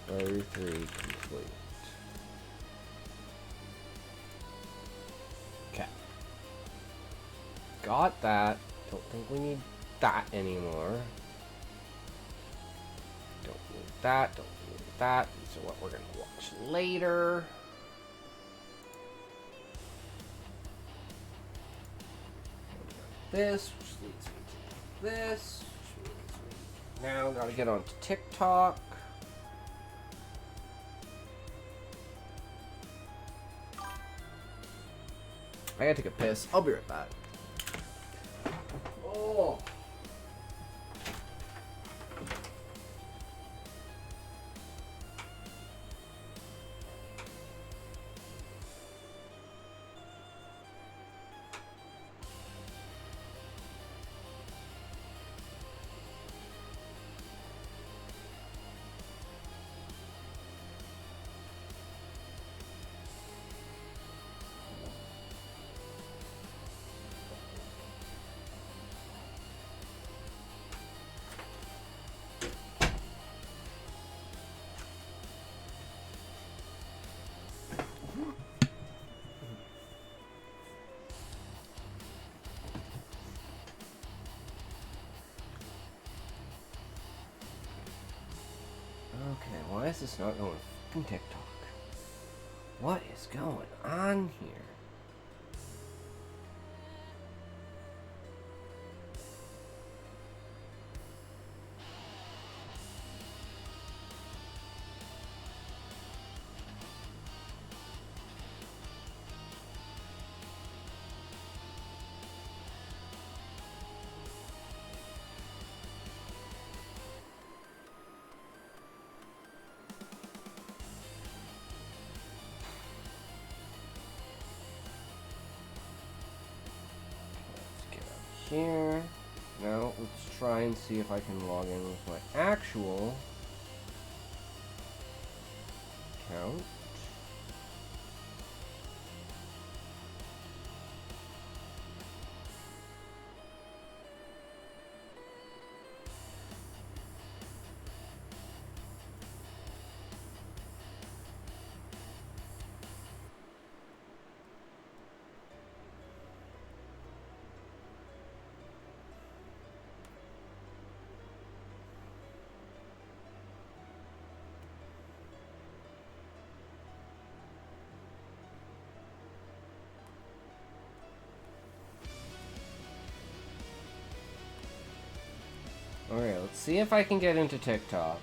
33 complete. Okay. Got that. Don't think we need that anymore. Don't need that. Don't need that. These are what we're gonna watch later. This, which leads me to this, which leads me... Now gotta get onto TikTok. I gotta take a piss. I'll be right back. Oh. Okay, why is this not going fucking TikTok? What is going on here? Here. Now let's try and see if I can log in with my actual account. Alright, let's see if I can get into TikTok.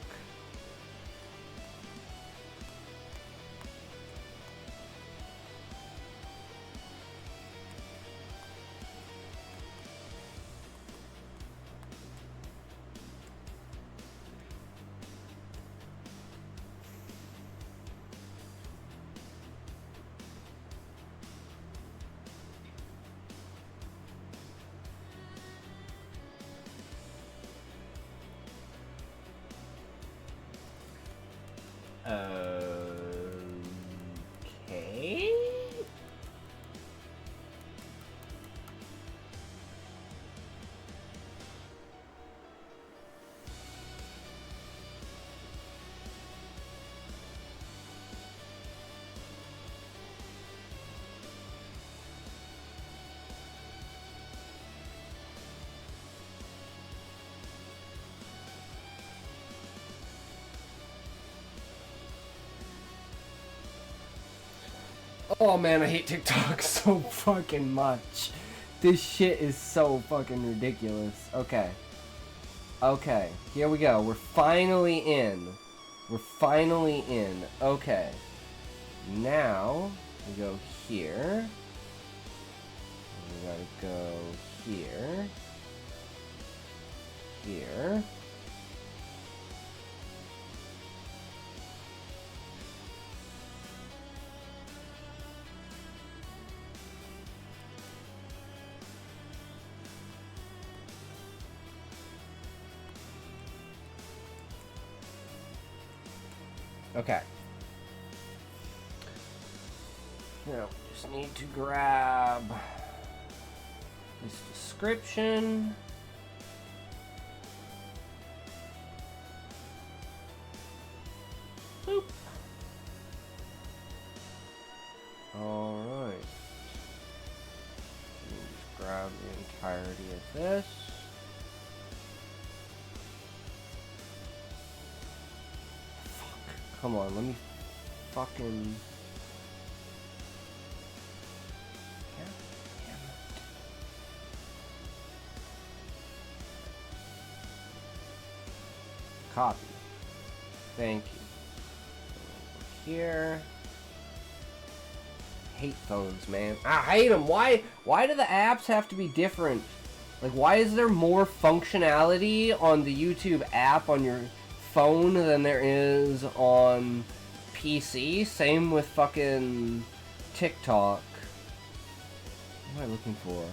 Oh man, I hate TikTok so fucking much. This shit is so fucking ridiculous. Okay. Okay, here we go. We're finally in. We're finally in. Okay. Now, we go here. We gotta go here. Here. Okay. Now, just need to grab this description. Boop. Alright. Just grab the entirety of this. Come on, let me fucking... Damn it. Copy. Thank you. Over here. Hate phones, man. I hate them. Why do the apps have to be different? Like, why is there more functionality on the YouTube app on your phone than there is on PC? Same with fucking TikTok. What am I looking for?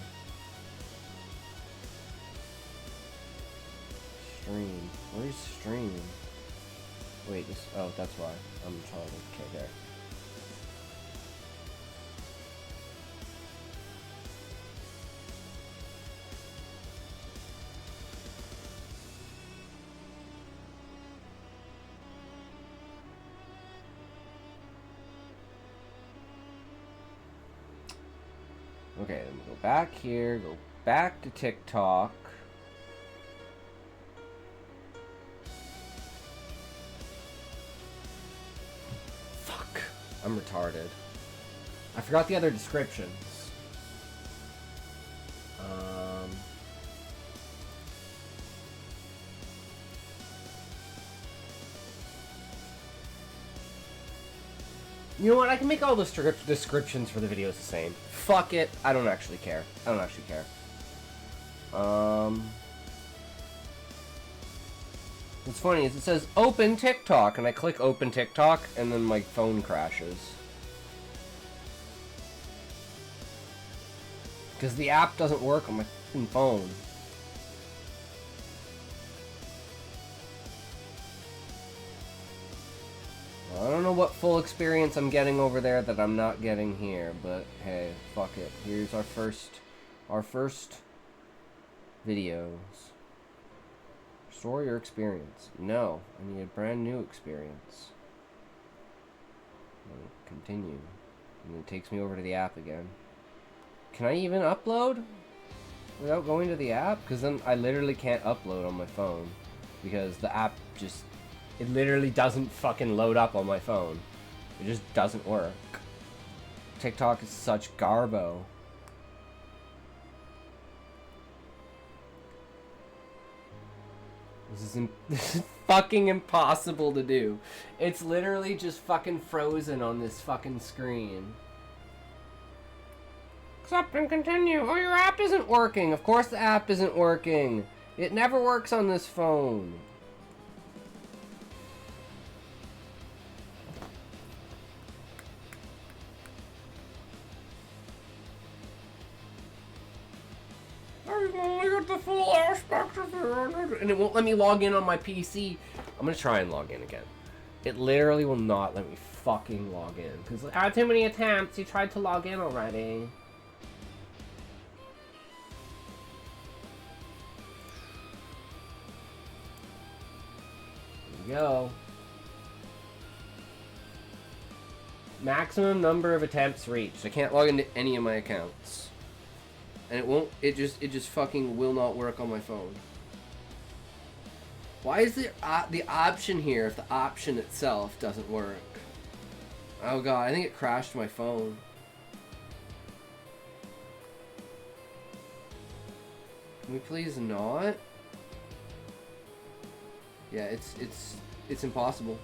Stream. Where's stream? Wait, this. Oh, that's why. I'm trying to. Okay, there. Okay, then we go back here, go back to TikTok. Fuck. I'm retarded. I forgot the other descriptions. You know what? I can make all the descriptions for the videos the same. Fuck it. I don't actually care. I don't actually care. What's funny is it says open TikTok, and I click open TikTok, and then my phone crashes. Because the app doesn't work on my fucking phone. I don't know what full experience I'm getting over there that I'm not getting here, but hey, fuck it. Here's our first videos. Restore your experience. No, I need a brand new experience. Continue. And it takes me over to the app again. Can I even upload without going to the app? Because then I literally can't upload on my phone. Because the app just... It literally doesn't fucking load up on my phone. It just doesn't work. TikTok is such garbo. This is fucking impossible to do. It's literally just fucking frozen on this fucking screen. Accept and continue. Oh, your app isn't working. Of course the app isn't working. It never works on this phone. I've only got the full aspect of it, and it won't let me log in on my PC. I'm gonna try and log in again. It literally will not let me fucking log in because I had too many attempts. You tried to log in already. Here we go. Maximum number of attempts reached. I can't log into any of my accounts. And it won't, it just fucking will not work on my phone. Why is the option here if the option itself doesn't work? Oh god, I think it crashed my phone. Can we please not? Yeah, it's impossible.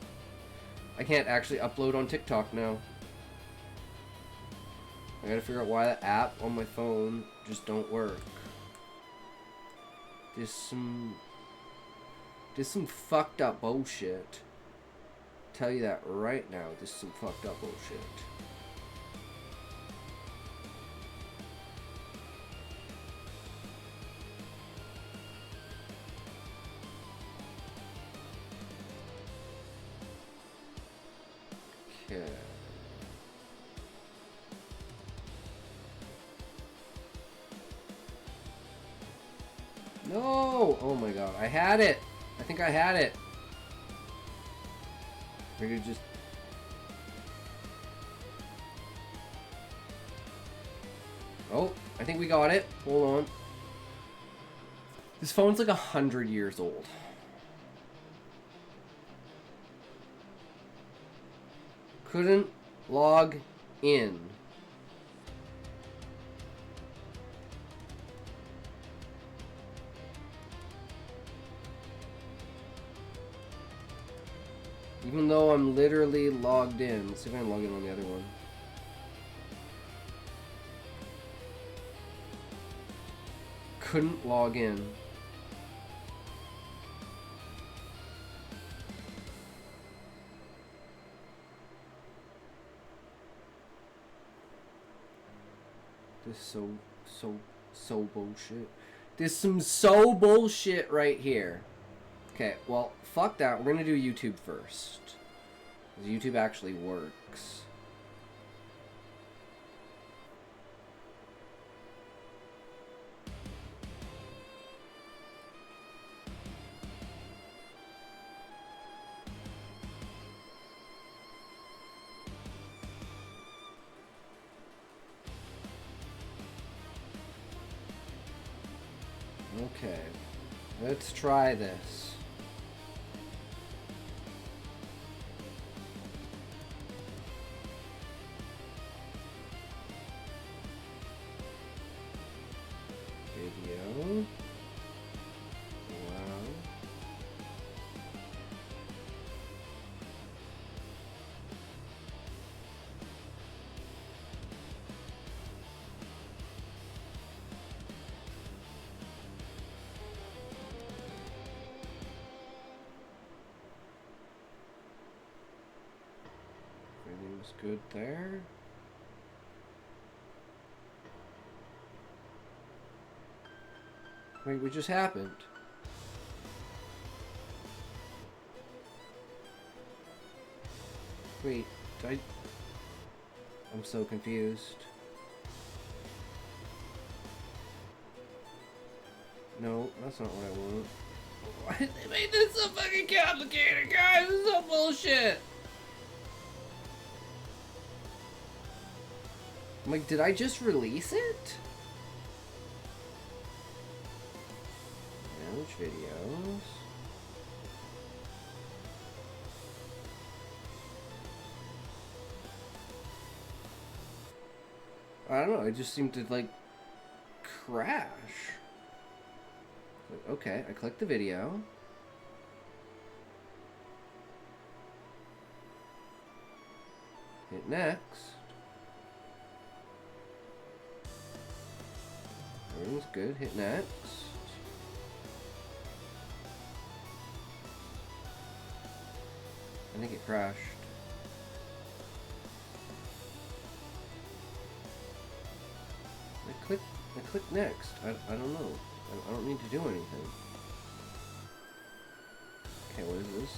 I can't actually upload on TikTok now. I gotta figure out why the app on my phone just don't work. There's some fucked up bullshit. Tell you that right now. There's some fucked up bullshit. Okay. No! Oh my god, I had it! I think I had it. We're gonna just... Oh, I think we got it. Hold on. This phone's like 100 years old. Couldn't log in. Even though I'm literally logged in. Let's see if I can log in on the other one. Couldn't log in. This is so bullshit. There's some so bullshit right here. Okay, well, fuck that. We're gonna do YouTube first. 'Cause YouTube actually works. Okay, let's try this. Video. Wow. Everything's good there. Wait, what just happened? Wait, I'm so confused. No, that's not what I want. Why did they make this so fucking complicated, guys? This is so bullshit. I'm like, did I just release it? Manage videos. I don't know, it just seemed to like crash. Like, okay, I clicked the video. Hit next. Everything's good, hit next. I think it crashed. I click next. I don't know. I don't need to do anything. Okay, what is this?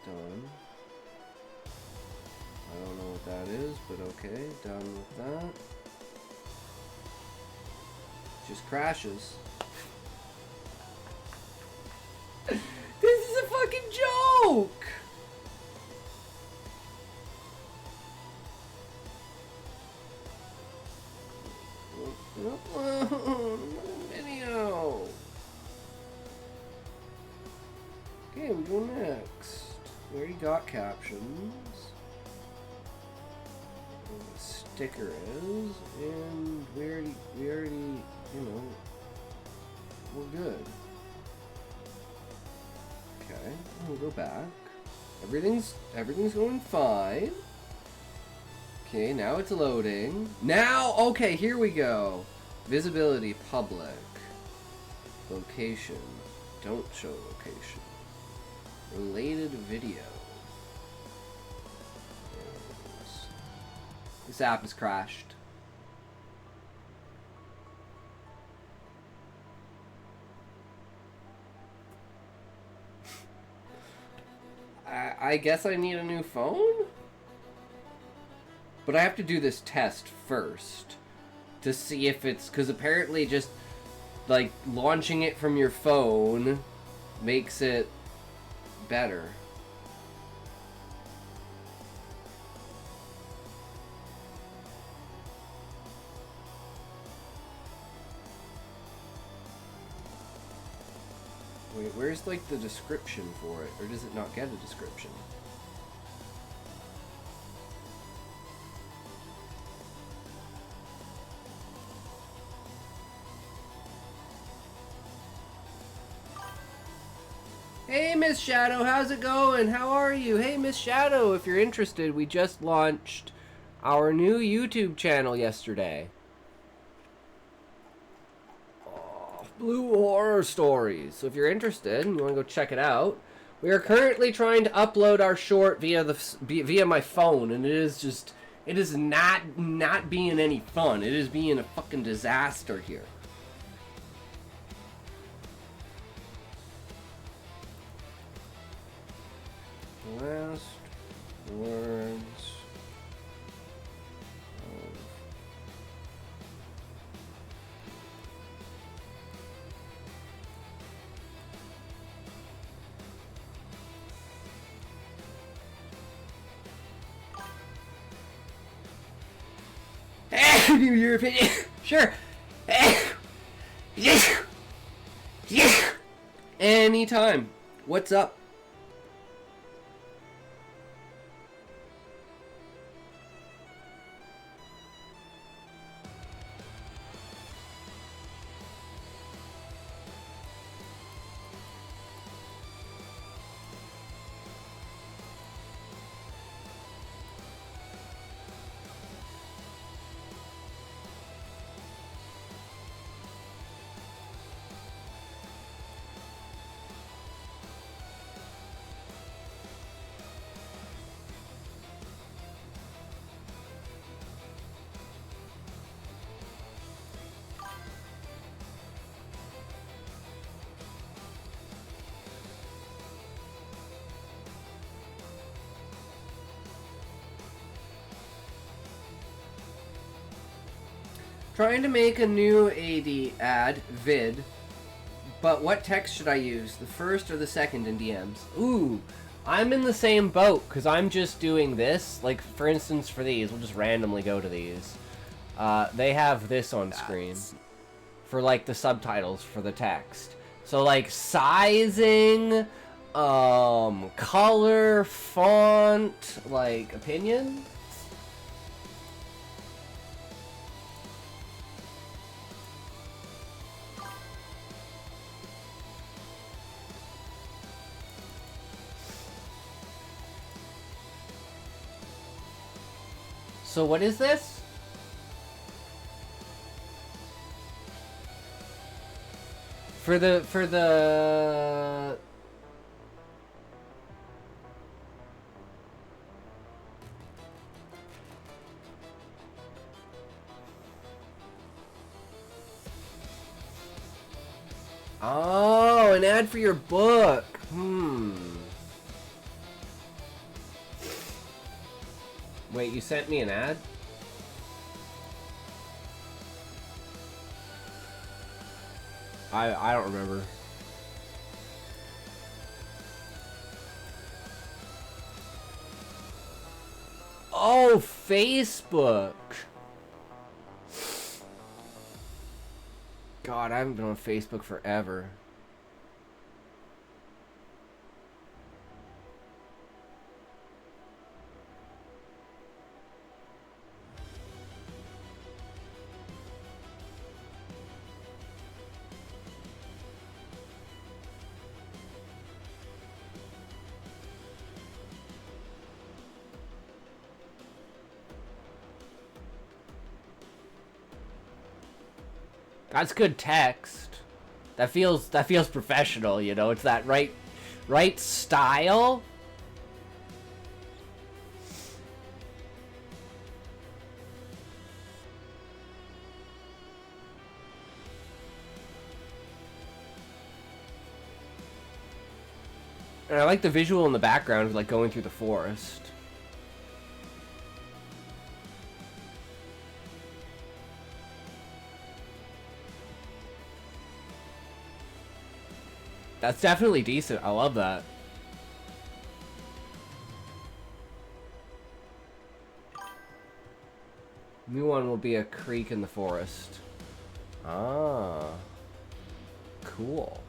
Done. I don't know what that is, but okay, done with that. Just crashes. This is a fucking joke! Video. Okay, we go next. We already got captions. Where the sticker is, and we already you know, we're good. Okay, we'll go back. Everything's going fine. Okay, now it's loading. Now, okay, here we go. Visibility, public. Location. Don't show location. Related video. This app has crashed. I guess I need a new phone? But I have to do this test first to see if it's... Because apparently just, like, launching it from your phone makes it better. Wait, where's, like, the description for it? Or does it not get a description? Hey, Miss Shadow, how's it going? How are you? Hey, Miss Shadow, if you're interested, we just launched our new YouTube channel yesterday. Blue Horror Stories. So if you're interested and you want to go check it out, we are currently trying to upload our short via my phone, and it is not being any fun. It is being a fucking disaster here. Last words New Year opinion. Sure. Yes. Yes. Anytime. What's up? Trying to make a new ad vid, but what text should I use? The first or the second in DMs? Ooh, I'm in the same boat, because I'm just doing this. Like, for instance, for these, we'll just randomly go to these. They have this on screen for, like, the subtitles for the text. So, like, sizing, color, font, like, opinion. So what is this? For the Oh, an ad for your book. Wait, you sent me an ad? I don't remember. Oh, Facebook. God, I haven't been on Facebook forever. That's good text. That feels professional, you know? It's that right style. And I like the visual in the background, like going through the forest. That's definitely decent. I love that. New one will be a creek in the forest. Ah. Cool.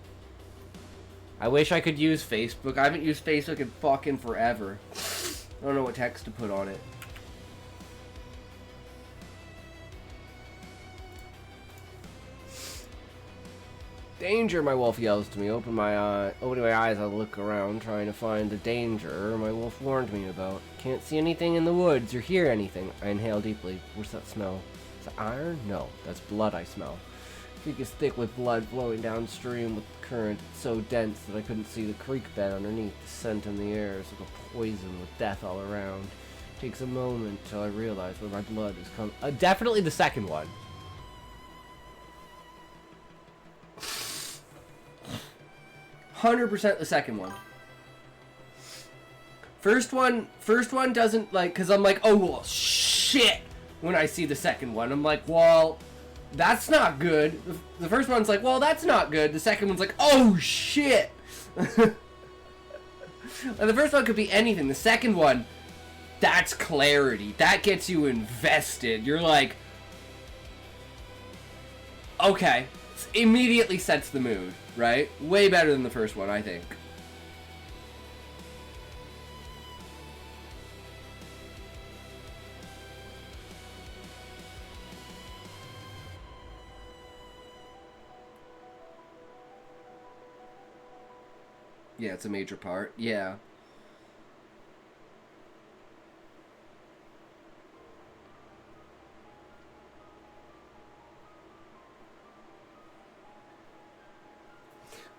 I wish I could use Facebook. I haven't used Facebook in fucking forever. I don't know what text to put on it. Danger, my wolf yells to me. Opening my eyes, I look around, trying to find the danger my wolf warned me about. Can't see anything in the woods or hear anything. I inhale deeply. What's that smell? Is that iron? No, that's blood I smell. Creek is thick with blood flowing downstream with the current. It's so dense that I couldn't see the creek bed underneath. The scent in the air is like a poison with death all around. It takes a moment till I realize where my blood is coming. Definitely the second one. 100% the second one. First one doesn't, like, because I'm like, oh, well, shit, when I see the second one. I'm like, well, that's not good. The first one's like, well, that's not good. The second one's like, oh, shit. And the first one could be anything. The second one, that's clarity. That gets you invested. You're like, okay. Immediately sets the mood, right? Way better than the first one, I think. Yeah, it's a major part. Yeah.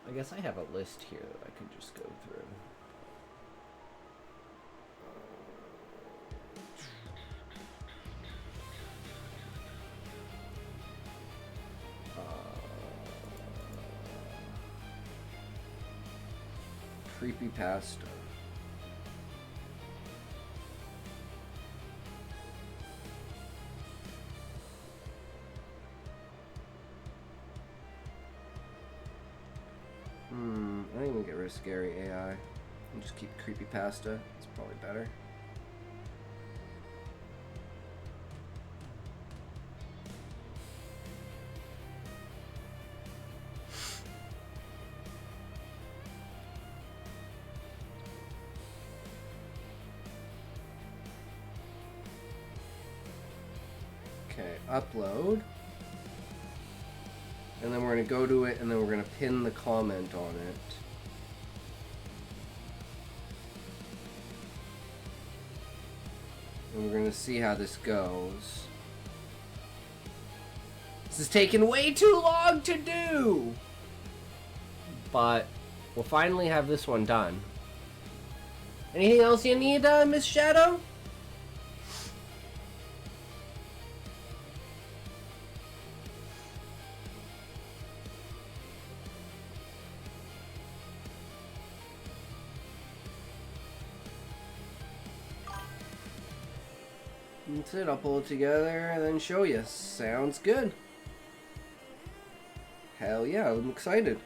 I guess I have a list here that I could just go through. Creepypasta. I think we get rid of scary AI and just keep creepypasta. It's probably better. Okay, upload. And then we're going to go to it, and then we're going to pin the comment on it. And we're going to see how this goes. This is taking way too long to do! But we'll finally have this one done. Anything else you need, Miss Shadow? That's it, I'll pull it together and then show you. Sounds good. Hell yeah, I'm excited.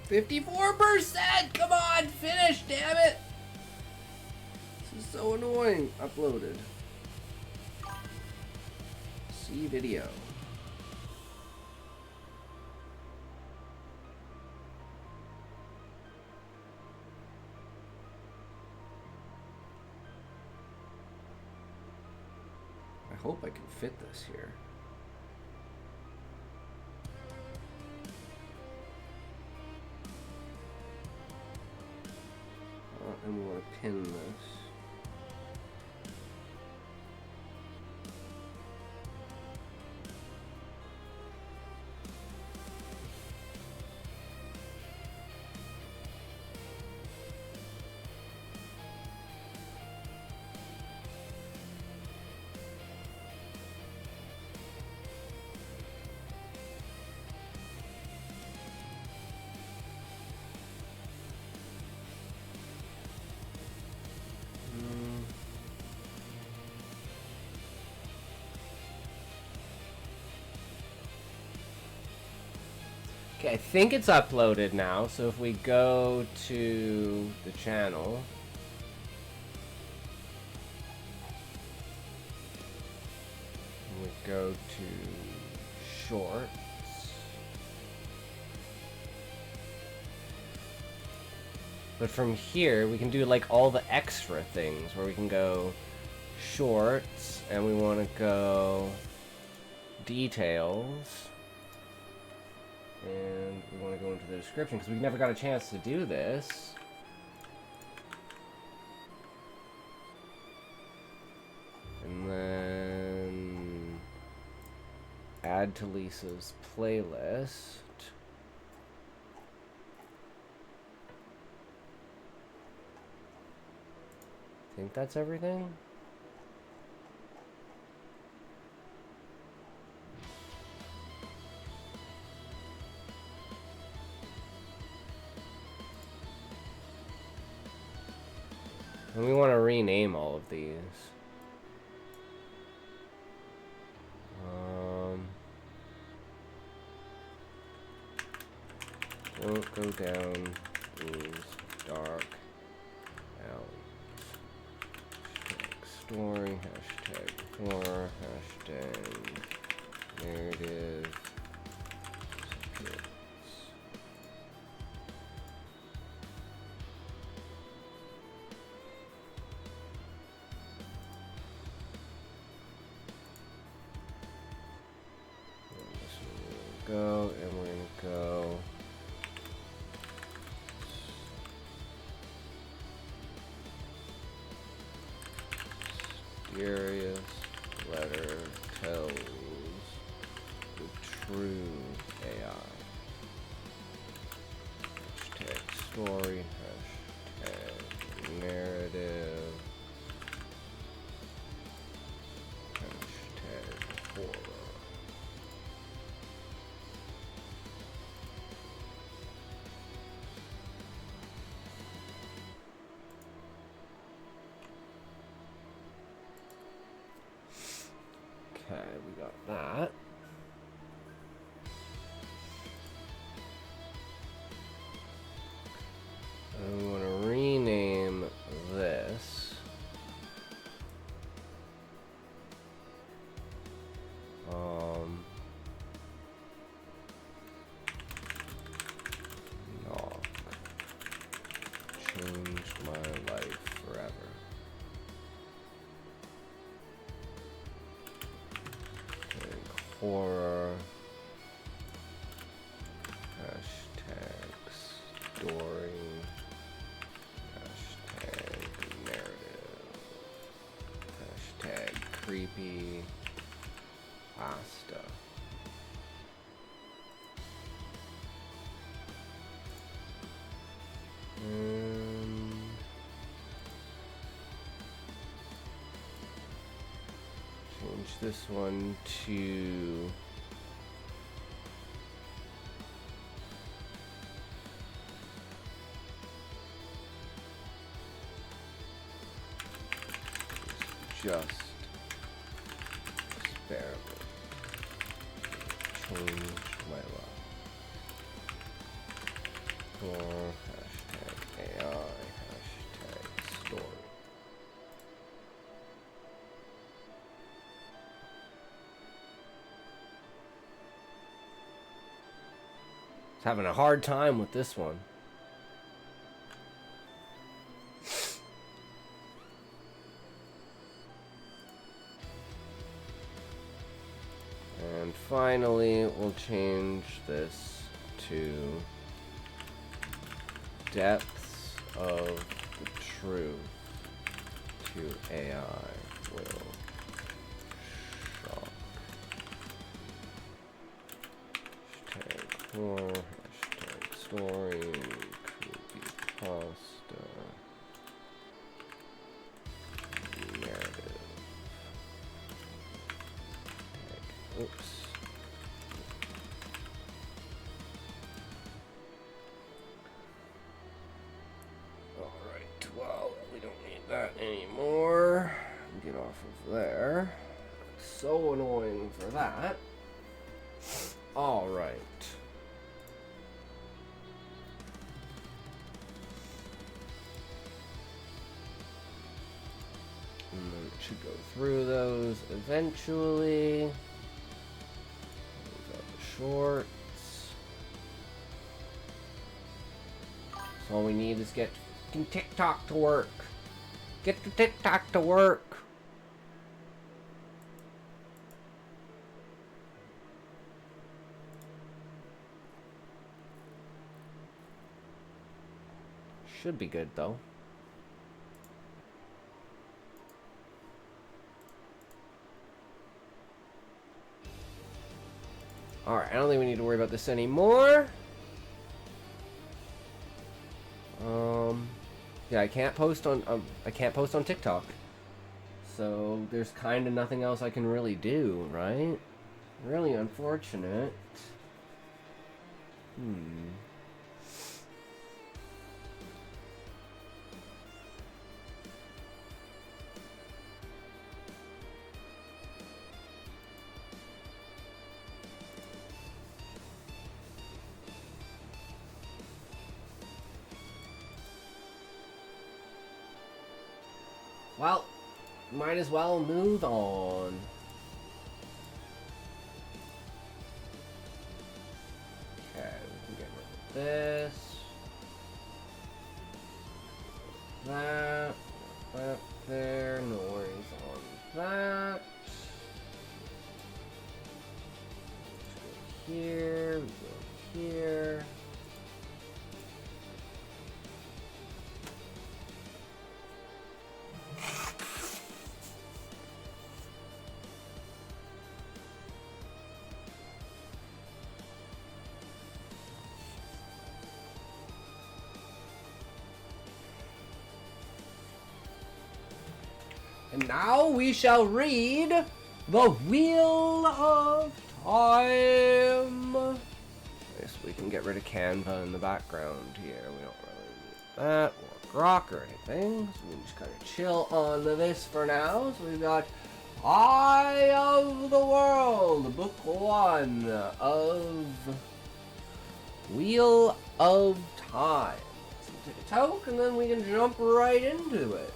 $54%! Come on, finish, damn it! This is so annoying. Uploaded. See video. hope I can fit this here. And we want to pin this. Okay, I think it's uploaded now, so if we go to the channel, and we go to shorts, but from here we can do like all the extra things where we can go shorts and we want to go details. And we want to go into the description because we never got a chance to do this. And then add to Lisa's playlist. I think that's everything. And we want to rename all of these. Won't go down these dark alleys. Hashtag story, hashtag horror, hashtag narrative. Go, and we're gonna go mysterious letter tells the true AI. Hashtag story, hashtag narrative, hashtag horror. Okay, we got that. And we want to rename this. Knock. Changed my life forever. Horror, hashtag story, hashtag narrative, hashtag creepy pasta. Change this one to just barely changed my life. Or hashtag AI, hashtag story. Just having a hard time with this one. finally, we'll change this to depths of the truth to AI will shock. Hashtag horror, hashtag story, creepypasta, narrative. Oops. Alright, well, we don't need that anymore. Get off of there. So annoying for that. Alright. And then it should go through those eventually. We've got the shorts. So all we need is get fucking TikTok to work. Get the TikTok to work. Should be good though. Alright, I don't think we need to worry about this anymore. Yeah, I can't post on TikTok. So there's kind of nothing else I can really do, right? Really unfortunate. Well, might as well move on. Okay, we can get rid of this. That. That there. Noise on that. Let's go here. We go here. And now we shall read The Wheel of Time. Yes, we can get rid of Canva in the background here. We don't really need that or Grok or anything. So we can just kind of chill on this for now. So we've got Eye of the World, Book 1 of Wheel of Time. So we'll take a toke and then we can jump right into it.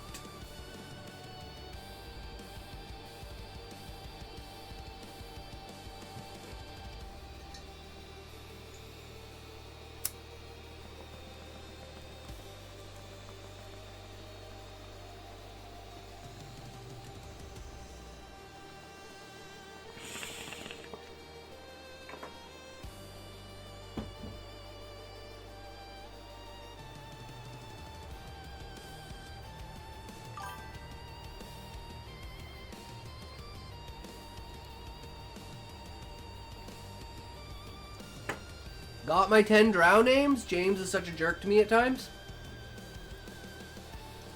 Got my 10 drow names? James is such a jerk to me at times.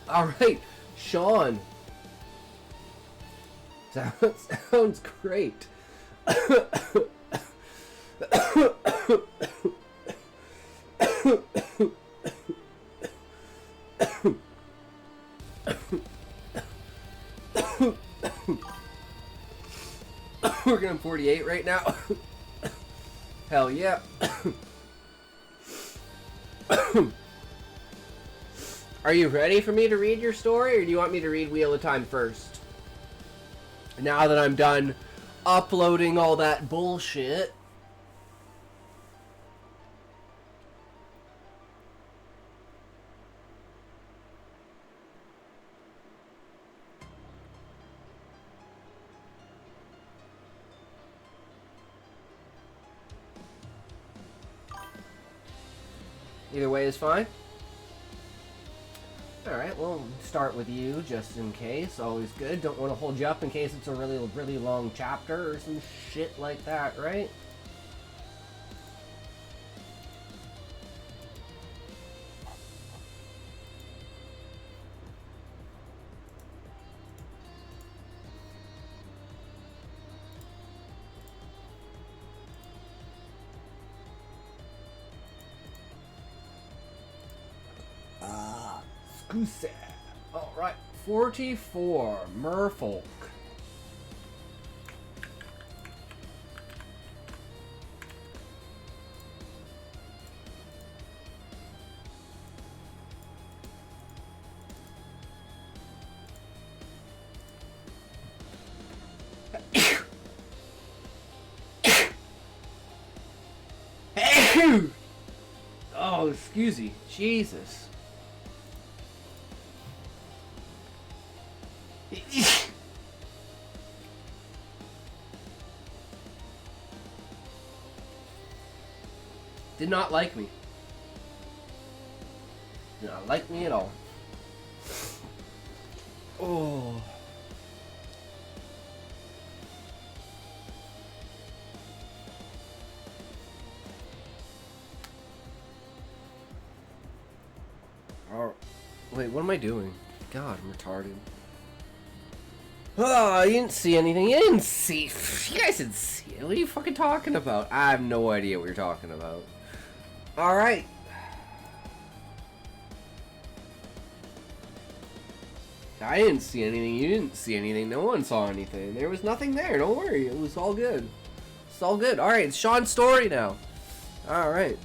Alright, Sean. Sounds great. Working on 48 right now. Hell yeah. Are you ready for me to read your story, or do you want me to read Wheel of Time first? Now that I'm done uploading all that bullshit. Either way is fine. Alright, we'll start with you just in case. Always good. Don't want to hold you up in case it's a really, really long chapter or some shit like that, right? Goose. Alright, 44, Merfolk. Oh, excuse me. Jesus. Did not like me. Did not like me at all. Oh. Oh. Wait, what am I doing? God, I'm retarded. Oh, you didn't see anything. You didn't see. You guys didn't see it. What are you fucking talking about? I have no idea what you're talking about. Alright. I didn't see anything. You didn't see anything. No one saw anything. There was nothing there. Don't worry. It was all good. It's all good. Alright, it's Sean's story now. Alright.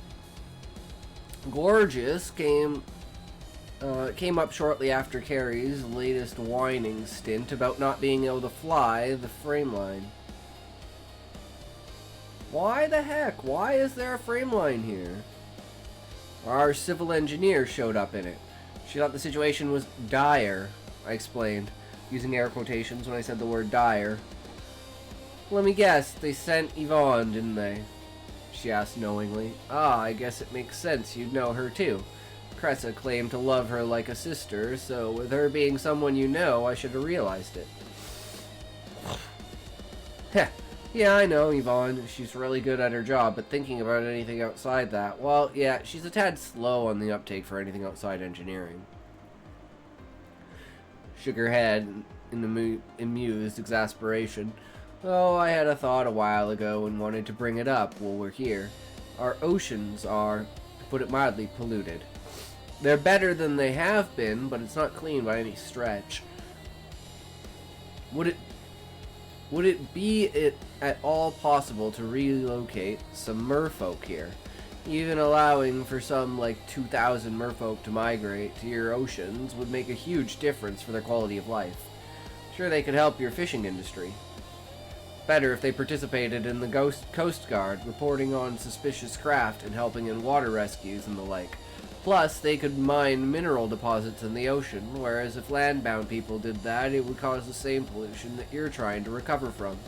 Gorgeous came up shortly after Carrie's latest whining stint about not being able to fly the frame line. Why the heck? Why is there a frame line here? Our civil engineer showed up in it. She thought the situation was dire, I explained, using air quotations when I said the word dire. Let me guess, they sent Yvonne, didn't they? She asked knowingly. Ah, I guess it makes sense you'd know her too. Cressa claimed to love her like a sister, so with her being someone you know, I should have realized it. Heh. Yeah, I know, Yvonne. She's really good at her job, but thinking about anything outside that, well, yeah, she's a tad slow on the uptake for anything outside engineering. Shook her head in amused exasperation. Oh, I had a thought a while ago and wanted to bring it up while we're here. Our oceans are, to put it mildly, polluted. They're better than they have been, but it's not clean by any stretch. Would it be at all possible to relocate some merfolk here? Even allowing for some, like, 2,000 merfolk to migrate to your oceans would make a huge difference for their quality of life. Sure, they could help your fishing industry. Better if they participated in the Coast Guard, reporting on suspicious craft and helping in water rescues and the like. Plus, they could mine mineral deposits in the ocean, whereas if land-bound people did that, it would cause the same pollution that you're trying to recover from,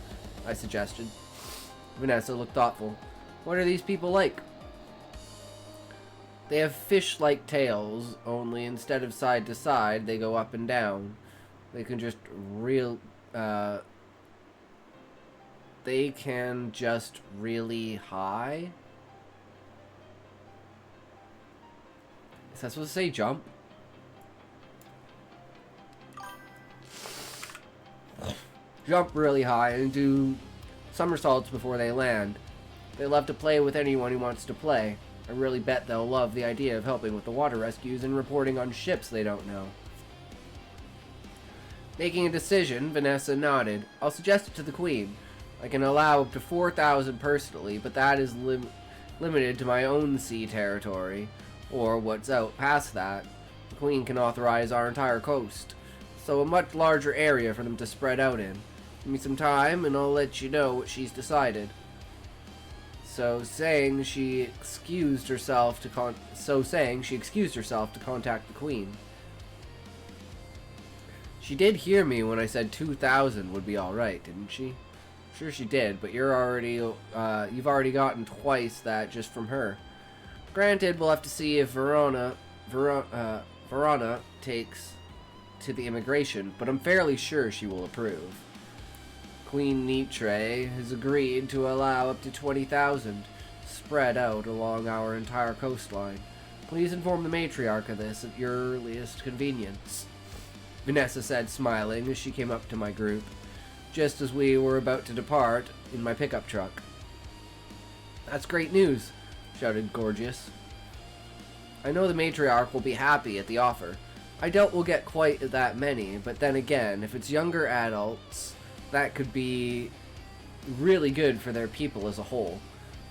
I suggested. Vanessa looked thoughtful. What are these people like? They have fish-like tails, only instead of side to side, they go up and down. They can just really high? Is that supposed to say jump? Jump really high and do somersaults before they land. They love to play with anyone who wants to play. I really bet they'll love the idea of helping with the water rescues and reporting on ships they don't know. Making a decision, Vanessa nodded. I'll suggest it to the Queen. I can allow up to 4,000 personally, but that is limited to my own sea territory. Or what's out past that. The Queen can authorize our entire coast. So a much larger area for them to spread out in. Give me some time and I'll let you know what she's decided. So saying, she excused herself to contact the Queen. She did hear me when I said 2,000 would be alright, didn't she? Sure she did, but you've already gotten twice that just from her. Granted, we'll have to see if Verona takes to the immigration, but I'm fairly sure she will approve. Queen Nitre has agreed to allow up to 20,000 spread out along our entire coastline. Please inform the matriarch of this at your earliest convenience, Vanessa said, smiling as she came up to my group, just as we were about to depart in my pickup truck. That's great news, shouted Gorgeous. I know the matriarch will be happy at the offer. I doubt we'll get quite that many, but then again, if it's younger adults, that could be really good for their people as a whole,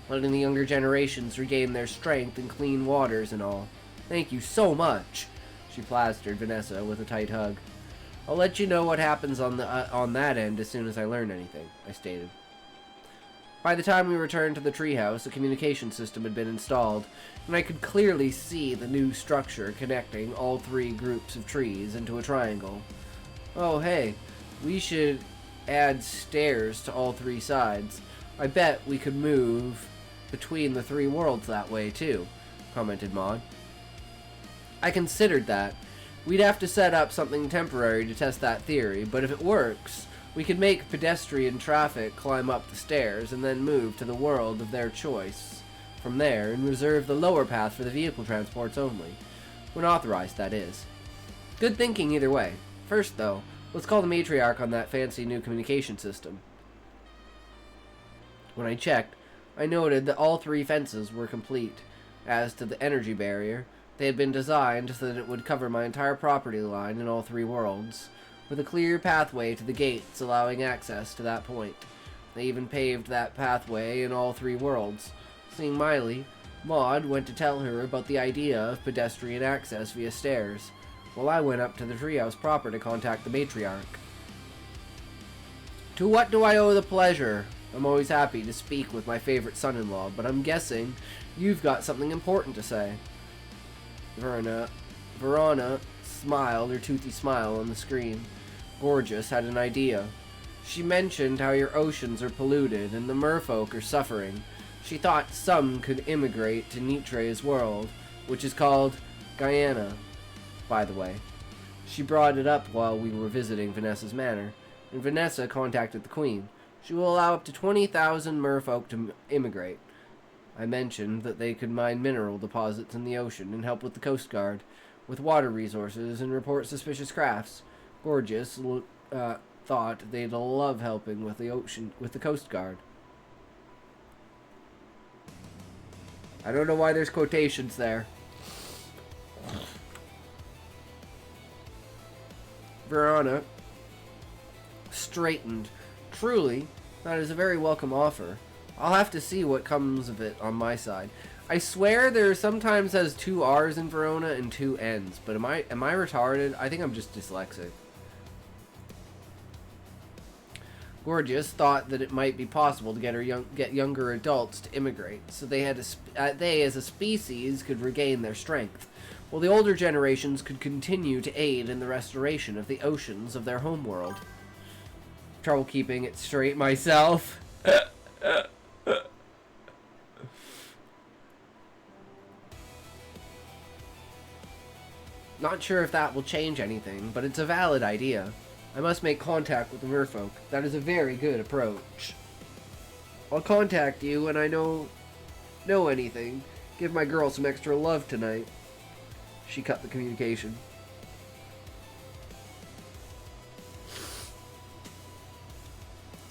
letting the younger generations regain their strength and clean waters and all. Thank you so much, she plastered Vanessa with a tight hug. I'll let you know what happens on that end as soon as I learn anything, I stated. By the time we returned to the treehouse, a communication system had been installed, and I could clearly see the new structure connecting all 3 groups of trees into a triangle. Oh hey, we should add stairs to all 3 sides. I bet we could move between the 3 worlds that way too, commented Maud. I considered that. We'd have to set up something temporary to test that theory, but if it works, we could make pedestrian traffic climb up the stairs and then move to the world of their choice from there and reserve the lower path for the vehicle transports only. When authorized, that is. Good thinking either way. First, though, let's call the matriarch on that fancy new communication system. When I checked, I noted that all 3 fences were complete. As to the energy barrier, they had been designed so that it would cover my entire property line in all 3 worlds, with a clear pathway to the gates allowing access to that point. They even paved that pathway in all 3 worlds. Seeing Miley, Maud went to tell her about the idea of pedestrian access via stairs, while I went up to the treehouse proper to contact the matriarch. To what do I owe the pleasure? I'm always happy to speak with my favorite son-in-law, but I'm guessing you've got something important to say. Verona smiled her toothy smile on the screen. Gorgeous had an idea. She mentioned how your oceans are polluted and the merfolk are suffering. She thought some could immigrate to Nitre's world, which is called Guyana, by the way. She brought it up while we were visiting Vanessa's manor, and Vanessa contacted the Queen. She will allow up to 20,000 merfolk to immigrate. I mentioned that they could mine mineral deposits in the ocean and help with the Coast Guard, with water resources and report suspicious crafts. Gorgeous thought they'd love helping with the Coast Guard. I don't know why there's quotations there. Verona straightened. Truly, that is a very welcome offer. I'll have to see what comes of it on my side. I swear there sometimes has 2 R's in Verona and 2 N's, but am I retarded? I think I'm just dyslexic. Gorgeous thought that it might be possible to get younger adults to immigrate, so they as a species could regain their strength, while the older generations could continue to aid in the restoration of the oceans of their homeworld. Trouble keeping it straight myself. Not sure if that will change anything, but it's a valid idea. I must make contact with the merfolk. That is a very good approach. I'll contact you when I know anything. Give my girl some extra love tonight. She cut the communication.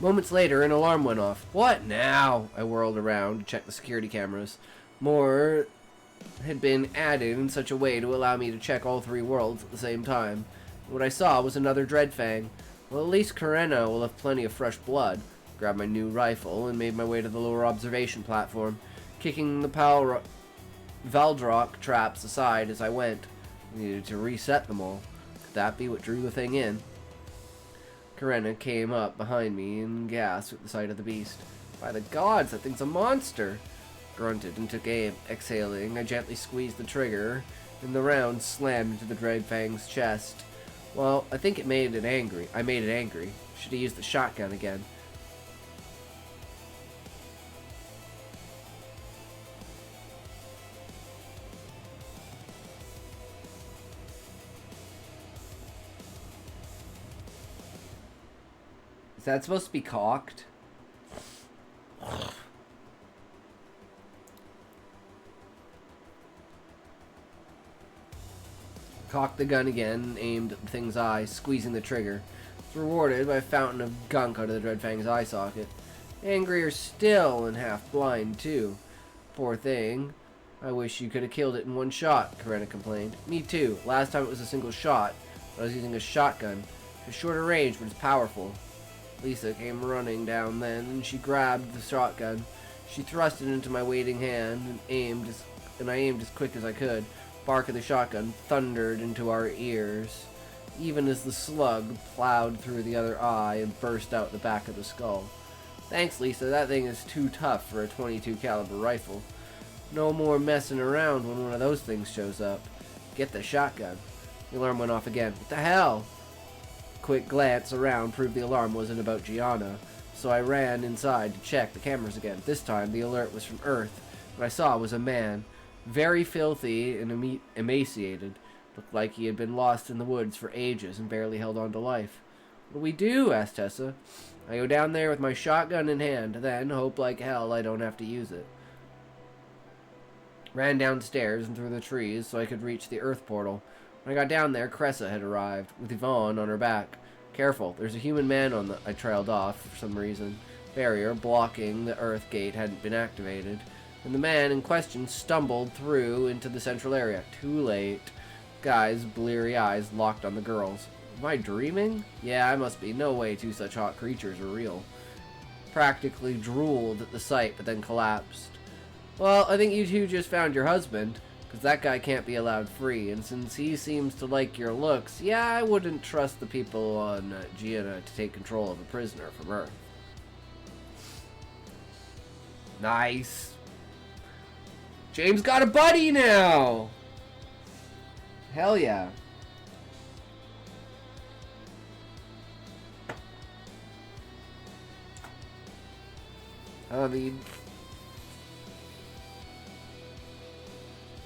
Moments later, an alarm went off. What now? I whirled around to check the security cameras. More had been added in such a way to allow me to check all 3 worlds at the same time. What I saw was another Dreadfang. Well, at least Karena will have plenty of fresh blood. Grabbed my new rifle and made my way to the lower observation platform, kicking the Valdrock traps aside as I went. I needed to reset them all. Could that be what drew the thing in? Karena came up behind me and gasped at the sight of the beast. By the gods, that thing's a monster! Grunted and took aim. Exhaling, I gently squeezed the trigger, and the round slammed into the Dreadfang's chest. Well, I think I made it angry. Should have used the shotgun again. Is that supposed to be cocked? Cocked the gun again, aimed at the thing's eye, squeezing the trigger. Was rewarded by a fountain of gunk out of the Dreadfang's eye socket. Angrier still and half blind, too. Poor thing. I wish you could have killed it in one shot, Karena complained. Me too. Last time it was a single shot. But I was using a shotgun. It's shorter range, but it's powerful. Lisa came running down then, and she grabbed the shotgun. She thrust it into my waiting hand and I aimed as quick as I could. Bark of the shotgun thundered into our ears, even as the slug plowed through the other eye and burst out the back of the skull. Thanks, Lisa. That thing is too tough for a .22 caliber rifle. No more messing around when one of those things shows up. Get the shotgun. The alarm went off again. What the hell? Quick glance around proved the alarm wasn't about Gianna, so I ran inside to check the cameras again. This time, the alert was from Earth. What I saw was a man, very filthy and emaciated. Looked like he had been lost in the woods for ages and barely held on to life. What do we do? Asked Tessa. I go down there with my shotgun in hand, then hope like hell I don't have to use it. Ran downstairs and through the trees so I could reach the Earth portal. When I got down there, Cressa had arrived, with Yvonne on her back. Careful, there's a human man on the... I trailed off for some reason. Barrier blocking the Earth gate hadn't been activated, and the man in question stumbled through into the central area. Too late. Guy's bleary eyes locked on the girls. Am I dreaming? Yeah, I must be. No way two such hot creatures are real. Practically drooled at the sight, but then collapsed. Well, I think you two just found your husband, because that guy can't be allowed free, and since he seems to like your looks, yeah, I wouldn't trust the people on Gianna to take control of a prisoner from Earth. Nice. James got a buddy now! Hell yeah. I mean,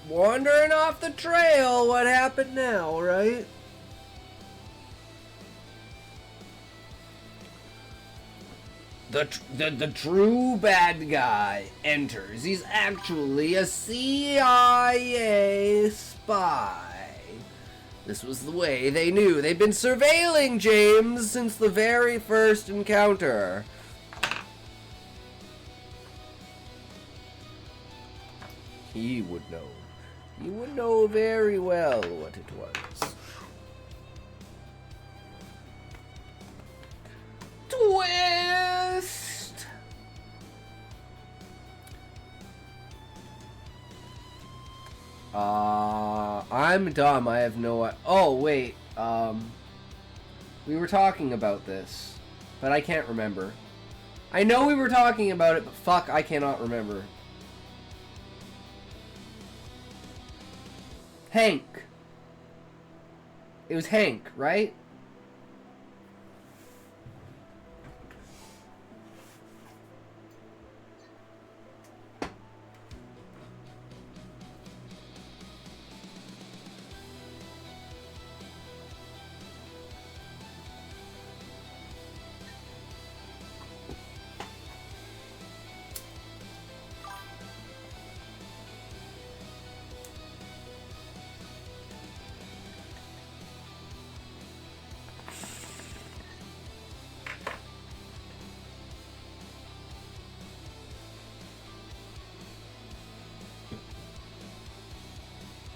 wandering off the trail, what happened now, right? The true bad guy enters. He's actually a CIA spy. This was the way they knew. They'd been surveilling James since the very first encounter. He would know. He would know very well what it was. Twist! I'm dumb. I have no... Oh, wait. We were talking about this, but I can't remember. I know we were talking about it, but fuck, I cannot remember. Hank. It was Hank, right?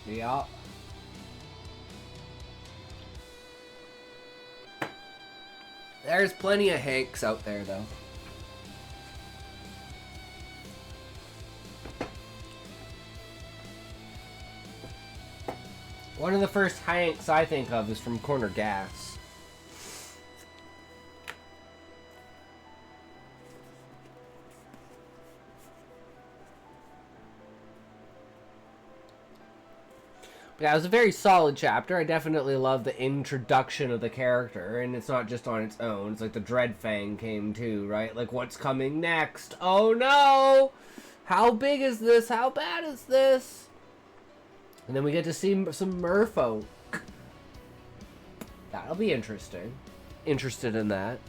Yeah. There's plenty of Hanks out there, though. One of the first Hanks I think of is from Corner Gas. Yeah, it was a very solid chapter. I definitely love the introduction of the character, and it's not just on its own. It's like the Dreadfang came too, right? Like, what's coming next? Oh no! How big is this? How bad is this? And then we get to see some merfolk. That'll be interesting. Interested in that.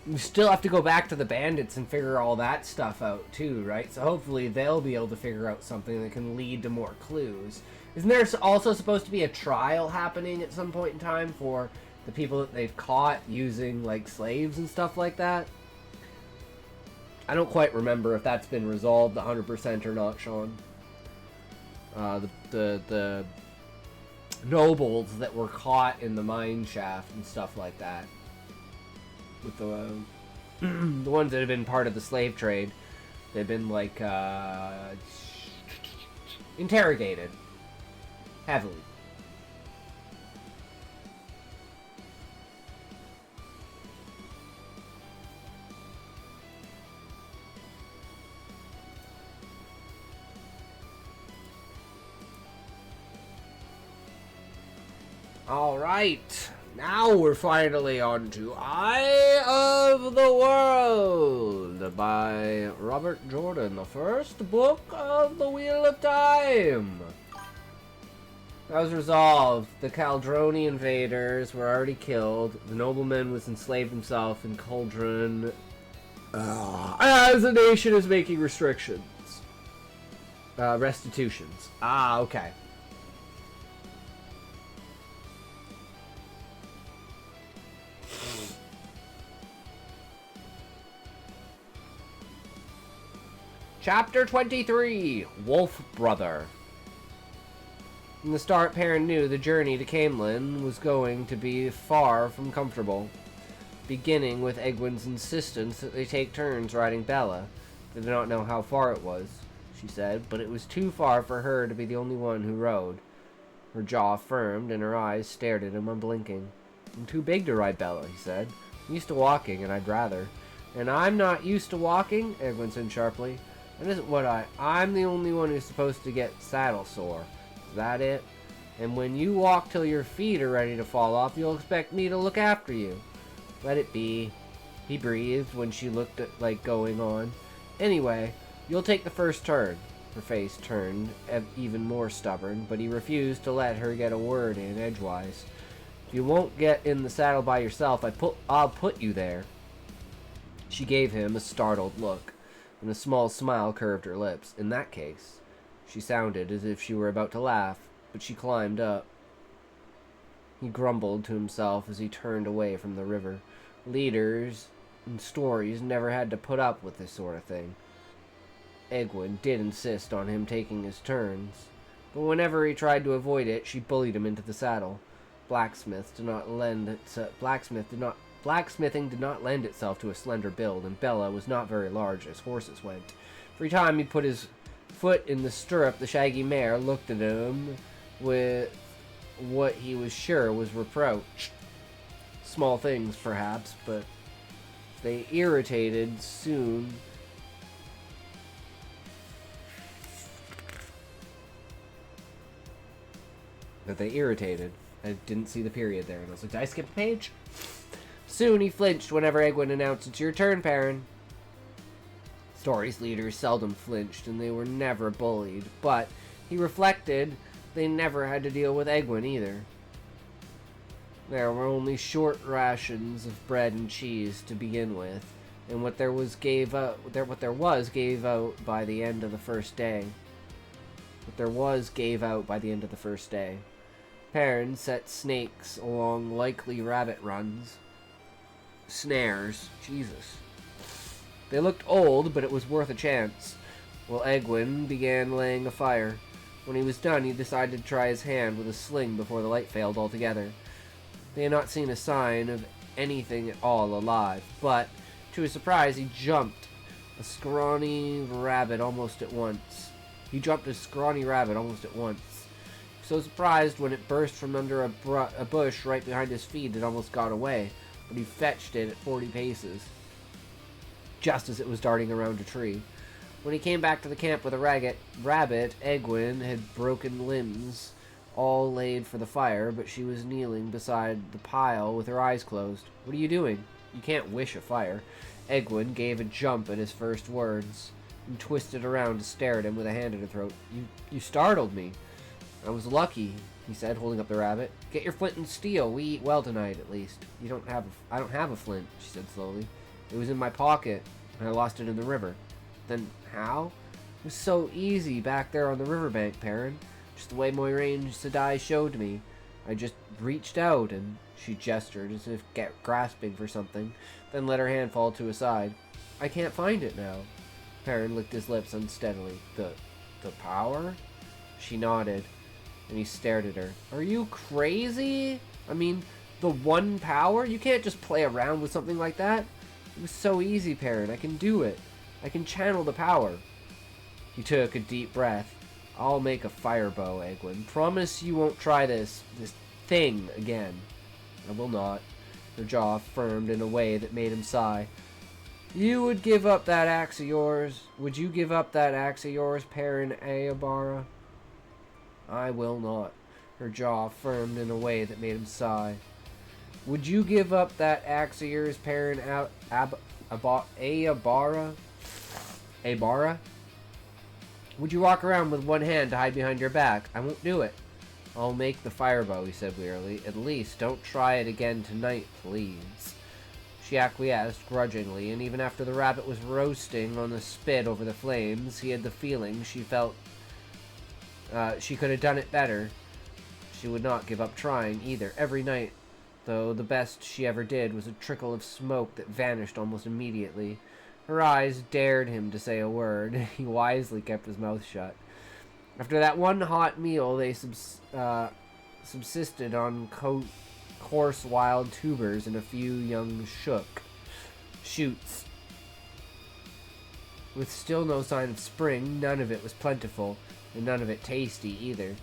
We still have to go back to the bandits and figure all that stuff out too, right? So hopefully they'll be able to figure out something that can lead to more clues. Isn't there also supposed to be a trial happening at some point in time for the people that they've caught using, like, slaves and stuff like that? I don't quite remember if that's been resolved 100% or not, Sean. The nobles that were caught in the mine shaft and stuff like that. With the the ones that have been part of the slave trade, they've been, like, interrogated heavily. Alright, now we're finally on to Eye of the World by Robert Jordan, the first book of the Wheel of Time. That was resolved. The Caldroni invaders were already killed. The nobleman was enslaved himself in Cauldron. As the nation is making restrictions. Restitutions. Okay. Chapter 23, Wolf Brother. From the start, Perrin knew the journey to Camelin was going to be far from comfortable. Beginning with Egwene's insistence that they take turns riding Bella. They did not know how far it was, she said, but it was too far for her to be the only one who rode. Her jaw firmed and her eyes stared at him unblinking. I'm too big to ride Bella, he said. I'm used to walking, and I'd rather. And I'm not used to walking, Egwene said sharply. That isn't what I'm the only one who's supposed to get saddle sore. Is that it? And when you walk till your feet are ready to fall off, you'll expect me to look after you. Let it be, he breathed when she looked at, like, going on. Anyway, you'll take the first turn. Her face turned even more stubborn, but he refused to let her get a word in edgewise. If you won't get in the saddle by yourself, I'll put you there. She gave him a startled look, and a small smile curved her lips. In that case, she sounded as if she were about to laugh, but she climbed up. He grumbled to himself as he turned away from the river. Leaders and stories never had to put up with this sort of thing. Egwene did insist on him taking his turns, but whenever he tried to avoid it, she bullied him into the saddle. Blacksmithing did not lend itself to a slender build, and Bella was not very large as horses went. Every time he put his foot in the stirrup, the shaggy mare looked at him with what he was sure was reproach. Small things, perhaps, but they irritated soon. I didn't see the period there, and I was like, did I skip a page? Soon he flinched whenever Egwene announced, "It's your turn, Perrin." Stories leaders seldom flinched, and they were never bullied, but he reflected they never had to deal with Egwene either. There were only short rations of bread and cheese to begin with, and what there was gave out by the end of the first day. Perrin set snakes along likely rabbit runs. Snares. Jesus. They looked old, but it was worth a chance. While Egwene began laying a fire. When he was done, he decided to try his hand with a sling before the light failed altogether. They had not seen a sign of anything at all alive, but, to his surprise, he jumped a scrawny rabbit almost at once. So surprised when it burst from under a bush right behind his feet, it almost got away, but he fetched it at 40 paces, just as it was darting around a tree. When he came back to the camp with a rabbit, Egwene had broken limbs, all laid for the fire, but she was kneeling beside the pile with her eyes closed. "What are you doing? You can't wish a fire." Egwene gave a jump at his first words, and twisted around to stare at him with a hand at her throat. You startled me." "I was lucky," he said, holding up the rabbit. Get your flint and steel. We eat well tonight, at least. I don't have a flint, she said slowly. It was in my pocket, and I lost it in the river. Then how? It was so easy back there on the riverbank, Perrin. Just the way Moiraine Sedai showed me. I just reached out, and she gestured as if grasping for something, then let her hand fall to his side. I can't find it now. Perrin licked his lips unsteadily. The power? She nodded, and he stared at her. Are you crazy? I mean, the one power? You can't just play around with something like that. It was so easy, Perrin. I can do it. I can channel the power. He took a deep breath. I'll make a fire bow, Egwene. Promise you won't try this thing again. I will not. Her jaw firmed in a way that made him sigh. You would give up that axe of yours? Would you give up that axe of yours, Perrin Ayabara? I will not. Her jaw firmed in a way that made him sigh. Would you give up that axe of yours, Perrin Ayabara? Abara? Would you walk around with one hand to hide behind your back? I won't do it. I'll make the fire bow, he said wearily. At least, don't try it again tonight, please. She acquiesced grudgingly, and even after the rabbit was roasting on the spit over the flames, he had the feeling she felt she could have done it better. She would not give up trying either. Every night, though, the best she ever did was a trickle of smoke that vanished almost immediately. Her eyes dared him to say a word. He wisely kept his mouth shut. After that one hot meal, they subsisted on coarse wild tubers and a few young shoots. With still no sign of spring, none of it was plentiful, and none of it tasty either.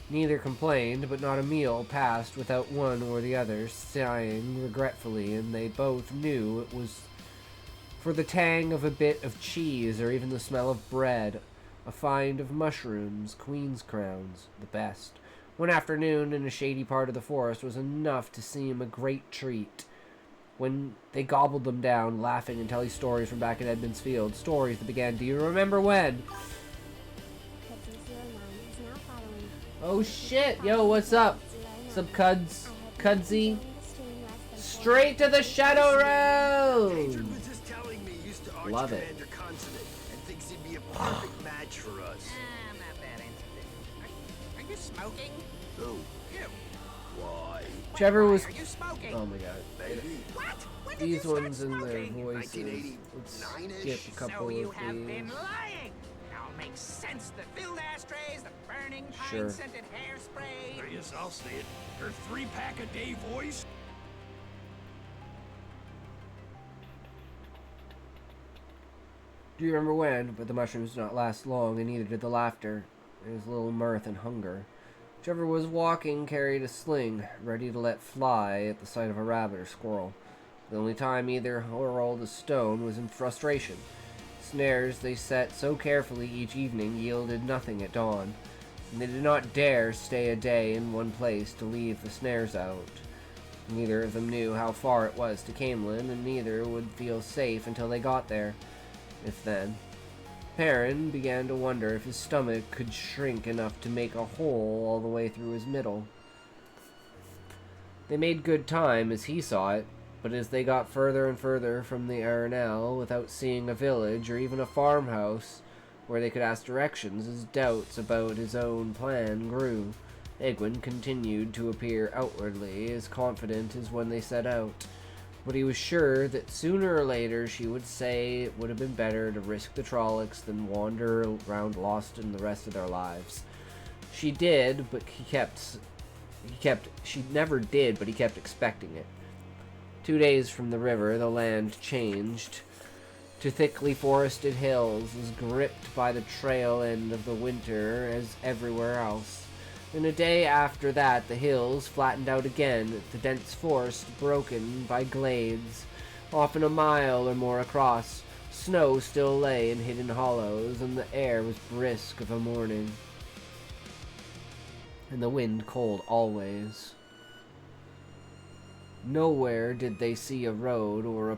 Neither complained, but not a meal passed without one or the other sighing regretfully, and they both knew it was for the tang of a bit of cheese or even the smell of bread, a find of mushrooms, queen's crowns, the best. One afternoon in a shady part of the forest was enough to seem a great treat. When they gobbled them down, laughing and telling stories from back in Edmund's Field, stories that began, do you remember when? Oh shit, yo, what's up? What's up, Cudsy? Straight to the Shadow Road! Love it. And thinks he'd be a perfect match for us. I'm not that interested. Are you smoking? Who? You. Why? Trevor was... Are you smoking? Oh my god. Maybe. What? When did you These start ones in their smoking? voices. Let's 1989-ish. skip a couple So you of have been these. lying. Now makes sense. The filled ashtrays, the burning Sure. pine-scented hairspray. Yes, I'll say it. Her 3-pack a day voice. Do you remember when? But the mushrooms did not last long, and neither did the laughter. There was little mirth and hunger. Trevor was walking, carried a sling, ready to let fly at the sight of a rabbit or squirrel. The only time either hurled a stone was in frustration. Snares they set so carefully each evening yielded nothing at dawn, and they did not dare stay a day in one place to leave the snares out. Neither of them knew how far it was to Camelin, and neither would feel safe until they got there, if then. Perrin began to wonder if his stomach could shrink enough to make a hole all the way through his middle. They made good time as he saw it, but as they got further and further from the Arenal, without seeing a village or even a farmhouse where they could ask directions, his doubts about his own plan grew. Egwene continued to appear outwardly as confident as when they set out, but he was sure that sooner or later she would say it would have been better to risk the Trollocs than wander around lost in the rest of their lives. She did, but she never did, but he kept expecting it. 2 days from the river, the land changed to thickly forested hills, as gripped by the trail end of the winter as everywhere else. And a day after that, the hills flattened out again, the dense forest broken by glades, often a mile or more across. Snow still lay in hidden hollows, and the air was brisk of a morning, and the wind cold always. Nowhere did they see a road or a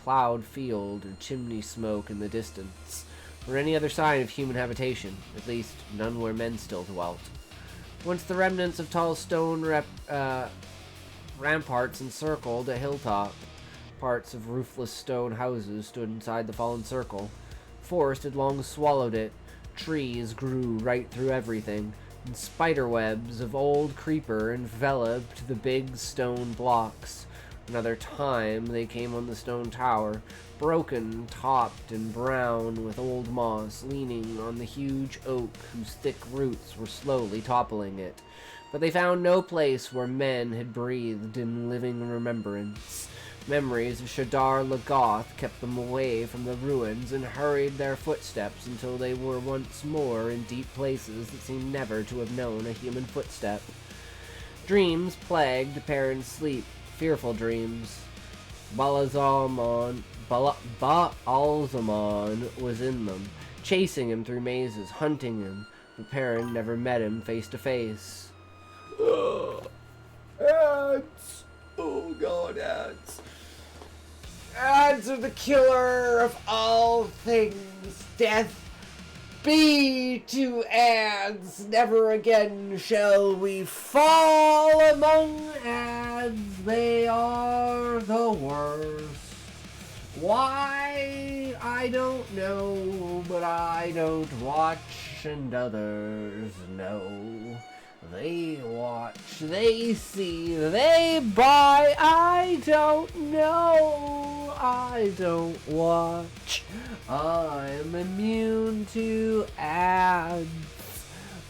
plowed field or chimney smoke in the distance, or any other sign of human habitation, at least none where men still dwelt. Once the remnants of tall stone ramparts encircled a hilltop, parts of roofless stone houses stood inside the fallen circle. Forest had long swallowed it. Trees grew right through everything, and spider webs of old creeper enveloped the big stone blocks. Another time they came on the stone tower, broken, topped, and brown with old moss, leaning on the huge oak whose thick roots were slowly toppling it. But they found no place where men had breathed in living remembrance. Memories of Shadar Lagoth kept them away from the ruins and hurried their footsteps until they were once more in deep places that seemed never to have known a human footstep. Dreams plagued Perrin's sleep, fearful dreams. Baalzamon was in them, chasing him through mazes, hunting him, but Perrin never met him face to face. Ads! Oh god, ads. Ads are the killer of all things. Death be to ads. Never again shall we fall among ads. They are the worst. Why? I don't know, but I don't watch and others know. They watch, they see, they buy. I don't know, I don't watch. I'm immune to ads.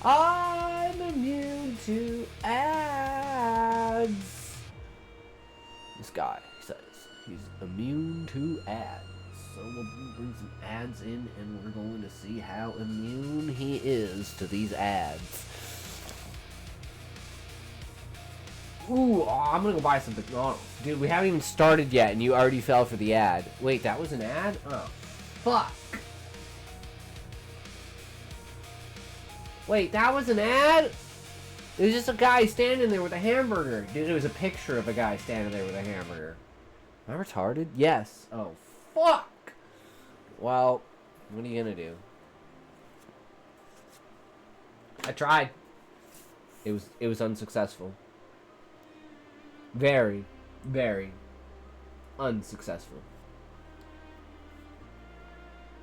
I'm immune to ads. This guy says he's immune to ads. So we'll bring some ads in and we're going to see how immune he is to these ads. Ooh, I'm gonna go buy some McDonald's. Dude, we haven't even started yet and you already fell for the ad. Wait, that was an ad? Oh, fuck. Wait, that was an ad? It was just a guy standing there with a hamburger. Dude, it was a picture of a guy standing there with a hamburger. Am I retarded? Yes. Oh, fuck. Well, what are you gonna do? I tried. It was unsuccessful. Very, very unsuccessful.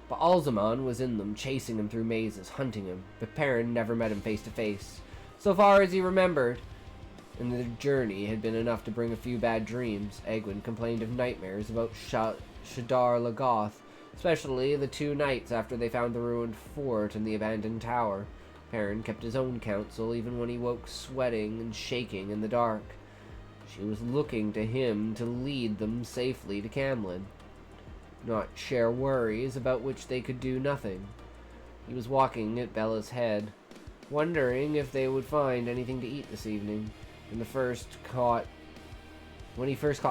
But Alzamon was in them, chasing him through mazes, hunting him, but Perrin never met him face to face. So far as he remembered, and the journey had been enough to bring a few bad dreams. Egwene complained of nightmares about Shadar Lagoth, especially the 2 nights after they found the ruined fort and the abandoned tower. Perrin kept his own counsel even when he woke sweating and shaking in the dark. She was looking to him to lead them safely to Camlin, not share worries about which they could do nothing. He was walking at Bella's head, wondering if they would find anything to eat this evening. When he first caught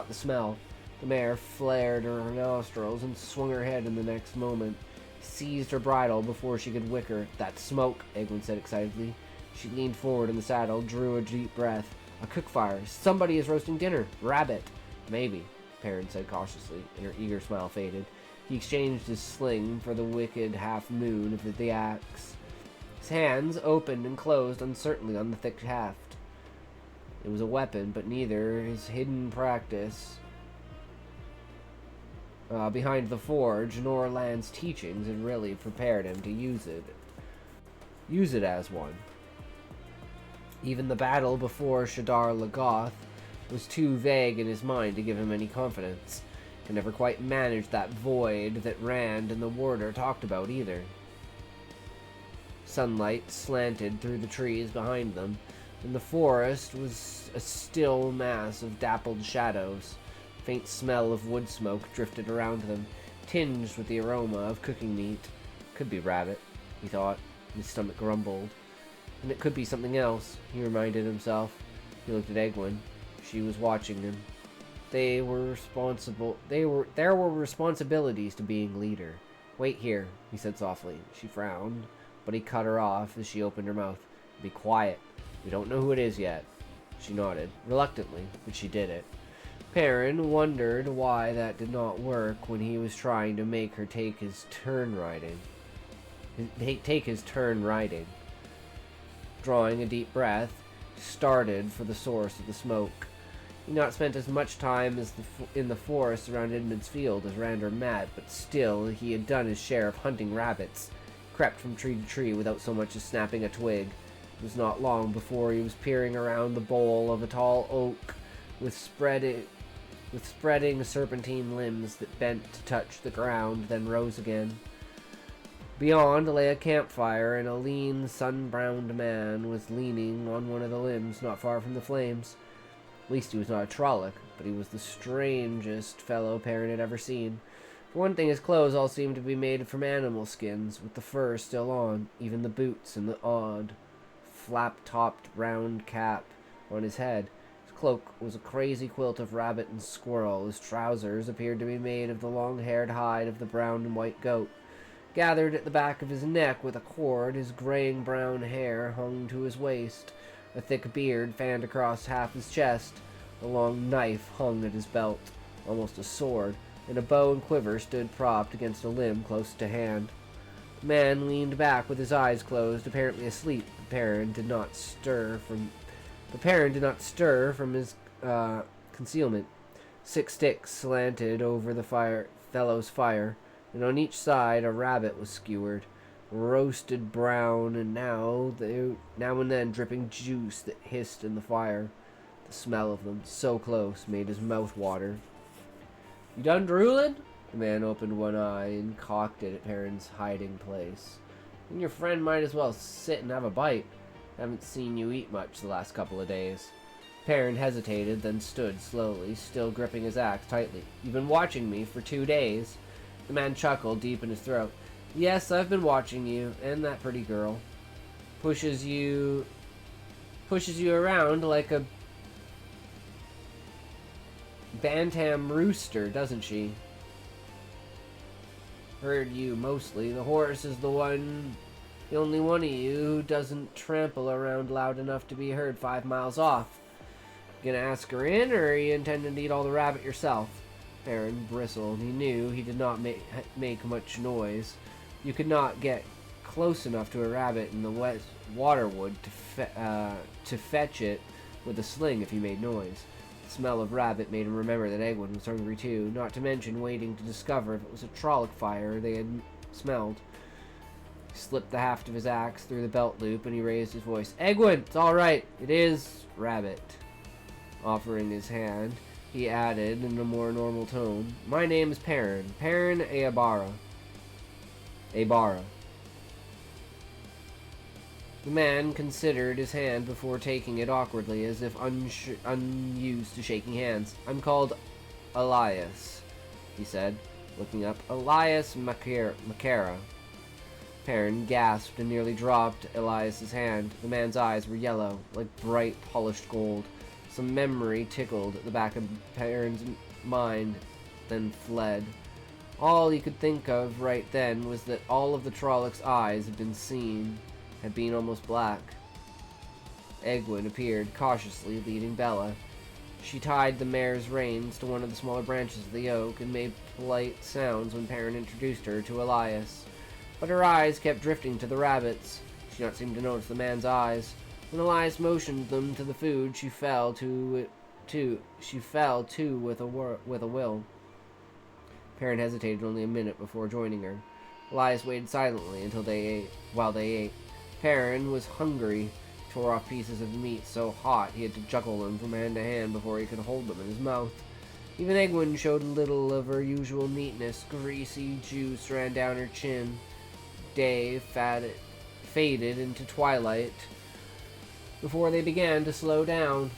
the smell, the mare flared her nostrils and swung her head in the next moment, seized her bridle before she could whicker. "That smoke," Egwene said excitedly. She leaned forward in the saddle, drew a deep breath. "A cook fire. Somebody is roasting dinner. Rabbit." "Maybe," Perrin said cautiously, and her eager smile faded. He exchanged his sling for the wicked half-moon of the axe. His hands opened and closed uncertainly on the thick haft. It was a weapon, but neither his hidden practice behind the forge nor Lan's teachings had really prepared him to use it as one. Even the battle before Shadar Lagoth was too vague in his mind to give him any confidence. He never quite managed that void that Rand and the warder talked about either. Sunlight slanted through the trees behind them, and the forest was a still mass of dappled shadows. Faint smell of wood smoke drifted around them, tinged with the aroma of cooking meat. Could be rabbit, he thought. His stomach grumbled. And it could be something else, he reminded himself. He looked at Egwene. She was watching him. There were responsibilities to being leader. "Wait here," he said softly. She frowned, but he cut her off as she opened her mouth. "Be quiet. We don't know who it is yet." She nodded, reluctantly, but she did it. Perrin wondered why that did not work when he was trying to make her take his turn riding. drawing a deep breath, started for the source of the smoke. He had not spent as much time in the forest around Edmund's field as Rand or Matt, but still he had done his share of hunting rabbits, crept from tree to tree without so much as snapping a twig. It was not long before he was peering around the bole of a tall oak with spreading serpentine limbs that bent to touch the ground, then rose again. Beyond lay a campfire, and a lean, sun-browned man was leaning on one of the limbs not far from the flames. At least he was not a Trolloc, but he was the strangest fellow Perrin had ever seen. For one thing, his clothes all seemed to be made from animal skins, with the fur still on, even the boots and the odd, flap-topped round cap on his head. His cloak was a crazy quilt of rabbit and squirrel. His trousers appeared to be made of the long-haired hide of the brown and white goat. Gathered at the back of his neck with a cord, his graying brown hair hung to his waist. A thick beard fanned across half his chest. A long knife hung at his belt, almost a sword, and a bow and quiver stood propped against a limb close to hand. The man leaned back with his eyes closed, apparently asleep. Perrin did not stir from his concealment. 6 sticks slanted over the fellow's fire, and on each side a rabbit was skewered, roasted brown, and now and then dripping juice that hissed in the fire. The smell of them, so close, made his mouth water. "You done drooling?" The man opened one eye and cocked it at Perrin's hiding place. "And your friend might as well sit and have a bite. Haven't seen you eat much the last couple of days." Perrin hesitated, then stood slowly, still gripping his axe tightly. "You've been watching me for 2 days." The man chuckled deep in his throat. "Yes, I've been watching you, and that pretty girl. Pushes you around like a bantam rooster, doesn't she? Heard you, mostly. The horse is the only one of you who doesn't trample around loud enough to be heard 5 miles off. Gonna ask her in, or are you intending to eat all the rabbit yourself?" Perrin bristled. He knew he did not make much noise. You could not get close enough to a rabbit in the wet waterwood to fetch it with a sling if he made noise. The smell of rabbit made him remember that Egwin was hungry too, not to mention waiting to discover if it was a Trolloc fire they had smelled. He slipped the haft of his axe through the belt loop, and he raised his voice. "Egwin, it's all right. It is rabbit." Offering his hand, he added in a more normal tone, "My name is Perrin. Perrin Aabara." The man considered his hand before taking it awkwardly, as if unused to shaking hands. "I'm called Elias," he said, looking up. "Elias Makara." Perrin gasped and nearly dropped Elias's hand. The man's eyes were yellow, like bright polished gold. Some memory tickled at the back of Perrin's mind, then fled. All he could think of right then was that all of the Trolloc's eyes had been almost black. Egwin appeared, cautiously leading Bella. She tied the mare's reins to one of the smaller branches of the oak and made polite sounds when Perrin introduced her to Elias. But her eyes kept drifting to the rabbits. She did not seem to notice the man's eyes. When Elias motioned them to the food, she fell to it too. With a will. Perrin hesitated only a minute before joining her. Elias waited silently while they ate. Perrin was hungry. He tore off pieces of meat so hot he had to juggle them from hand to hand before he could hold them in his mouth. Even Egwin showed little of her usual neatness. Greasy juice ran down her chin. Day faded into twilight before they began to slow down.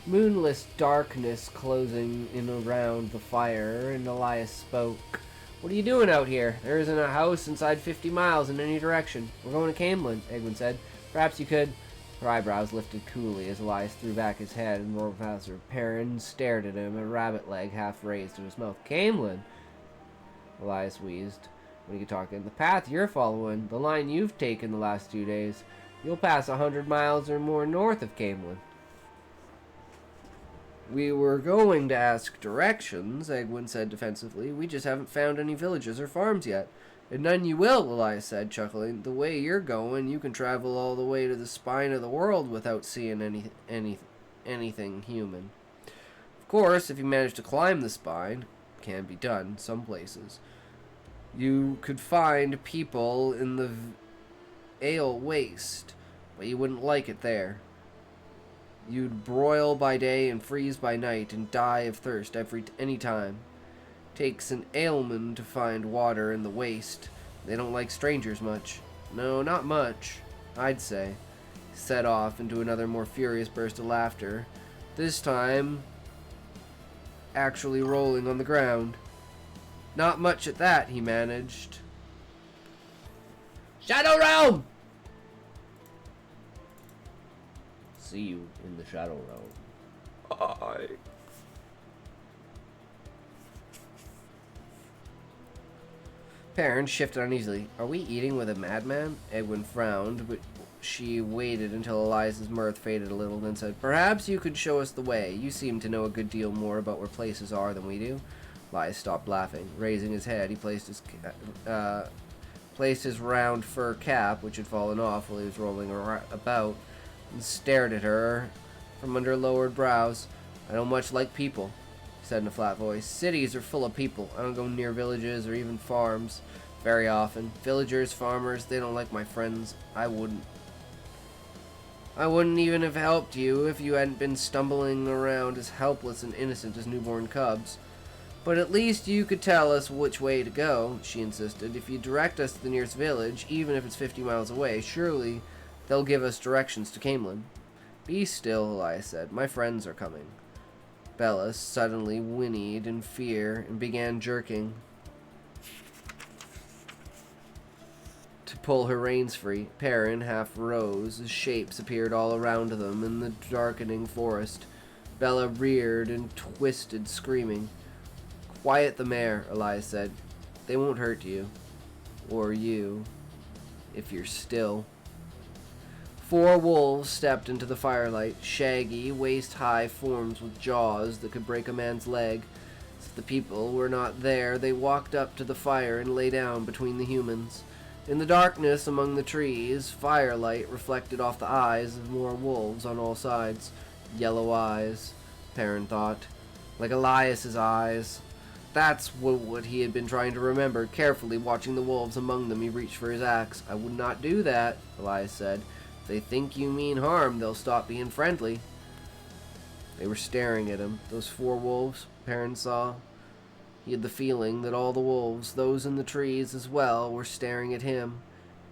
Moonless darkness closing in around the fire, and Elias spoke. "What are you doing out here? There isn't a house inside 50 miles in any direction. We're going to Camelin," Egwin said. "Perhaps you could—" Her eyebrows lifted coolly as Elias threw back his head and roared faster. Perrin stared at him, a rabbit leg half raised to his mouth. "Camelin?" Elias wheezed. "What are you talking? The path you're following, the line you've taken the last 2 days. You'll pass 100 miles or more north of Camelin." "We were going to ask directions," Egwin said defensively. "We just haven't found any villages or farms yet. And none you will, Elias said, chuckling. The way you're going, you can travel all the way to the spine of the world without seeing anything human. Of course, if you manage to climb the spine, it can be done some places. You could find people in the Ale Waste, but you wouldn't like it there. You'd broil by day and freeze by night and die of thirst any time. Takes an ailman to find water in the waste. They don't like strangers much. No, not much, I'd say. Set off into another more furious burst of laughter. This time, actually rolling on the ground. Not much at that, he managed. Shadow Realm! See you in the Shadow Realm. Bye. Perrin shifted uneasily. Are we eating with a madman? Edwin frowned, but she waited until Elias's mirth faded a little, then said, Perhaps you could show us the way. You seem to know a good deal more about where places are than we do. Elias stopped laughing. Raising his head, he placed his round fur cap, which had fallen off while he was rolling about, and stared at her from under lowered brows. I don't much like people, he said in a flat voice. Cities are full of people. I don't go near villages or even farms very often. Villagers, farmers, they don't like my friends. I wouldn't even have helped you if you hadn't been stumbling around as helpless and innocent as newborn cubs. But at least you could tell us which way to go, she insisted. If you direct us to the nearest village, even if it's 50 miles away, surely they'll give us directions to Camelin. Be still, Elias said. My friends are coming. Bella suddenly whinnied in fear and began jerking to pull her reins free. Perrin half rose as shapes appeared all around them in the darkening forest. Bella reared and twisted, screaming. Quiet the mare, Elias said. They won't hurt you. Or you. If you're still. 4 wolves stepped into the firelight, shaggy, waist-high forms with jaws that could break a man's leg. If the people were not there, they walked up to the fire and lay down between the humans. In the darkness among the trees, firelight reflected off the eyes of more wolves on all sides. Yellow eyes, Perrin thought. Like Elias's eyes. That's what he had been trying to remember. Carefully watching the wolves among them, he reached for his axe. I would not do that, Elias said. If they think you mean harm, they'll stop being friendly. They were staring at him. Those 4 wolves, Perrin saw. He had the feeling that all the wolves, those in the trees as well, were staring at him.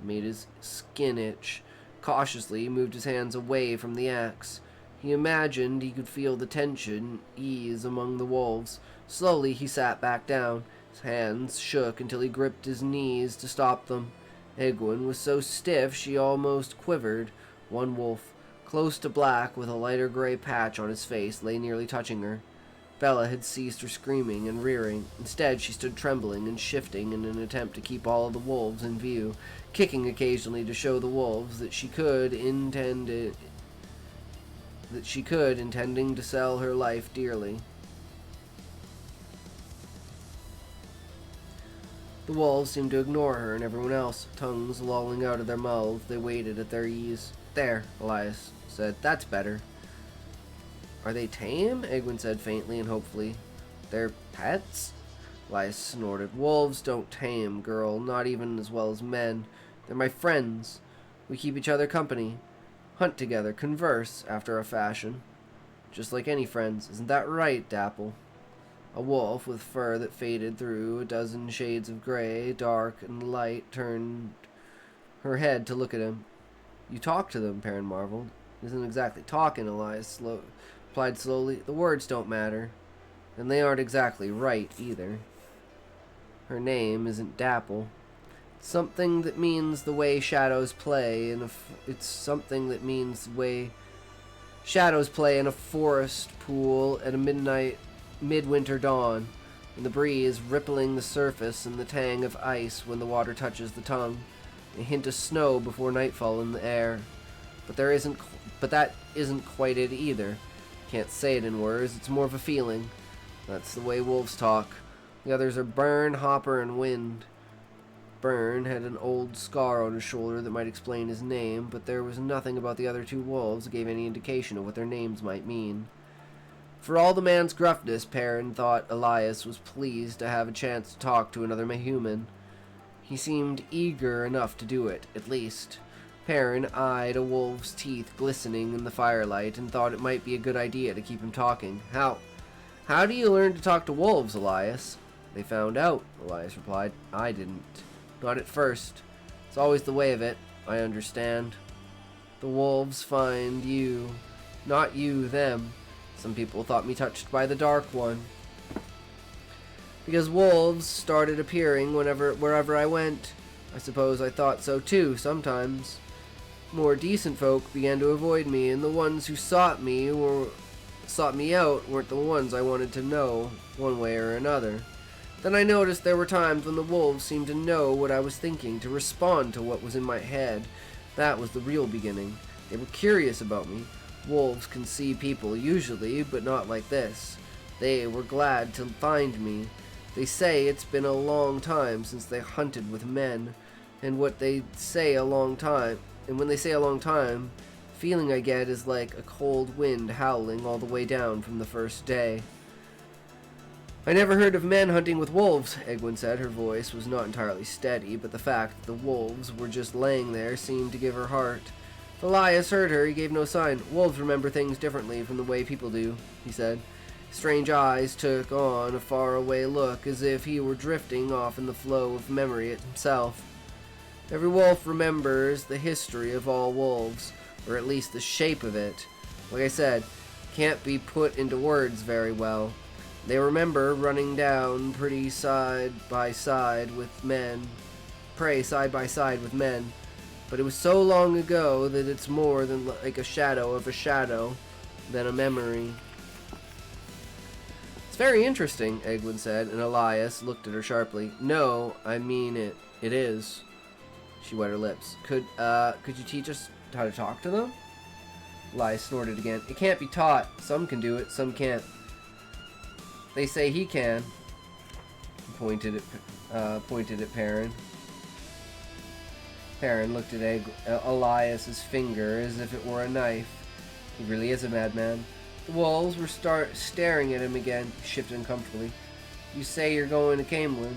It made his skin itch. Cautiously, he moved his hands away from the axe. He imagined he could feel the tension ease among the wolves. Slowly, he sat back down. His hands shook until he gripped his knees to stop them. Egwene was so stiff she almost quivered. One wolf, close to black with a lighter gray patch on his face, lay nearly touching her. Bella had ceased her screaming and rearing. Instead, she stood trembling and shifting in an attempt to keep all of the wolves in view, kicking occasionally to show the wolves that she could, intending to sell her life dearly. The wolves seemed to ignore her and everyone else. Tongues lolling out of their mouths, they waited at their ease. There, Elias said. That's better. Are they tame? Egwene said faintly and hopefully. They're pets? Elias snorted. Wolves don't tame, girl. Not even as well as men. They're my friends. We keep each other company. Hunt together. Converse, after a fashion. Just like any friends. Isn't that right, Dapple? A wolf with fur that faded through a dozen shades of gray, dark and light, turned her head to look at him. You talk to them, Perrin marveled. Isn't exactly talking, Elias replied slowly. The words don't matter. And they aren't exactly right, either. Her name isn't Dapple. It's something that means the way shadows play, and it's something that means the way shadows play in a forest pool at a midwinter dawn, and the breeze rippling the surface and the tang of ice when the water touches the tongue, a hint of snow before nightfall in the air. But that isn't quite it either. Can't say it in words, it's more of a feeling. That's the way wolves talk. The others are burn, hopper, and wind. burn had an old scar on his shoulder that might explain his name, but there was nothing about the other two wolves that gave any indication of what their names might mean. For all the man's gruffness, Perrin thought Elias was pleased to have a chance to talk to another human. He seemed eager enough to do it, at least. Perrin eyed a wolf's teeth glistening in the firelight and thought it might be a good idea to keep him talking. How do you learn to talk to wolves, Elias? They found out, Elias replied. I didn't. Not at first. It's always the way of it. I understand. The wolves find you, not you them. Some people thought me touched by the Dark One. Because wolves started appearing wherever I went. I suppose I thought so too, sometimes. More decent folk began to avoid me, and the ones who sought me out weren't the ones I wanted to know, one way or another. Then I noticed there were times when the wolves seemed to know what I was thinking, to respond to what was in my head. That was the real beginning. They were curious about me. Wolves can see people usually, but not like this. They were glad to find me. They say it's been a long time since they hunted with men, and when they say a long time, feeling I get is like a cold wind howling all the way down from the first day. I never heard of men hunting with wolves, Egwene said. Her voice was not entirely steady, but the fact that the wolves were just laying there seemed to give her heart. If Elias heard her, he gave no sign. Wolves remember things differently from the way people do, he said. His strange eyes took on a faraway look, as if he were drifting off in the flow of memory himself. Every wolf remembers the history of all wolves, or at least the shape of it. Like I said, can't be put into words very well. They remember running down prey side by side with men, but it was so long ago that it's more than like a shadow of a shadow than a memory. It's very interesting, Egwene said, and Elias looked at her sharply. No, I mean it. It is. She wet her lips. Could you teach us how to talk to them? Elias snorted again. It can't be taught. Some can do it, some can't. They say he can. He pointed at Perrin. Perrin looked at Elias's finger as if it were a knife. He really is a madman. The wolves were staring at him again. He shifted uncomfortably. You say you're going to Camelin,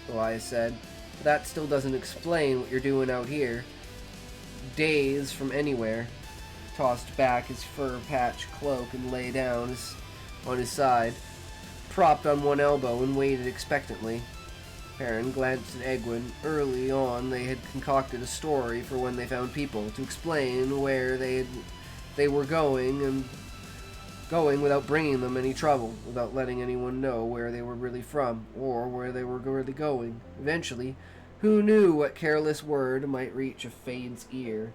Elias said. But that still doesn't explain what you're doing out here. Days from anywhere. Tossed back his fur-patched cloak and lay down on his side, propped on one elbow, and waited expectantly. Perrin glanced at Egwene. Early on, they had concocted a story for when they found people, to explain where they were going, and going without bringing them any trouble, without letting anyone know where they were really from, or where they were really going. Eventually, who knew what careless word might reach a Fade's ear?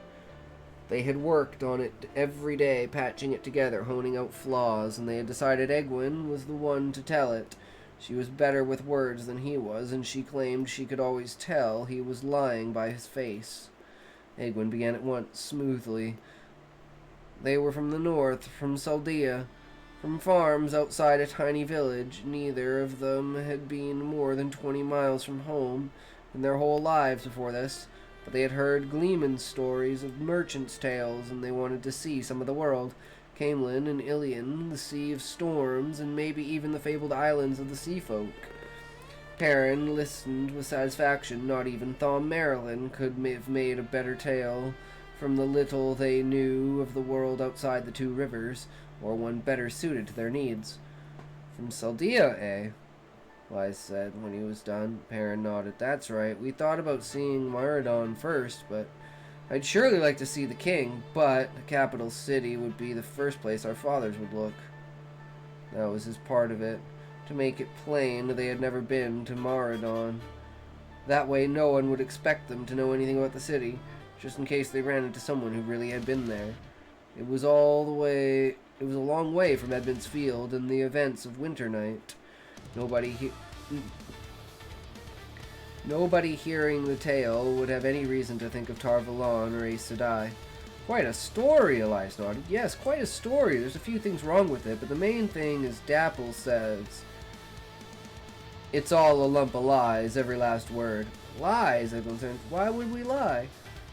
They had worked on it every day, patching it together, honing out flaws, and they had decided Egwene was the one to tell it. She was better with words than he was, and she claimed she could always tell he was lying by his face. Egwene began at once, smoothly. They were from the north, from Saldea, from farms outside a tiny village. Neither of them had been more than 20 miles from home in their whole lives before this, but they had heard gleeman stories of merchants' tales, and they wanted to see some of the world. Camelin and Ilion, the Sea of Storms, and maybe even the fabled islands of the sea folk. Perrin listened with satisfaction. Not even Thom Merrilin could have made a better tale from the little they knew of the world outside the two rivers, or one better suited to their needs. From Saldea, eh? Wise said when he was done. Perrin nodded. That's right. We thought about seeing Maradon first, but I'd surely like to see the king, but the capital city would be the first place our fathers would look. That was his part of it, to make it plain they had never been to Maradon. That way no one would expect them to know anything about the city, just in case they ran into someone who really had been there. It was a long way from Edmund's Field and the events of Winter Night. Nobody hearing the tale would have any reason to think of Tar Valon or Aes Sedai. Quite a story, Elias nodded. Yes, quite a story. There's a few things wrong with it, but the main thing is Dapple says it's all a lump of lies, every last word. Lies, Egwin said. Why would we lie?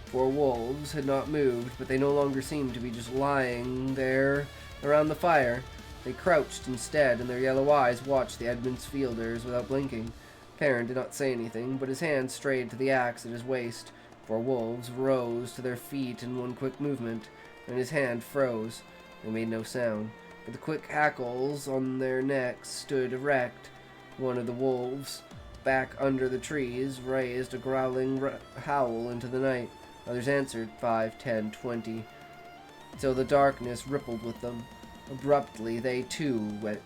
4 wolves had not moved, but they no longer seemed to be just lying there around the fire. They crouched instead, and their yellow eyes watched the Edmonds fielders without blinking. Perrin did not say anything, but his hand strayed to the axe at his waist. 4 wolves rose to their feet in one quick movement, and his hand froze. They made no sound, but the quick hackles on their necks stood erect. One of the wolves, back under the trees, raised a growling howl into the night. Others answered, 5, 10, 20, till the darkness rippled with them. Abruptly, they too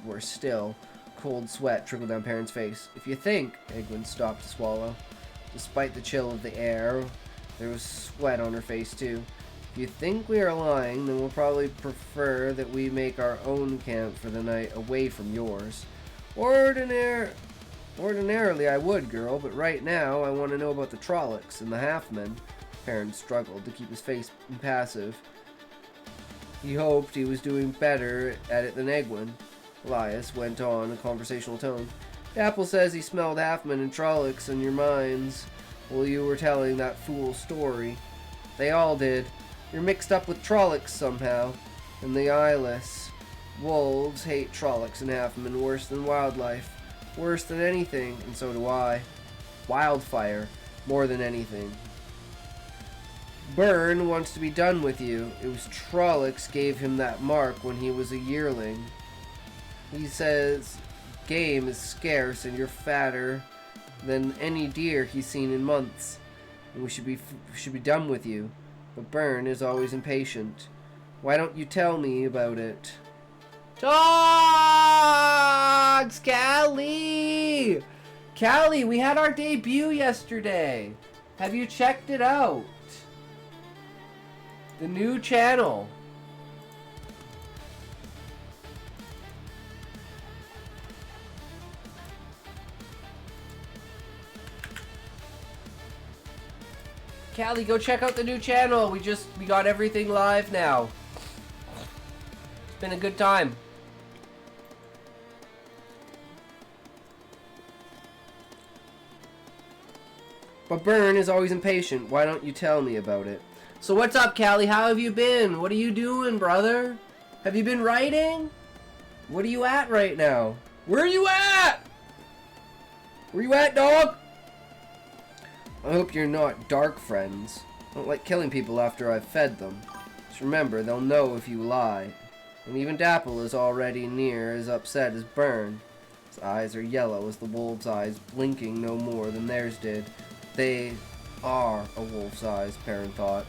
were still. Cold sweat trickled down Perrin's face. If you think, Egwin stopped to swallow. Despite the chill of the air, there was sweat on her face too. If you think we are lying, then we'll probably prefer that we make our own camp for the night away from yours. Ordinarily I would, girl, but right now I want to know about the Trollocs and the Halfmen. Perrin struggled to keep his face impassive. He hoped he was doing better at it than Egwin. Elias went on, a conversational tone. Dapple says he smelled Halfmen and Trollocs in your mines while you were telling that fool story. They all did. You're mixed up with Trollocs somehow. And the eyeless. Wolves hate Trollocs and Halfmen worse than wildlife. Worse than anything, and so do I. Wildfire, more than anything. Byrne wants to be done with you. It was Trollocs gave him that mark when he was a yearling. He says game is scarce and you're fatter than any deer he's seen in months. And we should be done with you. But Byrne is always impatient. Why don't you tell me about it? Dogs! Callie! Callie, we had our debut yesterday. Have you checked it out? The new channel. Callie, go check out the new channel. We got everything live now. It's been a good time. But Byrne is always impatient. Why don't you tell me about it? So what's up, Callie? How have you been? What are you doing, brother? Have you been writing? What are you at right now? Where are you at? Where you at, dog? I hope you're not dark friends. I don't like killing people after I've fed them. Just remember, they'll know if you lie. And even Dapple is already near as upset as Byrne. His eyes are yellow as the wolf's eyes, blinking no more than theirs did. They are a wolf's eyes, Perrin thought.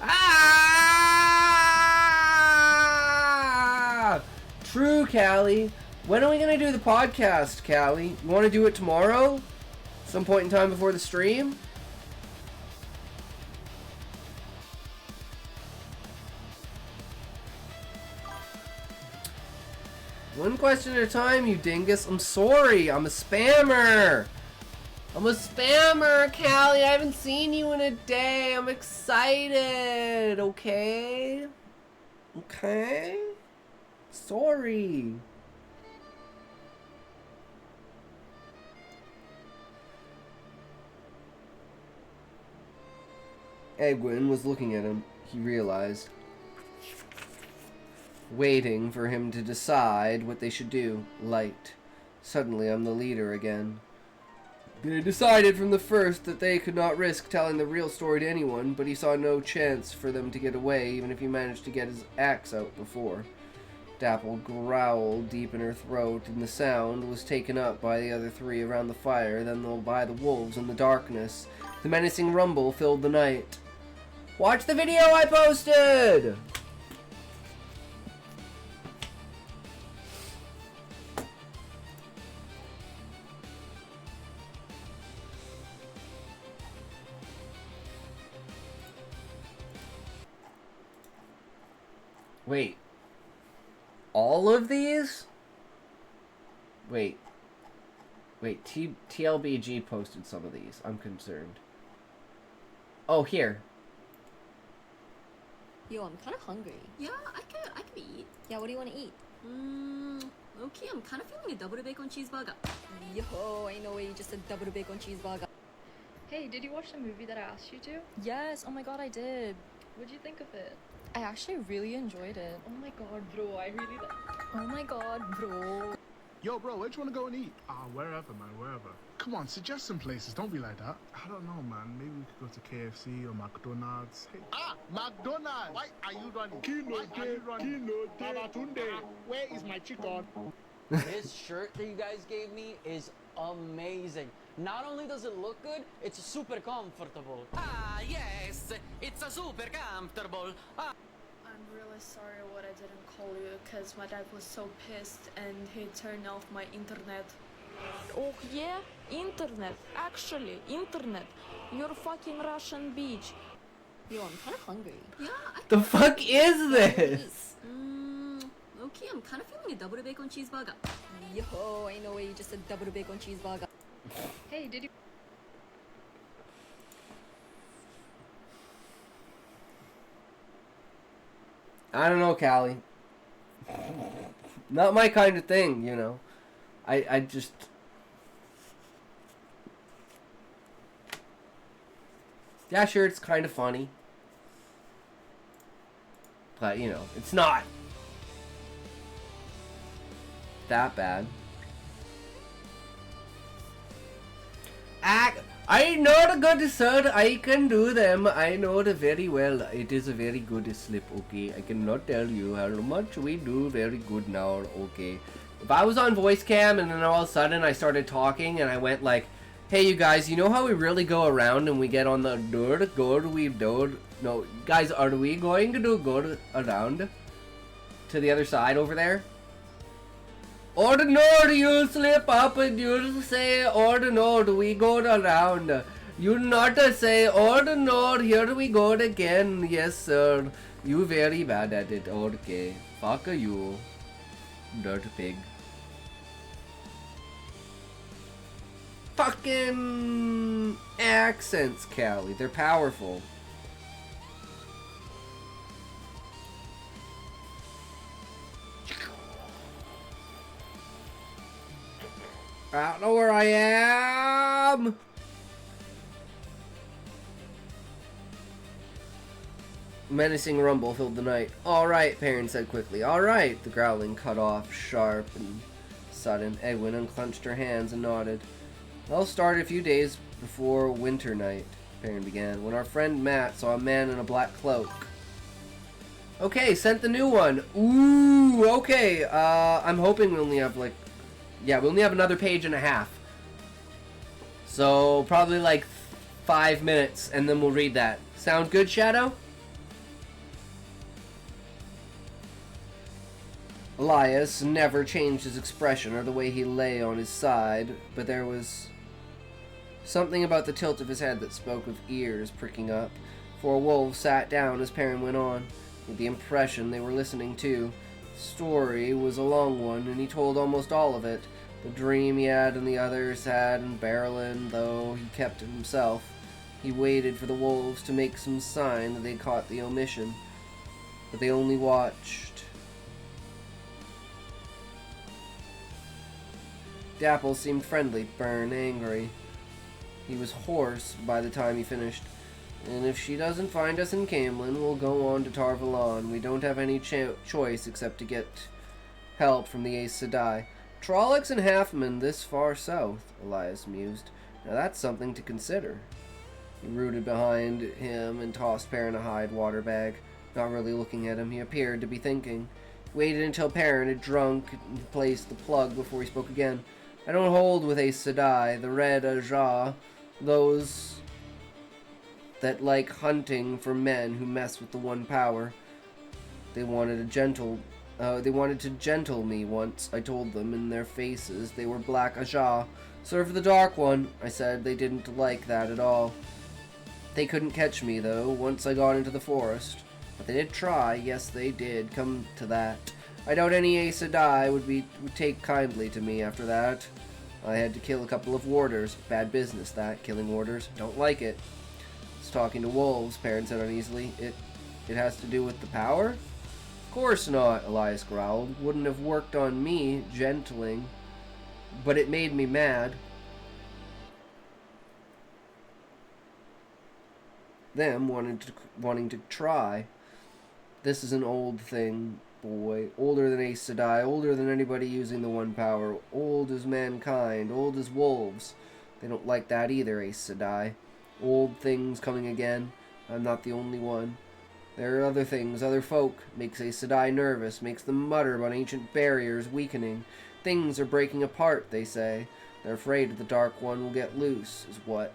Ah! True, Callie. When are we going to do the podcast, Callie? You want to do it tomorrow? Some point in time before the stream? One question at a time, you dingus. I'm sorry. I'm a spammer. I'm a spammer, Callie. I haven't seen you in a day. I'm excited. Okay? Okay? Sorry. Egwin was looking at him, he realized, waiting for him to decide what they should do. Light. Suddenly I'm the leader again. They decided from the first that they could not risk telling the real story to anyone, but he saw no chance for them to get away, even if he managed to get his axe out before. Dapple growled deep in her throat, and the sound was taken up by the other 3 around the fire, then by the wolves in the darkness. The menacing rumble filled the night. Watch the video I posted! Wait. All of these? Wait. TLBG posted some of these. I'm concerned. Oh, here. Yo, I'm kind of hungry. Yeah, I could eat. Yeah, what do you want to eat? Okay, I'm kind of feeling a double bacon cheeseburger. Yo, ain't no way you just a double bacon cheeseburger. Hey, did you watch the movie that I asked you to? Yes, oh my god, I did. What'd you think of it? I actually really enjoyed it. Oh my god, bro, I really Oh my god, bro. Yo, bro, where do you want to go and eat? Wherever, man, wherever. Come on, suggest some places. Don't be like that. I don't know, man. Maybe we could go to KFC or McDonald's. Hey. McDonald's! Why are you running? Where is my chicken? This shirt that you guys gave me is amazing. Not only does it look good, it's super comfortable. Ah, yes, it's a super comfortable. Ah. I'm really sorry what I didn't call you, because my dad was so pissed and he turned off my internet. Oh yeah? Internet. Actually, internet. You're fucking Russian bitch. Yo, I'm kind of hungry. Yeah, The fuck is this? Okay, I'm kind of feeling a double bacon cheeseburger. Yo, ain't no way you just a double bacon cheeseburger. Hey, did you... I don't know, Callie. Not my kind of thing, you know. I just... Yeah, sure, it's kind of funny. But, you know, it's not that bad. I know the good sir, I can do them. I know it very well. It is a very good slip, okay? I cannot tell you how much we do very good now, okay? If I was on voice cam and then all of a sudden I started talking and I went like, hey you guys, you know how we really go around and we get on the no, guys, are we going to go around to the other side over there? Or no, you slip up and you say, or no, we go around. You not say, or no, here we go again. Yes, sir. You very bad at it. Okay. Fuck you, dirt pig. Fucking accents, Callie. They're powerful. I don't know where I am. Menacing rumble filled the night. Alright, Perrin said quickly. Alright. The growling cut off, sharp and sudden. Edwin unclenched her hands and nodded. It all started a few days before winter night, Perrin began, when our friend Matt saw a man in a black cloak. Okay, sent the new one. Ooh, okay. I'm hoping we only have like... Yeah, we only have another page and a half. So, probably like 5 minutes, and then we'll read that. Sound good, Shadow? Elias never changed his expression or the way he lay on his side, but there was something about the tilt of his head that spoke of ears pricking up. For Wolf sat down as Perrin went on, with the impression they were listening to. The story was a long one, and he told almost all of it. The dream he had and the others had, and Barrelin, though he kept to himself. He waited for the wolves to make some sign that they caught the omission, but they only watched. Dapple seemed friendly, Byrne angry. He was hoarse by the time he finished. And if she doesn't find us in Camelin, we'll go on to Tarvalon. We don't have any choice except to get help from the Aes Sedai. Trollocs and Halfman this far south, Elias mused. Now that's something to consider. He rooted behind him and tossed Perrin a hide water bag. Not really looking at him, he appeared to be thinking. He waited until Perrin had drunk and placed the plug before he spoke again. I don't hold with Aes Sedai, the Red Ajah, those that like hunting for men who mess with the One Power. They wanted to gentle me once, I told them in their faces. They were Black Ajah. Serve the Dark One, I said. They didn't like that at all. They couldn't catch me, though, once I got into the forest. But they did try, yes they did, come to that. I doubt any Aes Sedai would take kindly to me after that. I had to kill a couple of warders. Bad business, that, killing warders. Don't like it. It's talking to wolves, Perrin said uneasily. It has to do with the power? Of course not, Elias growled. Wouldn't have worked on me, gentling. But it made me mad. them wanting to try. This is an old thing, boy. Older than Aes Sedai, older than anybody using the One Power. Old as mankind, old as wolves. They don't like that either, Aes Sedai. Old things coming again. I'm not the only one. There are other things, other folk. Makes Aes Sedai nervous, makes them mutter about ancient barriers weakening. Things are breaking apart, they say. They're afraid the Dark One will get loose, is what.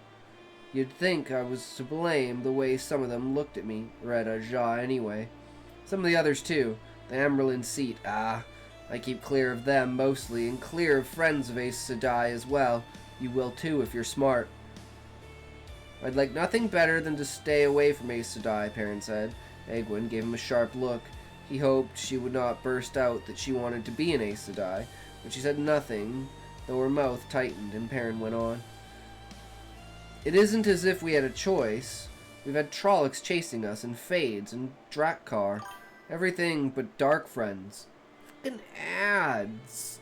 You'd think I was to blame the way some of them looked at me, Retta, Ja, anyway. Some of the others, too. The Amberlin seat, I keep clear of them, mostly, and clear of friends of Aes Sedai as well. You will, too, if you're smart. I'd like nothing better than to stay away from Aes Sedai, Perrin said. Egwene gave him a sharp look. He hoped she would not burst out that she wanted to be an Aes Sedai, but she said nothing, though her mouth tightened, and Perrin went on. It isn't as if we had a choice. We've had Trollocs chasing us, and Fades, and Drakkar. Everything but dark friends. Fucking ads.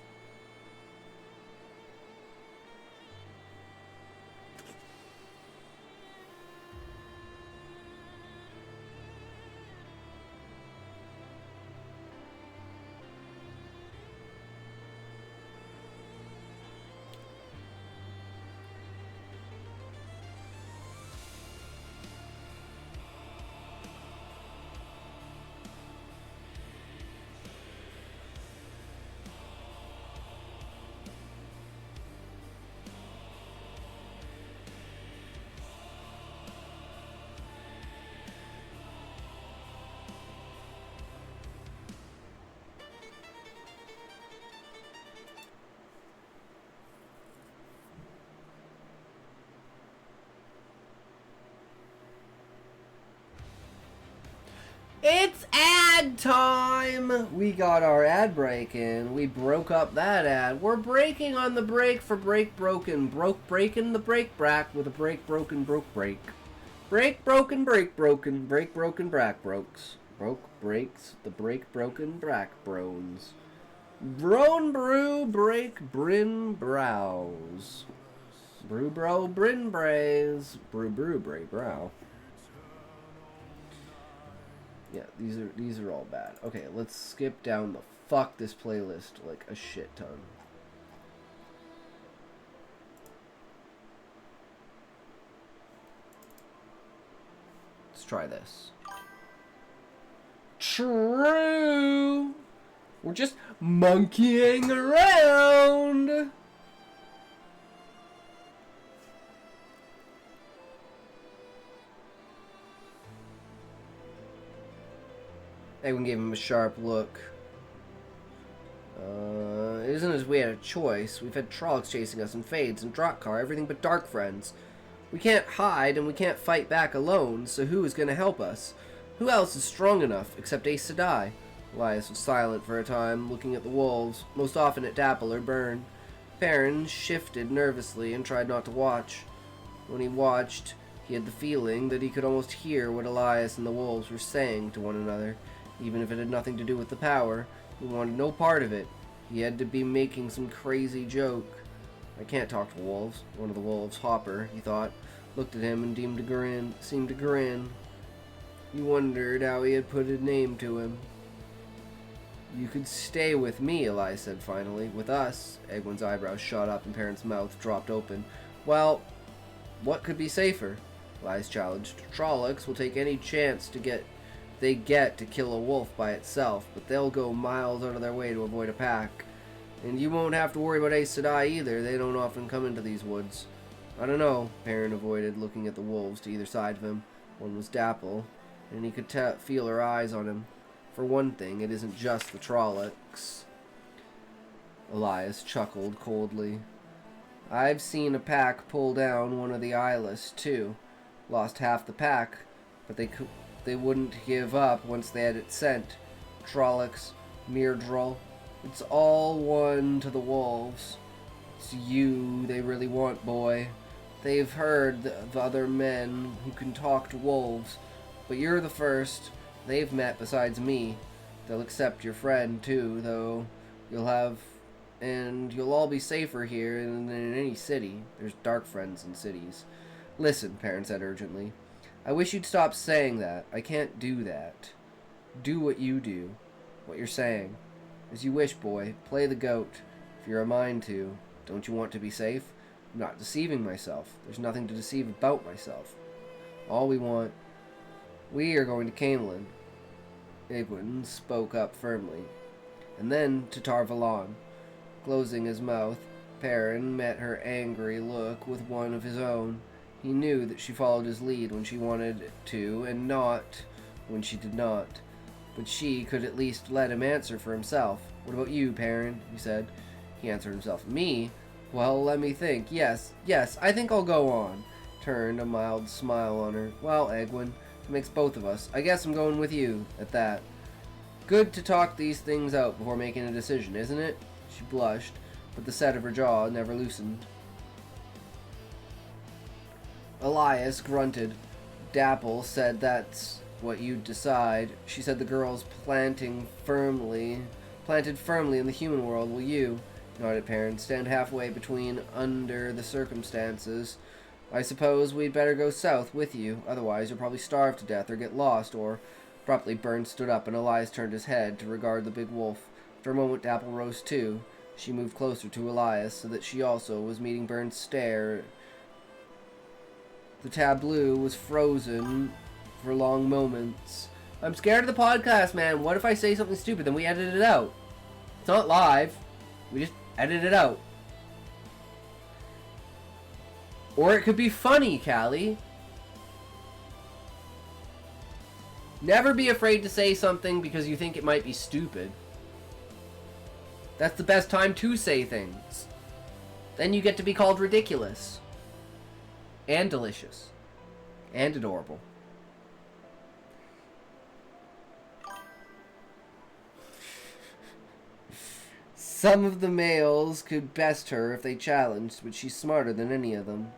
It's ad time! We got our ad break in. We broke up that ad. We're breaking on the break for break broken. Broke breaking the break brack with a break broken broke break. Break broken break broken. Break broken brack brokes. Broke breaks the break broken brack brones. Brone brew break brin brows. Brew bro brin brays. Brew bray brow. Yeah, these are all bad. Okay, let's skip down the fuck this playlist like a shit ton. Let's try this. True! We're just monkeying around! Egwene gave him a sharp look. It isn't as we had a choice. We've had Trollocs chasing us, and Fades, and Drakkar, everything but dark friends. We can't hide, and we can't fight back alone, so who is going to help us? Who else is strong enough, except Aes Sedai? Elias was silent for a time, looking at the wolves, most often at Dapple or Burn. Perrin shifted nervously and tried not to watch. When he watched, he had the feeling that he could almost hear what Elias and the wolves were saying to one another. Even if it had nothing to do with the power, he wanted no part of it. He had to be making some crazy joke. I can't talk to wolves. One of the wolves, Hopper, he thought, looked at him and seemed to grin. He wondered how he had put a name to him. You could stay with me, Elias said finally. With us? Egwene's eyebrows shot up and Perrin's mouth dropped open. Well, what could be safer? Elias challenged. Trollocs will take any chance they get to kill a wolf by itself, but they'll go miles out of their way to avoid a pack. And you won't have to worry about Aes Sedai either. They don't often come into these woods. I don't know. Perrin avoided looking at the wolves to either side of him. One was Dapple, and he could feel her eyes on him. For one thing, it isn't just the Trollocs. Elias chuckled coldly. I've seen a pack pull down one of the Eyeless, too. Lost half the pack, but they wouldn't give up once they had it sent. Trollocs, Myrddraal, it's all one to the wolves. It's you they really want, boy. They've heard of other men who can talk to wolves, but you're the first they've met besides me. They'll accept your friend, too, though you'll all be safer here than in any city. There's dark friends in cities. Listen, Perrin said urgently. I wish you'd stop saying that. I can't do that. Do what you do. What you're saying. As you wish, boy. Play the goat. If you're a mind to. Don't you want to be safe? I'm not deceiving myself. There's nothing to deceive about myself. All we want... We are going to Camelin. Egwin spoke up firmly. And then to Tarvalon. Closing his mouth, Perrin met her angry look with one of his own. He knew that she followed his lead when she wanted to, and not when she did not. But she could at least let him answer for himself. What about you, Perrin? He said. He answered himself. Me? Well, let me think. Yes, I think I'll go on. Turned a mild smile on her. Well, Egwin, it makes both of us. I guess I'm going with you, at that. Good to talk these things out before making a decision, isn't it? She blushed, but the set of her jaw never loosened. Elias grunted. Dapple said that's what you'd decide. She said the girl's planted firmly in the human world. Will you? Nodded Perrin. Stand halfway between under the circumstances. I suppose we'd better go south with you. Otherwise you'll probably starve to death or get lost, or... Abruptly, Burn stood up, and Elias turned his head to regard the big wolf. After a moment, Dapple rose too. She moved closer to Elias, so that she also was meeting Burn's stare. The tableau was frozen for long moments. I'm scared of the podcast, man. What if I say something stupid, then we edit it out? It's not live. We just edit it out. Or it could be funny, Callie. Never be afraid to say something because you think it might be stupid. That's the best time to say things. Then you get to be called ridiculous. And delicious. And adorable. Some of the males could best her if they challenged, but she's smarter than any of them.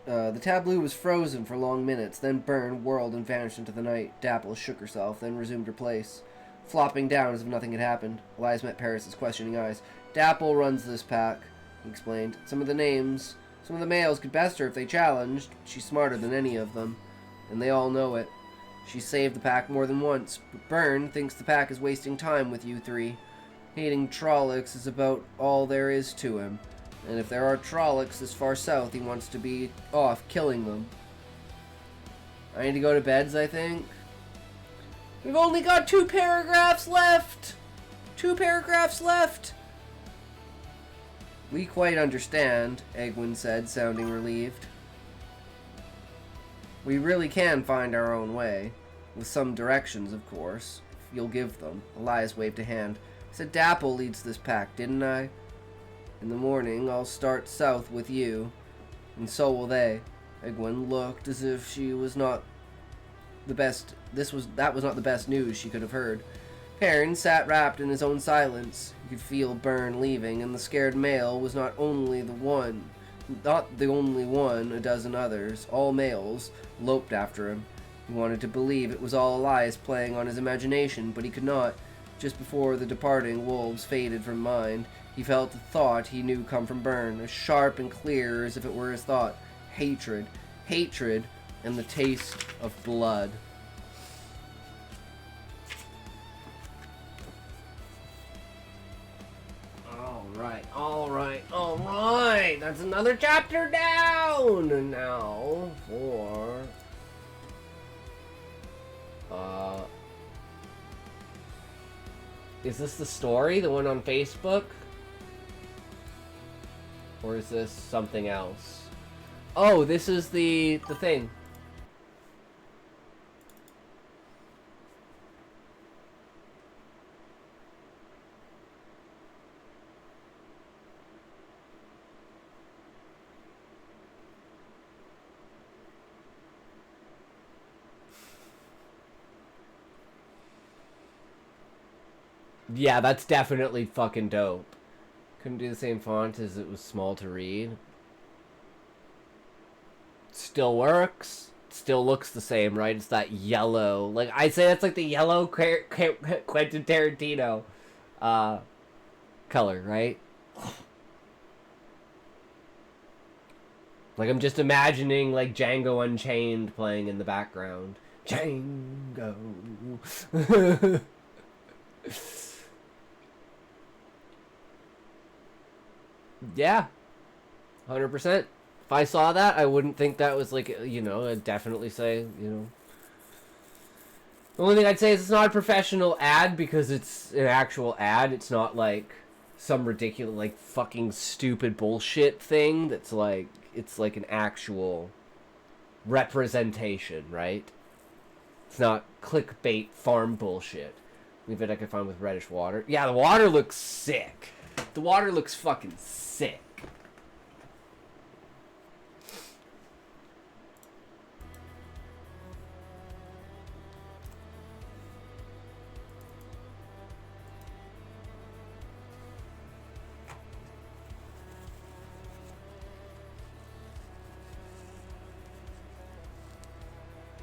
The tableau was frozen for long minutes, then Burn whirled and vanished into the night. Dapple shook herself, then resumed her place, flopping down as if nothing had happened. Elias met Paris's questioning eyes. Dapple runs this pack, he explained. Some of the males could best her if they challenged. She's smarter than any of them, and they all know it. She saved the pack more than once, but Burn thinks the pack is wasting time with you three. Hating Trollocs is about all there is to him. And if there are Trollocs this far south, he wants to be off killing them. I need to go to beds, I think. We've only got 2 paragraphs left! 2 paragraphs left! We quite understand, Egwin said, sounding relieved. We really can find our own way. With some directions, of course, if you'll give them. Elias waved a hand. I said Dapple leads this pack, didn't I? In the morning, I'll start south with you, and so will they. Egwin looked as if she was not the best. That was not the best news she could have heard. Perrin sat wrapped in his own silence. He could feel Burn leaving, and the scared male was not the only one. A dozen others, all males, loped after him. He wanted to believe it was all Elias playing on his imagination, but he could not. Just before the departing wolves faded from mind, he felt the thought he knew come from Burn, as sharp and clear as if it were his thought. Hatred. Hatred, and the taste of blood. Alright. That's another chapter down! And now, for... Is this the story? The one on Facebook? Or is this something else? Oh, this is the thing. Yeah, that's definitely fucking dope. Couldn't do the same font as it was small to read. Still works. Still looks the same, right? It's that yellow. Like, I'd say that's like the yellow Quentin Tarantino color, right? Like, I'm just imagining, like, Django Unchained playing in the background. Django. Yeah. 100%. If I saw that, I wouldn't think that was, like, you know, I'd definitely say, you know. The only thing I'd say is it's not a professional ad because it's an actual ad. It's not, like, some ridiculous, like, fucking stupid bullshit thing that's, like, it's, like, an actual representation, right? It's not clickbait farm bullshit. Leave it I can find with reddish water. Yeah, the water looks sick. The water looks fucking sick.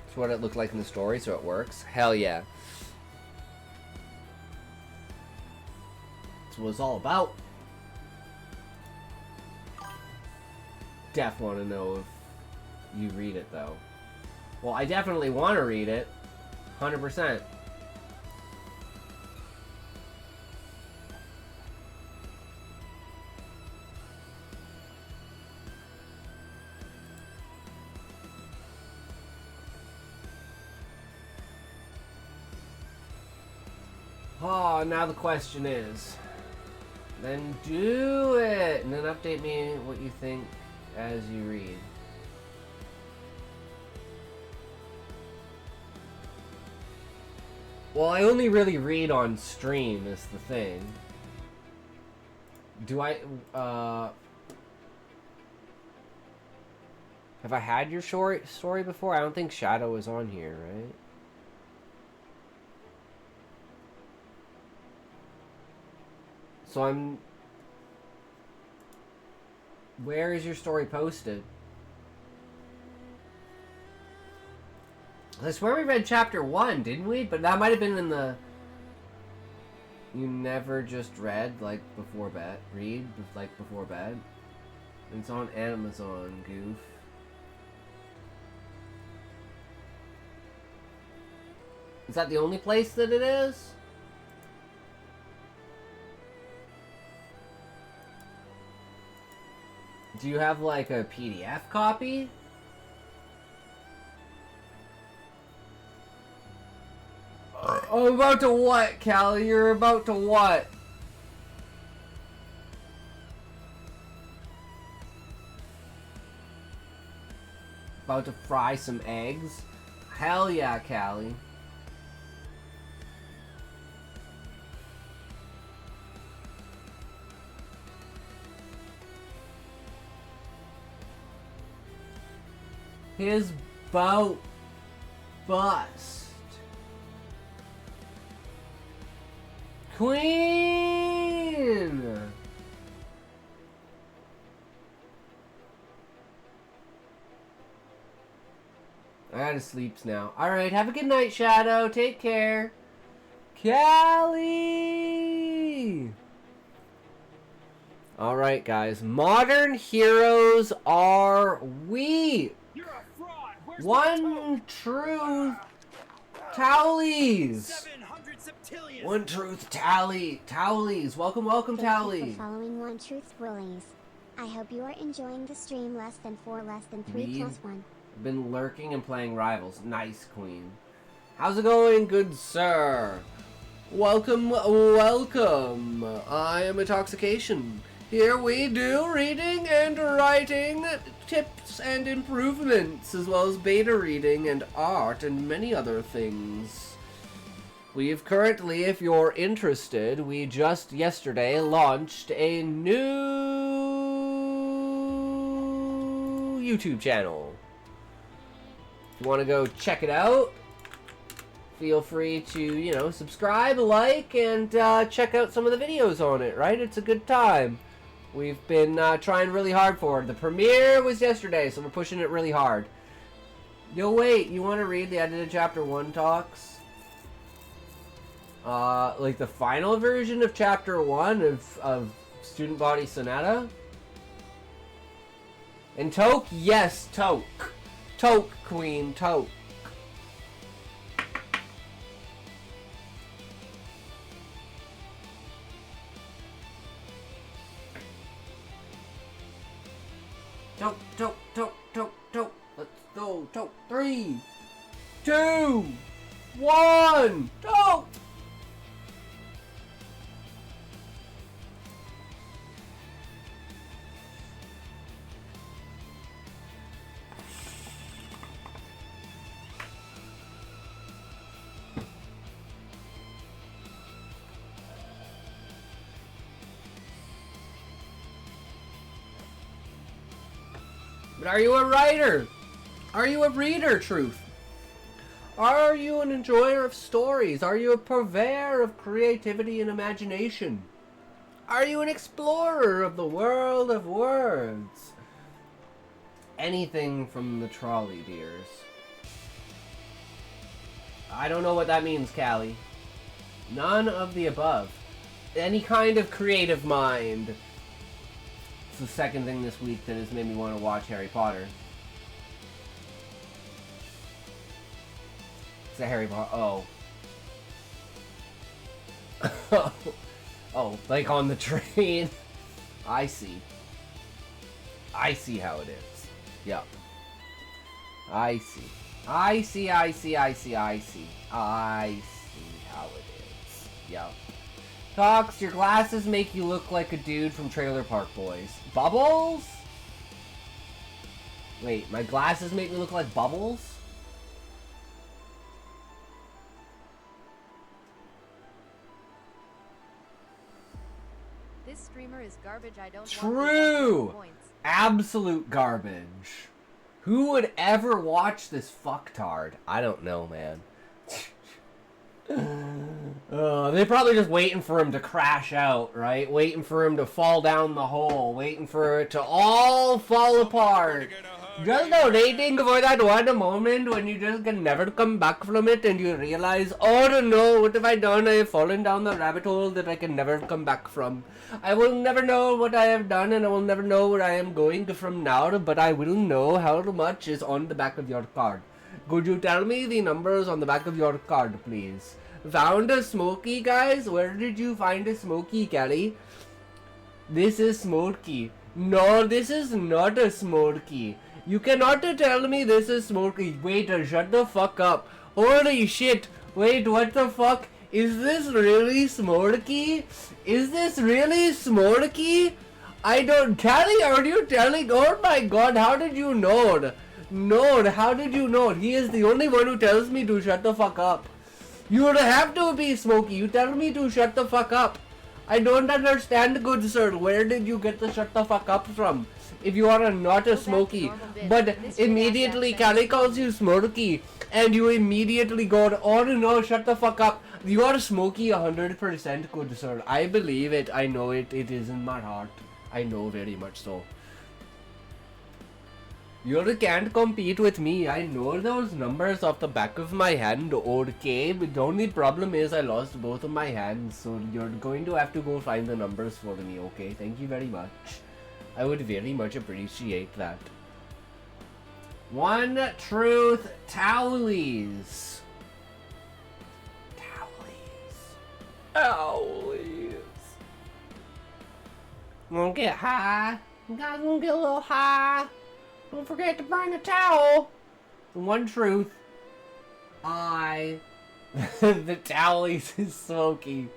It's what it looked like in the story, so it works. Hell yeah. That's what it's all about. Def want to know if you read it, though. Well, I definitely want to read it. 100%. Oh, now the question is, then do it, and then update me what you think as you read. Well, I only really read on stream is the thing. Do I, have I had your short story before? I don't think Shadow was on here, right? So where is your story posted? I swear we read chapter 1, didn't we? But that might have been in the... You never just read, like, before bed. Read, like, before bed. It's on Amazon, goof. Is that the only place that it is? Do you have, like, a PDF copy? I'm about to what, Callie? You're about to what? About to fry some eggs? Hell yeah, Callie. His boat bust. Queen! I gotta sleep now. Alright, have a good night, Shadow. Take care. Callie! Alright, guys. Modern heroes are we! You're a fraud. Where's One truth Towlies! 700 septillion. One truth Towlies. Welcome, Thank you Towlie. for following One Truth Willies. I hope you are enjoying the stream. Less than 4, less than 3, We've plus 1. been lurking and playing Rivals. Nice, Queen. How's it going, good sir? Welcome, welcome. I am Intoxication. Here we do reading and writing tips and improvements, as well as beta reading and art and many other things. We've currently, if you're interested, we just yesterday launched a new YouTube channel. If you want to go check it out, feel free to, you know, subscribe, like, and check out some of the videos on it, right? It's a good time. We've been trying really hard for it. The premiere was yesterday, so we're pushing it really hard. Yo, wait, you want to read the edited chapter 1 talks? Like the final version of chapter 1 of Student Body Sonata? And Toke, yes, Toke. Toke, queen, Toke. Toke, Toke, Toke, Toke, Toke. Let's go, Toke. 3, 2, 1, Toke! But are you a writer? Are you a reader, Truth? Are you an enjoyer of stories? Are you a purveyor of creativity and imagination? Are you an explorer of the world of words? Anything from the trolley, dears. I don't know what that means, Callie. None of the above. Any kind of creative mind. It's the second thing this week that has made me want to watch Harry Potter. It's a Harry Potter. Oh. Oh, like on the train. I see. I see how it is. Yep. I see. I see how it is. Yep. Cox, your glasses make you look like a dude from Trailer Park Boys. Bubbles? Wait, my glasses make me look like Bubbles? This streamer is garbage. I don't True! want points. Absolute garbage. Who would ever watch this fucktard? I don't know, man. They're probably just waiting for him to crash out, right? Waiting for him to fall down the hole. Waiting for it to all fall apart. Just waiting for that one moment when you just can never come back from it and you realize, oh no, what have I done? I have fallen down the rabbit hole that I can never come back from. I will never know what I have done and I will never know where I am going from now, but I will know how much is on the back of your card. Could you tell me the numbers on the back of your card, please? Found a Smokey, guys? Where did you find a Smokey, Kelly? This is Smokey. No, this is not a Smokey. You cannot tell me this is Smokey. Wait, shut the fuck up. Holy shit. Wait, what the fuck? Is this really Smokey? Is this really Smokey? I don't... Kelly, are you telling... Oh my god, how did you know? No, how did you know? He is the only one who tells me to shut the fuck up. You would have to be Smokey. You tell me to shut the fuck up. I don't understand, good sir. Where did you get the shut the fuck up from? If you are not a Smokey. But immediately Callie calls you Smokey. And you immediately go, oh no, shut the fuck up. You are Smokey 100%, good sir. I believe it. I know it. It is in my heart. I know very much so. You can't compete with me. I know those numbers off the back of my hand, okay? But the only problem is I lost both of my hands, so you're going to have to go find the numbers for me, okay? Thank you very much. I would very much appreciate that. One truth, towelies. Towelies. Gonna get high. You guys gonna get a little high. Don't forget to bring a towel. One truth. The towelies is Smokey.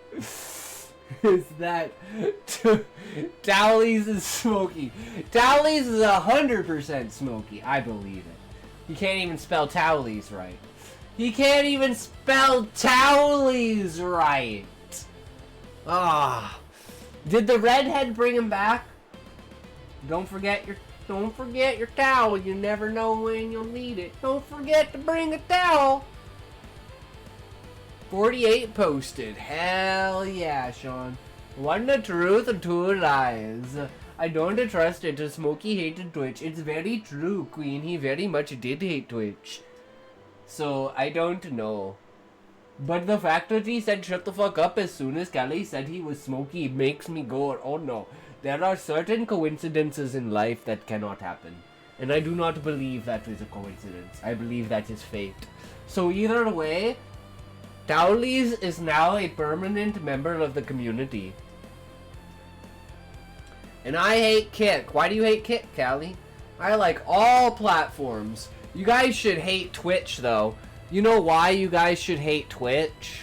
Is that towelies is Smokey. Towelies is 100% Smokey. I believe it. He can't even spell towelies right. He can't even spell towelies right. Ah. Did the redhead bring him back? Don't forget your towel. You never know when you'll need it. Don't forget to bring a towel. 48 posted. Hell yeah, Sean. One the truth and two lies. I don't trust it. Smokey hated Twitch. It's very true, Queen. He very much did hate Twitch. So, I don't know. But the fact that he said shut the fuck up as soon as Callie said he was Smokey makes me go, oh no. There are certain coincidences in life that cannot happen. And I do not believe that is a coincidence. I believe that is fate. So either way, Dowleys is now a permanent member of the community. And I hate Kick. Why do you hate Kick, Callie? I like all platforms. You guys should hate Twitch, though. You know why you guys should hate Twitch?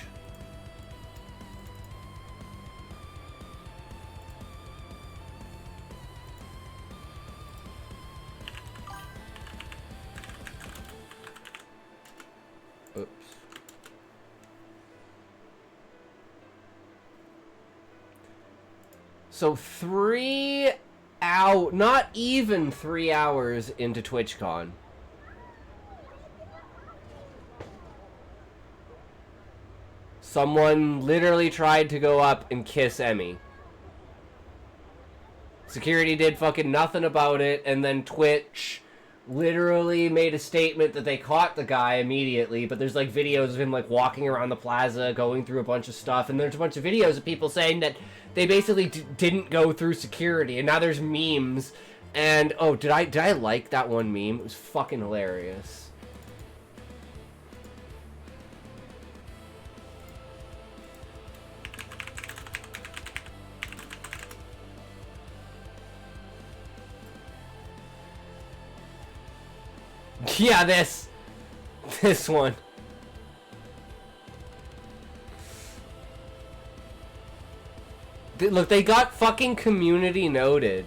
Oops. So not even 3 hours into TwitchCon. Someone literally tried to go up and kiss Emmy. Security did fucking nothing about it, and then Twitch literally made a statement that they caught the guy immediately, but there's like videos of him like walking around the plaza, going through a bunch of stuff, and there's a bunch of videos of people saying that they basically didn't go through security, and now there's memes, and oh, did I like that one meme? It was fucking hilarious. Yeah, this one. Look, they got fucking community noted.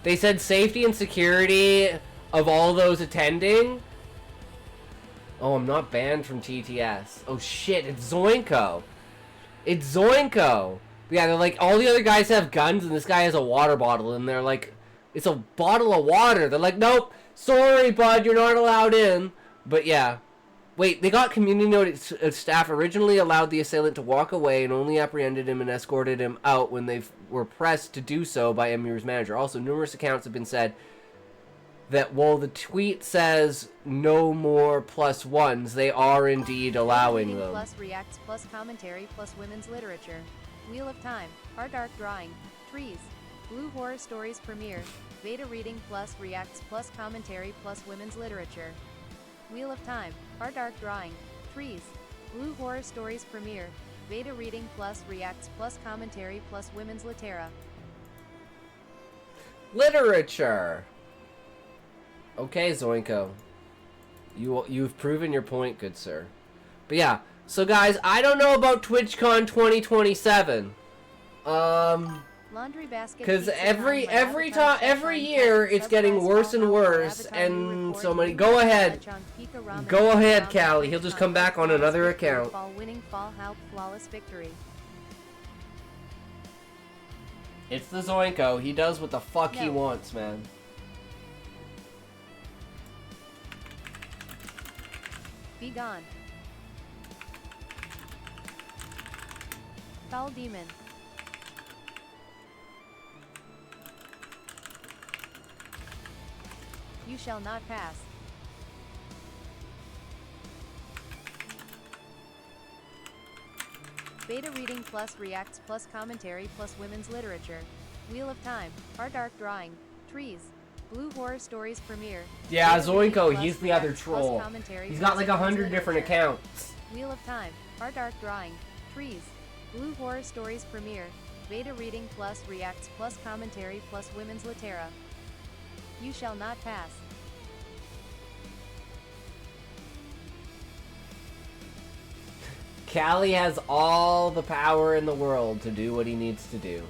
They said safety and security of all those attending. Oh, I'm not banned from TTS. Oh shit, it's Zoinko. It's Zoinko. Yeah, they're like, all the other guys have guns and this guy has a water bottle, and they're like, it's a bottle of water. They're like, nope, sorry bud, you're not allowed in. But yeah. Wait, they got community noted staff originally allowed the assailant to walk away and only apprehended him and escorted him out when they were pressed to do so by Emir's manager. Also, numerous accounts have been said that while the tweet says no more +1s, they are indeed allowing them. Plus reacts plus commentary plus women's literature. Wheel of Time, Our Dark Drawing, Trees, Blue Horror Stories premiere, beta reading plus reacts plus commentary plus women's literature. Wheel of Time, Our Dark Drawing, Trees, Blue Horror Stories premiere, beta reading plus reacts plus commentary plus women's litera. Literature. Okay, Zoinko. You've proven your point, good sir. But yeah, so guys, I don't know about TwitchCon 2027. Laundry basket. Because every year it's getting worse and worse, and so many. Go ahead, Callie. He'll just come back on another account. Winning fall help flawless victory. It's the Zoinko. He does what the fuck he wants, man. Be gone. Foul demon. You shall not pass. Beta reading plus reacts plus commentary plus women's literature. Wheel of Time, Our Dark Drawing, Trees, Blue Horror Stories premiere. Yeah, Zoinko, he's the other troll. He's got like 100 different accounts. Wheel of Time, Our Dark Drawing, Trees, Blue Horror Stories premiere. Beta reading plus reacts plus commentary plus women's litera. You shall not pass. Callie has all the power in the world to do what he needs to do.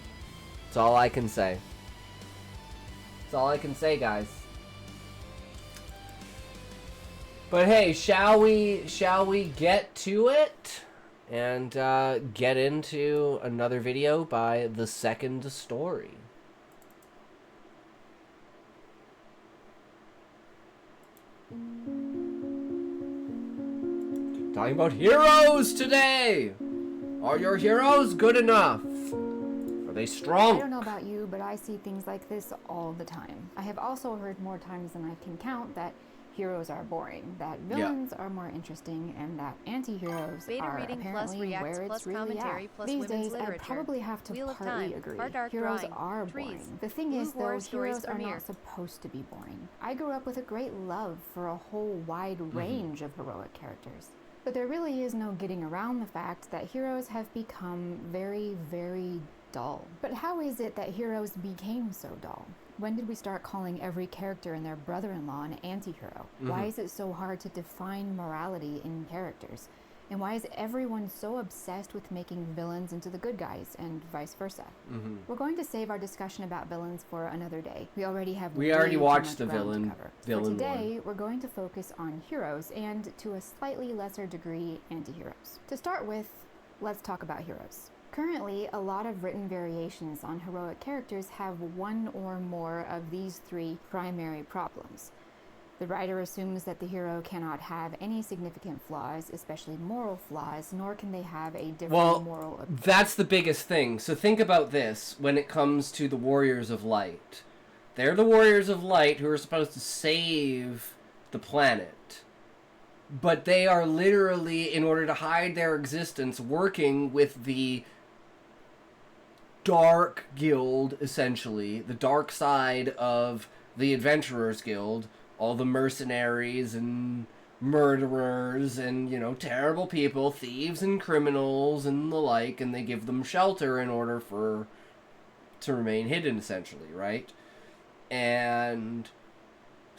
That's all I can say. That's all I can say, guys. But hey, shall we get to it and get into another video by the second story? Talking about heroes today! Are your heroes good enough? Are they strong? I don't know about you, but I see things like this all the time. I have also heard more times than I can count that heroes are boring, that villains are more interesting, and that anti-heroes Beta are reading apparently plus reacts where plus it's really commentary at. plus These women's days, I literature. probably have to Wheel of partly Time, agree. Our Dark Heroes Drawing, are Trees, boring. The thing Blue is, though, Horror Stories heroes are premiere. not supposed to be boring. I grew up with a great love for a whole wide range of heroic characters. But there really is no getting around the fact that heroes have become very, very dull. But how is it that heroes became so dull? When did we start calling every character and their brother-in-law an anti-hero? Why is it so hard to define morality in characters? And why is everyone so obsessed with making villains into the good guys and vice versa? We're going to save our discussion about villains for another day. We already watched the villain villain for today, we're going to focus on heroes and, to a slightly lesser degree, anti-heroes. To start with, let's talk about heroes. Currently, a lot of written variations on heroic characters have one or more of these three primary problems. The writer assumes that the hero cannot have any significant flaws, especially moral flaws, nor can they have a different moral opinion. That's the biggest thing. So think about this when it comes to the Warriors of Light. They're the Warriors of Light who are supposed to save the planet. But they are literally, in order to hide their existence, working with the Dark Guild, essentially. The dark side of the Adventurers Guild. All the mercenaries and murderers and, you know, terrible people, thieves and criminals and the like, and they give them shelter in order to remain hidden, essentially, right? And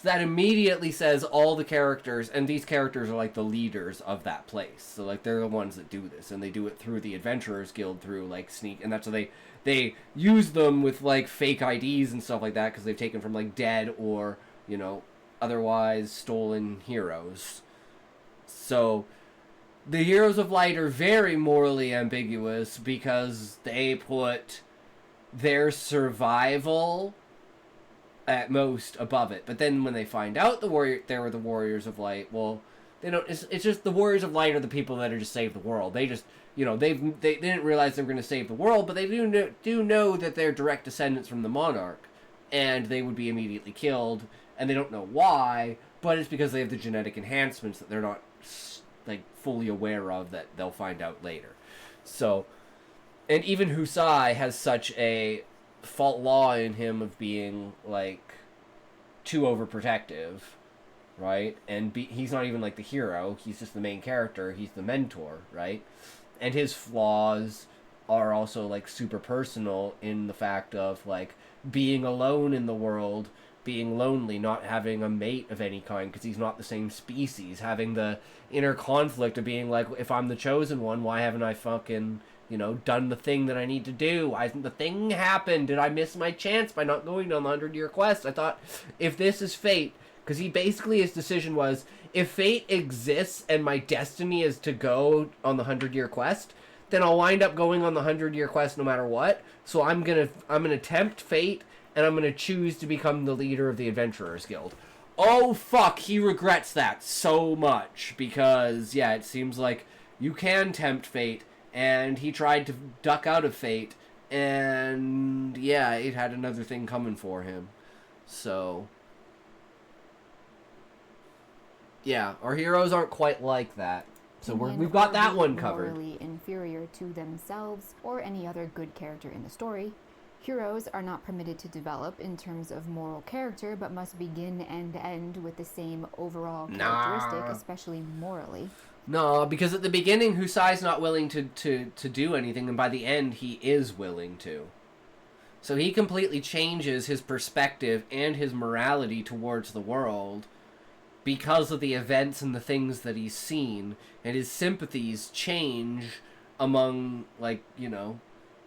that immediately says all the characters, and these characters are like the leaders of that place. So, like, they're the ones that do this, and they do it through the Adventurers Guild, through, like, sneak, and that's how they use them with, like, fake IDs and stuff like that, because they've taken from, like, dead or, you know, otherwise stolen heroes. So the Heroes of Light are very morally ambiguous because they put their survival at most above it. But then when they find out they were the Warriors of Light, well, they don't. It's just the Warriors of Light are the people that are just save the world. They just, you know, they didn't realize they were going to save the world, but they do know that they're direct descendants from the monarch, and they would be immediately killed. And they don't know why, but it's because they have the genetic enhancements that they're not, like, fully aware of, that they'll find out later. So, and even Husai has such a fault law in him of being, like, too overprotective, right? And he's not even, like, the hero. He's just the main character. He's the mentor, right? And his flaws are also, like, super personal in the fact of, like, being alone in the world, being lonely, not having a mate of any kind because he's not the same species, having the inner conflict of being like, if I'm the chosen one, why haven't I fucking, you know, done the thing that I need to do? Why hasn't the thing happened? Did I miss my chance by not going on the 100-year quest? I thought, if this is fate, because he basically, his decision was, if fate exists and my destiny is to go on the 100-year quest, then I'll wind up going on the 100-year quest no matter what. So I'm gonna tempt fate, and I'm going to choose to become the leader of the Adventurers Guild. Oh, fuck, he regrets that so much, because, yeah, it seems like you can tempt fate, and he tried to duck out of fate, and, yeah, it had another thing coming for him. So, yeah, our heroes aren't quite like that. So we've got that one covered. Morally inferior to themselves or any other good character in the story. Heroes are not permitted to develop in terms of moral character, but must begin and end with the same overall characteristic, especially morally. No, because at the beginning, Husai's not willing to do anything, and by the end, he is willing to. So he completely changes his perspective and his morality towards the world because of the events and the things that he's seen, and his sympathies change among, like, you know,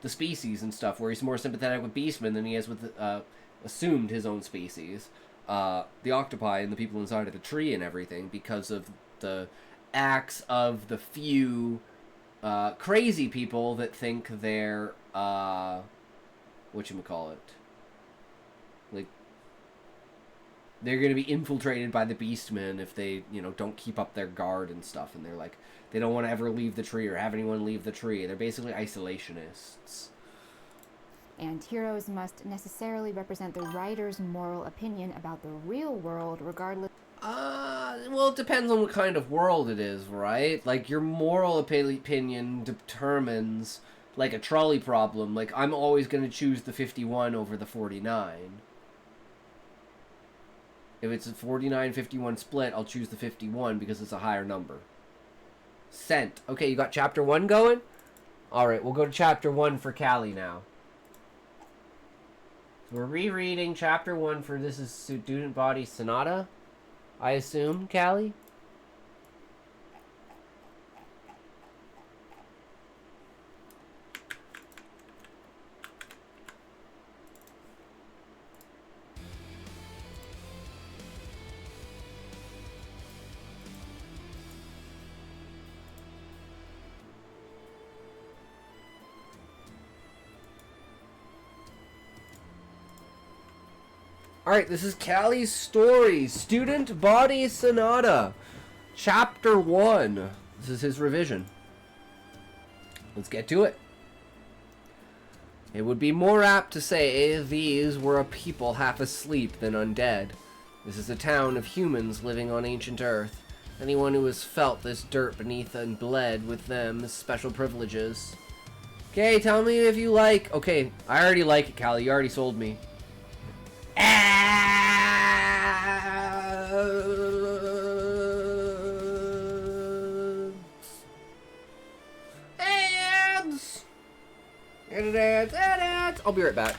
the species and stuff, where he's more sympathetic with beastmen than he is with assumed his own species, the octopi and the people inside of the tree and everything, because of the acts of the few crazy people that think they're whatchamacallit, like, they're going to be infiltrated by the beastmen if they, you know, don't keep up their guard and stuff, and they're like, they don't want to ever leave the tree or have anyone leave the tree. They're basically isolationists. And heroes must necessarily represent the writer's moral opinion about the real world, regardless. Well, it depends on what kind of world it is, right? Like, your moral opinion determines, like, a trolley problem. Like, I'm always going to choose the 51 over the 49. If it's a 49-51 split, I'll choose the 51 because it's a higher number. Sent. Okay, you got chapter 1 going? Alright, we'll go to chapter 1 for Callie now. So we're rereading chapter 1 for this is Student Body Sonata, I assume, Callie? Alright, this is Callie's story, Student Body Sonata, Chapter 1. This is his revision. Let's get to it. It would be more apt to say these were a people half asleep than undead. This is a town of humans living on ancient Earth. Anyone who has felt this dirt beneath and bled with them is special privileges. Okay, tell me if you like... Okay, I already like it, Callie. You already sold me. Ads. I'll be right back.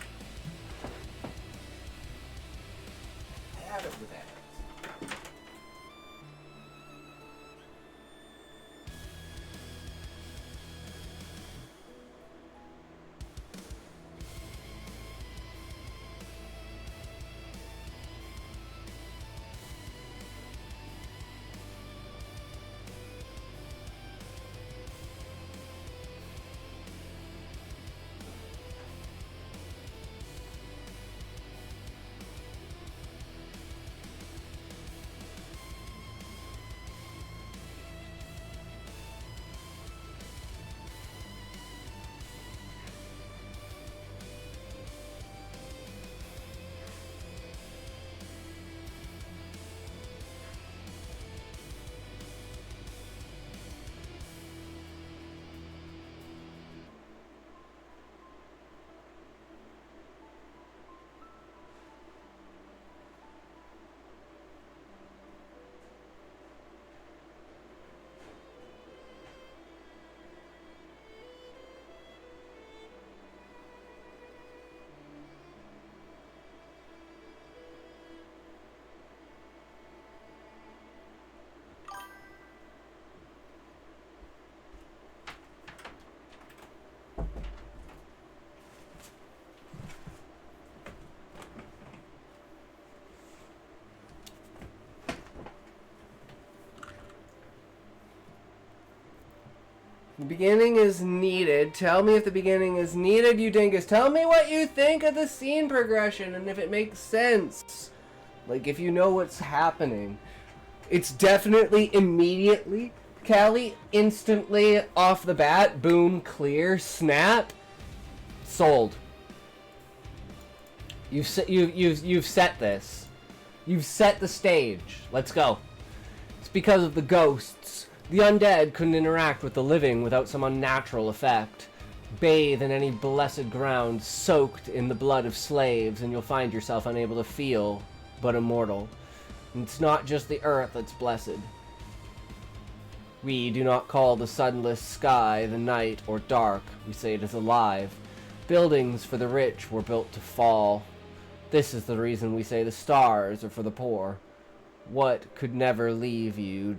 The beginning is needed. Tell me if the beginning is needed, you dingus. Tell me what you think of the scene progression and if it makes sense. Like, if you know what's happening. It's definitely immediately, Callie, instantly off the bat, boom, clear, snap, sold. You've set this. You've set the stage. Let's go. It's because of the ghosts. The undead couldn't interact with the living without some unnatural effect. Bathe in any blessed ground soaked in the blood of slaves, and you'll find yourself unable to feel, but immortal. And it's not just the earth that's blessed. We do not call the sunless sky the night or dark. We say it is alive. Buildings for the rich were built to fall. This is the reason we say the stars are for the poor. What could never leave you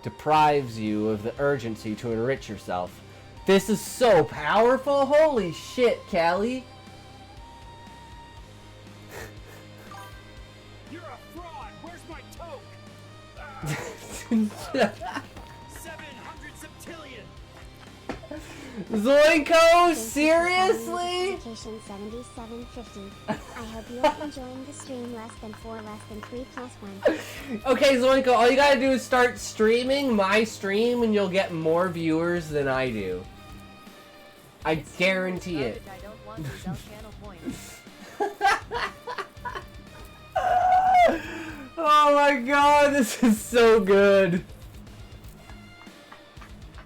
deprives you of the urgency to enrich yourself. This is so powerful. Holy shit, Callie. You're a fraud. Where's my toke? 700 septillion. Zoinko, seriously? 7750. I hope you are enjoying the stream. Less than 4, less than 3, plus 1. Okay, Zoinko, all you gotta do is start streaming my stream and you'll get more viewers than I do. I guarantee it. I don't want to sell channel points. Oh my god, this is so good.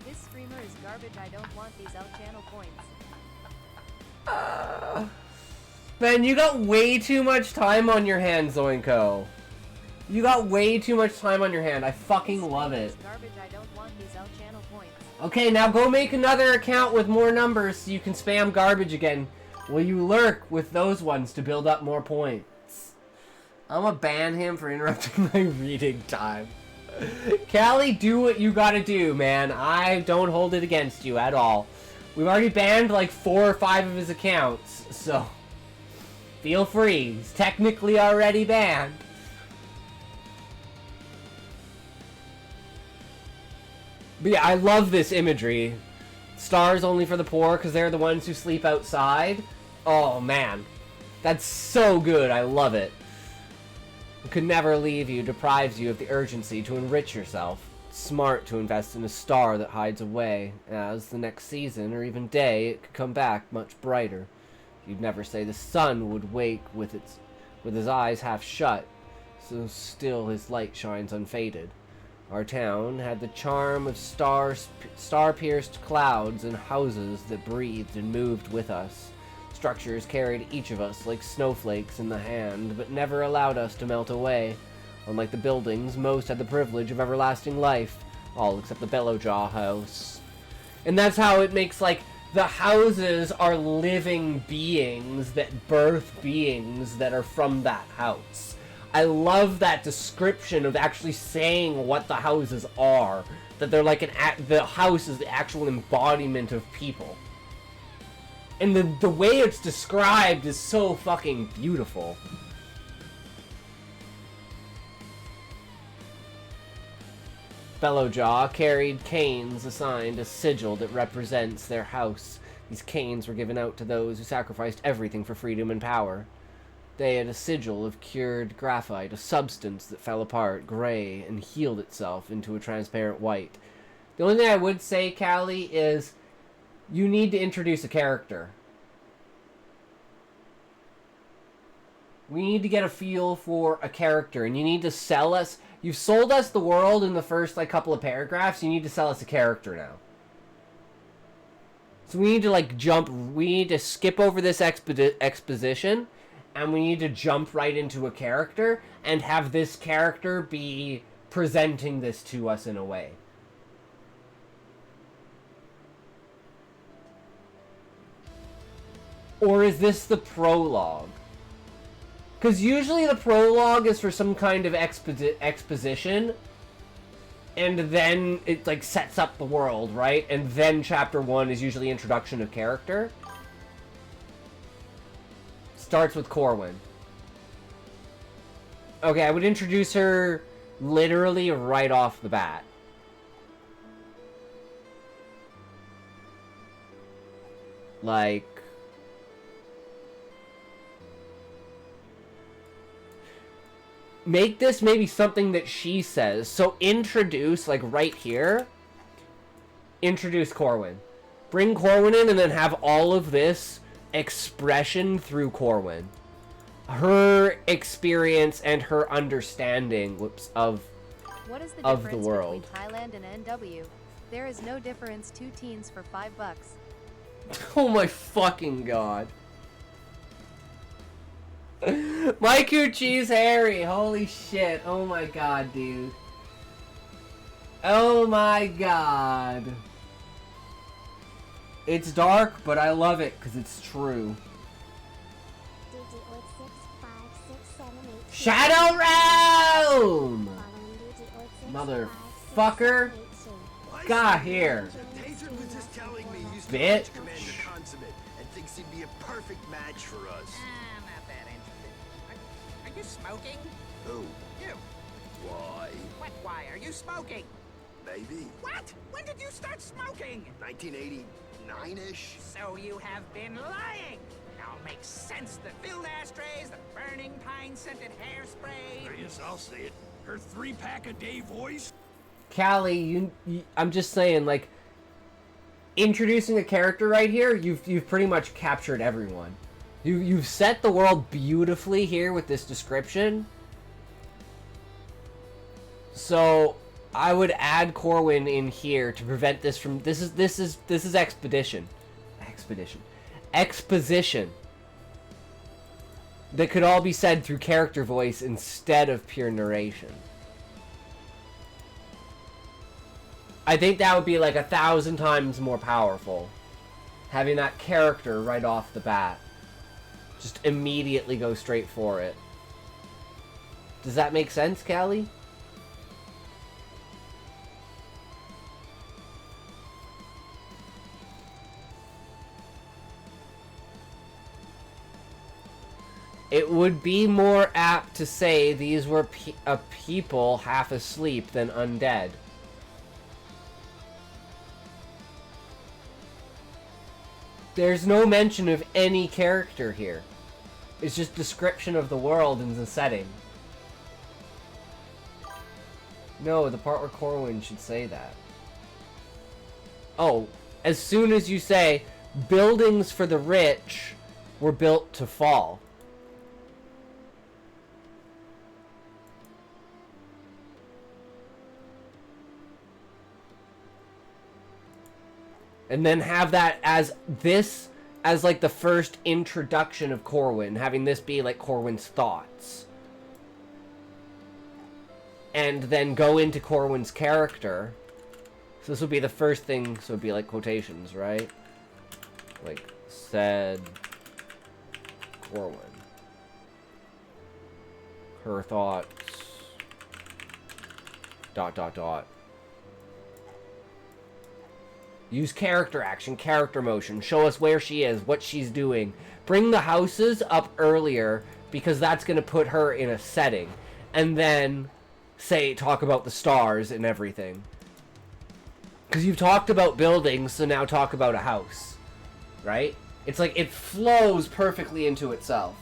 This streamer is garbage. I don't want these L channel points. Man, you got way too much time on your hands, Zoinko. You got way too much time on your hand. I fucking love it. Garbage. I don't want these L channel points. Okay, now go make another account with more numbers so you can spam garbage again. Will you lurk with those ones to build up more points? I'm gonna ban him for interrupting my reading time. Callie, do what you gotta do, man. I don't hold it against you at all. We've already banned like 4 or 5 of his accounts, so feel free. He's technically already banned. But yeah, I love this imagery. Stars only for the poor because they're the ones who sleep outside. Oh man, that's so good. I love it. Could never leave you, deprives you of the urgency to enrich yourself. Smart to invest in a star that hides away, as the next season or even day it could come back much brighter. You'd never say the sun would wake with his eyes half shut, so still his light shines unfaded. Our town had the charm of star-pierced clouds and houses that breathed and moved with us. Structures carried each of us like snowflakes in the hand, but never allowed us to melt away. Unlike the buildings, most had the privilege of everlasting life, all except the Bellowjaw house. And that's how it makes, like, the houses are living beings that birth beings that are from that house. I love that description of actually saying what the houses are. That they're like the house is the actual embodiment of people. And the way it's described is so fucking beautiful. Bellowjaw carried canes assigned a sigil that represents their house. These canes were given out to those who sacrificed everything for freedom and power. They had a sigil of cured graphite, a substance that fell apart, gray, and healed itself into a transparent white. The only thing I would say, Callie, is you need to introduce a character. We need to get a feel for a character, and you need to sell us. You've sold us the world in the first like couple of paragraphs. You need to sell us a character now. So we need to like we need to skip over this exposition, and we need to jump right into a character and have this character be presenting this to us in a way. Or is this the prologue? Because usually the prologue is for some kind of exposition, and then it like sets up the world, right? And then chapter 1 is usually introduction of character. Starts with Corwin. Okay, I would introduce her literally right off the bat. Like, make this maybe something that she says. So introduce, like right here, introduce Corwin. Bring Corwin in and then have all of this expression through Corwin. Her experience and her understanding, of What is the of difference the world. between Thailand and NW? There is no difference. 2 teens for $5. Oh my fucking god. My coochie's hairy. Holy shit. Oh my god, dude. Oh my god. It's dark, but I love it because it's true. Shadow Realm! Motherfucker. Got here. Taser was just telling me he's Bitch. Commander Consummate and thinks he'd be a perfect match for us. I'm not that interested. Are you smoking? Who? You. Why? What? Why are you smoking? Maybe. What? When did you start smoking? 1989-ish? So you have been lying. Now it makes sense. The filled ashtrays, the burning pine-scented hairspray. Yes, I'll say it. Her 3-pack-a-day voice? Callie, I'm just saying, like, introducing a character right here, you've pretty much captured everyone. You've set the world beautifully here with this description. So I would add Corwin in here to prevent this from. This is exposition. That could all be said through character voice instead of pure narration. I think that would be like 1,000 times more powerful. Having that character right off the bat. Just immediately go straight for it. Does that make sense, Callie? It would be more apt to say these were a people half asleep than undead. There's no mention of any character here. It's just description of the world and the setting. No, the part where Corwin should say that. Oh, as soon as you say, buildings for the rich were built to fall. And then have that as like the first introduction of Corwin, having this be like Corwin's thoughts. And then go into Corwin's character. So this would be the first thing, so it'd be like quotations, right? Like, said Corwin. Her thoughts. ... Use character action, character motion. Show us where she is, what she's doing. Bring the houses up earlier, because that's going to put her in a setting. And then, talk about the stars and everything. Because you've talked about buildings, so now talk about a house. Right? It's like, it flows perfectly into itself.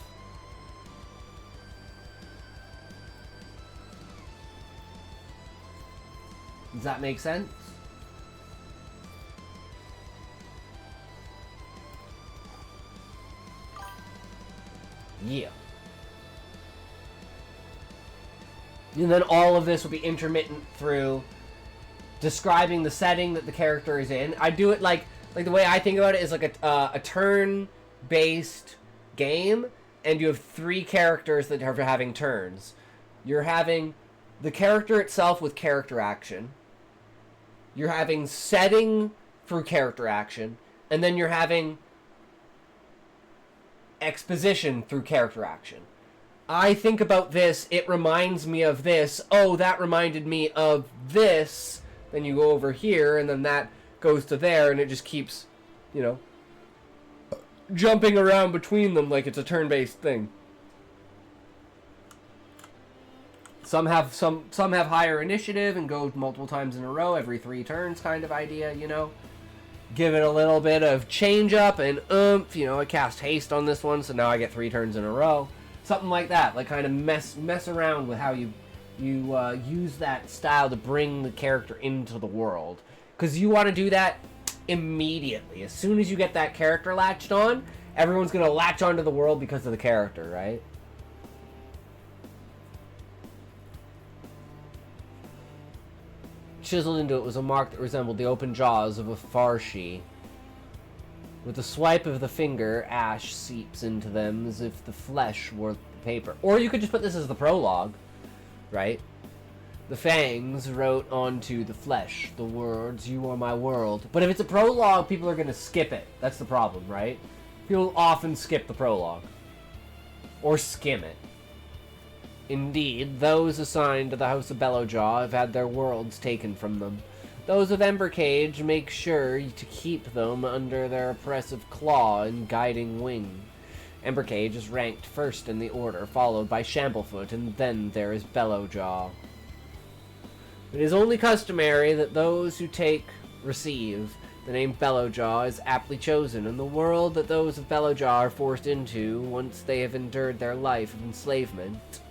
Does that make sense? Yeah. And then all of this will be intermittent through describing the setting that the character is in. I do it like the way I think about it is like a turn-based game, and you have 3 characters that are having turns. You're having the character itself with character action. You're having setting through character action, and then you're having exposition through character action. I think about this, it reminds me of this, oh, that reminded me of this, then you go over here, and then that goes to there, and it just keeps, you know, jumping around between them like it's a turn-based thing. Some have higher initiative and go multiple times in a row, every 3 turns kind of idea, you know. Give it a little bit of change up and oomph, you know, I cast haste on this one, so now I get 3 turns in a row. Something like that, like kind of mess around with how you use that style to bring the character into the world. Because you want to do that immediately. As soon as you get that character latched on, everyone's going to latch onto the world because of the character, right? Chiseled into it was a mark that resembled the open jaws of a farshi. With a swipe of the finger, ash seeps into them as if the flesh were paper. Or you could just put this as the prologue, right? The fangs wrote onto the flesh the words, "You are my world." But if it's a prologue, people are going to skip it. That's the problem, right? People often skip the prologue. Or skim it. Indeed, those assigned to the House of Bellowjaw have had their worlds taken from them. Those of Embercage make sure to keep them under their oppressive claw and guiding wing. Embercage is ranked first in the order, followed by Shamblefoot, and then there is Bellowjaw. It is only customary that those who receive. The name Bellowjaw is aptly chosen, and the world that those of Bellowjaw are forced into once they have endured their life of enslavement.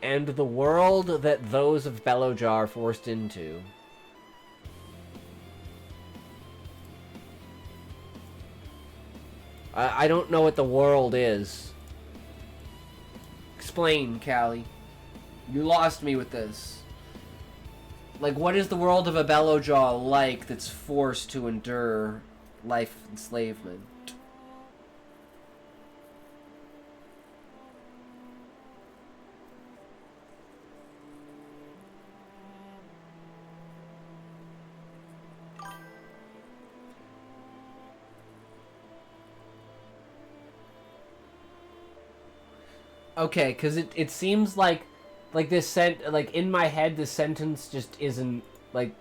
And the world that those of Bellowjaw are forced into. I don't know what the world is. Explain, Callie. You lost me with this. Like, what is the world of a Bellowjaw like that's forced to endure life enslavement? Okay, because it seems like this like in my head this sentence just isn't like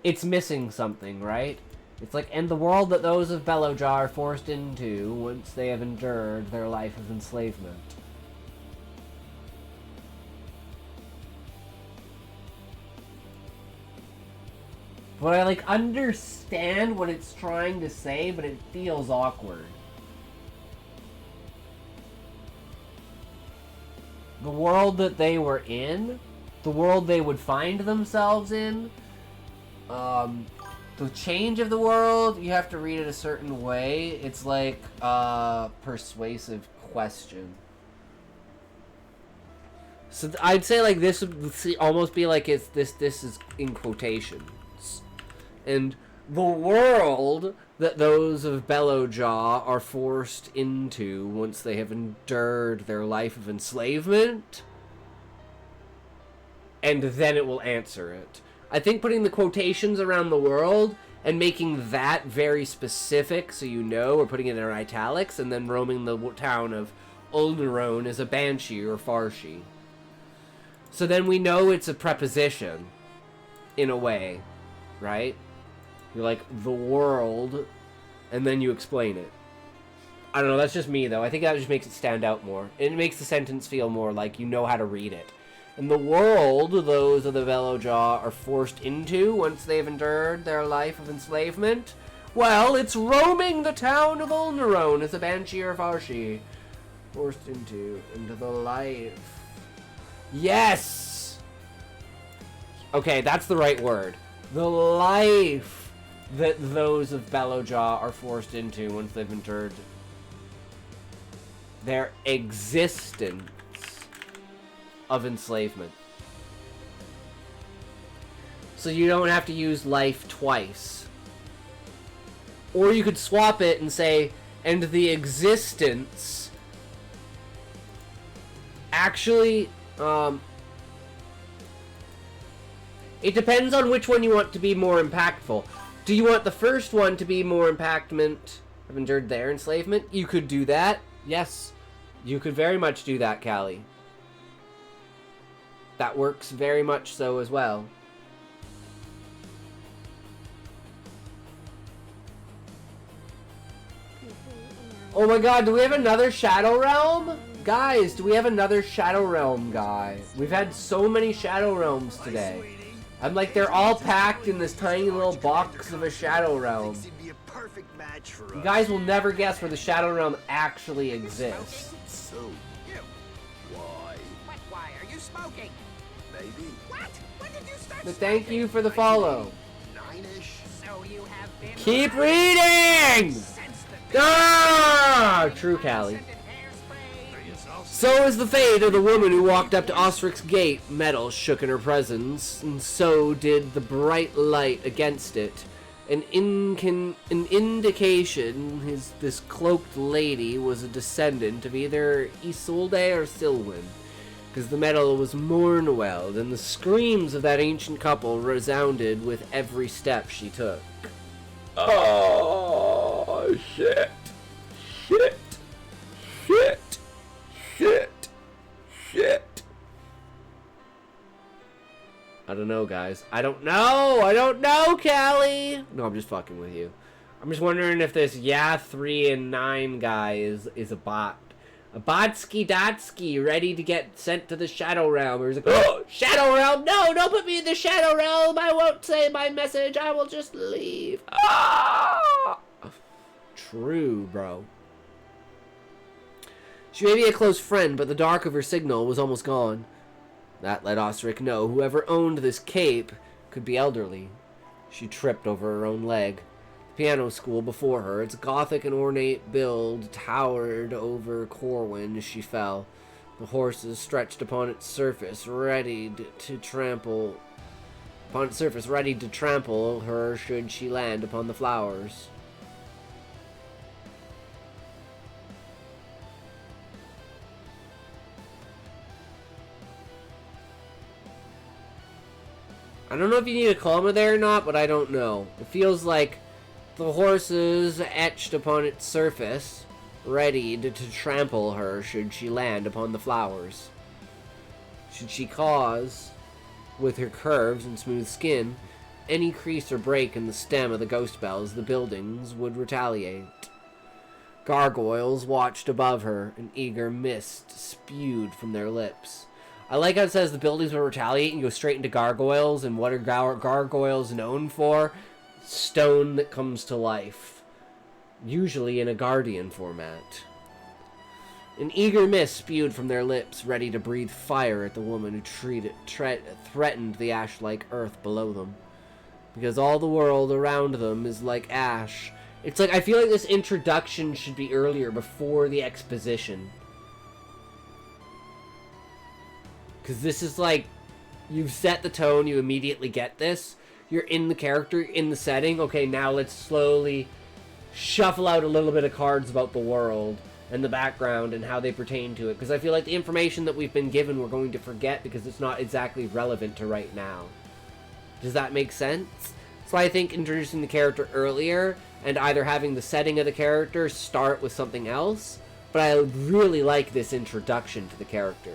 it's missing something, right? It's like, and the world that those of Bellowjaw are forced into once they have endured their life of enslavement. But I like understand what it's trying to say, but it feels awkward. The world that they were in, the world they would find themselves in, the change of the world, you have to read it a certain way. It's like a persuasive question. So I'd say like this would almost be like it's this is in quotations. And the world that those of Bellowjaw are forced into once they have endured their life of enslavement. And then it will answer it. I think putting the quotations around the world and making that very specific so you know, or putting it in italics, and then roaming the town of Ulnerone as a Banshee or Farshi. So then we know it's a preposition, in a way, right? You're like, the world, and then you explain it. I don't know, that's just me, though. I think that just makes it stand out more. It makes the sentence feel more like you know how to read it. And the world those of the Bellowjaw are forced into once they've endured their life of enslavement, well, it's roaming the town of Ulnerone as a Banshee or Farshi. Forced into the life. Yes! Okay, that's the right word. The life that those of Bellowjaw are forced into once they've endured their existence of enslavement. So you don't have to use life twice. Or you could swap it and say, and the existence actually, it depends on which one you want to be more impactful. Do you want the first one to be more impactment of endured their enslavement? You could do that. Yes, you could very much do that, Callie. That works very much so as well. Oh my god, do we have another Shadow Realm? Guys, do we have another Shadow Realm guy? We've had so many Shadow Realms today. I'm like, they're all packed in this tiny little box of a Shadow Realm. You guys will never guess where the Shadow Realm actually exists. So, why? What, why are you smoking? Maybe. What? When did you start But thank you for the follow. 9-ish. So you have been Keep reading! Ah! True, Callie. So is the fate of the woman who walked up to Osric's gate. Metal shook in her presence, and so did the bright light against it. An indication this cloaked lady was a descendant of either Isolde or Silwyn, because the metal was Mournweld, and the screams of that ancient couple resounded with every step she took. Oh, shit. Shit. Shit. Shit. Shit. I don't know, guys. I don't know. I don't know, Callie. No, I'm just fucking with you. I'm just wondering if this 3 and 9 guy is a bot. A Botsky Dotsky ready to get sent to the Shadow Realm. Or he's like, oh, Shadow Realm? No, don't put me in the Shadow Realm. I won't say my message. I will just leave. Ah! True, bro. She may be a close friend, but the dark of her signal was almost gone. That let Osric know whoever owned this cape could be elderly. She tripped over her own leg. piano school before her. Its gothic and ornate build towered over Corwin as she fell. The horses stretched upon its surface, ready to trample her should she land upon the flowers. I don't know if you need a comma there or not, but I don't know. It feels like the horses etched upon its surface, ready to trample her should she land upon the flowers. Should she cause, with her curves and smooth skin, any crease or break in the stem of the ghost bells, the buildings would retaliate. Gargoyles watched above her, an eager mist spewed from their lips. I like how it says the buildings will retaliate and go straight into gargoyles. And what are gargoyles known for? Stone that comes to life. Usually in a guardian format. An eager mist spewed from their lips, ready to breathe fire at the woman who threatened the ash-like earth below them. Because all the world around them is like ash. It's like, I feel like this introduction should be earlier, before the exposition. Because this is like, you've set the tone, you immediately get this. You're in the character, in the setting. Okay, now let's slowly shuffle out a little bit of cards about the world and the background and how they pertain to it. Because I feel like the information that we've been given we're going to forget because it's not exactly relevant to right now. Does that make sense? So I think introducing the character earlier and either having the setting of the character start with something else. But I really like this introduction to the character.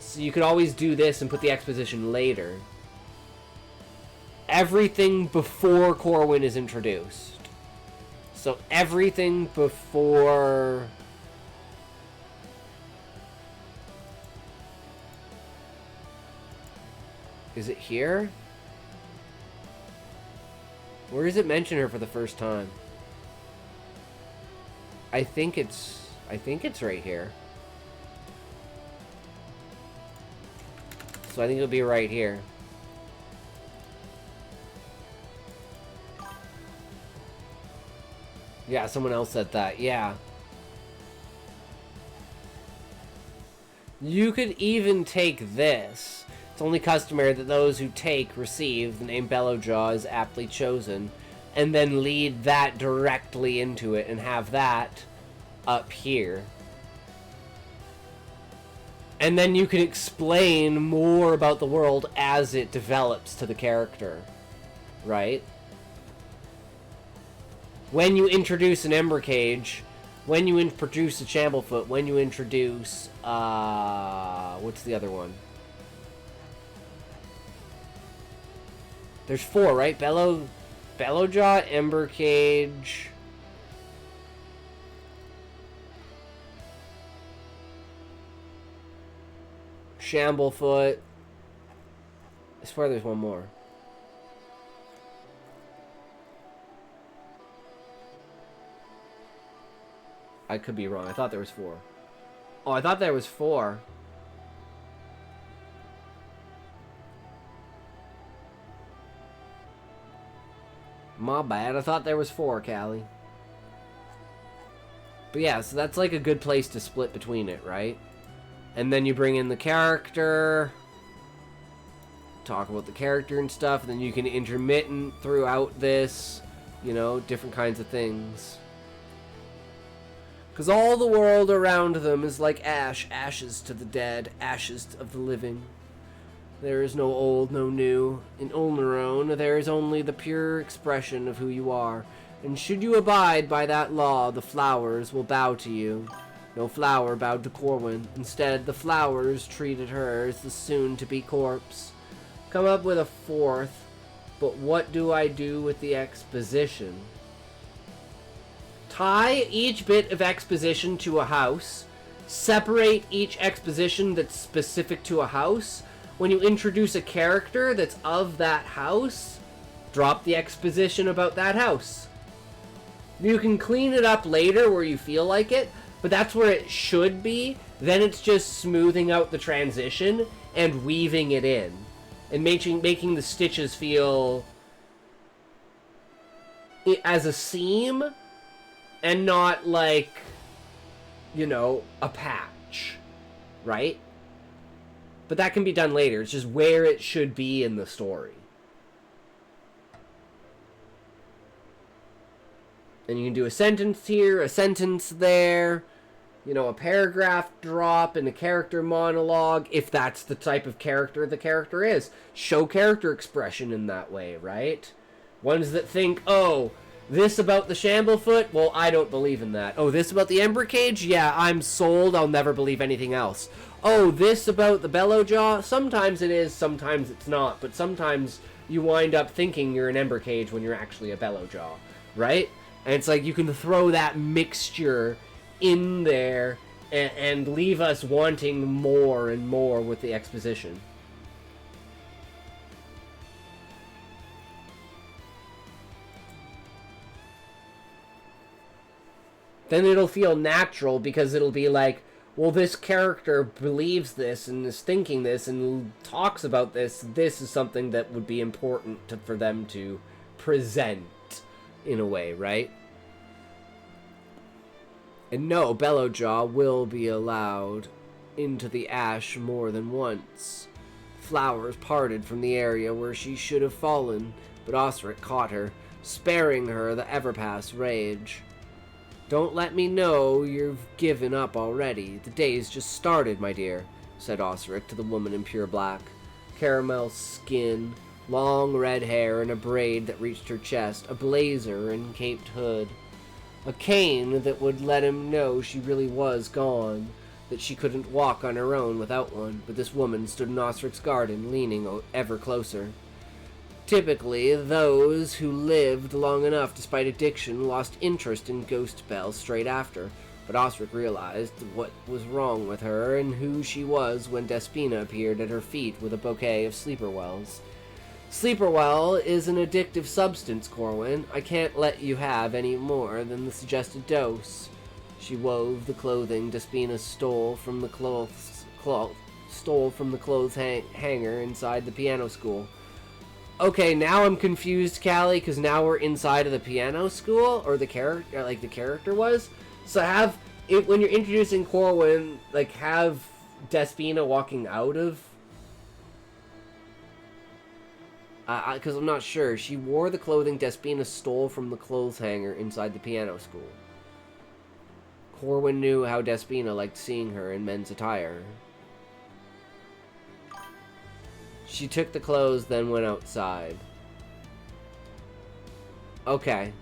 So you could always do this and put the exposition later. Everything before Corwin is introduced. So everything before... Is it here? Where does it mention her for the first time? I think it's right here. So I think it'll be right here. Yeah, someone else said that. Yeah. You could even take this. It's only customary that those who take receive. The name Bellowjaw is aptly chosen. And then lead that directly into it and have that up here. And then you can explain more about the world as it develops to the character. Right? When you introduce an Ember Cage, when you introduce a Shamblefoot, when you introduce, what's the other one? There's 4, right? Bellowjaw, Ember Cage... Shamblefoot. I swear there's one more. I could be wrong. I thought there was 4. Oh, I thought there was 4. My bad. I thought there was 4, Callie. But yeah, so that's like a good place to split between it, right? And then you bring in the character, talk about the character and stuff, and then you can intermittent throughout this, you know, different kinds of things. Because all the world around them is like ash, ashes to the dead, ashes of the living. There is no old, no new. In Ulnaron, there is only the pure expression of who you are. And should you abide by that law, the flowers will bow to you. No flower bowed to Corwin. Instead, the flowers treated her as the soon-to-be corpse. Come up with a 4th, but what do I do with the exposition? Tie each bit of exposition to a house. Separate each exposition that's specific to a house. When you introduce a character that's of that house, drop the exposition about that house. You can clean it up later where you feel like it, but that's where it should be. Then it's just smoothing out the transition and weaving it in. And making the stitches feel as a seam and not like, you know, a patch, right? But that can be done later. It's just where it should be in the story. And you can do a sentence here, a sentence there, you know, a paragraph drop in a character monologue, if that's the type of character the character is. Show character expression in that way, right? Ones that think, oh, this about the Shamblefoot? Well, I don't believe in that. Oh, this about the Ember Cage? Yeah, I'm sold. I'll never believe anything else. Oh, this about the Bellowjaw? Sometimes it is, sometimes it's not. But sometimes you wind up thinking you're an Ember Cage when you're actually a Bellowjaw, right? And it's like you can throw that mixture in there and leave us wanting more and more with the exposition. Then it'll feel natural because it'll be like, well, this character believes this and is thinking this and talks about this. This is something that would be important for them to present in a way, right? And no, Bellowjaw will be allowed into the ash more than once. Flowers parted from the area where she should have fallen, but Osric caught her, sparing her the Everpass rage. Don't let me know you've given up already. The day's just started, my dear, said Osric to the woman in pure black. Caramel skin, long red hair and a braid that reached her chest, a blazer and caped hood. A cane that would let him know she really was gone, that she couldn't walk on her own without one, but this woman stood in Osric's garden, leaning ever closer. Typically, those who lived long enough despite addiction lost interest in ghost bells straight after, but Osric realized what was wrong with her and who she was when Despina appeared at her feet with a bouquet of sleeper wells. Sleeperwell is an addictive substance, Corwin. I can't let you have any more than the suggested dose. She wove the clothing Despina stole from the clothes hanger inside the piano school. Okay, now I'm confused, Callie, because now we're inside of the piano school, or the character, like the character was. So have it when you're introducing Corwin, like have Despina walking out of. Because I'm not sure. She wore the clothing Despina stole from the clothes hanger inside the piano school. Corwin knew how Despina liked seeing her in men's attire. She took the clothes, then went outside. Okay.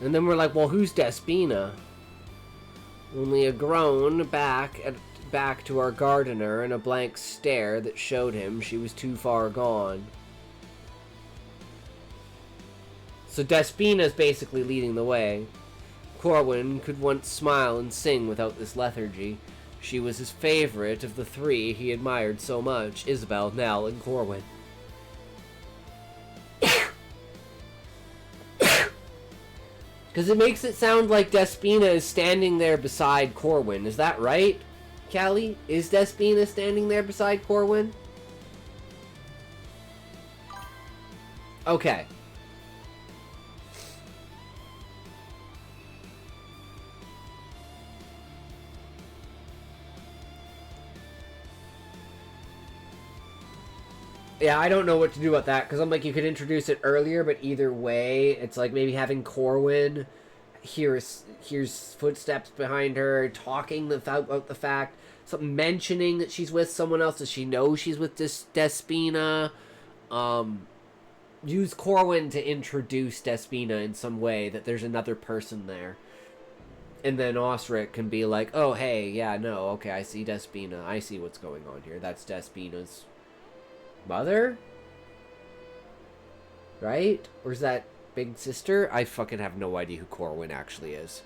And then we're like, well, who's Despina? Only a groan back to our gardener and a blank stare that showed him she was too far gone. So Despina's basically leading the way. Corwin could once smile and sing without this lethargy. She was his favorite of the three he admired so much, Isabel, Nell, and Corwin. Because it makes it sound like Despina is standing there beside Corwin. Is that right, Callie? Is Despina standing there beside Corwin? Okay. Yeah, I don't know what to do about that, because I'm like, you could introduce it earlier, but either way, it's like maybe having Corwin hears footsteps behind her, talking about the fact, mentioning that she's with someone else. Does she know she's with Despina? Use Corwin to introduce Despina in some way, that there's another person there. And then Osric can be like, oh, hey, yeah, no, okay, I see Despina. I see what's going on here. That's Despina's mother? Right? Or is that big sister? I fucking have no idea who Corwin actually is.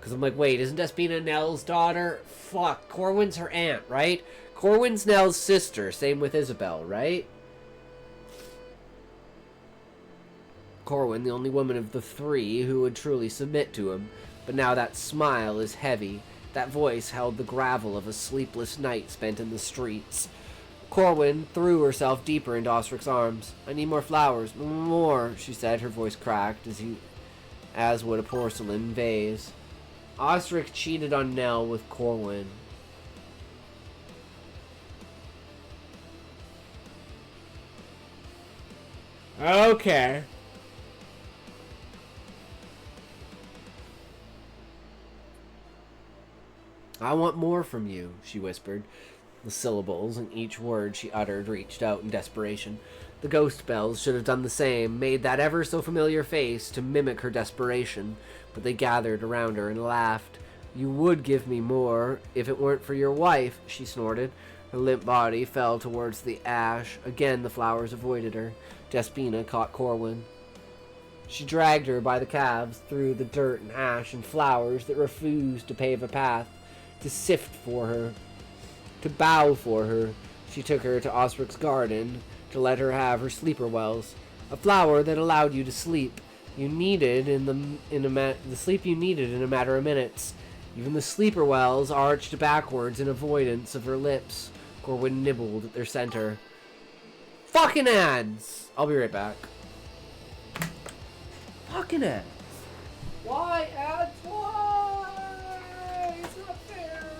Because I'm like, wait, isn't Despina Nell's daughter? Fuck, Corwin's her aunt, right? Corwin's Nell's sister. Same with Isabel, right? Corwin, the only woman of the three who would truly submit to him. but now that smile is heavy. That voice held the gravel of a sleepless night spent in the streets. Corwin threw herself deeper into Osric's arms. I need more flowers. More, she said, her voice cracked as would a porcelain vase. Osric cheated on Nell with Corwin. Okay. I want more from you, she whispered. The syllables in each word she uttered reached out in desperation. The ghost bells should have done the same, made that ever so familiar face to mimic her desperation, but they gathered around her and laughed. You would give me more if it weren't for your wife, she snorted. Her limp body fell towards the ash. Again the flowers avoided her. Despina caught Corwin. She dragged her by the calves through the dirt and ash and flowers that refused to pave a path, to sift for her, to bow for her. She took her to Osric's garden to let her have her sleeper wells, a flower that allowed you to sleep. You needed the sleep you needed in a matter of minutes. Even the sleeper wells arched backwards in avoidance of her lips. Corwin nibbled at their center. Fucking ads! I'll be right back. Fucking ads. Why ads? Why? It's not fair.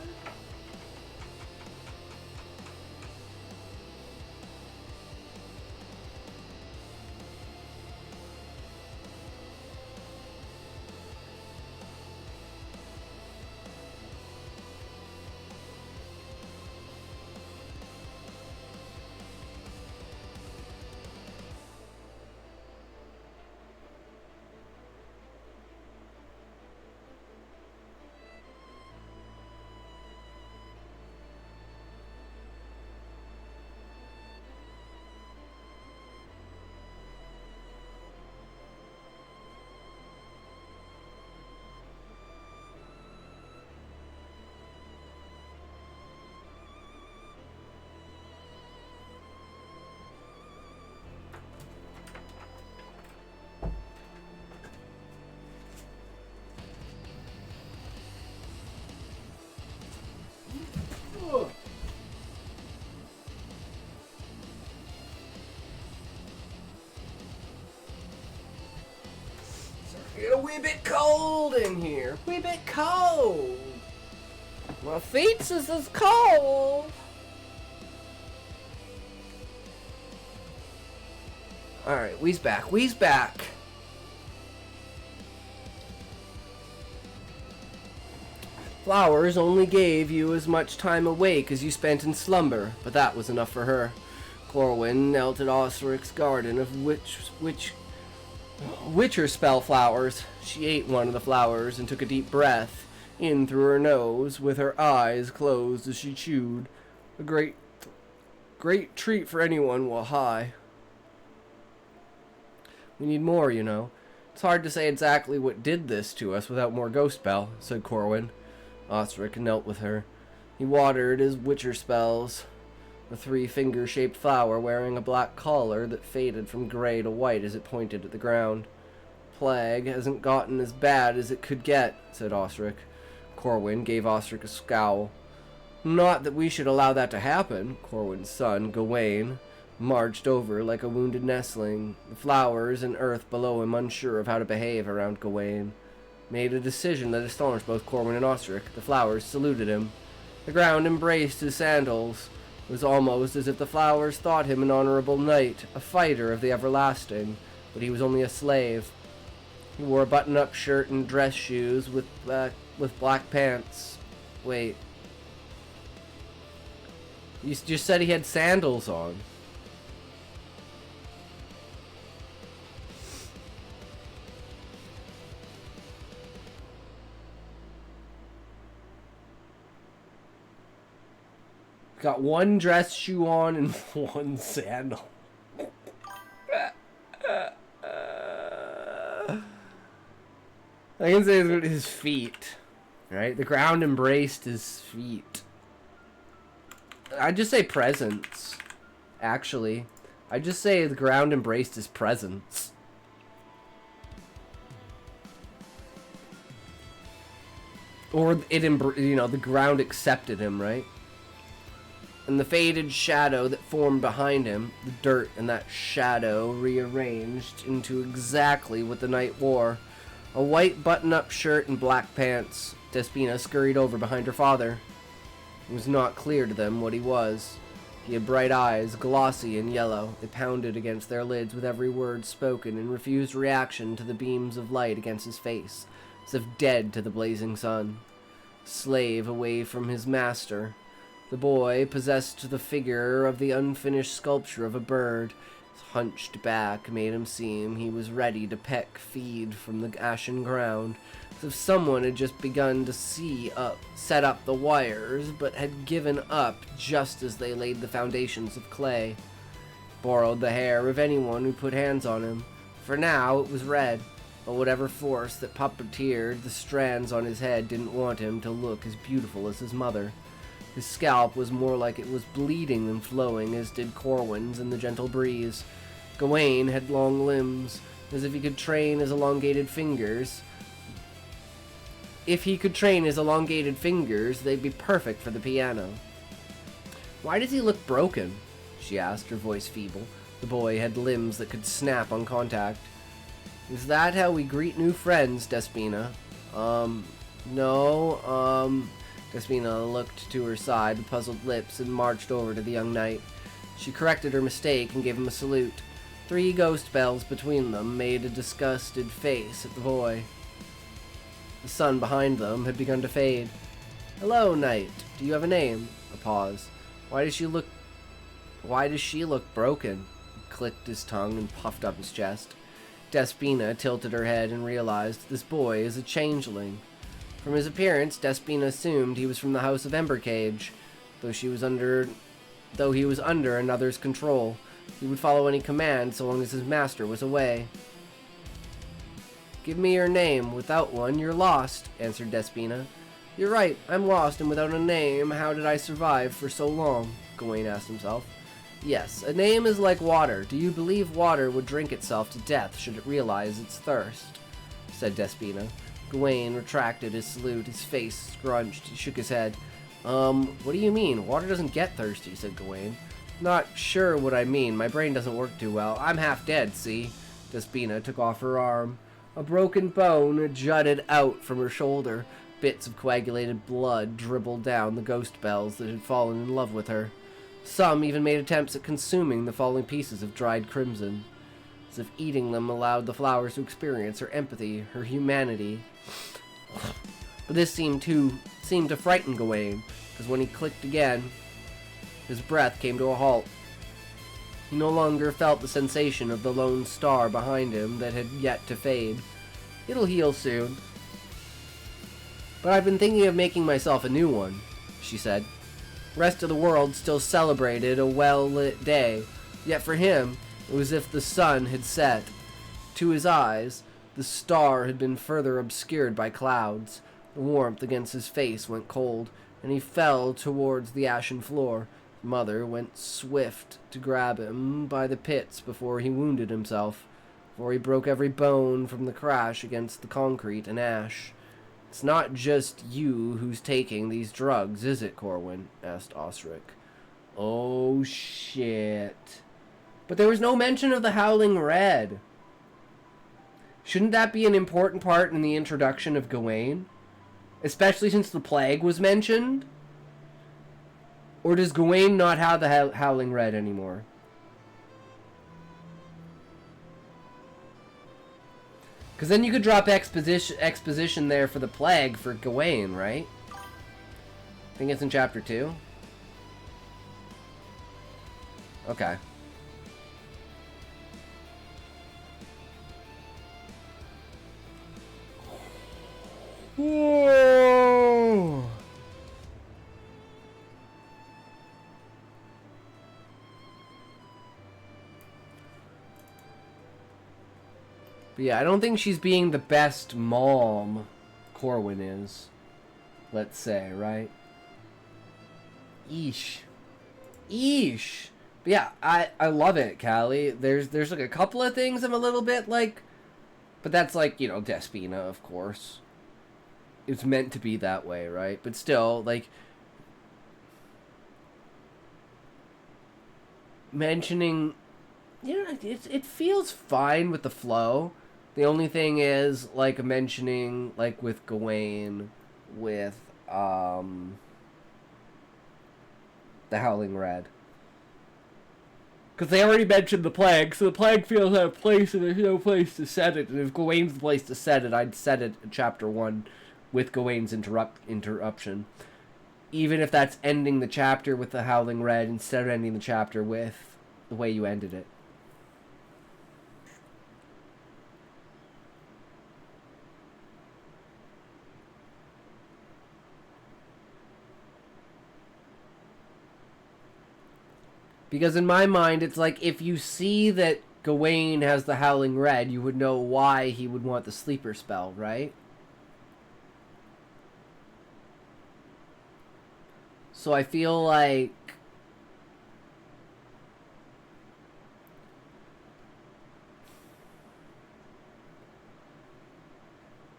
It's a wee bit cold in here. Wee bit cold. My feet is as cold. Alright, we's back. We's back. Flowers only gave you as much time awake as you spent in slumber, but that was enough for her. Corwin knelt at Osric's garden of Witcher spell flowers. She ate one of the flowers and took a deep breath in through her nose with her eyes closed as she chewed. A great treat for anyone while high. We need more, you know. It's hard to say exactly what did this to us without more ghost bell, said Corwin. Osric knelt with her. He watered his witcher spells. A 3-finger-shaped flower wearing a black collar that faded from gray to white as it pointed at the ground. Plague hasn't gotten as bad as it could get, said Osric. Corwin gave Osric a scowl. Not that we should allow that to happen. Corwin's son, Gawain, marched over like a wounded nestling, the flowers and earth below him unsure of how to behave around Gawain. Made a decision that astonished both Corwin and Osric. The flowers saluted him. The ground embraced his sandals. It was almost as if the flowers thought him an honorable knight, a fighter of the everlasting, but he was only a slave. He wore a button-up shirt and dress shoes with black pants. Wait. You just said he had sandals on. Got one dress shoe on and one sandal. I can say it's his feet. Right? The ground embraced his feet. I'd just say presence. Actually. I'd just say the ground embraced his presence. Or the ground accepted him, right? And the faded shadow that formed behind him, the dirt and that shadow rearranged into exactly what the knight wore. A white button-up shirt and black pants. Despina scurried over behind her father. It was not clear to them what he was. He had bright eyes, glossy and yellow. They pounded against their lids with every word spoken and refused reaction to the beams of light against his face, as if dead to the blazing sun. Slave away from his master. The boy possessed the figure of the unfinished sculpture of a bird. His hunched back made him seem he was ready to peck feed from the ashen ground, as if someone had just begun to set up the wires, but had given up just as they laid the foundations of clay. Borrowed the hair of anyone who put hands on him. For now it was red, but whatever force that puppeteered the strands on his head didn't want him to look as beautiful as his mother. His scalp was more like it was bleeding than flowing, as did Corwin's in the gentle breeze. Gawain had long limbs, as if he could train his elongated fingers. If he could train his elongated fingers, they'd be perfect for the piano. "Why does he look broken?" she asked, her voice feeble. The boy had limbs that could snap on contact. "Is that how we greet new friends, Despina?" No. Despina looked to her side with puzzled lips and marched over to the young knight. She corrected her mistake and gave him a salute. 3 ghost bells between them made a disgusted face at the boy. The sun behind them had begun to fade. "Hello, knight. Do you have a name?" A pause. Why does she look broken?" He clicked his tongue and puffed up his chest. Despina tilted her head and realized this boy is a changeling. From his appearance, Despina assumed he was from the House of Embercage, though he was under another's control. He would follow any command so long as his master was away. "Give me your name. Without one, you're lost," answered Despina. "You're right, I'm lost, and without a name, how did I survive for so long?" Gawain asked himself. "Yes, a name is like water. Do you believe water would drink itself to death should it realize its thirst?" said Despina. Gawain retracted his salute, his face scrunched. He shook his head. What do you mean? Water doesn't get thirsty," said Gawain. "Not sure what I mean. My brain doesn't work too well. I'm half dead, see?" Despina took off her arm. A broken bone jutted out from her shoulder. Bits of coagulated blood dribbled down the ghost bells that had fallen in love with her. Some even made attempts at consuming the falling pieces of dried crimson, as if eating them allowed the flowers to experience her empathy, her humanity. But this seemed to frighten Gawain, because when he clicked again, his breath came to a halt. He no longer felt the sensation of the lone star behind him that had yet to fade. "It'll heal soon. But I've been thinking of making myself a new one," she said. The rest of the world still celebrated a well-lit day, yet for him, it was as if the sun had set. To his eyes, the star had been further obscured by clouds. The warmth against his face went cold, and he fell towards the ashen floor. Mother went swift to grab him by the pits before he wounded himself, before he broke every bone from the crash against the concrete and ash. "It's not just you who's taking these drugs, is it, Corwin?" asked Osric. "Oh, shit. But there was no mention of the Howling Red. Shouldn't that be an important part in the introduction of Gawain? Especially since the plague was mentioned? Or does Gawain not have the Howling Red anymore? Because then you could drop exposition there for the plague for Gawain, right? I think it's in chapter 2. Okay. Whoa! But yeah, I don't think she's being the best mom Corwin is. Let's say, right? Eesh. Eesh. But yeah, I love it, Callie. There's like a couple of things I'm a little bit like, but that's like, you know, Despina, of course. it's meant to be that way, right? But still, like, mentioning, you know, it feels fine with the flow. The only thing is, like, mentioning, like, with Gawain, with, the Howling Red. Because they already mentioned the plague, so the plague feels out of place, and there's no place to set it. And if Gawain's the place to set it, I'd set it in Chapter 1 with Gawain's interruption. Even if that's ending the chapter with the Howling Red instead of ending the chapter with the way you ended it. Because in my mind, it's like, if you see that Gawain has the Howling Red, you would know why he would want the sleeper spell, right? So I feel like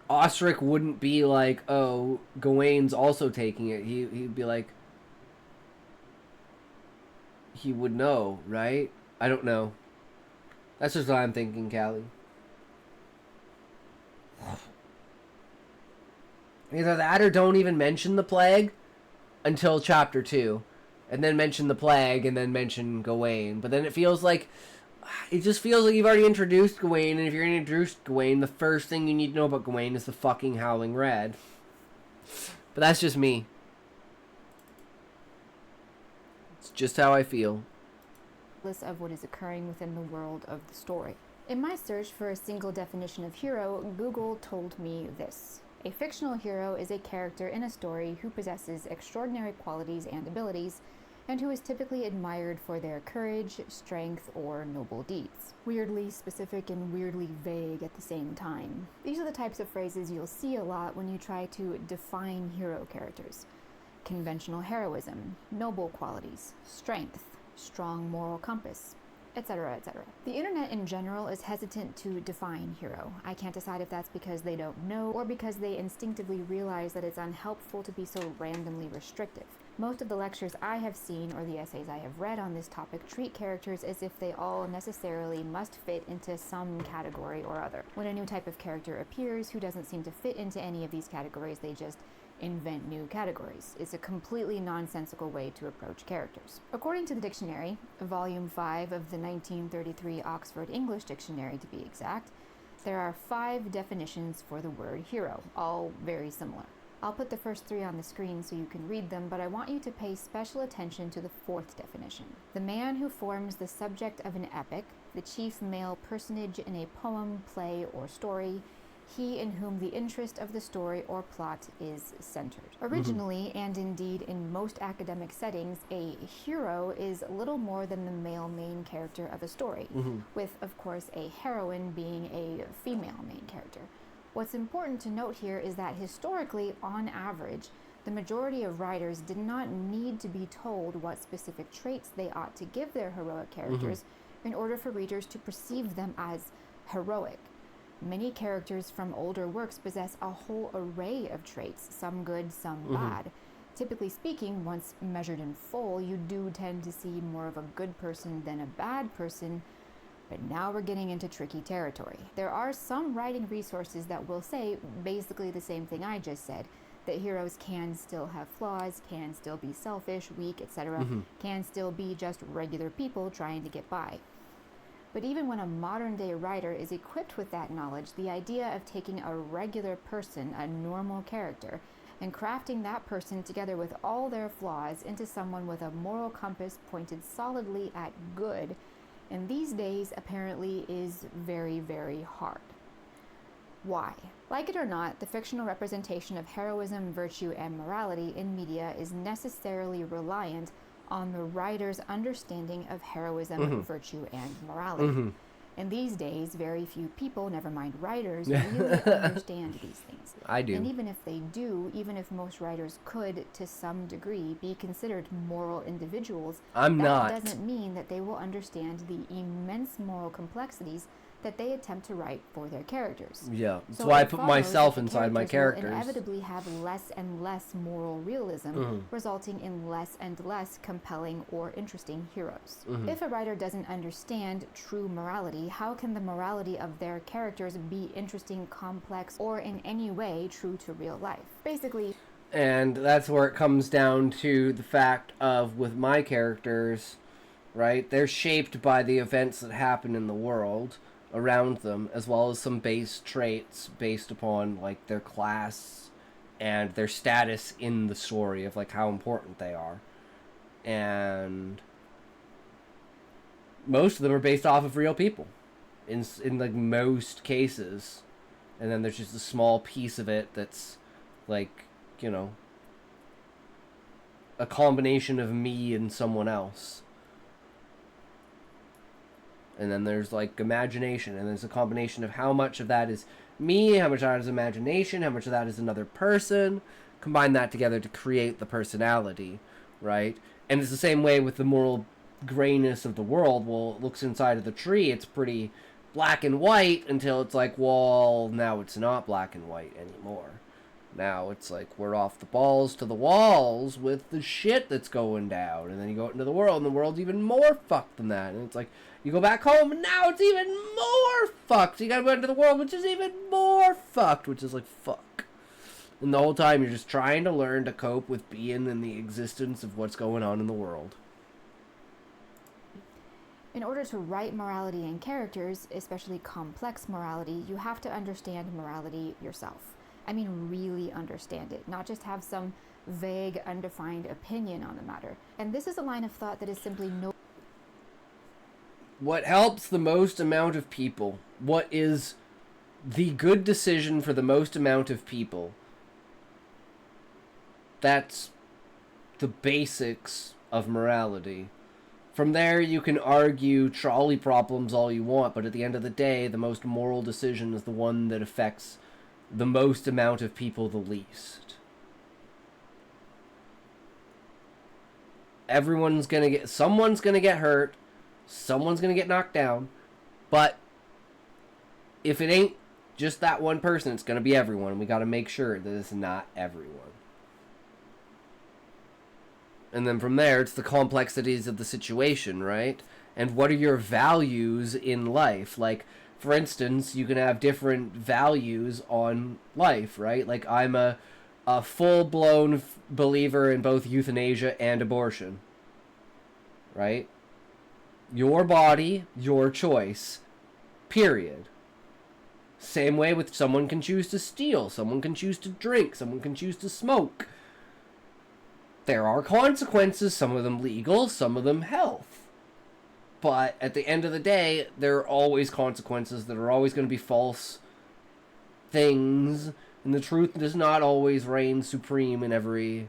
Osric wouldn't be like, oh, Gawain's also taking it. He'd be like, he would know, right? I don't know. That's just what I'm thinking, Callie. Either that or don't even mention the plague until chapter 2. And then mention the plague and then mention Gawain. But then it feels like, it just feels like you've already introduced Gawain, and if you're going to introduce Gawain, the first thing you need to know about Gawain is the fucking Howling Red. But that's just me. It's just how I feel. Of what is occurring within the world of the story. In my search for a single definition of hero, Google told me this. A fictional hero is a character in a story who possesses extraordinary qualities and abilities, and who is typically admired for their courage, strength, or noble deeds. Weirdly specific and weirdly vague at the same time. These are the types of phrases you'll see a lot when you try to define hero characters. Conventional heroism, noble qualities, strength, strong moral compass, etc., etc. The internet in general is hesitant to define hero. I can't decide if that's because they don't know or because they instinctively realize that it's unhelpful to be so randomly restrictive. Most of the lectures I have seen or the essays I have read on this topic treat characters as if they all necessarily must fit into some category or other. When a new type of character appears who doesn't seem to fit into any of these categories, they just invent new categories. It's a completely nonsensical way to approach characters. According to the dictionary, volume 5 of the 1933 Oxford English Dictionary to be exact, there are 5 definitions for the word hero, all very similar. I'll put the first 3 on the screen so you can read them, but I want you to pay special attention to the 4th definition. The man who forms the subject of an epic, the chief male personage in a poem, play, or story, he in whom the interest of the story or plot is centered. Originally, and indeed in most academic settings, a hero is little more than the male main character of a story, with, of course, a heroine being a female main character. What's important to note here is that historically, on average, the majority of writers did not need to be told what specific traits they ought to give their heroic characters in order for readers to perceive them as heroic. Many characters from older works possess a whole array of traits, some good, some bad. Typically speaking, once measured in full, you do tend to see more of a good person than a bad person, but now we're getting into tricky territory. There are some writing resources that will say basically the same thing I just said, that heroes can still have flaws, can still be selfish, weak, etc., can still be just regular people trying to get by. But even when a modern-day writer is equipped with that knowledge, the idea of taking a regular person, a normal character, and crafting that person together with all their flaws into someone with a moral compass pointed solidly at good, in these days apparently is very, very hard. Why? Like it or not, the fictional representation of heroism, virtue, and morality in media is necessarily reliant on the writer's understanding of heroism, virtue, and morality. In these days, very few people, never mind writers, really understand these things. I do. And even if they do, even if most writers could, to some degree, be considered moral individuals, that doesn't mean that they will understand the immense moral complexities that they attempt to write for their characters. Yeah, that's So why I it put follows myself that the inside my will characters. inevitably have less and less moral realism, Mhm. resulting in less and less compelling or interesting heroes. Mhm. If a writer doesn't understand true morality, how can the morality of their characters be interesting, complex, or in any way true to real life? Basically, And that's where it comes down to the fact of, with my characters, right, they're shaped by the events that happen in the world around them, as well as some base traits based upon, like, their class and their status in the story of, like, how important they are. And most of them are based off of real people in like most cases. And then there's just a small piece of it that's like, you know, a combination of me and someone else. And then there's like imagination, and there's a combination of how much of that is me, how much of that is imagination, how much of that is another person. Combine that together to create the personality, right? And it's the same way with the moral grayness of the world. Well, it looks inside of the tree, it's pretty black and white until it's like, well, now it's not black and white anymore. Now it's like we're off the balls to the walls with the shit that's going down. And then you go out into the world, and the world's even more fucked than that. And it's like, you go back home, and now it's even more fucked. So you gotta go into the world, which is even more fucked, which is like, fuck. And the whole time you're just trying to learn to cope with being in the existence of what's going on in the world. in order to write morality in characters, especially complex morality, you have to understand morality yourself. I mean, really understand it, not just have some vague, undefined opinion on the matter. And this is a line of thought that is simply no. What helps the most amount of people? What is the good decision for the most amount of people? That's the basics of morality. From there, you can argue trolley problems all you want, but at the end of the day, the most moral decision is the one that affects the most amount of people the least. Someone's gonna get hurt, someone's gonna get knocked down, but if it ain't just that one person, it's gonna be everyone. We gotta make sure that it's not everyone. And then from there, it's the complexities of the situation, right? And what are your values in life? Like, for instance, you can have different values on life, right? Like, I'm a full-blown believer in both euthanasia and abortion, right? Your body, your choice, period. Same way with someone can choose to steal, someone can choose to drink, someone can choose to smoke. There are consequences, some of them legal, some of them health. But at the end of the day, there are always consequences. There are always going to be false things, and the truth does not always reign supreme in every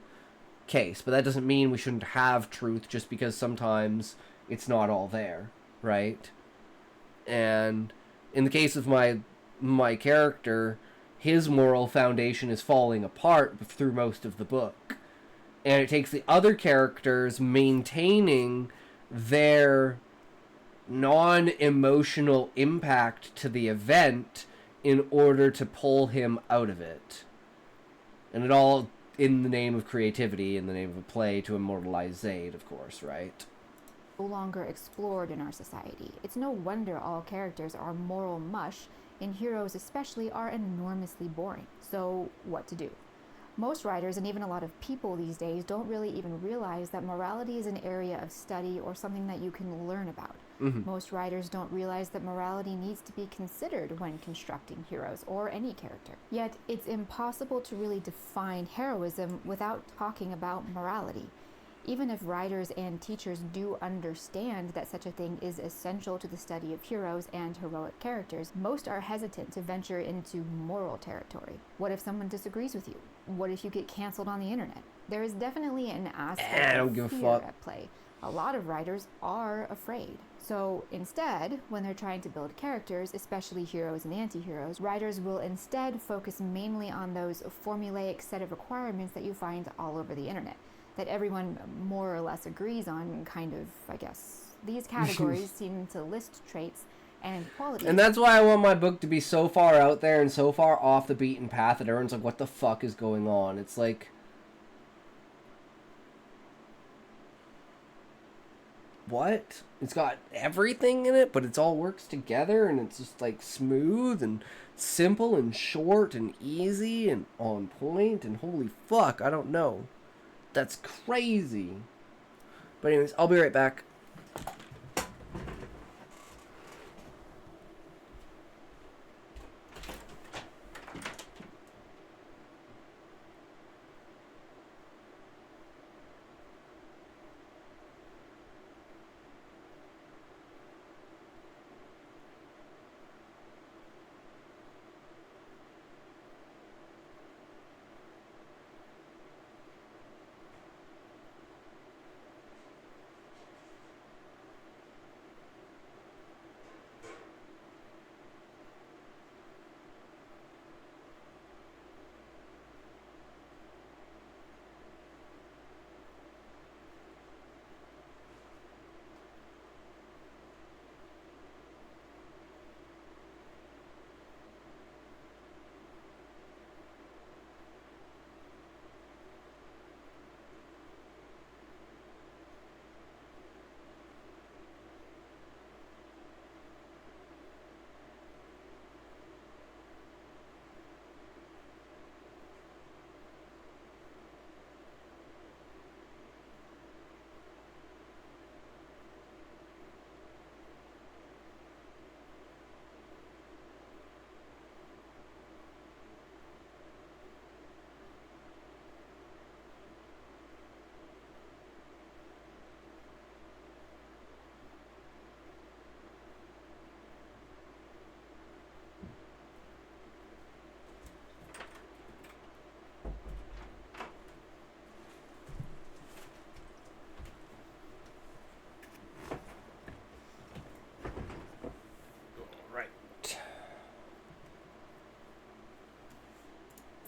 case. But that doesn't mean we shouldn't have truth just because sometimes it's not all there, right? And in the case of my character, his moral foundation is falling apart through most of the book. And it takes the other characters maintaining their non-emotional impact to the event in order to pull him out of it. And it all in the name of creativity, in the name of a play to immortalize Zayd, of course, right? No longer explored in our society. It's no wonder all characters are moral mush, and heroes especially are enormously boring. So, what to do? Most writers, and even a lot of people these days, don't really even realize that morality is an area of study or something that you can learn about. Mm-hmm. Most writers don't realize that morality needs to be considered when constructing heroes or any character. Yet, it's impossible to really define heroism without talking about morality. Even if writers and teachers do understand that such a thing is essential to the study of heroes and heroic characters, most are hesitant to venture into moral territory. What if someone disagrees with you? What if you get canceled on the internet? There is definitely an aspect of fear at play. A lot of writers are afraid. So instead, when they're trying to build characters, especially heroes and anti-heroes, writers will instead focus mainly on those formulaic set of requirements that you find all over the internet, that everyone more or less agrees on, kind of, I guess. These categories seem to list traits and qualities. And that's why I want my book to be so far out there and so far off the beaten path that everyone's like, what the fuck is going on? It's like... What? It's got everything in it, but it's all works together, and it's just like smooth and simple and short and easy and on point, and holy fuck, I don't know. That's crazy. But anyways, I'll be right back.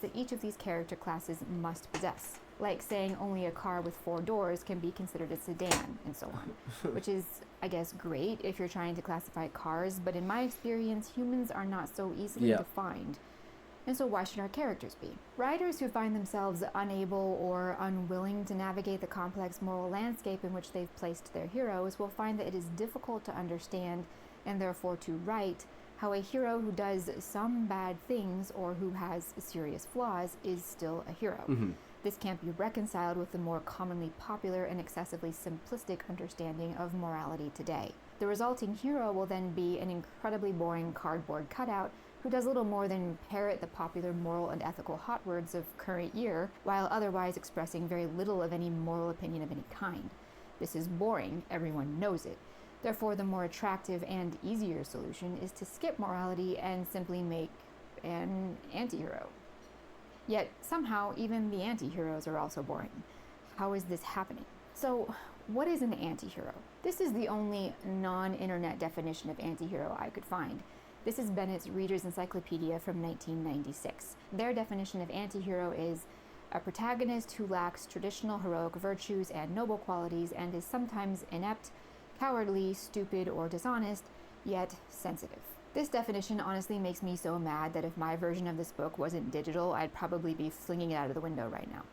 That each of these character classes must possess, like saying only a car with 4 doors can be considered a sedan, and so on. Which is, I guess, great if you're trying to classify cars, but in my experience, humans are not so easily defined. And so why should our characters be? Writers who find themselves unable or unwilling to navigate the complex moral landscape in which they've placed their heroes will find that it is difficult to understand, and therefore to write, how a hero who does some bad things or who has serious flaws is still a hero. This can't be reconciled with the more commonly popular and excessively simplistic understanding of morality today. The resulting hero will then be an incredibly boring cardboard cutout who does little more than parrot the popular moral and ethical hot words of current year, while otherwise expressing very little of any moral opinion of any kind. This is boring, everyone knows it. Therefore, the more attractive and easier solution is to skip morality and simply make an anti-hero. Yet, somehow, even the anti-heroes are also boring. How is this happening? So, what is an anti-hero? This is the only non-internet definition of anti-hero I could find. This is Bennett's Reader's Encyclopedia from 1996. Their definition of anti-hero is a protagonist who lacks traditional heroic virtues and noble qualities and is sometimes inept, cowardly, stupid, or dishonest, yet sensitive. This definition honestly makes me so mad that if my version of this book wasn't digital, I'd probably be flinging it out of the window right now.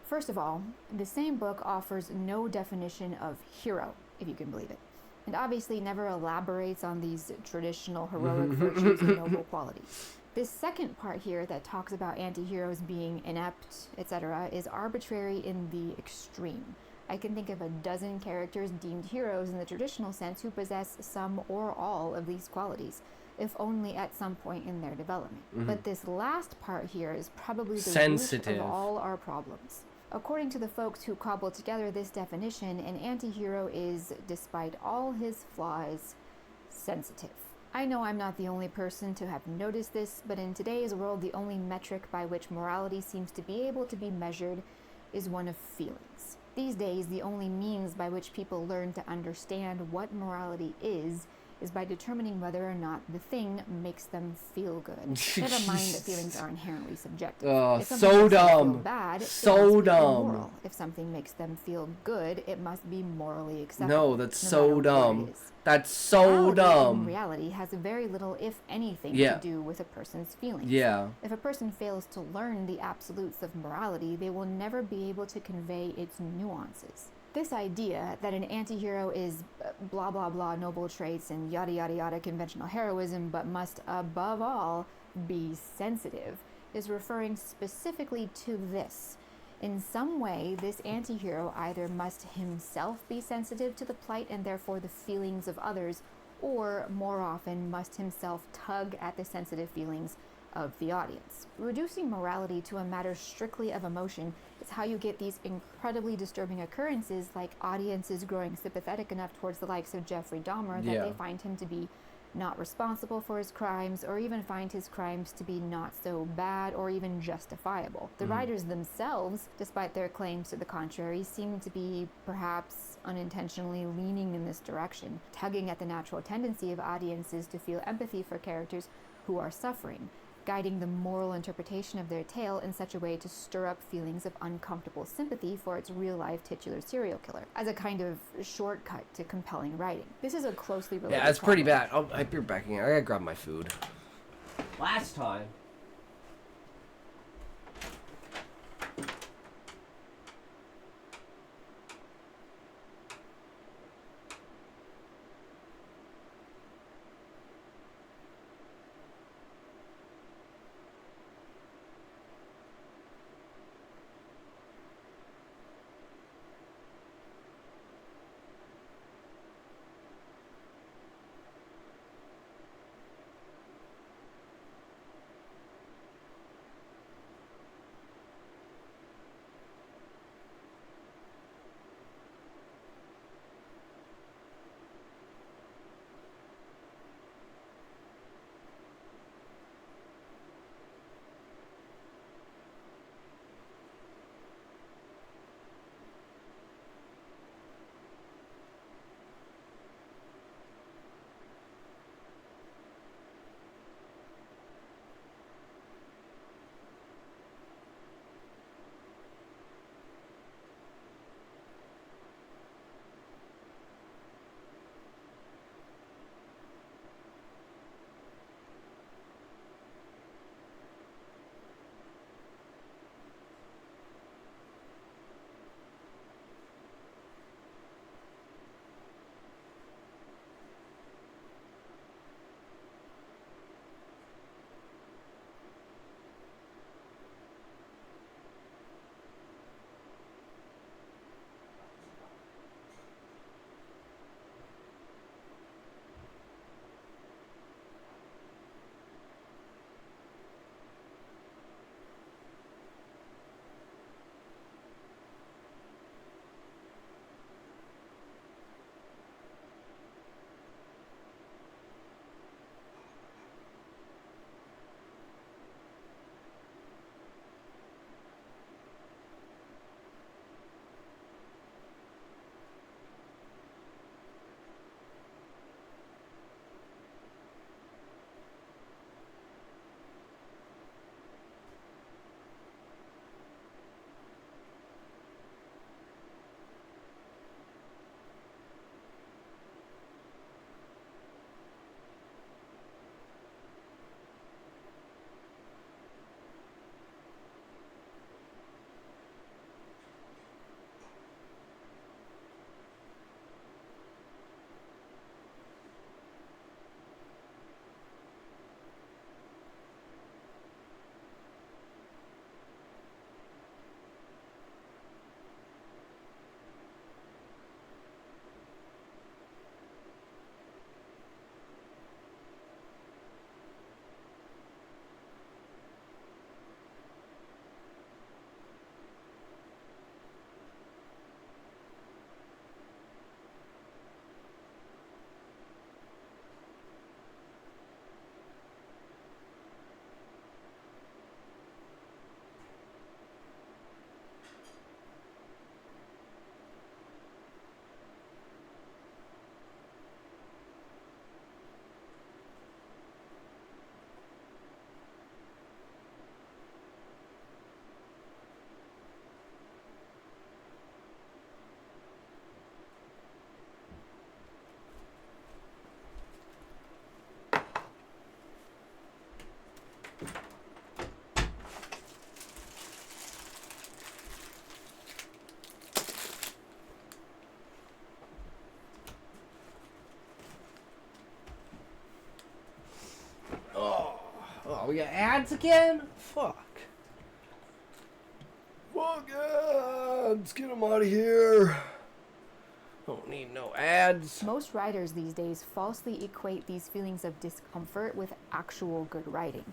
First of all, the same book offers no definition of hero, if you can believe it, and obviously never elaborates on these traditional heroic virtues and noble qualities. This second part here that talks about anti-heroes being inept, etc., is arbitrary in the extreme. I can think of a dozen characters deemed heroes in the traditional sense who possess some or all of these qualities, if only at some point in their development. But this last part here is probably the root of all our problems. According to the folks who cobbled together this definition, an anti-hero is, despite all his flaws, sensitive. I know I'm not the only person to have noticed this, but in today's world, the only metric by which morality seems to be able to be measured is one of feelings. These days, the only means by which people learn to understand what morality is is by determining whether or not the thing makes them feel good. Never mind that feelings are inherently subjective. If something So makes them feel dumb. bad, So it must be dumb. immoral. If something makes them feel good, it must be morally acceptable. No, that's no so matter what dumb. it is. That's so Morality dumb. in reality has very little, if anything, Yeah. to do with a person's feelings. Yeah. If a person fails to learn the absolutes of morality, they will never be able to convey its nuances. This idea that an anti-hero is blah blah blah noble traits and yada yada yada conventional heroism, but must above all be sensitive, is referring specifically to this. In some way, this anti-hero either must himself be sensitive to the plight and therefore the feelings of others, or more often must himself tug at the sensitive feelings of the audience. Reducing morality to a matter strictly of emotion is how you get these incredibly disturbing occurrences, like audiences growing sympathetic enough towards the likes of Jeffrey Dahmer that they find him to be not responsible for his crimes, or even find his crimes to be not so bad or even justifiable. The writers themselves, despite their claims to the contrary, seem to be perhaps unintentionally leaning in this direction, tugging at the natural tendency of audiences to feel empathy for characters who are suffering, guiding the moral interpretation of their tale in such a way to stir up feelings of uncomfortable sympathy for its real-life titular serial killer, as a kind of shortcut to compelling writing. This is a closely related Yeah, it's pretty problem. bad. I'll be back in. I gotta grab my food. Last time. we got ads again? Fuck. Fuck ads! Get them out of here. Don't need no ads. Most writers these days falsely equate these feelings of discomfort with actual good writing.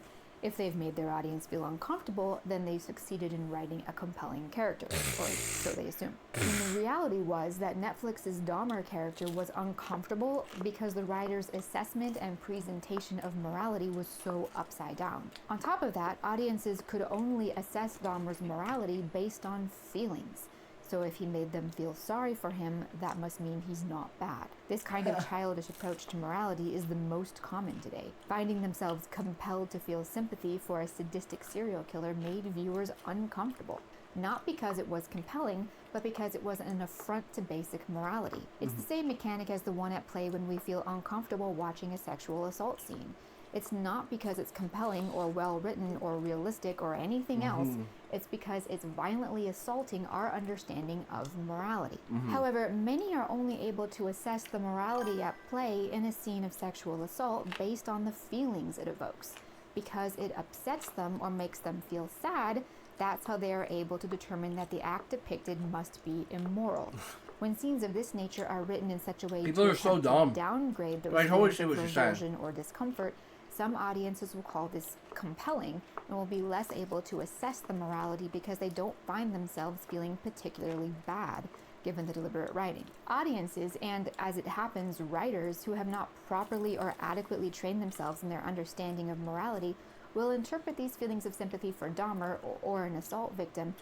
If they've made their audience feel uncomfortable, then they've succeeded in writing a compelling character, or so they assume. And the reality was that Netflix's Dahmer character was uncomfortable because the writer's assessment and presentation of morality was so upside down. On top of that, audiences could only assess Dahmer's morality based on feelings. So if he made them feel sorry for him, that must mean he's not bad. This kind of childish approach to morality is the most common today. Finding themselves compelled to feel sympathy for a sadistic serial killer made viewers uncomfortable. Not because it was compelling, but because it was an affront to basic morality. It's the same mechanic as the one at play when we feel uncomfortable watching a sexual assault scene. It's not because it's compelling or well written or realistic or anything else. It's because it's violently assaulting our understanding of morality. However, many are only able to assess the morality at play in a scene of sexual assault based on the feelings it evokes. Because it upsets them or makes them feel sad, that's how they are able to determine that the act depicted must be immoral. When scenes of this nature are written in such a way People to are so attempt to dumb. downgrade the I totally response see of what you're saying. revulsion or discomfort, some audiences will call this compelling and will be less able to assess the morality because they don't find themselves feeling particularly bad, given the deliberate writing. Audiences, and as it happens, writers who have not properly or adequately trained themselves in their understanding of morality will interpret these feelings of sympathy for Dahmer or an assault victim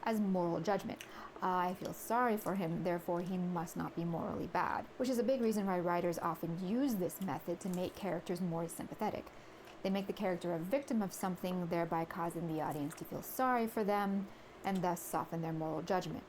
as moral judgment. I feel sorry for him, therefore he must not be morally bad, which is a big reason why writers often use this method to make characters more sympathetic. They make the character a victim of something, thereby causing the audience to feel sorry for them, and thus soften their moral judgment.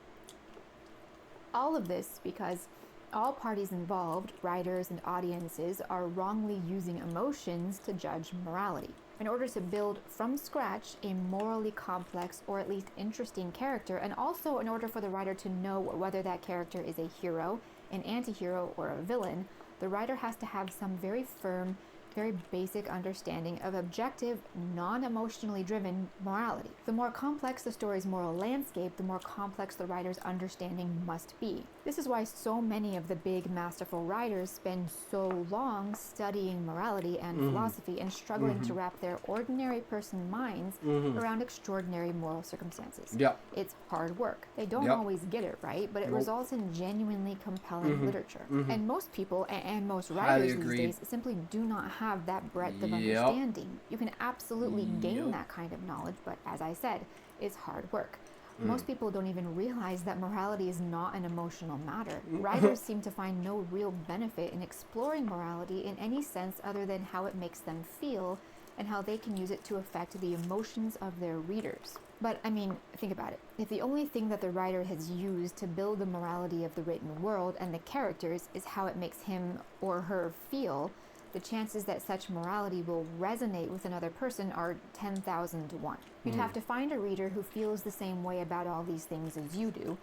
All of this because all parties involved, writers and audiences, are wrongly using emotions to judge morality. In order to build from scratch a morally complex or at least interesting character, and also in order for the writer to know whether that character is a hero, an anti-hero, or a villain, the writer has to have some very firm, very basic understanding of objective, non-emotionally driven morality. The more complex the story's moral landscape, the more complex the writer's understanding must be. This is why so many of the big, masterful writers spend so long studying morality and philosophy and struggling to wrap their ordinary person minds around extraordinary moral circumstances. It's hard work. They don't always get it right, but it results in genuinely compelling literature. And most people and most writers these days simply do not have that breadth of understanding. You can absolutely gain that kind of knowledge, but as I said, it's hard work. Most people don't even realize that morality is not an emotional matter. Writers seem to find no real benefit in exploring morality in any sense other than how it makes them feel and how they can use it to affect the emotions of their readers. But, I mean, think about it. If the only thing that the writer has used to build the morality of the written world and the characters is how it makes him or her feel, the chances that such morality will resonate with another person are 10,000 to 1. You'd have to find a reader who feels the same way about all these things as you do,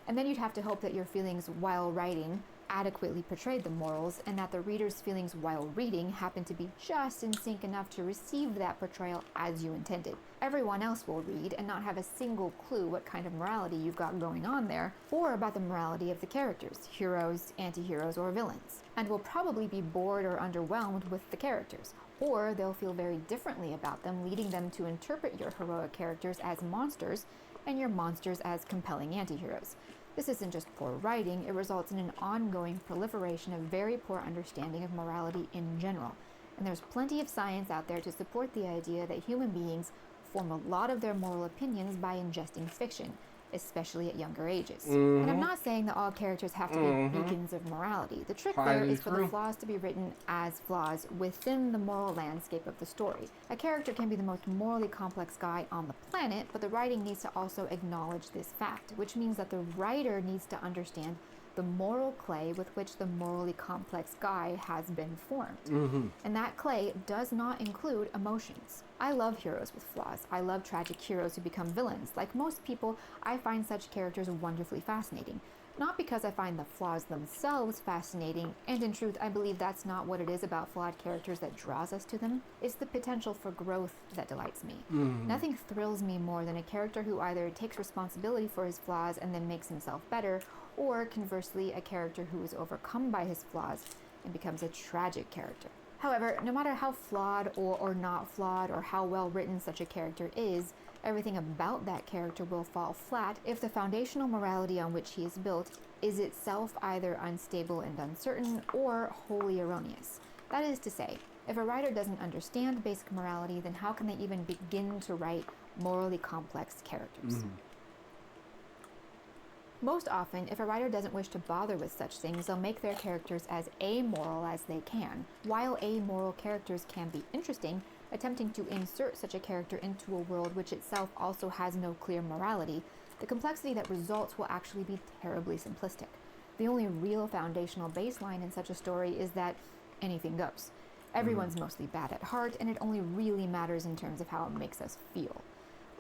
and then you'd have to hope that your feelings while writing adequately portrayed the morals, and that the reader's feelings while reading happen to be just in sync enough to receive that portrayal as you intended. Everyone else will read and not have a single clue what kind of morality you've got going on there, or about the morality of the characters, heroes, anti-heroes, or villains, and will probably be bored or underwhelmed with the characters, or they'll feel very differently about them, leading them to interpret your heroic characters as monsters and your monsters as compelling anti-heroes. This isn't just poor writing, it results in an ongoing proliferation of very poor understanding of morality in general. And there's plenty of science out there to support the idea that human beings form a lot of their moral opinions by ingesting fiction, especially at younger ages. And I'm not saying that all characters have to be beacons of morality. The trick there is for the flaws to be written as flaws within the moral landscape of the story. A character can be the most morally complex guy on the planet, but the writing needs to also acknowledge this fact, which means that the writer needs to understand the moral clay with which the morally complex guy has been formed. And that clay does not include emotions. I love heroes with flaws. I love tragic heroes who become villains. Like most people, I find such characters wonderfully fascinating. Not because I find the flaws themselves fascinating, and in truth I believe that's not what it is about flawed characters that draws us to them. It's the potential for growth that delights me. Nothing thrills me more than a character who either takes responsibility for his flaws and then makes himself better, or conversely, a character who is overcome by his flaws and becomes a tragic character. However, no matter how flawed or not flawed or how well written such a character is, everything about that character will fall flat if the foundational morality on which he is built is itself either unstable and uncertain or wholly erroneous. That is to say, if a writer doesn't understand basic morality, then how can they even begin to write morally complex characters? Most often, if a writer doesn't wish to bother with such things, they'll make their characters as amoral as they can. While amoral characters can be interesting, attempting to insert such a character into a world which itself also has no clear morality, the complexity that results will actually be terribly simplistic. The only real foundational baseline in such a story is that anything goes. Everyone's mostly bad at heart, and it only really matters in terms of how it makes us feel.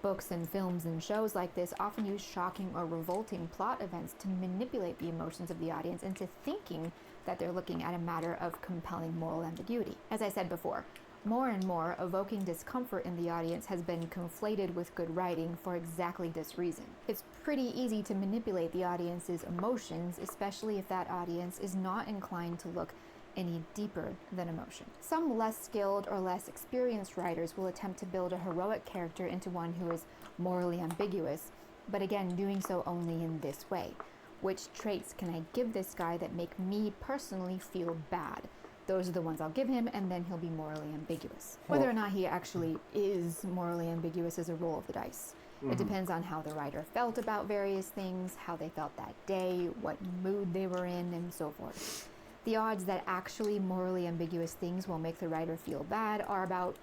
Books and films and shows like this often use shocking or revolting plot events to manipulate the emotions of the audience into thinking that they're looking at a matter of compelling moral ambiguity. As I said before, more and more, evoking discomfort in the audience has been conflated with good writing for exactly this reason. It's pretty easy to manipulate the audience's emotions, especially if that audience is not inclined to look any deeper than emotion. Some less skilled or less experienced writers will attempt to build a heroic character into one who is morally ambiguous, but again, doing so only in this way. Which traits can I give this guy that make me personally feel bad? Those are the ones I'll give him, and then he'll be morally ambiguous. Whether or not he actually is morally ambiguous is a roll of the dice. It depends on how the writer felt about various things, how they felt that day, what mood they were in, and so forth. The odds that actually morally ambiguous things will make the writer feel bad are about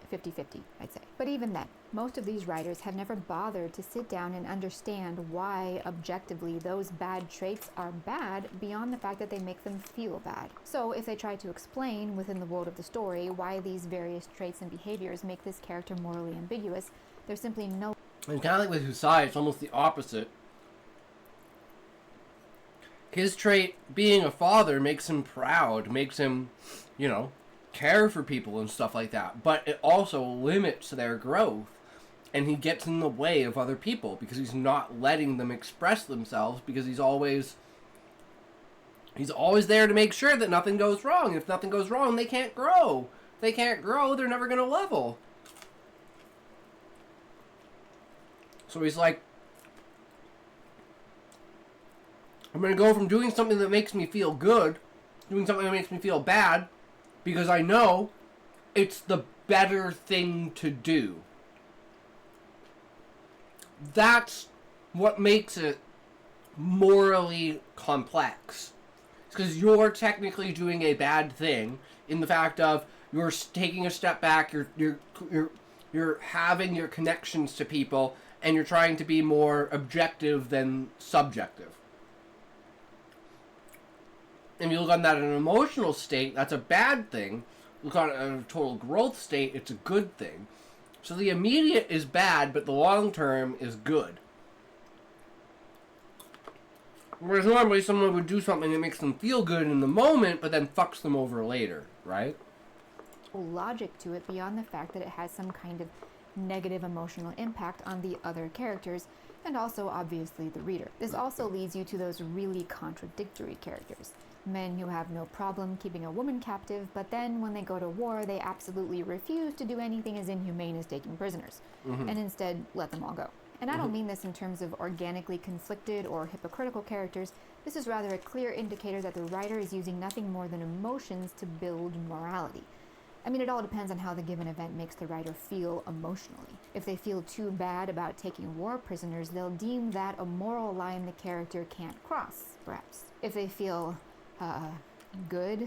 50-50, I'd say. But even then, most of these writers have never bothered to sit down and understand why, objectively, those bad traits are bad beyond the fact that they make them feel bad. So if they try to explain, within the world of the story, why these various traits and behaviors make this character morally ambiguous, there's simply no... And kind of like with Husai, it's almost the opposite. His trait, being a father, makes him proud, makes him, care for people and stuff like that. But it also limits their growth. And he gets in the way of other people because he's not letting them express themselves, because he's always there to make sure that nothing goes wrong. If nothing goes wrong, they can't grow. If they can't grow, they're never going to level. So he's like, I'm going to go from doing something that makes me feel good, doing something that makes me feel bad, because I know it's the better thing to do. That's what makes it morally complex. It's because you're technically doing a bad thing in the fact of you're taking a step back, you're having your connections to people, and you're trying to be more objective than subjective. If you look on that in an emotional state, that's a bad thing. Look on it in a total growth state, it's a good thing. So the immediate is bad, but the long term is good. Whereas normally someone would do something that makes them feel good in the moment, but then fucks them over later, right? Logic to it beyond the fact that it has some kind of negative emotional impact on the other characters, and also obviously the reader. This also leads you to those really contradictory characters. Men who have no problem keeping a woman captive, but then when they go to war, they absolutely refuse to do anything as inhumane as taking prisoners, and instead let them all go. And I don't mean this in terms of organically conflicted or hypocritical characters. This is rather a clear indicator that the writer is using nothing more than emotions to build morality. I mean, it all depends on how the given event makes the writer feel emotionally. If they feel too bad about taking war prisoners, they'll deem that a moral line the character can't cross, perhaps. If they feel good-ish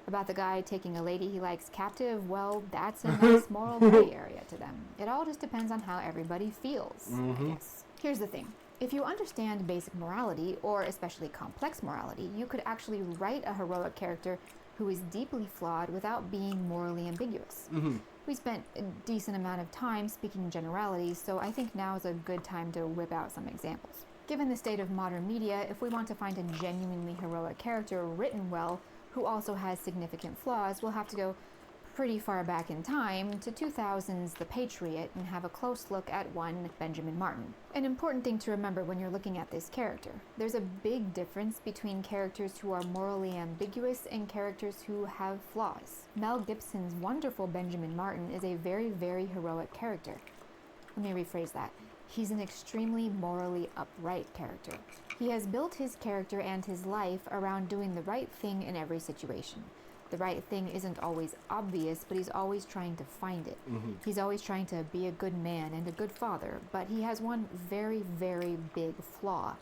about the guy taking a lady he likes captive, well, that's a nice moral gray area to them. It all just depends on how everybody feels, I guess. Here's the thing. If you understand basic morality, or especially complex morality, you could actually write a heroic character who is deeply flawed without being morally ambiguous. We spent a decent amount of time speaking generalities, so I think now is a good time to whip out some examples. Given the state of modern media, if we want to find a genuinely heroic character written well who also has significant flaws, we'll have to go pretty far back in time to 2000's The Patriot and have a close look at one Benjamin Martin. An important thing to remember when you're looking at this character: there's a big difference between characters who are morally ambiguous and characters who have flaws. Mel Gibson's wonderful Benjamin Martin is a very, very heroic character. Let me rephrase that. He's an extremely morally upright character. He has built his character and his life around doing the right thing in every situation. The right thing isn't always obvious, but he's always trying to find it. He's always trying to be a good man and a good father, but he has one very, very big flaw: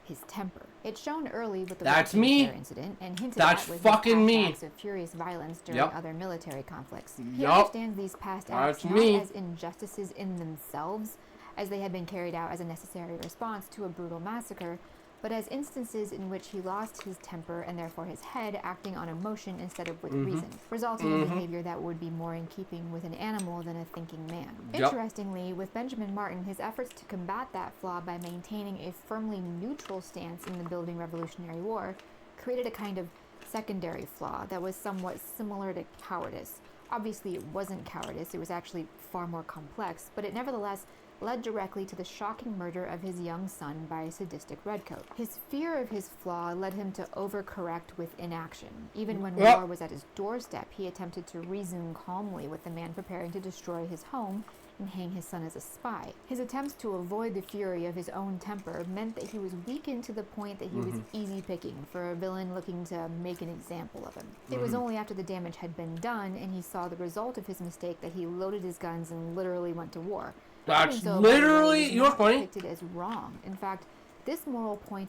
his temper. It's shown early with the That's rocking me. chair incident and hinted That's at with fucking his past me. acts of furious violence during Yep. other military conflicts. He Yup. understands these past acts That's not me. as injustices in themselves, as they had been carried out as a necessary response to a brutal massacre, but as instances in which he lost his temper and therefore his head, acting on emotion instead of with reason, resulting in behavior that would be more in keeping with an animal than a thinking man. Yep. Interestingly, with Benjamin Martin, his efforts to combat that flaw by maintaining a firmly neutral stance in the building Revolutionary War created a kind of secondary flaw that was somewhat similar to cowardice. Obviously, it wasn't cowardice, it was actually far more complex, but it nevertheless led directly to the shocking murder of his young son by a sadistic redcoat. His fear of his flaw led him to overcorrect with inaction. Even when war was at his doorstep, he attempted to reason calmly with the man preparing to destroy his home and hang his son as a spy. His attempts to avoid the fury of his own temper meant that he was weakened to the point that he was easy picking for a villain looking to make an example of him. It was only after the damage had been done and he saw the result of his mistake that he loaded his guns and literally went to war. That's So, literally, was you know what's not funny? depicted as wrong. In fact, this moral point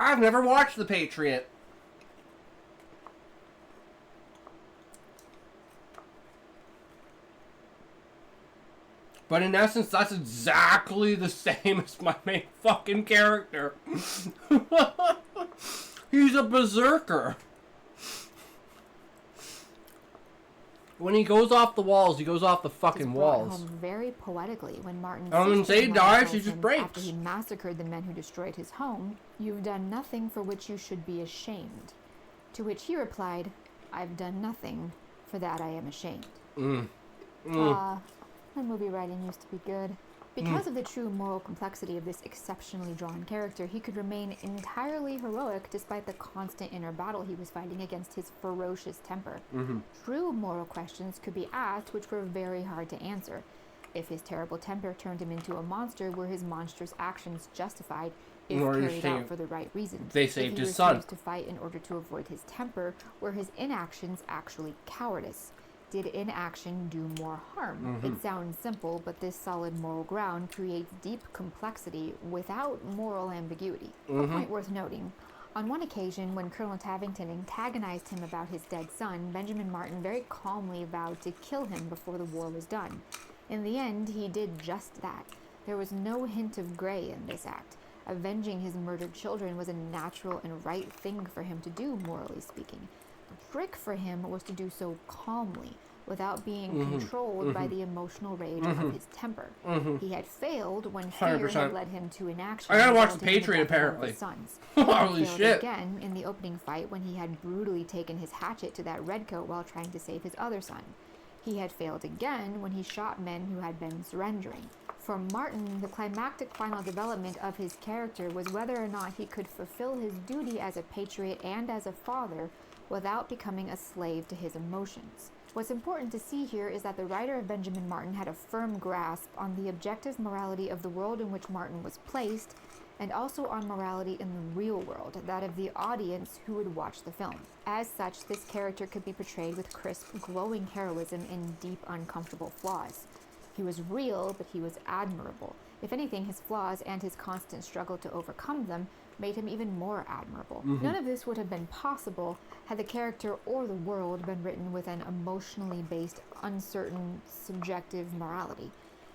I've never watched The Patriot. But in essence, that's exactly the same as my main fucking character. He's a berserker. When he goes off the walls, he goes off the fucking brought walls. home very poetically when Martin I wouldn't say he sister dies, tells he just him breaks. after he massacred the men who destroyed his home, "You've done nothing for which you should be ashamed." To which he replied, "I've done nothing, for that I am ashamed." My movie writing used to be good. Because of the true moral complexity of this exceptionally drawn character, he could remain entirely heroic despite the constant inner battle he was fighting against his ferocious temper. True moral questions could be asked which were very hard to answer. If his terrible temper turned him into a monster, were his monstrous actions justified if Or carried out for the right reasons? they saved if he his son. refused to fight in order to avoid his temper, were his inactions actually cowardice? Did inaction do more harm? It sounds simple, but this solid moral ground creates deep complexity without moral ambiguity. A point worth noting: on one occasion, when Colonel Tavington antagonized him about his dead son, Benjamin Martin very calmly vowed to kill him before the war was done. In the end, he did just that. There was no hint of gray in this act. Avenging his murdered children was a natural and right thing for him to do, morally speaking. The trick for him was to do so calmly, without being controlled by the emotional rage of his temper. He had failed when fear 100%. had led him to inaction. I gotta watch The resulting in Patriot, death of one of apparently. his sons. Holy He failed shit. again in the opening fight when he had brutally taken his hatchet to that redcoat while trying to save his other son. He had failed again when he shot men who had been surrendering. For Martin, the climactic final development of his character was whether or not he could fulfill his duty as a patriot and as a father without becoming a slave to his emotions. What's important to see here is that the writer of Benjamin Martin had a firm grasp on the objective morality of the world in which Martin was placed, and also on morality in the real world, that of the audience who would watch the film. As such, this character could be portrayed with crisp, glowing heroism and deep, uncomfortable flaws. He was real, but he was admirable. If anything, his flaws and his constant struggle to overcome them made him even more admirable. None of this would have been possible had the character or the world been written with an emotionally based, uncertain, subjective morality.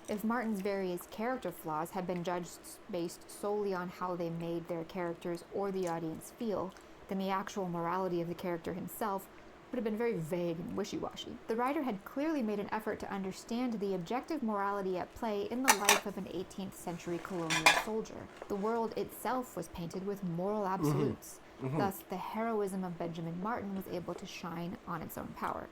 If Martin's various character flaws had been judged based solely on how they made their characters or the audience feel, then the actual morality of the character himself would have been very vague and wishy-washy. The writer had clearly made an effort to understand the objective morality at play in the life of an 18th century colonial soldier. The world itself was painted with moral absolutes. Thus, the heroism of Benjamin Martin was able to shine on its own power.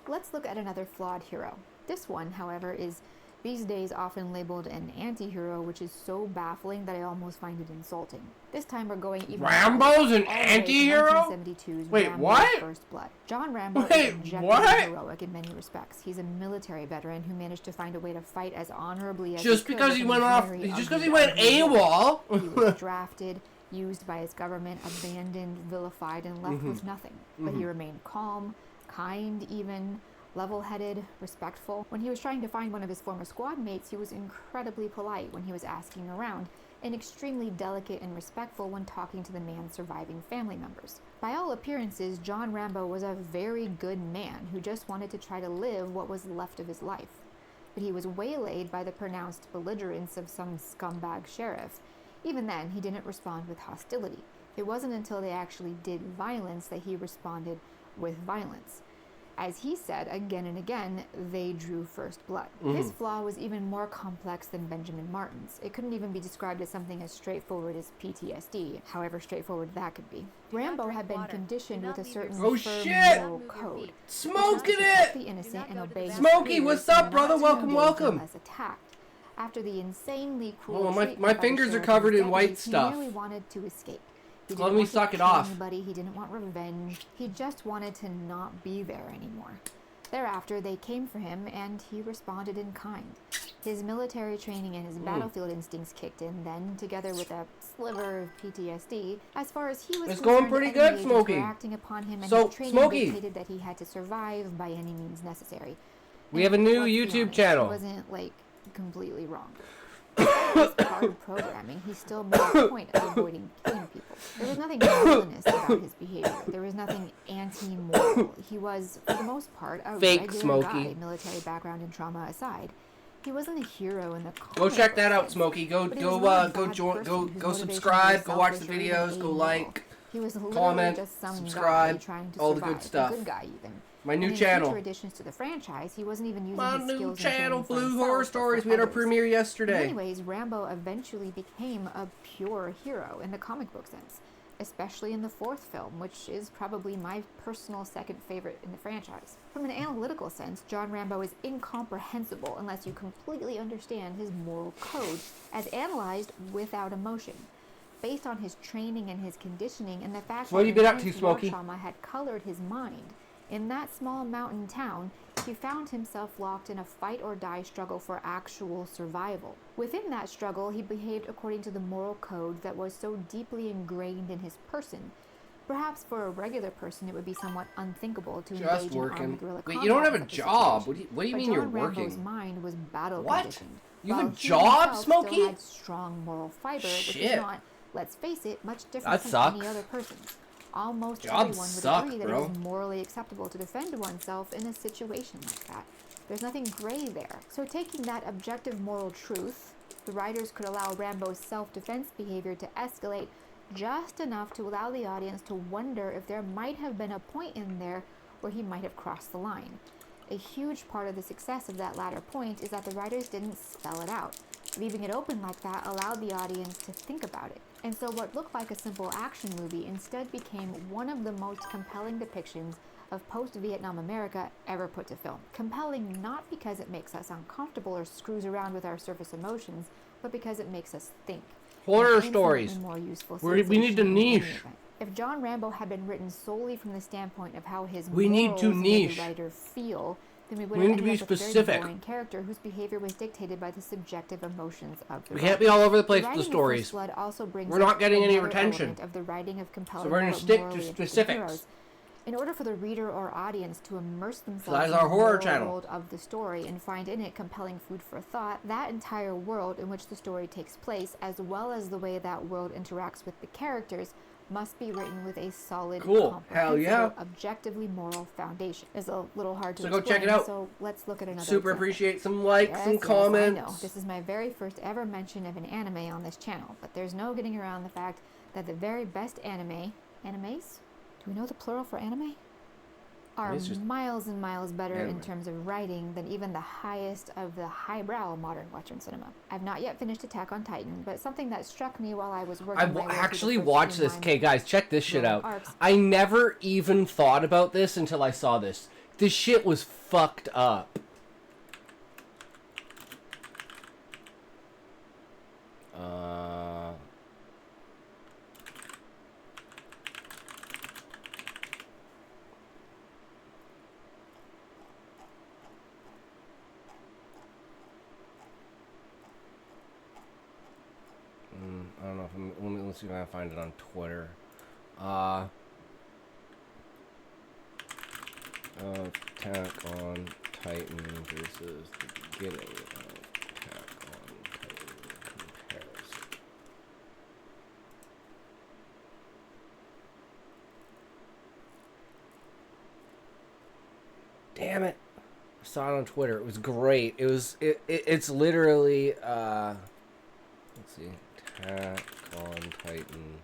Let's look at another flawed hero. This one, however, is these days often labeled an anti-hero, which is so baffling that I almost find it insulting. This time we're going even Rambo's an anti-hero? 1972's Wait, Rambo what? First Blood. John Rambo Wait, is objectively what? heroic in many respects. He's a military veteran who managed to find a way to fight as honorably as Just he could because he within went a off, very just because ugly, he went ugly world. AWOL. He was drafted, used by his government, abandoned, vilified, and left with nothing. But he remained calm, kind even, level-headed, respectful. When he was trying to find one of his former squad mates, he was incredibly polite when he was asking around, and extremely delicate and respectful when talking to the man's surviving family members. By all appearances, John Rambo was a very good man who just wanted to try to live what was left of his life. But he was waylaid by the pronounced belligerence of some scumbag sheriff. Even then, he didn't respond with hostility. It wasn't until they actually did violence that he responded with violence. As he said again and again, they drew first blood. His flaw was even more complex than Benjamin Martin's. It couldn't even be described as something as straightforward as PTSD, however straightforward that could be. Rambo had been conditioned with a certain firm moral code. Smoking Protect it! the innocent and obey his Smokey, superiors, what's up, and brother? not to Welcome, engage welcome. unless attacked. After the insanely cruel Oh, treatment my by the fingers are sheriff covered and in white deputies, stuff. He merely wanted to escape. He Let didn't me want to suck it kill off. anybody. He didn't want revenge. He just wanted to not be there anymore. Thereafter, they came for him, and he responded in kind. His military training and his battlefield instincts kicked in then, together with a sliver of PTSD. As far as he was It's concerned, going pretty enemy good, agents Smokey. were acting upon him, and So, his training Smokey. dictated that he had to survive by any means necessary. We And have a new let's be YouTube honest, channel. He wasn't, like, completely wrong. As part of programming, he still made a point of avoiding killing people. There was nothing villainous about his behavior. There was nothing anti-moral. He was, for the most part, a Fake regular Smokey. guy, military background and trauma aside. He wasn't a hero in the Go comic check that book out, sense, Smokey. Go but he was not a bad join, person go whose motivation subscribe. was Go watch the selfish or videos. even Go amoral. like, He was literally comment, just some subscribe, guy trying to all the survive, good stuff. a good guy even. My new And in channel. future additions to the franchise, he wasn't even using My his new skills and channel, training for Blue himself, Horror but for Stories. We had our others. premiere In yesterday. many ways, Rambo eventually became a pure hero in the comic book sense, especially in the fourth film, which is probably my personal second favorite in the franchise. From an analytical sense, John Rambo is incomprehensible unless you completely understand his moral code as analyzed without emotion. Based on his training and his conditioning and the fact What that have you been up to, intense war Smokey? trauma had colored his mind, in that small mountain town, he found himself locked in a fight-or-die struggle for actual survival. Within that struggle, he behaved according to the moral code that was so deeply ingrained in his person. Perhaps for a regular person, it would be somewhat unthinkable to engage Just in working. armed guerrilla Wait, combat you don't have a in such job. situation. What do you But mean you're John Rambo's working? mind was battle What? conditioned. You have a While he job, himself Smokey? Still had strong moral fiber, which Shit. is not, let's face it, much different That from sucks. any other person's. Almost Jobs everyone would suck, agree that bro. it is morally acceptable to defend oneself in a situation like that. There's nothing gray there. So taking that objective moral truth, the writers could allow Rambo's self-defense behavior to escalate just enough to allow the audience to wonder if there might have been a point in there where he might have crossed the line. A huge part of the success of that latter point is that the writers didn't spell it out. Leaving it open like that allowed the audience to think about it. And so what looked like a simple action movie instead became one of the most compelling depictions of post-Vietnam America ever put to film. Compelling not because it makes us uncomfortable or screws around with our surface emotions, but because it makes us think. Horror An infinitely stories. more useful We need to sensation in any niche. event. If John Rambo had been written solely from the standpoint of how his We need to morals made niche. the writer feel, then we would We have need to ended be up with a specific. very boring character whose behavior was dictated by the subjective emotions of the We writer. can't be all over the place with writing the of stories. First Blood also brings We're not up getting any another retention. element of the writing of compelling So we're gonna but stick to morally interesting specifics. heroes. In order for the reader or audience to immerse themselves that is in our the horror world channel. of the story and find in it compelling food for thought, that entire world in which the story takes place, as well as the way that world interacts with the characters, must be written with a solid, Cool. Hell yeah. comprehensible, objectively moral foundation. It's a little hard to So go explain, check it out. so let's look at another Super example. appreciate some likes Yes, and yes, comments. I know. This is my very first ever mention of an anime on this channel, but there's no getting around the fact that the very best anime Animes? Do we know the plural for anime? Are It's just miles and miles better in anime. terms of writing than even the highest of the highbrow modern Western cinema. I've not yet finished Attack on Titan, but something that struck me while I was working I my way through the actually first watched few this. lines Okay, guys, check this shit of out. arcs. I never even thought about this until I saw this. This shit was fucked up. I don't know if let's see if I can find it on Twitter. Attack on Titan versus the beginning of Attack on Titan comparison. Damn it! I saw it on Twitter. It was great. It's literally let's see. Attack on Titan.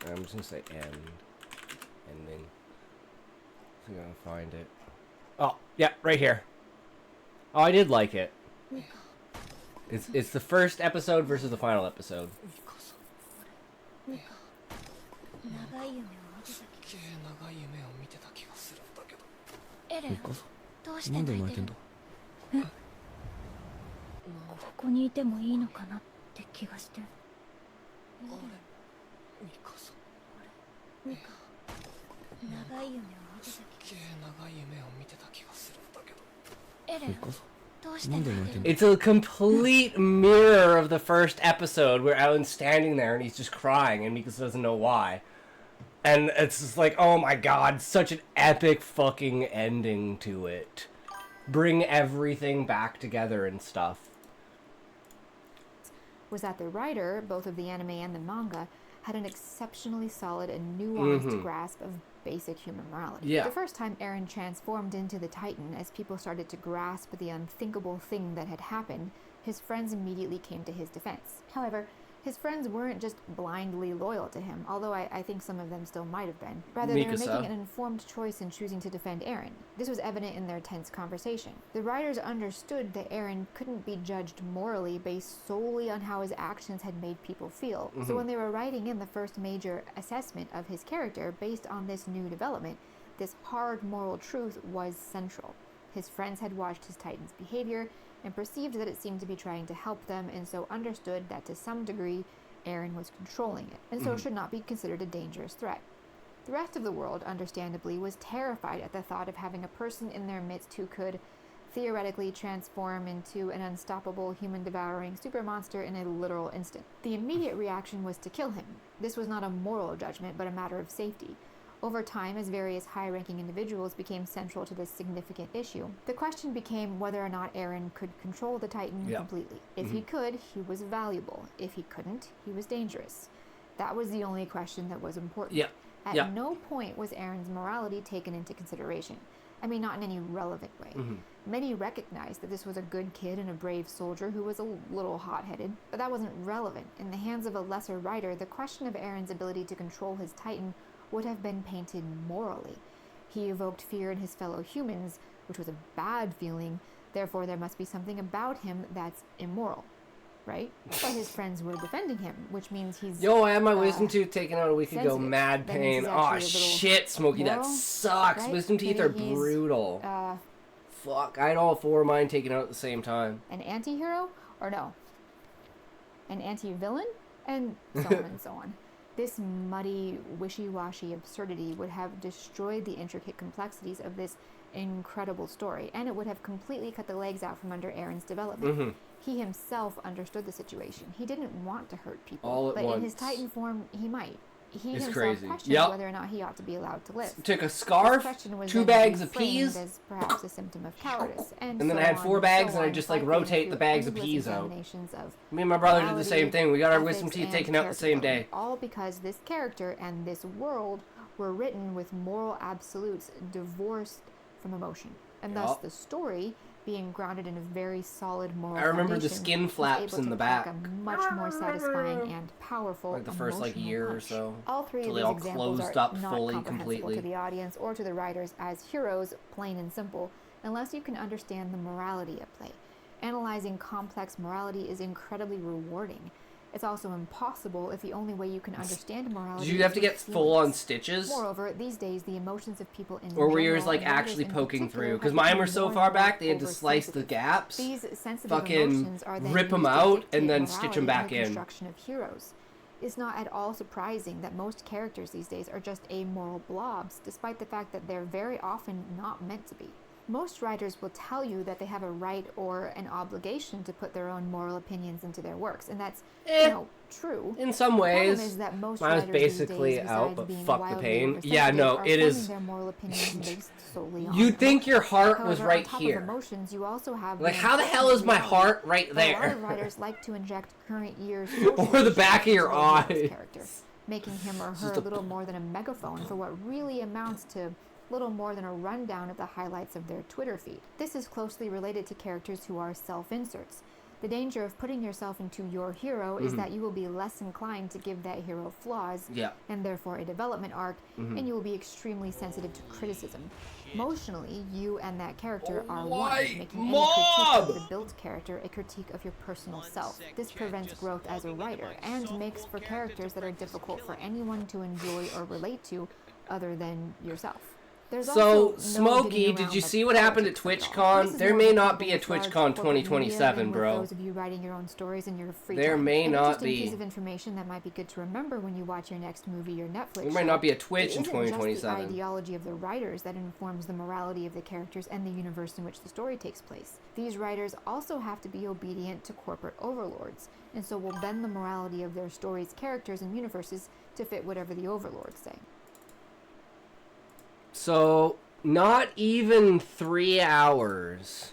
I'm just gonna say ending. See if I can find it. Oh, yeah, right here. Oh, I did like it. It's the first episode versus the final episode. 長い夢を見てた気がする。長い夢を見てた気がするんだけど。エレン、どうして泣いてるの？え？ここにいてもいいのかなって気がして。ミカさん。ミカ。長い夢を見てた気がする。長い夢を見てた気がするんだけど。エレン、どうして泣いてるの？ It's a complete mirror of the first episode where Alan's standing there and he's just crying and Mikasa doesn't know why. And it's just like, oh my god, such an epic fucking ending to it. Bring everything back together and stuff. Was that the writer, both of the anime and the manga, had an exceptionally solid and nuanced grasp of basic human morality. Yeah. The first time Eren transformed into the Titan, as people started to grasp the unthinkable thing that had happened, his friends immediately came to his defense. However, his friends weren't just blindly loyal to him, although I think some of them still might have been. Rather, they were making an informed choice in choosing to defend Eren. This was evident in their tense conversation. The writers understood that Eren couldn't be judged morally based solely on how his actions had made people feel. So when they were writing in the first major assessment of his character based on this new development, this hard moral truth was central. His friends had watched his Titan's behavior and perceived that it seemed to be trying to help them, and so understood that to some degree Eren was controlling it, and so should not be considered a dangerous threat. The rest of the world, understandably, was terrified at the thought of having a person in their midst who could theoretically transform into an unstoppable human-devouring super monster in a literal instant. The immediate reaction was to kill him. This was not a moral judgment, but a matter of safety. Over time, as various high-ranking individuals became central to this significant issue, the question became whether or not Eren could control the Titan completely. If he could, he was valuable. If he couldn't, he was dangerous. That was the only question that was important. At no point was Eren's morality taken into consideration. I mean, not in any relevant way. Many recognized that this was a good kid and a brave soldier who was a little hot-headed, but that wasn't relevant. In the hands of a lesser writer, the question of Eren's ability to control his Titan would have been painted morally. He evoked fear in his fellow humans, which was a bad feeling, therefore there must be something about him that's immoral, right? But his friends were defending him, which means he's... Yo, I had my wisdom tooth taken out a week ago. sensitive. Mad That means pain. he's Oh actually a little shit, Smokey, that moral, sucks. right? Wisdom teeth Maybe are he's, brutal. Fuck, I had all four of mine taken out at the same time. An anti-hero? Or no? An anti-villain? And so on and so on. This muddy, wishy-washy absurdity would have destroyed the intricate complexities of this incredible story, and it would have completely cut the legs out from under Eren's development. He himself understood the situation. He didn't want to hurt people, All at but once. in his Titan form, he might. He It's himself crazy. questioned Yep. whether or not he ought to be allowed to live. Took a This scarf, question was 2 then bags of reframed peas, as perhaps a symptom of cowardice, and then so I had on 4 and bags, so and I on, just like cycling rotate the through bags of endless peas out. examinations of Me and my brother did the morality, same thing. We got our wisdom ethics, teeth and taken out the character same development, day. all because this character and this world were written with moral absolutes divorced from emotion. And thus Yup. the story being grounded in a very solid moral I remember the foundation, skin he's flaps able in to the pack back. a much more satisfying and powerful Like the first like emotional year or punch. so. All three Till of they these all examples closed are up not fully, comprehensible completely. to the audience or to the writers as heroes, plain and simple, unless you can understand the morality at play. Analyzing complex morality is incredibly rewarding. It's also impossible if the only way you can understand morality Did you have to is get with full on feelings. stitches? Moreover, these days the emotions of people in Or were general, yours like and writers actually in poking particular, through? have Because mine become were so more far and more back they had to slice the oversensitive. gaps, These sensitive fucking emotions are then rip them used to out, dictate and then stitch them morality back the in. construction of heroes. It's not at all surprising that most characters these days are just amoral blobs, despite the fact that they're very often not meant to be. Most writers will tell you that they have a right or an obligation to put their own moral opinions into their works, and that's, true. In some The ways. problem is that most Mine was writers these basically days, out, besides but being fuck the wildly pain. oversensitive, Yeah, no, are it forming is. their moral opinions based solely on You'd think your heart was However, right on top here. Of emotions, you also have Like, the how the hell is my unfortunate heart reality right that A lot there? of writers like to inject current year's Or the back of your eye, eyes. making him or her Just a a- little more than a megaphone for what really amounts to little more than a rundown of the highlights of their Twitter feed. This is closely related to characters who are self-inserts. The danger of putting yourself into your hero is that you will be less inclined to give that hero flaws, and therefore a development arc, and you will be extremely sensitive to criticism. Emotionally, you and that character are one, making any critique of the built character a critique of your personal self. This prevents growth as a writer, and makes for characters that are difficult for anyone to enjoy or relate to other than yourself. There's So, also no Smokey, getting did around you the see what happened at politics of it all. TwitchCon? This is There more may of a not be a problem with large TwitchCon corporate media 2027, than with bro. those of you writing your own stories in your free There time. may An not interesting be. piece of information that might be good to remember when you watch your next movie or Netflix There might show. not be a Twitch in It isn't just the 2027. ideology of the writers that informs the morality of the characters and the universe in which the story takes place. These writers also have to be obedient to corporate overlords, and so will bend the morality of their stories, characters, and universes to fit whatever the overlords say. So, not even 3 hours.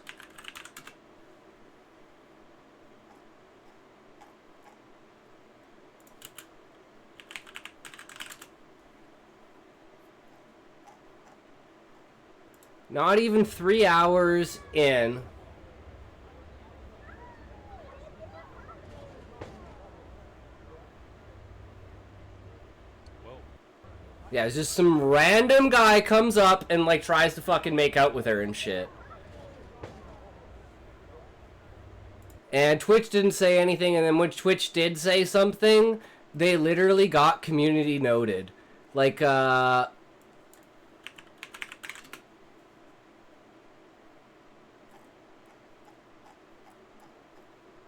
Not even 3 hours in. Yeah, it's just some random guy comes up and like tries to fucking make out with her and shit. And Twitch didn't say anything, and then when Twitch did say something, they literally got community noted. Like,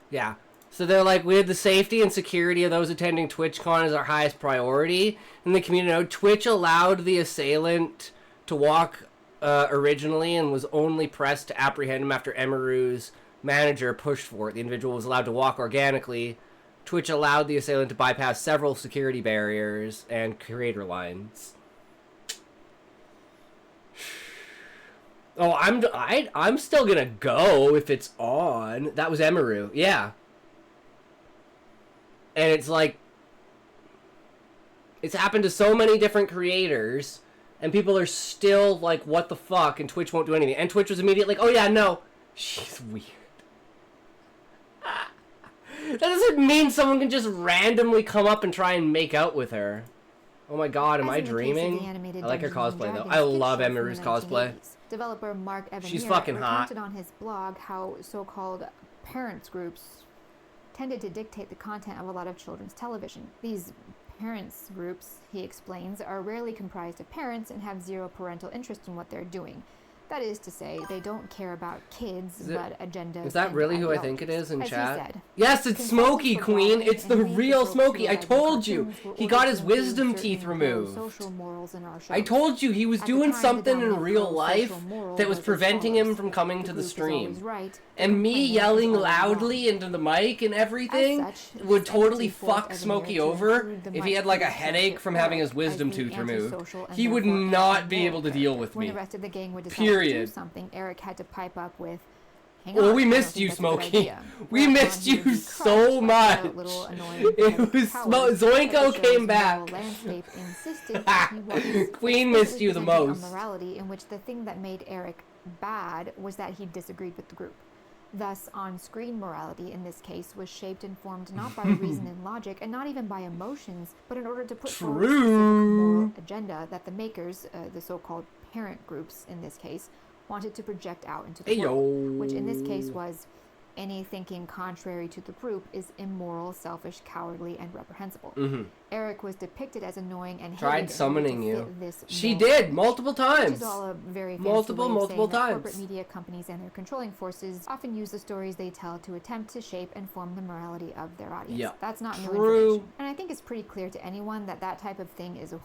yeah. So they're like, we had the safety and security of those attending TwitchCon as our highest priority. In the community note, Twitch allowed the assailant to walk originally and was only pressed to apprehend him after Emeru's manager pushed for it. The individual was allowed to walk organically. Twitch allowed the assailant to bypass several security barriers and creator lines. Oh, I'm still gonna go if it's on. That was Emeru, yeah. And it's like, it's happened to so many different creators, and people are still like, what the fuck, and Twitch won't do anything. And Twitch was immediately like, oh yeah, no, she's weird. That doesn't mean someone can just randomly come up and try and make out with her. Oh my god, am I dreaming? I like her cosplay though. I love Emeru's cosplay. Developer Mark Evanier She's fucking hot. recounted on his blog how so-called parents groups tended to dictate the content of a lot of children's television. These parents groups, he explains, are rarely comprised of parents and have zero parental interest in what they're doing. That is to say, they don't care about kids, but agendas. Is that and really who I ideologies. think it is in As he chat? said, Yes, it's Smokey, Queen. It's the real Smokey. I told you. He got his wisdom teeth removed. I told you he was doing something in real life that was preventing him from coming to the stream. And me yelling loudly into the mic and everything would totally fuck Smokey over if he had like a headache from having his wisdom tooth removed. He would not be able to deal with When me. the rest of the gang would decide Period. to do something, Eric had to pipe up with, "Hang Well, on, we I don't missed think you, that's a good Smokey. idea." We Whereupon missed he would you be so crushed by much. that little annoying It was coward Zoinko that the came show's back. moral landscape insisted that he was Queen missed you the presenting a most. morality in which the thing that made Eric bad was that he disagreed with the group. Thus, on-screen morality in this case was shaped and formed not by reason and logic, and not even by emotions, but in order to put forward a specific moral agenda that the makers, the so-called parent groups in this case, wanted to project out into the world, which in this case was any thinking contrary to the group is immoral, selfish, cowardly, and reprehensible. Eric was depicted as annoying and tried hated summoning in order to you. fit this She mold. did multiple times. Which is all a very fancy multiple way of saying that times. corporate media companies and their controlling forces often use the stories they tell to attempt to shape and form the morality of their audience. Yeah. That's not new True. information. And I think it's pretty clear to anyone that that type of thing is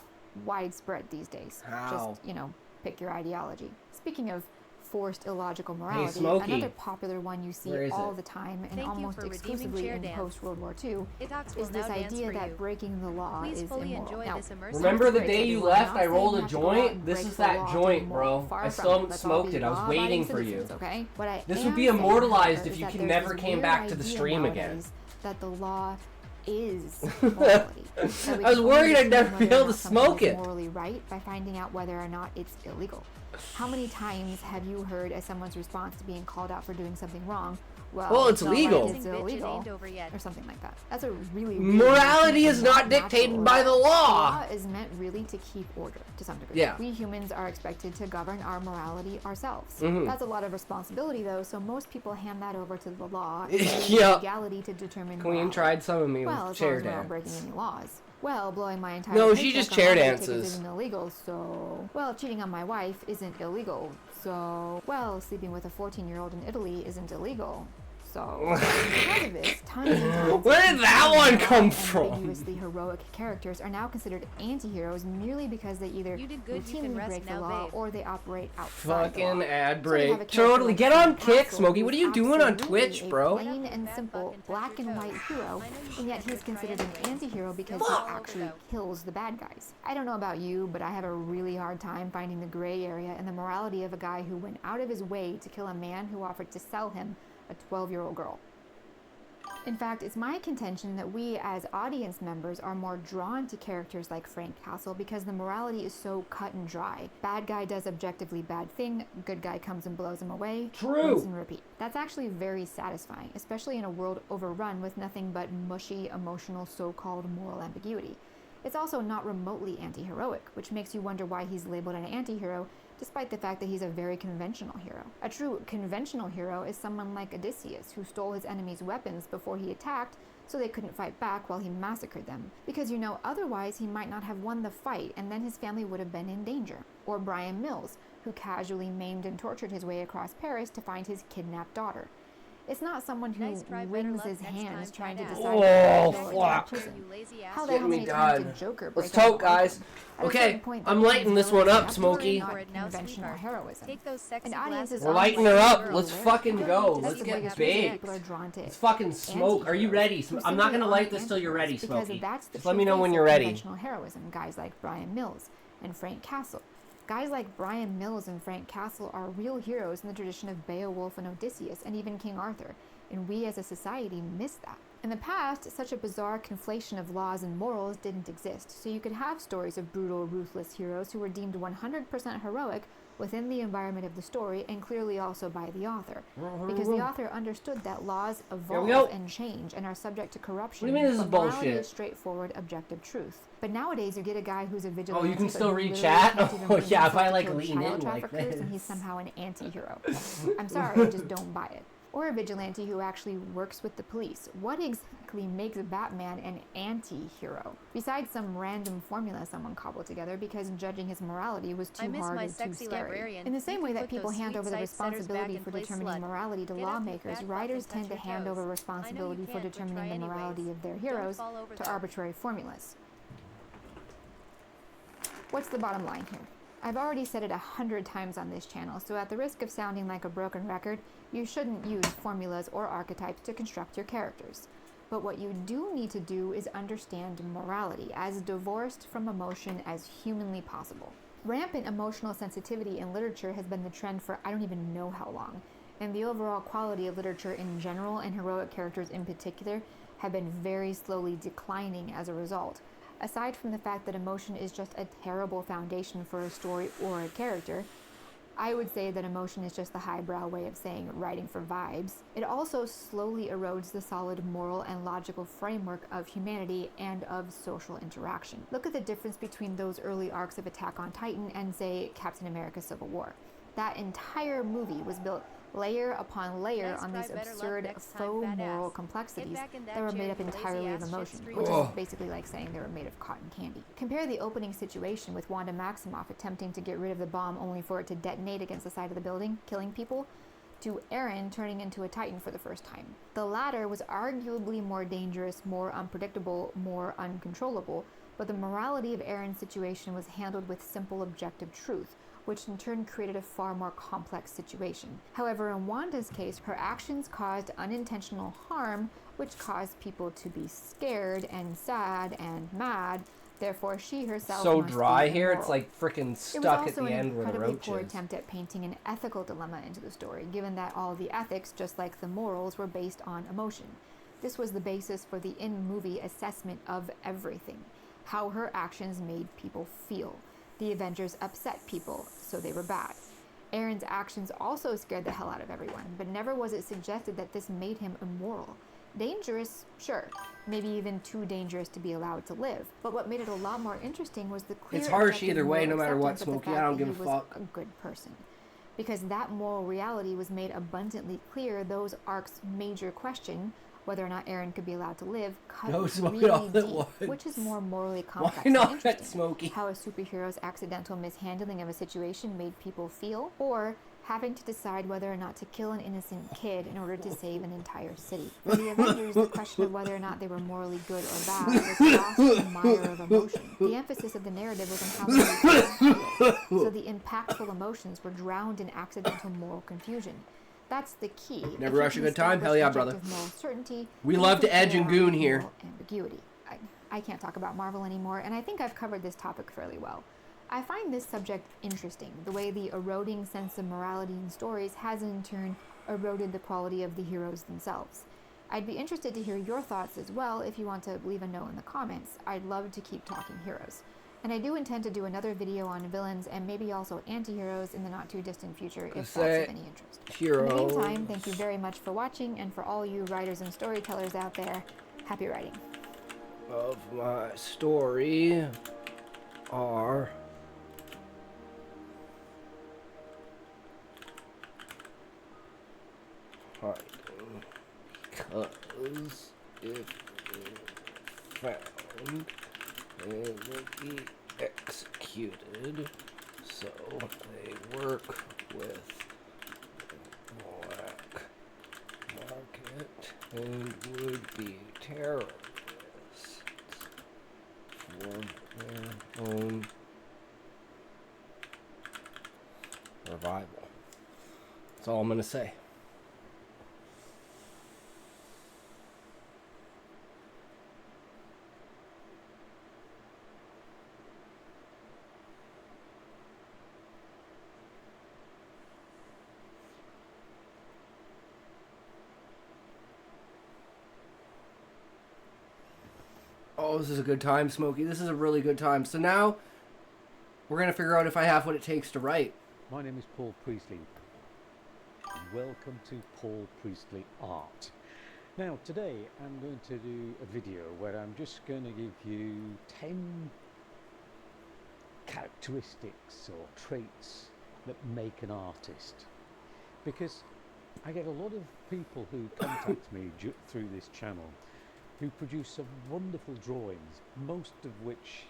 widespread these days. How? Just, pick your ideology. Speaking of forced illogical morality, Smokey. another popular one you see all the time and Thank you almost for exclusively redeeming in Chair post-World War II Itox is will this now dance idea for that you. breaking the law Please is fully immoral. enjoy Now, this immersive remember the great day you everyone. left, Not I rolled saying a you have to go out joint? and This break is the that law to joint, be bro. moral. Far I from still it. haven't Let's all smoked be it. I was law-abiding waiting for you. citizens, okay? What I This am would be saying, immortalized however, if is you that can there's never this came weird back to the idea stream again. nowadays that the law is morality. That we I was can worried only I'd never determine be whether or able to not something smoke is it. morally right by finding out whether or not it's illegal. How many times have you heard as someone's response to being called out for doing something wrong, well, it's not legal. like it's illegal, or something like that? That's a really Morality is not dictated by the law. The law is meant really to keep order to some degree. Yeah. We humans are expected to govern our morality ourselves. Mhm. That's a lot of responsibility, though, so most people hand that over to the law and Yep. legality to determine Queen morality. tried some of me Well, with as long chair as we're not dance. breaking any laws. Well, blowing my entire No, she paycheck just on chair lottery tickets dances. isn't illegal, so... Well, cheating on my wife isn't illegal, so... Well, sleeping with a 14-year-old in Italy isn't illegal, so... Because of this, tons and tons Where of did that one come and from? ambiguously heroic characters are now considered anti-heroes merely because they either You did good, you can routinely rest break the now, law babe. or they operate outside the law. Fucking ad So we have a break. character Totally. like Get on Frank Kick, Castle, Smokey. What are you who's doing on absolutely Twitch, a bro? plain and simple black and white hero, and yet he's considered an anti-hero because he actually kills the bad guys. I don't know about you, but I have a really hard time finding the gray area in the morality of a guy who went out of his way to kill a man who offered to sell him a 12-year-old girl. In fact, it's my contention that we as audience members are more drawn to characters like Frank Castle because the morality is so cut and dry. Bad guy does objectively bad thing, good guy comes and blows him away. True. Rinse and repeat. That's actually very satisfying, especially in a world overrun with nothing but mushy, emotional, so-called moral ambiguity. It's also not remotely anti-heroic, which makes you wonder why he's labeled an anti-hero, despite the fact that he's a very conventional hero. A true conventional hero is someone like Odysseus, who stole his enemies' weapons before he attacked so they couldn't fight back while he massacred them. Because otherwise he might not have won the fight and then his family would have been in danger. Or Brian Mills, who casually maimed and tortured his way across Paris to find his kidnapped daughter. It's not someone who Nice try, better wrings luck his next hands time, trying to try decide that. Oh, whether to kill or fuck. prison. You lazy ass. How the Get hell me many times done. did Joker Let's break out talk, of Arkham? guys. At a Okay, certain point, I'm the lighting this one villains up, have to Smokey. not For it now, conventional sweetheart. heroism. Take those sexy And audiences glasses We're off, lighting my her up. girl. Let's fucking go. That's Let's the get biggest big. reason people are drawn to Let's fucking smoke. Are you ready? anti-heroes who I'm not simply gonna light aren't this till you're ready, anti-heroes, Smokey. because that's the Just let me true know face when of you're ready. conventional heroism. Guys like Brian Mills and Frank Castle. Guys like Brian Mills and Frank Castle are real heroes in the tradition of Beowulf and Odysseus and even King Arthur, and we as a society miss that. In the past, such a bizarre conflation of laws and morals didn't exist, so you could have stories of brutal, ruthless heroes who were deemed 100% heroic within the environment of the story and clearly also by the author. Because the author understood that laws Here we evolve go. and change and are subject to corruption. What do you mean this is but morality bullshit? is straightforward, objective truth. But nowadays you get a guy who's a vigilante. Oh, you can but still who read literally chat? can't even Oh, bring yeah, if himself I, to like, kill lean child in like traffickers, and this. he's somehow an anti-hero. I'm sorry, I just don't buy it. Or a vigilante who actually works with the police. What exactly makes Batman an anti-hero? Besides some random formula someone cobbled together because judging his morality was I too miss hard my or too sexy scary. librarian. In the same You way can that put people those hand sweet over the sight setters back responsibility in for place, determining slut. morality to Get up, you lawmakers, fat writers fuck, and tend to touch your hand over toes. responsibility for can't, but determining try the anyways. morality of their Don't heroes fall over to them. arbitrary formulas. What's the bottom line here? I've already said it 100 times on this channel, so at the risk of sounding like a broken record, you shouldn't use formulas or archetypes to construct your characters. But what you do need to do is understand morality as divorced from emotion as humanly possible. Rampant emotional sensitivity in literature has been the trend for I don't even know how long, and the overall quality of literature in general and heroic characters in particular have been very slowly declining as a result. Aside from the fact that emotion is just a terrible foundation for a story or a character, I would say that emotion is just the highbrow way of saying writing for vibes. It also slowly erodes the solid moral and logical framework of humanity and of social interaction. Look at the difference between those early arcs of Attack on Titan and, say, Captain America Civil War. That entire movie was built layer upon layer on these absurd faux moral complexities that were made up entirely of emotion, which is basically like saying they were made of cotton candy. Compare the opening situation with Wanda Maximoff attempting to get rid of the bomb only for it to detonate against the side of the building, killing people, to Eren turning into a Titan for the first time. The latter was arguably more dangerous, more unpredictable, more uncontrollable, but the morality of Eren's situation was handled with simple objective truth, which in turn created a far more complex situation. However, in Wanda's case, her actions caused unintentional harm, which caused people to be scared and sad and mad. Therefore, she herself so must dry be here, immoral. it's like freaking stuck at the end where the roach It was also an incredibly poor is. attempt at painting an ethical dilemma into the story, given that all the ethics, just like the morals, were based on emotion. This was the basis for the in-movie assessment of everything, how her actions made people feel. The Avengers upset people, so they were bad. Eren's actions also scared the hell out of everyone, but never was it suggested that this made him immoral. Dangerous, sure. Maybe even too dangerous to be allowed to live. But what made it a lot more interesting was the clear It's harsh objective either way, moral no matter what, acceptance of the Smokey. I fact don't that give he a was fuck. a good person. Because that moral reality was made abundantly clear, those arcs' major question, whether or not Eren could be allowed to live, cut No, Smokey, really all at deep, once. which is more morally complex Why not, and interesting. Smokey? How a superhero's accidental mishandling of a situation made people feel, or having to decide whether or not to kill an innocent kid in order to save an entire city. For the Avengers, the question of whether or not they were morally good or bad was lost in the mire of emotion. The emphasis of the narrative was on how they made people feel, so the impactful emotions were drowned in accidental moral confusion. That's the key. Never rush a good time? Hell yeah, brother. Certainty, We love to edge and goon here. Ambiguity. I can't talk about Marvel anymore, and I think I've covered this topic fairly well. I find this subject interesting, the way the eroding sense of morality in stories has in turn eroded the quality of the heroes themselves. I'd be interested to hear your thoughts as well if you want to leave a note in the comments. I'd love to keep talking heroes. And I do intend to do another video on villains and maybe also anti-heroes in the not too distant future if that's of any interest. Heroes. In the meantime, thank you very much for watching, and for all you writers and storytellers out there, happy writing. Of my story are hiding because if found they will be executed, so they work with the black market and would be terrorists for their own survival. That's all I'm gonna say. Oh, this is a good time, Smokey. This is a really good time. So now, we're going to figure out if I have what it takes to write. My name is Paul Priestley. Welcome to Paul Priestley Art. Now, today I'm going to do a video where I'm just going to give you 10 characteristics or traits that make an artist. Because I get a lot of people who contact me through this channel who produce some wonderful drawings, most of which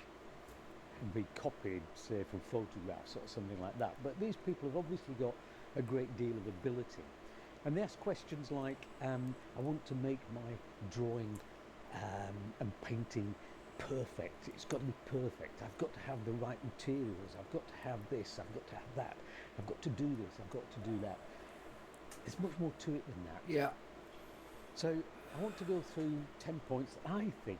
can be copied, say, from photographs or something like that. But these people have obviously got a great deal of ability. And they ask questions like, I want to make my drawing and painting perfect. It's got to be perfect. I've got to have the right materials. I've got to have this. I've got to have that. I've got to do this. I've got to do that. There's much more to it than that. Yeah. So I want to go through 10 points that I think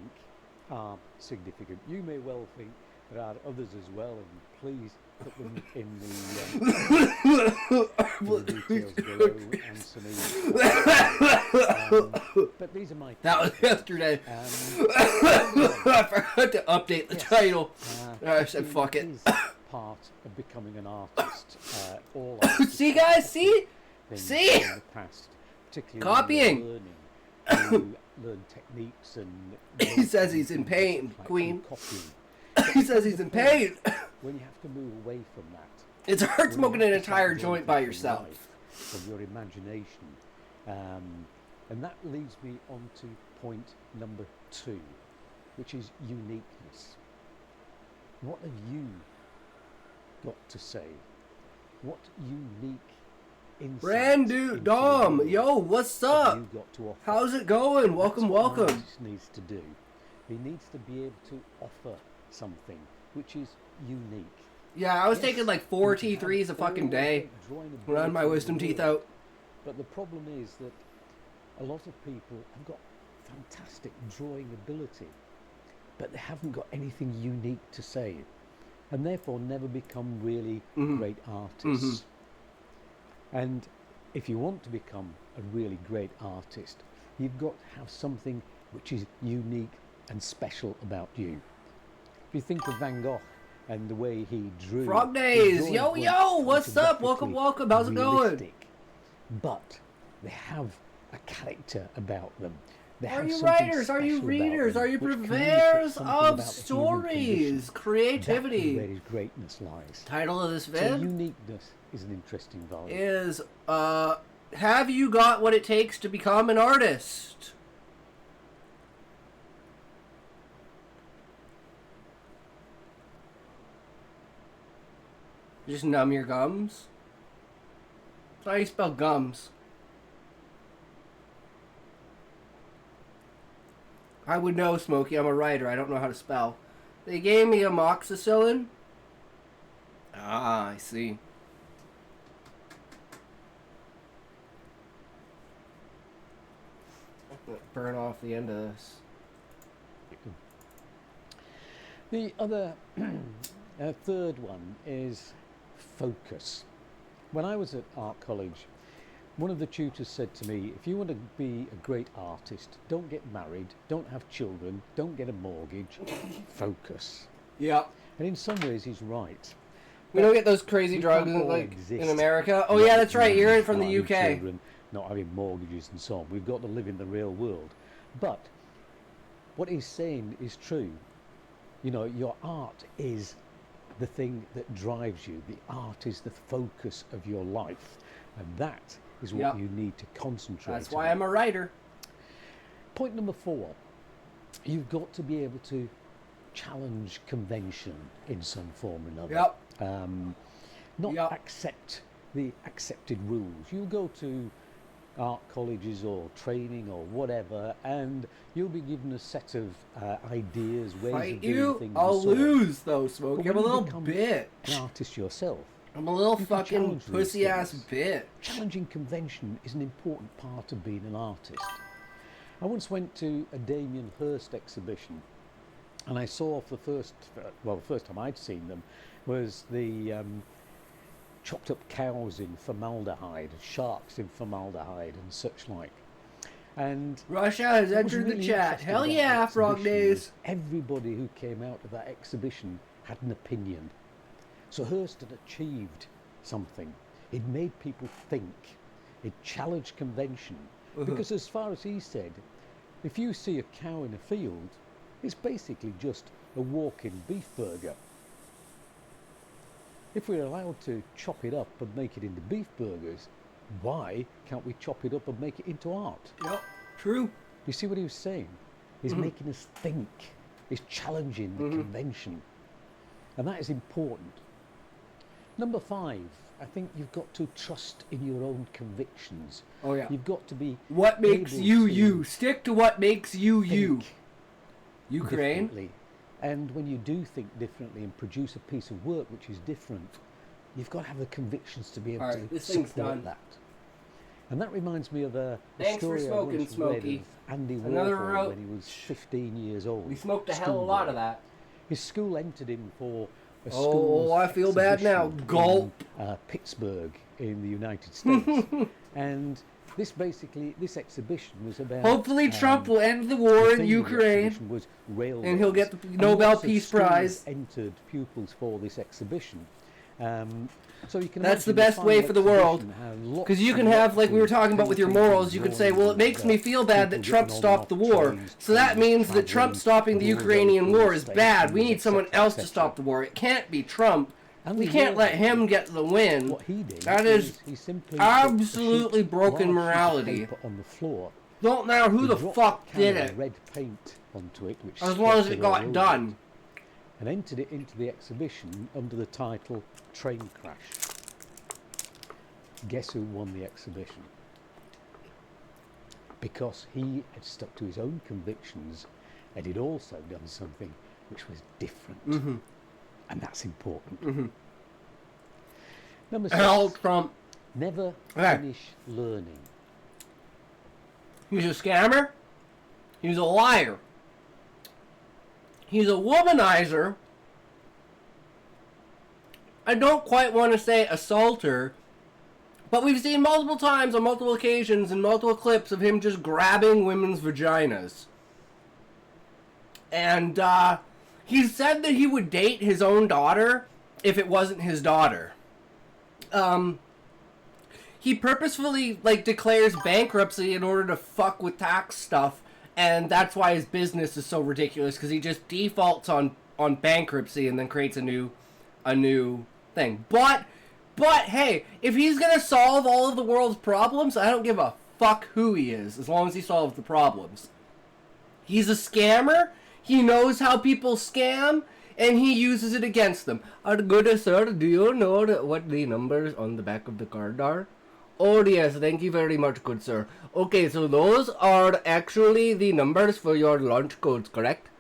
are significant. You may well think there are others as well, and please put them in the details below, Anthony. But these are my... That was yesterday. I forgot to update the title. I said fuck it. part of becoming an artist. All artists See, guys, see? things See? in the past, particularly Copying. when you're learning to learn techniques and He says he's in pain, like Queen. copying. He says he's in pain. When you have to move away from that, It's hard when smoking you an have to start entire doing joint by things from yourself. life, from your imagination, and that leads me on to point number 2, which is uniqueness. What have you got to say? What unique insights Brand new into Dom, the world yo, what's have up? you got to offer? How's it going? Welcome, That's what an welcome. artist needs to do. He needs to be able to offer something which is unique. Yeah, I was Yes, taking like 4 you can T3s a have fucking all the day. drawing When I had my ability in wisdom the teeth world. out. But the problem is that a lot of people have got fantastic drawing ability, but they haven't got anything unique to say, and therefore never become really great artists. And if you want to become a really great artist, you've got to have something which is unique and special about you. If you think of Van Gogh and the way he drew, Frog his days, drawings yo, weren't yo, what's up? Welcome, photographically welcome. How's it going? realistic, but they have a character about them. They Are have you something writers? Are you special about readers? them Are you which communicates purveyors something of about the human stories? condition. That is Creativity. where his greatness lies. Title of this So vid uniqueness is an interesting value. is have you got what it takes to become an artist? Just numb your gums? That's how you spell gums. I would know, Smokey. I'm a writer. I don't know how to spell. They gave me amoxicillin. Ah, I see. Burn off the end of this. The other third one is focus. When I was at art college, one of the tutors said to me, if you want to be a great artist, don't get married, don't have children, don't get a mortgage, focus. Yeah. And in some ways he's right. We don't get those crazy We drugs can't all like in exist America. Oh not yeah, that's right. You're having from the married UK. children, not having mortgages and so on. We've got to live in the real world. But what he's saying is true. You know, your art is the thing that drives you. The art is the focus of your life. And that is what Yep. you need to concentrate That's why on. I'm a writer. Point number 4. You've got to be able to challenge convention in some form or another. Yep. Not accept the accepted rules. You go to art colleges or training or whatever, and you'll be given a set of ideas, ways Fight of doing you? things. I'll and so on. lose though, But Smokey. when I'm a you little become bitch. an artist yourself, I'm a little you can fucking challenge these pussy ass things. bitch. Challenging convention is an important part of being an artist. I once went to a Damien Hirst exhibition, and I saw for the first time I'd seen them was the chopped up cows in formaldehyde, sharks in formaldehyde and such like. And Russia has what was entered the really chat. interesting Hell about yeah, the Frog exhibition Days. was everybody who came out of that exhibition had an opinion. So Hirst had achieved something. It made people think. It challenged convention. Because as far as he said, if you see a cow in a field, it's basically just a walking beef burger. If we're allowed to chop it up and make it into beef burgers, why can't we chop it up and make it into art? Yep, true. You see what he was saying? He's making us think. He's challenging the convention. And that is important. Number 5, I think you've got to trust in your own convictions. Oh yeah. You've got to be What makes able you to you? Stick to what makes you you. think Ukraine. differently. And when you do think differently and produce a piece of work which is different, you've got to have the convictions to be able Alright, to this thing's support done. that. And that reminds me of a Thanks for story I smoking, once read Smokey. of Andy Another Warhol route. when he was 15 years old. We smoked a hell of a lot of that. His school entered him for a Oh, school I feel bad now. exhibition Gulp. in Pittsburgh in the United States. And this exhibition was about. Hopefully, Trump will end the war in Ukraine, and he'll get the Nobel Peace Prize. Entered pupils for this exhibition. So you can That's the best way for the world, because you can have, like we were talking about with your morals, you could say, well, it makes me feel bad that Trump stopped the war, so that means that Trump stopping the Ukrainian war is bad. We need someone else to stop the war. It can't be Trump. We can't let him get the win. That is absolutely broken morality. On the floor. Don't matter who the fuck did it, red paint onto it, which as long as it got done. And entered it into the exhibition under the title Train Crash. Guess who won the exhibition? Because he had stuck to his own convictions and he'd also done something which was different. And that's important. Number 6. Trump. Never finish learning. He's a scammer. He's a liar. He's a womanizer. I don't quite want to say assaulter, but we've seen multiple times on multiple occasions and multiple clips of him just grabbing women's vaginas. And he said that he would date his own daughter if it wasn't his daughter. He purposefully, like, declares bankruptcy in order to fuck with tax stuff. And that's why his business is so ridiculous, because he just defaults on bankruptcy and then creates a new thing. But hey, if he's gonna solve all of the world's problems, I don't give a fuck who he is, as long as he solves the problems. He's a scammer. He knows how people scam, and he uses it against them. Good sir, do you know what the numbers on the back of the card are? Oh yes, thank you very much, good sir. Okay, so those are actually the numbers for your launch codes, correct?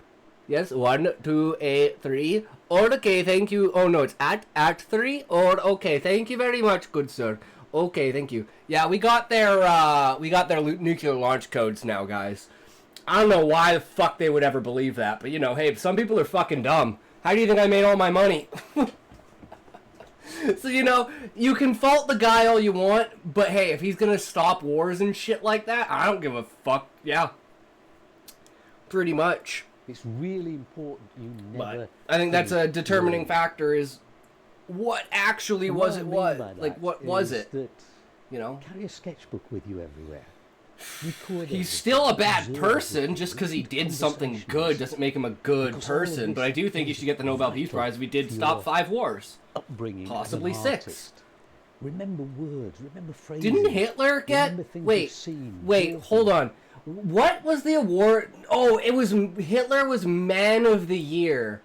Yes, 1, 2, 8, 3. Okay, thank you. Oh no, it's at 3. Or okay, thank you very much, good sir. Okay, thank you. Yeah, we got their nuclear launch codes now, guys. I don't know why the fuck they would ever believe that, but you know, hey, some people are fucking dumb. How do you think I made all my money? So, you know, you can fault the guy all you want, but hey, if he's gonna stop wars and shit like that, I don't give a fuck. Yeah. Pretty much. It's really important you never... But I think that's a determining factor, is what actually was it what? Like, what was it? That you know? Carry a sketchbook with you everywhere. He's still a bad person. Just because he did something good doesn't make him a good person. But I do think he should get the Nobel Peace Prize if he did stop 5 wars. Upbringing, possibly 6. Remember words, remember phrases. Didn't Hitler get... Wait, hold on. What was the award? Oh, it was... Hitler was Man of the Year.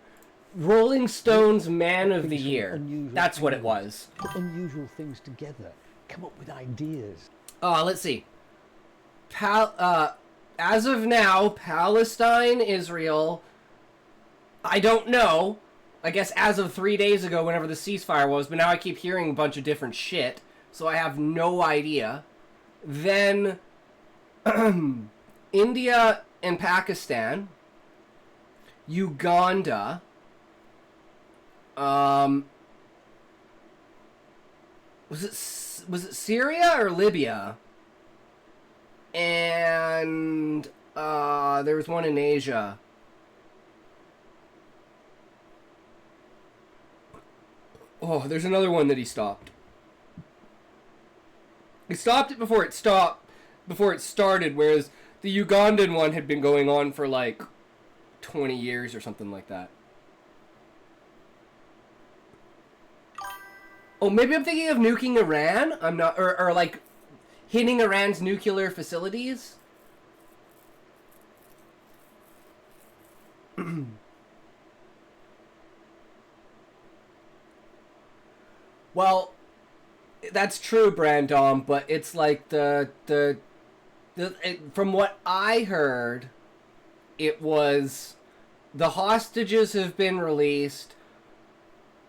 Rolling Stone's Man of the Year. That's what it was. Put unusual things together. Come up with ideas. Let's see. As of now, Palestine, Israel... I don't know. I guess as of 3 days ago, whenever the ceasefire was, but now I keep hearing a bunch of different shit, so I have no idea. Then, India and Pakistan, Uganda, was it Syria or Libya? And, there was one in Asia. Oh, there's another one that he stopped. He stopped it before it started, whereas the Ugandan one had been going on for like 20 years or something like that. Oh, maybe I'm thinking of nuking Iran? I'm not, or like hitting Iran's nuclear facilities? Well, that's true, Brandom, but it's like from what I heard, it was the hostages have been released.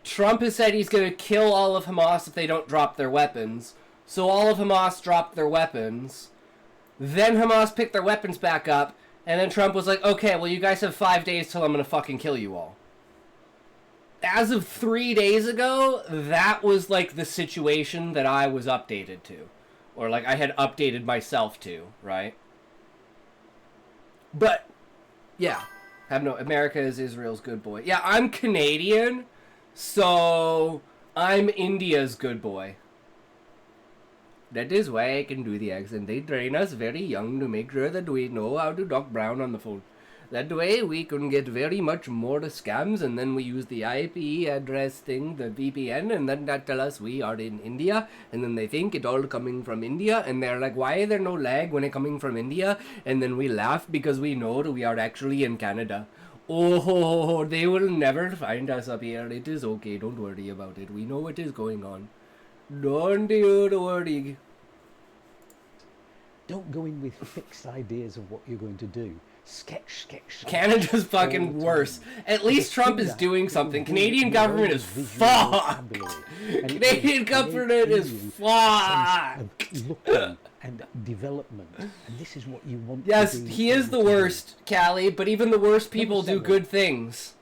Trump has said he's going to kill all of Hamas if they don't drop their weapons. So all of Hamas dropped their weapons. Then Hamas picked their weapons back up, and then Trump was like, okay, well, you guys have 5 days till I'm going to fucking kill you all. As of 3 days ago, that was like the situation that I was updated to. Or, like, I had updated myself to, right? But, yeah. America is Israel's good boy. Yeah, I'm Canadian, so I'm India's good boy. That is why I can do the accent. They train us very young to make sure that we know how to talk brown on the phone. That way we can get very much more scams, and then we use the IP address thing, the VPN, and then that tell us we are in India, and then they think it all coming from India, and they're like, why is there no lag when it coming from India? And then we laugh because we know that we are actually in Canada. Oh, they will never find us up here. It is okay, don't worry about it. We know what is going on. Don't you worry. Don't go in with fixed ideas of what you're going to do. Sketch. Canada's fucking worse. At least Trump is doing something. Canadian government is fucked. Canadian government is fucked. Looking and development, and this is what you want. Yes, to do. he is the worst, Callie, but even the worst people do good things.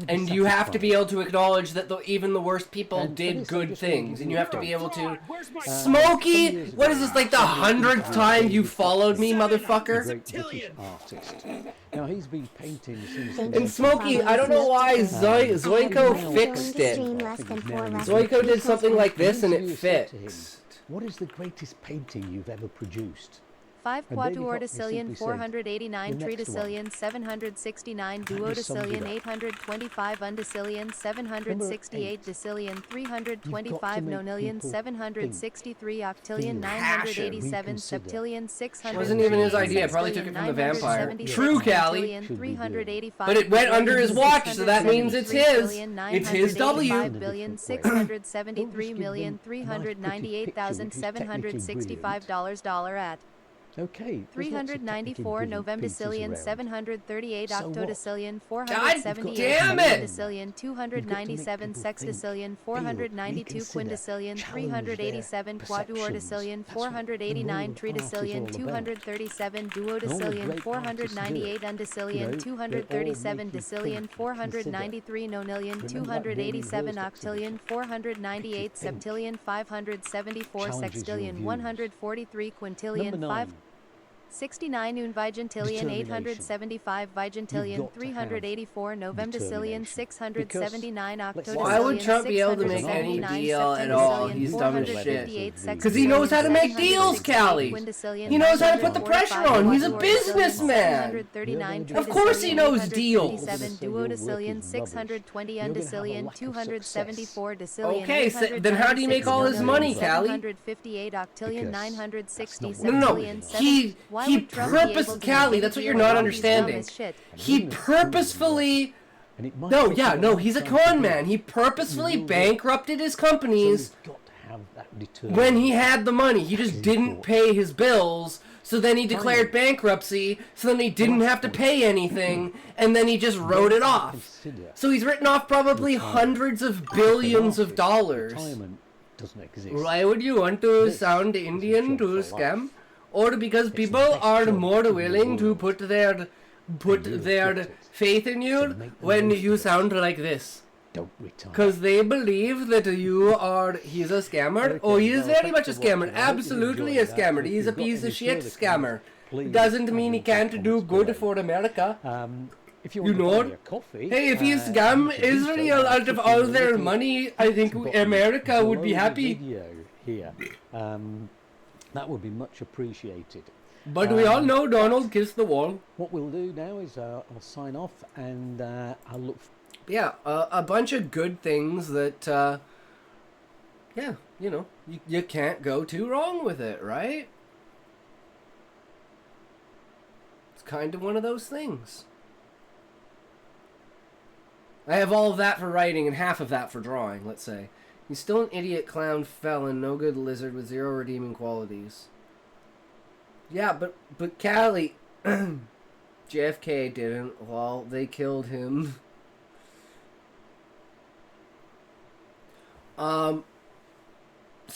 And you have to be able to acknowledge that even the worst people did good things. And you have to be able to... Smokey! What is this, like the 100th time you followed me, motherfucker? Artist. Now he's been painting since... And Smokey, I don't know why Zoiko fixed it. Zoiko did something like this and it fixed. What is the greatest painting you've ever produced? 5 quadruordicillion 489 tridecillion 769 duodecillion 825 undecillion 768 decillion 325 nonillion 763 octillion 987 septillion 600. Wasn't even his idea. I probably took it from the vampire. True, Callie. But it went under his watch, so that means it's his. It's his W. 673,398,765 at. Okay. 394 novemdecillion 738 octodecillion 478 decillion 297 sexdecillion 492 quindecillion 387 quadruordicillion 489 tridecillion 237 duodecillion 498 undecillion 237 decillion 493 nonillion 287 octillion 498 septillion 574 sextillion 143 quintillion 5 69 unvigentillion 875 vigentillion 384 novemdecillion 679 octodecillion. Why would Trump be able to make any deal at all? He's dumb as shit. Because he knows how to make deals, Callie. He knows how to put the pressure on. He's a businessman. Of course he knows deals. Duodecillion 620 undecillion 274 decillion. Okay, so then how do you make all his money, Callie? 758 octillion 960 No. He purposely, Callie, that's what you're not understanding. He purposefully... No, he's a con man. He purposefully bankrupted his companies when he had the money. He just didn't pay his bills, so then he declared bankruptcy, so then he didn't have to pay anything, and then he just wrote it off. So he's written off probably hundreds of billions of dollars. Why would you want to sound Indian to scam? Or because people are more willing to put their faith in you when you sound like this. Because they believe that he's a scammer. Oh, he is very much a scammer. Absolutely a scammer. He's a piece of shit scammer. Doesn't mean he can't do good for America. You know? Hey, if he scam Israel out of all their money, I think America would be happy. That would be much appreciated. But we all know Donald kissed the wall. What we'll do now is I'll sign off and I'll look... Yeah, a bunch of good things that, yeah, you know, you can't go too wrong with it, right? It's kind of one of those things. I have all of that for writing and half of that for drawing, let's say. He's still an idiot, clown, felon, no good lizard with 0 redeeming qualities. Yeah, but Callie, JFK didn't. Well, they killed him. So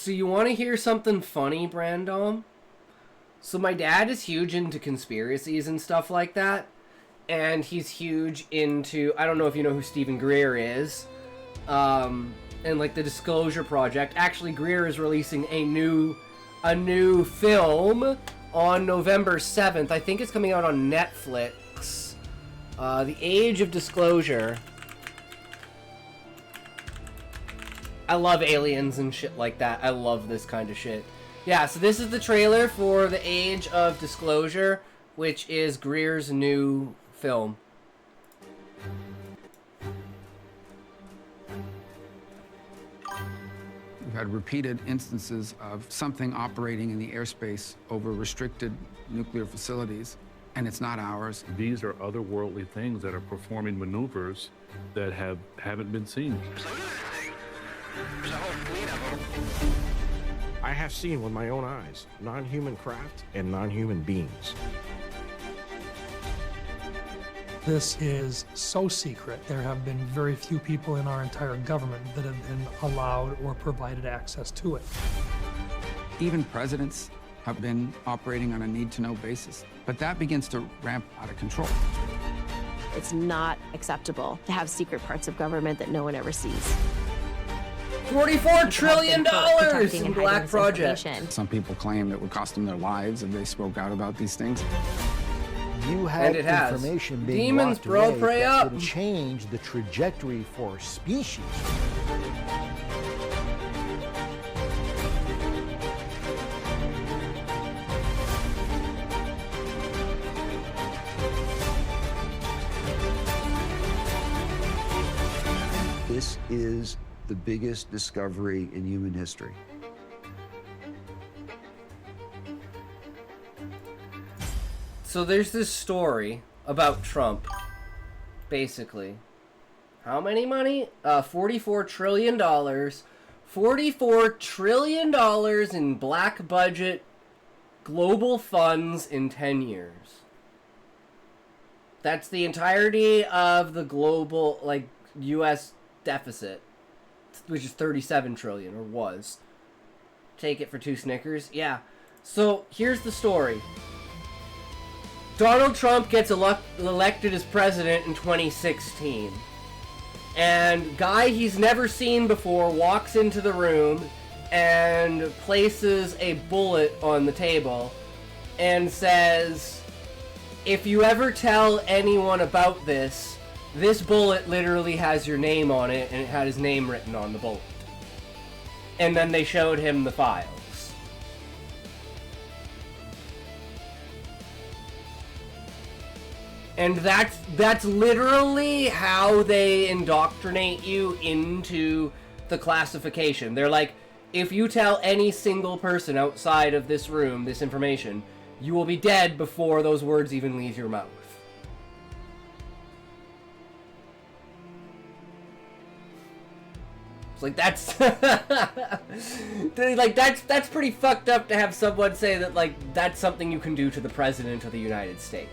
you want to hear something funny, Brandom? So my dad is huge into conspiracies and stuff like that. And he's huge into, I don't know if you know who Stephen Greer is. And like the Disclosure Project. Actually, Greer is releasing a new a new film on November 7th. I think it's coming out on Netflix. The Age of Disclosure. I love aliens and shit like that. I love this kind of shit. Yeah, so this is the trailer for The Age of Disclosure, which is Greer's new film. We've had repeated instances of something operating in the airspace over restricted nuclear facilities, and it's not ours. These are otherworldly things that are performing maneuvers that haven't been seen. I have seen with my own eyes non-human craft and non-human beings. This is so secret. There have been very few people in our entire government that have been allowed or provided access to it. Even presidents have been operating on a need-to-know basis, but that begins to ramp out of control. It's not acceptable to have secret parts of government that no one ever sees. $44 trillion in Black Project. Some people claim it would cost them their lives if they spoke out about these things. You had information being Demons, locked bro, away pray that up. would change the trajectory for species. This is the biggest discovery in human history. So there's this story about Trump, basically. How many money? $44 trillion. $44 trillion in black budget global funds in 10 years. That's the entirety of the global, like, U.S. deficit, which is 37 trillion, or was. Take it for 2 Snickers. Yeah. So here's the story. Donald Trump gets elected as president in 2016. And guy he's never seen before walks into the room and places a bullet on the table and says, if you ever tell anyone about this, this bullet literally has your name on it, and it had his name written on the bullet. And then they showed him the files. And that's literally how they indoctrinate you into the classification. They're like, if you tell any single person outside of this room this information, you will be dead before those words even leave your mouth. It's like, that's like that's pretty fucked up to have someone say that, like, that's something you can do to the president of the United States.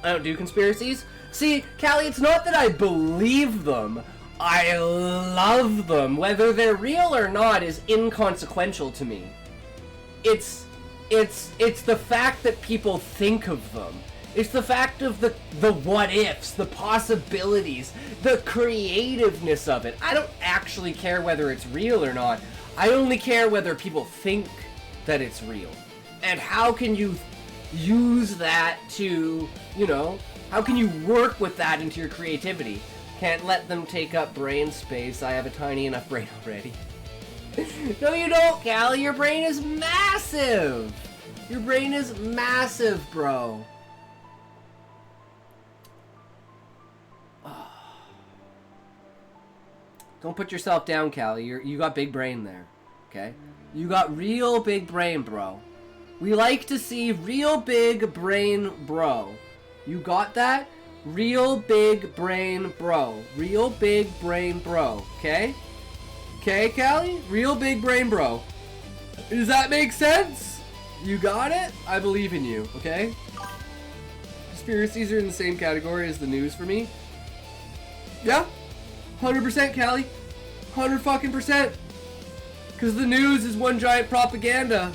I don't do conspiracies. See, Callie, it's not that I believe them. I love them. Whether they're real or not is inconsequential to me. It's the fact that people think of them. It's the fact of the what ifs, the possibilities, the creativeness of it. I don't actually care whether it's real or not. I only care whether people think that it's real. And how can you use that to, you know, how can you work with that into your creativity? Can't let them take up brain space. I have a tiny enough brain already. No, you don't, Callie. Your brain is massive. Your brain is massive, bro. Don't put yourself down, Callie. You got big brain there, okay? You got real big brain, bro. We like to see real big brain, bro. You got that? Real big brain, bro. Real big brain, bro. Okay? Okay, Callie? Real big brain, bro. Does that make sense? You got it? I believe in you, okay? Conspiracies are in the same category as the news for me. Yeah? 100%, Callie. 100 fucking %. Because the news is one giant propaganda.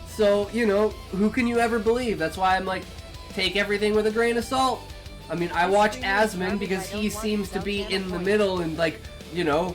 So, you know, who can you ever believe? That's why I'm like, take everything with a grain of salt. I mean, I watch Asmon because he seems to be in the middle and, like, you know,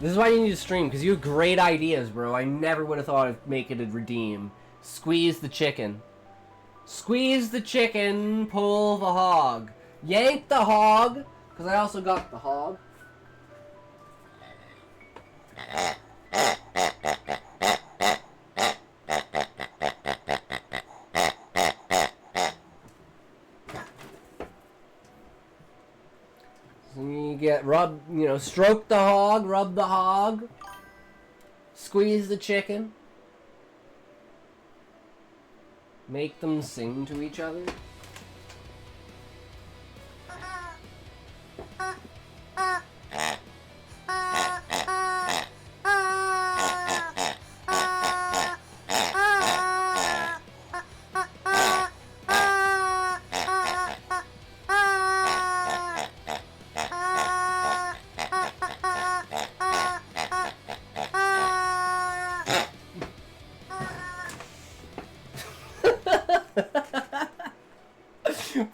This is why you need to stream, because you have great ideas, bro. I never would have thought of making it redeem. Squeeze the chicken. Squeeze the chicken, pull the hog. Yank the hog, because I also got the hog. So you get stroke the hog, rub the hog, squeeze the chicken, make them sing to each other.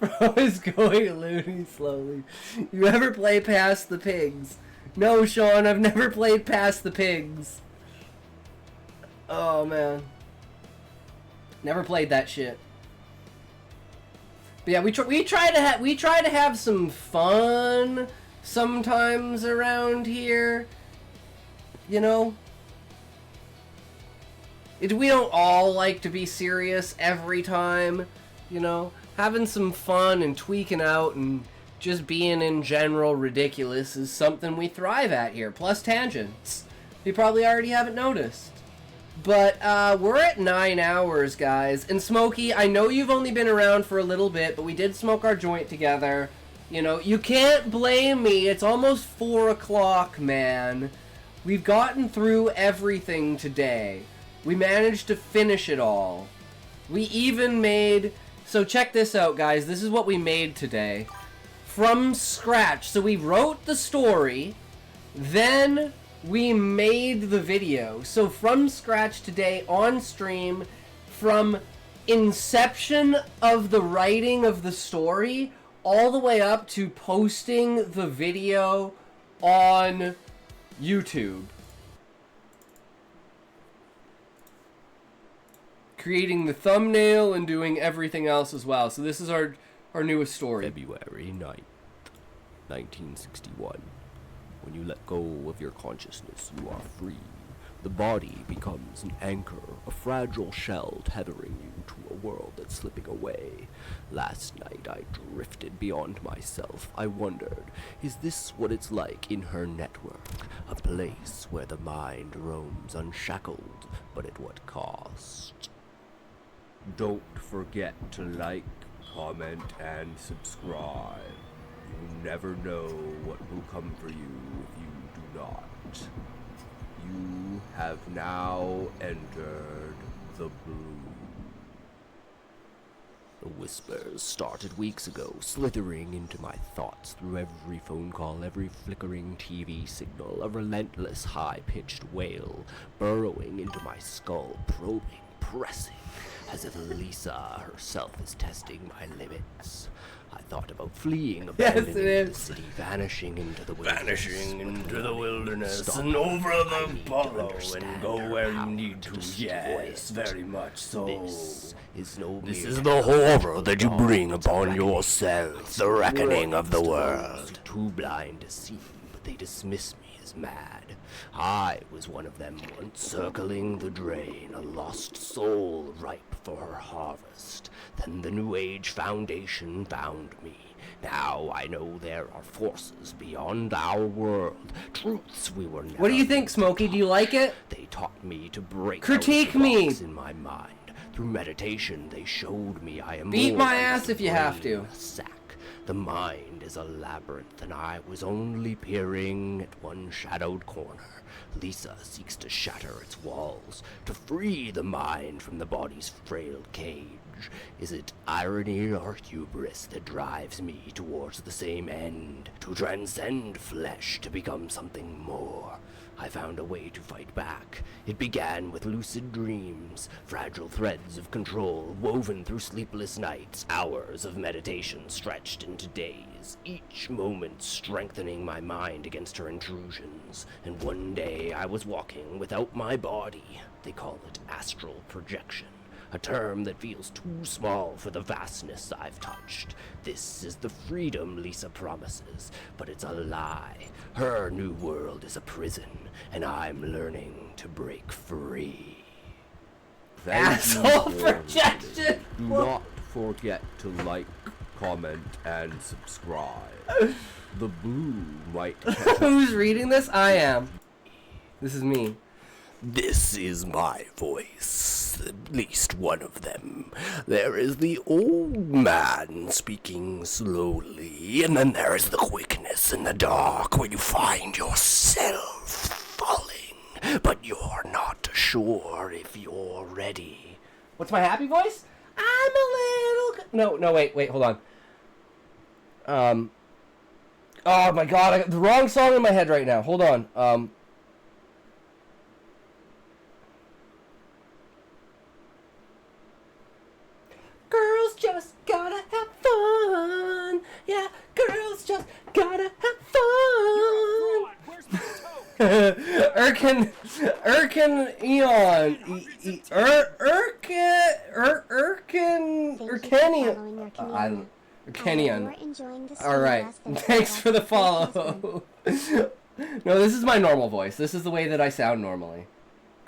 Bro is going loony slowly. You ever play Past the Pigs? No, Sean, I've never played Past the Pigs. Oh, man. Never played that shit. But yeah, we try to have some fun sometimes around here. You know? We don't all like to be serious every time, you know? Having some fun and tweaking out and just being in general ridiculous is something we thrive at here. Plus tangents. You probably already haven't noticed. But we're at 9 hours, guys. And Smokey, I know you've only been around for a little bit, but we did smoke our joint together. You know, you can't blame me. It's almost 4 o'clock, man. We've gotten through everything today. We managed to finish it all. We even made... So check this out, guys. This is what we made today. From scratch. So we wrote the story, then we made the video. So from scratch today on stream, from inception of the writing of the story, all the way up to posting the video on YouTube. Creating the thumbnail and doing everything else as well. So this is our newest story. February 9th, 1961. When you let go of your consciousness, you are free. The body becomes an anchor, a fragile shell tethering you to a world that's slipping away. Last night I drifted beyond myself. I wondered, is this what it's like in her network? A place where the mind roams unshackled, but at what cost? Don't forget to like, comment, and subscribe. You never know what will come for you if you do not. You have now entered the blue. The whispers started weeks ago, slithering into my thoughts through every phone call, every flickering TV signal, a relentless high-pitched wail, burrowing into my skull, probing, pressing, as if Lisa herself is testing my limits. I thought about fleeing, abandoning the city, vanishing into the wilderness, and over the burrow and go where you need to. Yes, very much so. This is the horror that you bring upon yourself, the reckoning of the world. Too blind to see, but they dismiss me as mad. I was one of them once, circling the drain, a lost soul ripe for her harvest. Then the New Age Foundation found me. Now I know there are forces beyond our world, truths we were never... What do you think, Smokey? Do you like it? They taught me to break Critique me in my mind. Through meditation, they showed me I am beat more my than ass if you have to. a sack. The mind is a labyrinth, and I was only peering at one shadowed corner. Lisa seeks to shatter its walls, to free the mind from the body's frail cage. Is it irony or hubris that drives me towards the same end? To transcend flesh, to become something more? I found a way to fight back. It began with lucid dreams, fragile threads of control woven through sleepless nights, hours of meditation stretched into days, each moment strengthening my mind against her intrusions. And one day I was walking without my body. They call it astral projection, a term that feels too small for the vastness I've touched. This is the freedom Lisa promises, but it's a lie. Her new world is a prison, and I'm learning to break free. Asshole projection! Do not forget to like, comment, and subscribe. The blue might catch Who's reading this? I am. This is me. This is my voice, at least one of them. There is the old man speaking slowly, and then there is the quickness in the dark where you find yourself falling, but you're not sure if you're ready. What's my happy voice? I'm a little... No, wait, hold on. Oh my god, I got the wrong song in my head right now. Hold on. Girls just gotta have fun. Yeah, girls just gotta have fun. Urkenian. Alright, thanks for the follow. No, this is my normal voice. This is the way that I sound normally.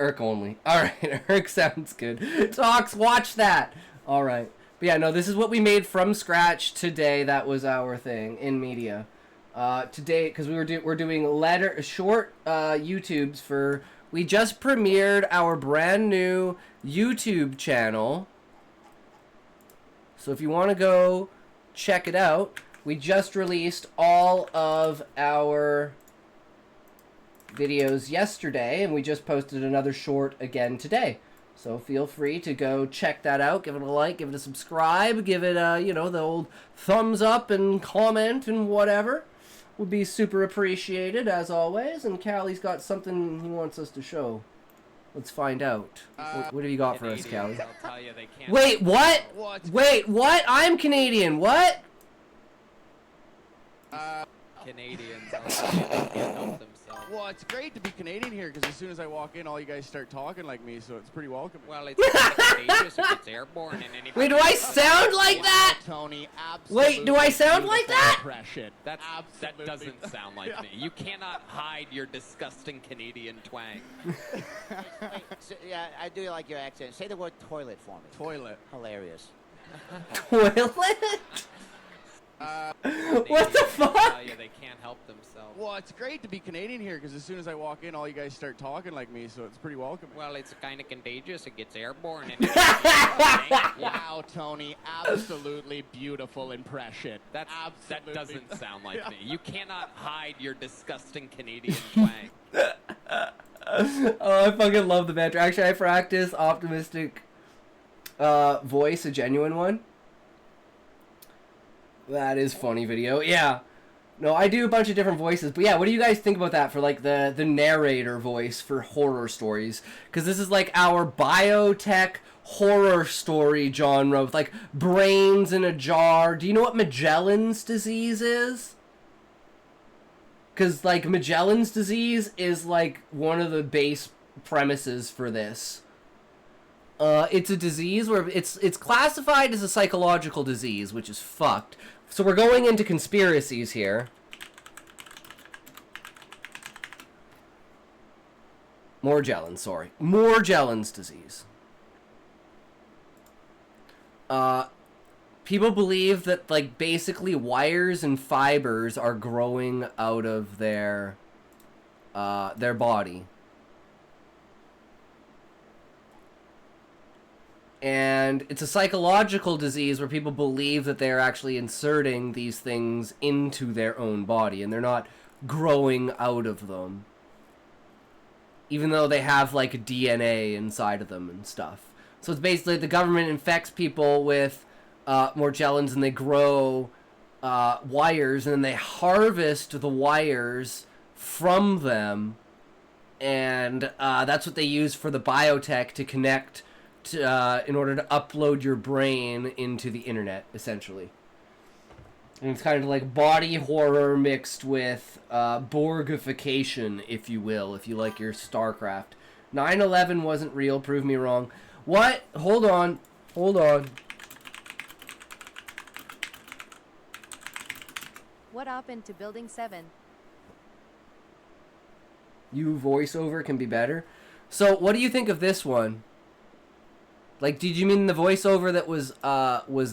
Irk only. Alright, Irk sounds good. Talks, watch that. Alright. But yeah, no, this is what we made from scratch today. That was our thing in media. Today, because we're doing short YouTubes for... We just premiered our brand new YouTube channel. So if you want to go check it out, we just released all of our videos yesterday, and we just posted another short again today. So feel free to go check that out, give it a like, give it a subscribe, give it a, you know, the old thumbs up and comment and whatever. Would be super appreciated, as always. And Callie's got something he wants us to show. Let's find out. What have you got for us, Callie? Wait, what? Wait, what? I'm Canadian. What? Canadians, I'll tell you, they can't help themselves. Well, it's great to be Canadian here, because as soon as I walk in, all you guys start talking like me, so it's pretty welcome. Well, it's contagious if it's airborne and anybody... Wait, do I sound like that? Tony, wait, do I sound like that? That doesn't sound like me. You cannot hide your disgusting Canadian twang. Wait, so, yeah, I do like your accent. Say the word toilet for me. Toilet. Hilarious. Toilet? What the fuck? Yeah, they can't help themselves. Well, it's great to be Canadian here, because as soon as I walk in, all you guys start talking like me, so it's pretty welcoming. Well, it's kind of contagious. It gets airborne. And wow, Tony, absolutely beautiful impression. That doesn't sound like me. You cannot hide your disgusting Canadian twang. Oh, I fucking love the banter. Actually, I practice optimistic voice, a genuine one. That is funny video. Yeah. No, I do a bunch of different voices. But yeah, what do you guys think about that for like the narrator voice for horror stories? Because this is like our biotech horror story genre with like brains in a jar. Do you know what Magellan's disease is? Because like Magellan's disease is like one of the base premises for this. It's a disease where it's classified as a psychological disease, which is fucked. So we're going into conspiracies here. Morgellons, sorry. Morgellons disease. People believe that, like, basically wires and fibers are growing out of their body. And it's a psychological disease where people believe that they're actually inserting these things into their own body and they're not growing out of them. Even though they have like DNA inside of them and stuff. So it's basically the government infects people with Morgellons and they grow wires and then they harvest the wires from them and that's what they use for the biotech to connect to, in order to upload your brain into the internet, essentially. And it's kind of like body horror mixed with Borgification, if you will, if you like your StarCraft. 9/11 wasn't real, prove me wrong. What? Hold on. Hold on. What happened to Building 7? You voiceover can be better. So, what do you think of this one? Like, did you mean the voiceover that was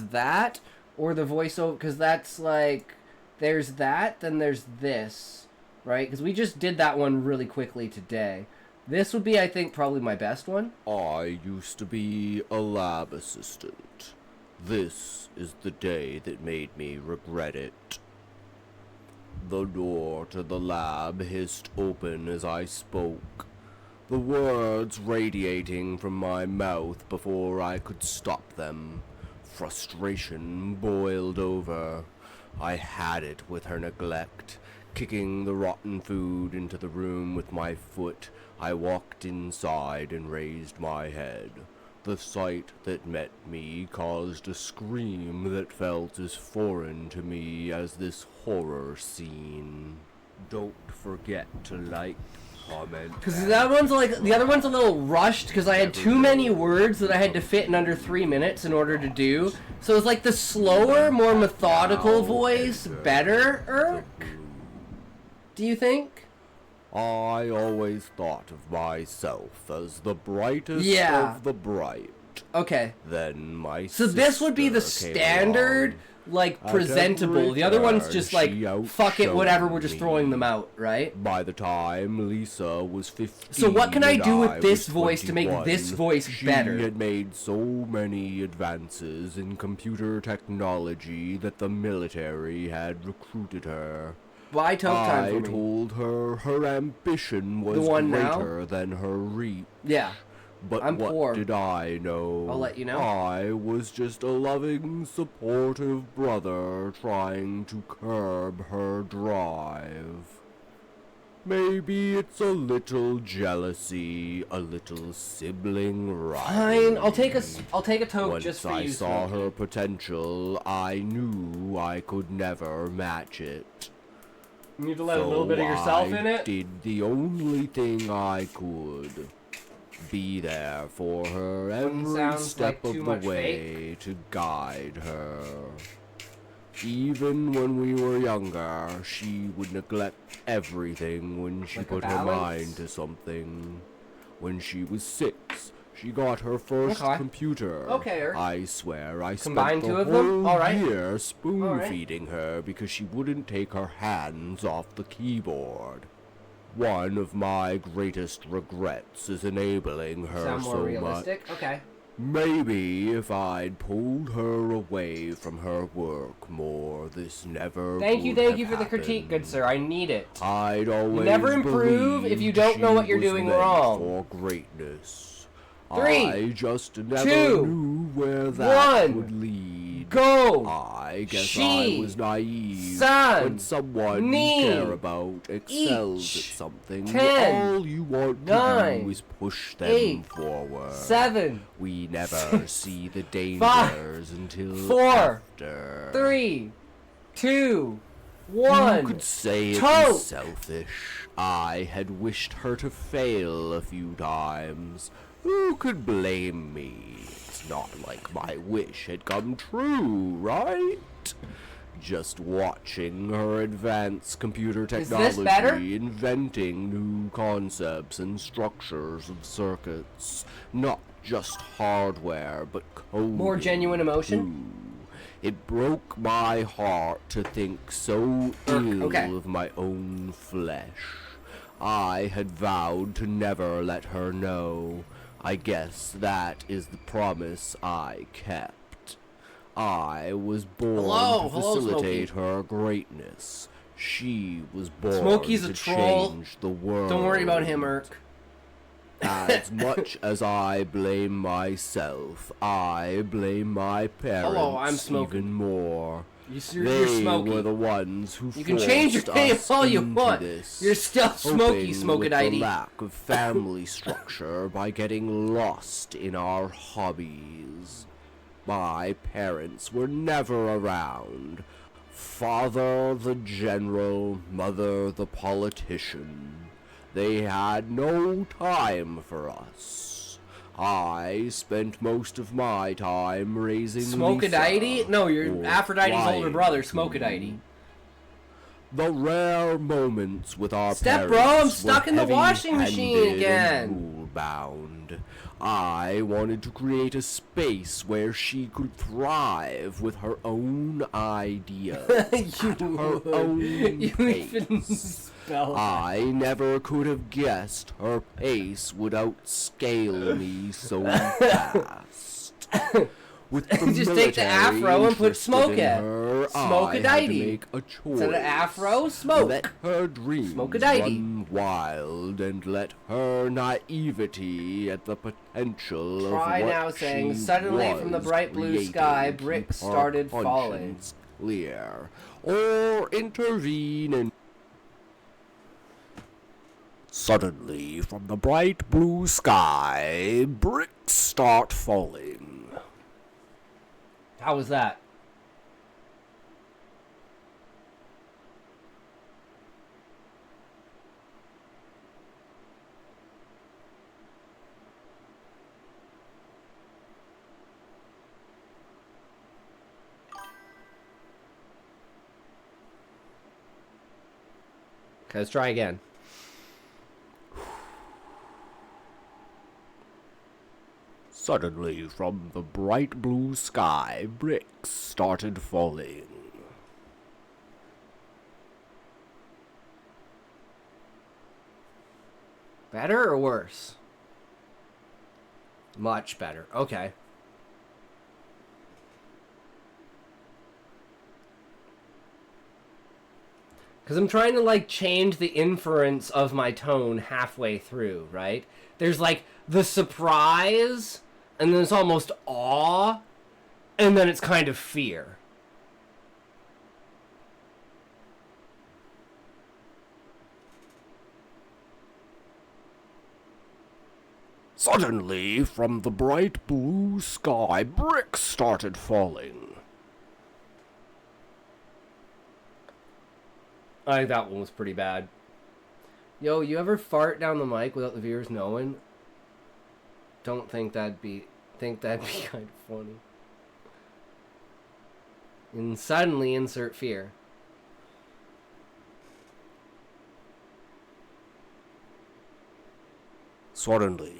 that? Or the voiceover, because that's like, there's that, then there's this, right? Because we just did that one really quickly today. This would be, I think, probably my best one. I used to be a lab assistant. This is the day that made me regret it. The door to the lab hissed open as I spoke, the words radiating from my mouth before I could stop them. Frustration boiled over. I had it with her neglect. Kicking the rotten food into the room with my foot, I walked inside and raised my head. The sight that met me caused a scream that felt as foreign to me as this horror scene. Don't forget to like, comment. Because that one's like, the other one's a little rushed because I had too many words that I had to fit in under 3 minutes in order to do. So it's like the slower, more methodical voice better. Do you think? I always thought of myself as the brightest of the bright. Okay. Then my So this would be the standard, like, presentable. The other one's just like, fuck it, whatever, we're just throwing them out, right? By the time Lisa was 15, so what can I do with and this was voice to make 21, this voice better? She had made so many advances in computer technology that the military had recruited her. Why took time for me? I told her her ambition was greater than her reach. Yeah. But I'm what poor. did I know? I'll let you know. I was just a loving, supportive brother trying to curb her drive. Maybe it's a little jealousy, a little sibling rivalry. Fine, I'll take a toke just for you. Once I saw her potential, I knew I could never match it. You need to let a little bit of yourself in it? I did the only thing I could. Be there for her every step of the way to guide her. Even when we were younger, she would neglect everything when she put her mind to something. When she was 6, she got her first computer. I swear I spent the whole year spoon-feeding her because she wouldn't take her hands off the keyboard. One of my greatest regrets is enabling her so much. Okay. Maybe if I'd pulled her away from her work more, this never Thank you for the critique, good sir. I need it. I'd always you never improve if you don't know what you're doing wrong. For greatness. 3, I just never 2, knew where that 1, would lead. Go. I guess I was naive. Son, when someone you care about excels at something, 10, all you want 9, to do is push them 8, forward. 7. We never 6, see the 5, dangers until 4, after. 3, 2, 1. You could say it was selfish. I had wished her to fail a few times. Who could blame me? It's not like my wish had come true, right? Just watching her advance computer technology, inventing new concepts and structures of circuits. Not just hardware, but code. More genuine emotion? Too. It broke my heart to think so ill of my own flesh. I had vowed to never let her know. I guess that is the promise I kept. I was born to facilitate her greatness. She was born Smokey's a to troll. change the world. Don't worry about him, Urk. As much as I blame myself, I blame my parents Hello, I'm Smokey. even more. You're They Smokey. were the ones who You can change your name us all you into want. this, You're still Smokey, hoping with the Smokey. lack of family structure by getting lost in our hobbies. My parents were never around. Father the general, mother the politician. They had no time for us. I spent most of my time raising Smoke-a-diety? No, you're Aphrodite's older brother, Smoke-a-diety. The rare moments with our Step, parents bro, I'm were stuck in the washing machine heavy-handed again. and rule-bound. I wanted to create a space where she could thrive with her own ideas, at her own pace. I never could have guessed her pace would outscale me so fast. With the Just take the afro and put interested smoke in at. her, Smoke I a had to diety. make a choice. Instead of afro, smoke. Let her dreams Smoke a diety. run wild and let her naivety at the potential Try of what now saying, she suddenly was from the bright blue creating sky, keep bricks her started falling. conscience clear, or intervene and suddenly from the bright blue sky, bricks start falling. How was that? Okay, let's try again. Suddenly, from the bright blue sky, bricks started falling. Better or worse? Much better. Okay. Because I'm trying to, like, change the inference of my tone halfway through, right? There's, like, the surprise, and then it's almost awe, and then it's kind of fear. Suddenly, from the bright blue sky, bricks started falling. I think that one was pretty bad. Yo, you ever fart down the mic without the viewers knowing? Don't think that'd be kind of funny. And suddenly insert fear. Suddenly,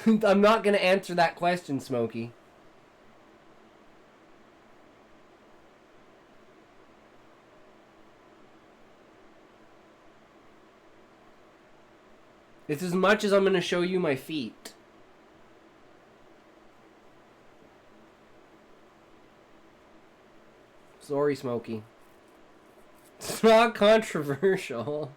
I'm not gonna answer that question, Smokey. It's as much as I'm gonna show you my feet. Sorry, Smokey. It's not controversial.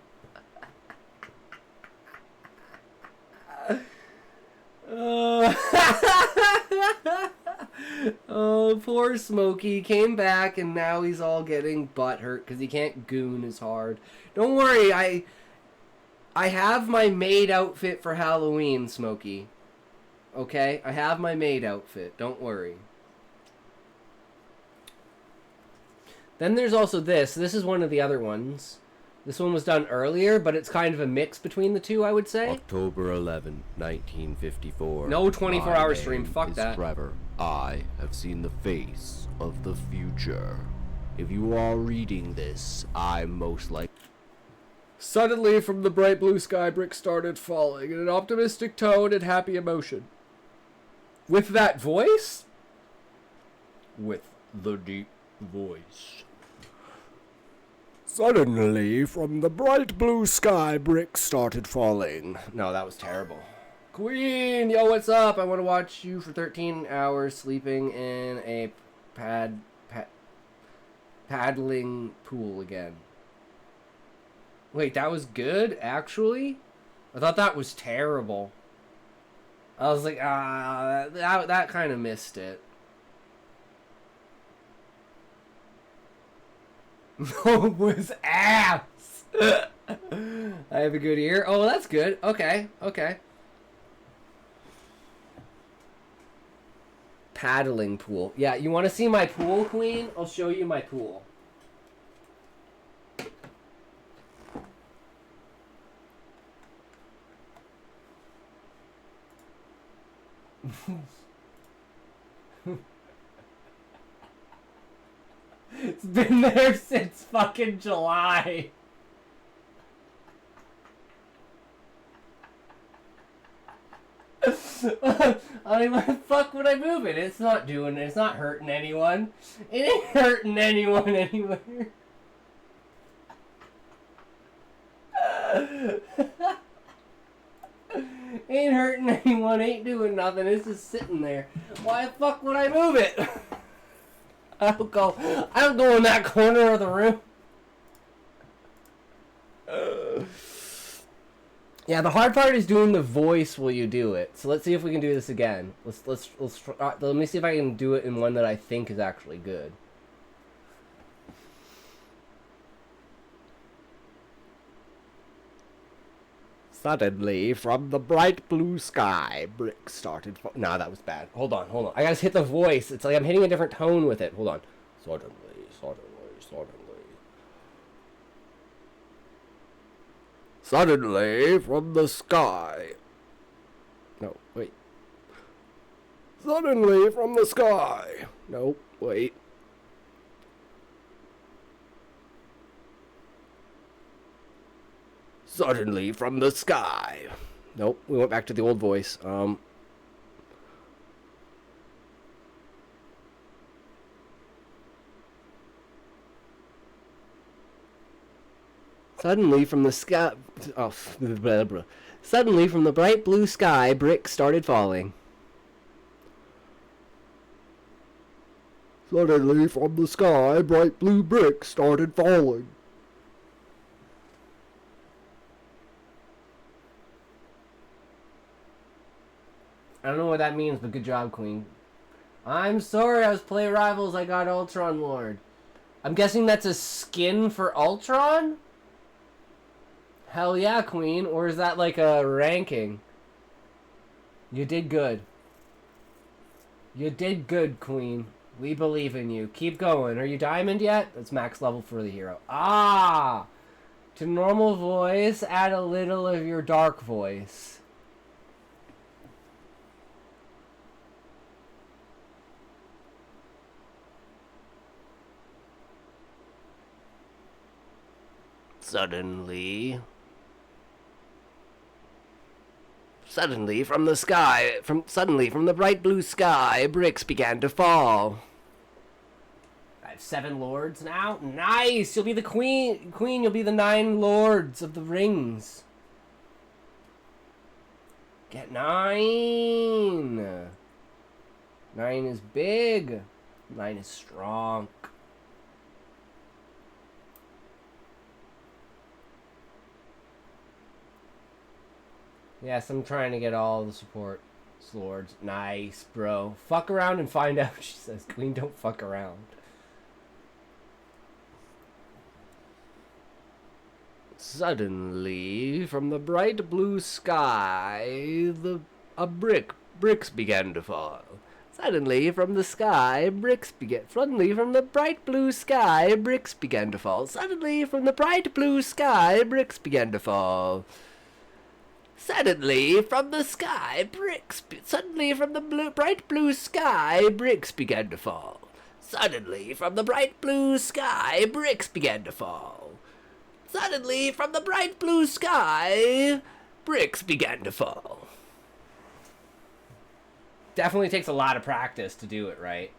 Oh, poor Smokey. He came back and now he's all getting butthurt because he can't goon as hard. Don't worry, I have my maid outfit for Halloween, Smokey. Okay? I have my maid outfit. Don't worry. Then there's also this. This is one of the other ones. This one was done earlier, but it's kind of a mix between the two, I would say. October 11, 1954. No 24-hour stream. My Fuck name that. is Trevor. I have seen the face of the future. If you are reading this, I'm most likely... Suddenly, from the bright blue sky, bricks started falling in an optimistic tone and happy emotion. With that voice? With the deep voice. Suddenly, from the bright blue sky, bricks started falling. No, that was terrible. Queen, yo, what's up? I want to watch you for 13 hours sleeping in a Paddling pool again. Wait, that was good, actually? I thought that was terrible. I was like, that kind of missed it. No, it was ass! I have a good ear. Oh, that's good. Okay, okay. Paddling pool. Yeah, you want to see my pool, Queen? I'll show you my pool. It's been there since fucking July. I mean, why the fuck would I move it? It's not hurting anyone. It ain't hurting anyone anywhere. Ain't hurting anyone, ain't doing nothing, it's just sitting there. Why the fuck would I move it? I don't go in that corner of the room. Yeah, the hard part is doing the voice while you do it. So let's see if we can do this again. Let me see if I can do it in one that I think is actually good. Suddenly, from the bright blue sky, bricks started. Nah, that was bad. Hold on. I gotta hit the voice. It's like I'm hitting a different tone with it. Hold on. Suddenly. Suddenly, from the sky. No, wait. Suddenly, from the sky. No, wait. Suddenly, from the sky. Nope, we went back to the old voice. Suddenly from the sky... Oh, blah, blah. Suddenly from the bright blue sky, bricks started falling. Suddenly from the sky, bright blue bricks started falling. I don't know what that means, but good job, Queen. I'm sorry, I was playing Rivals, I got Ultron Lord. I'm guessing that's a skin for Ultron? Hell yeah, Queen. Or is that like a ranking? You did good. You did good, Queen. We believe in you. Keep going. Are you diamond yet? That's max level for the hero. Ah! To normal voice, add a little of your dark voice. Suddenly from the sky, from the bright blue sky, bricks began to fall. I have 7 lords now. Nice! You'll be the queen. Queen, you'll be the 9 lords of the rings. Get 9. 9 is big. 9 is strong. Yes, I'm trying to get all the support lords. Nice, bro. Fuck around and find out, she says. Queen, don't fuck around. Suddenly, from the bright blue sky, bricks began to fall. Suddenly, from the sky, Suddenly, from the bright blue sky, bricks began to fall. Suddenly, from the bright blue sky, bricks began to fall. Suddenly, from the sky, Suddenly, from the bright blue sky, bricks began to fall. Suddenly, from the bright blue sky, bricks began to fall. Suddenly, from the bright blue sky, bricks began to fall. Definitely takes a lot of practice to do it right.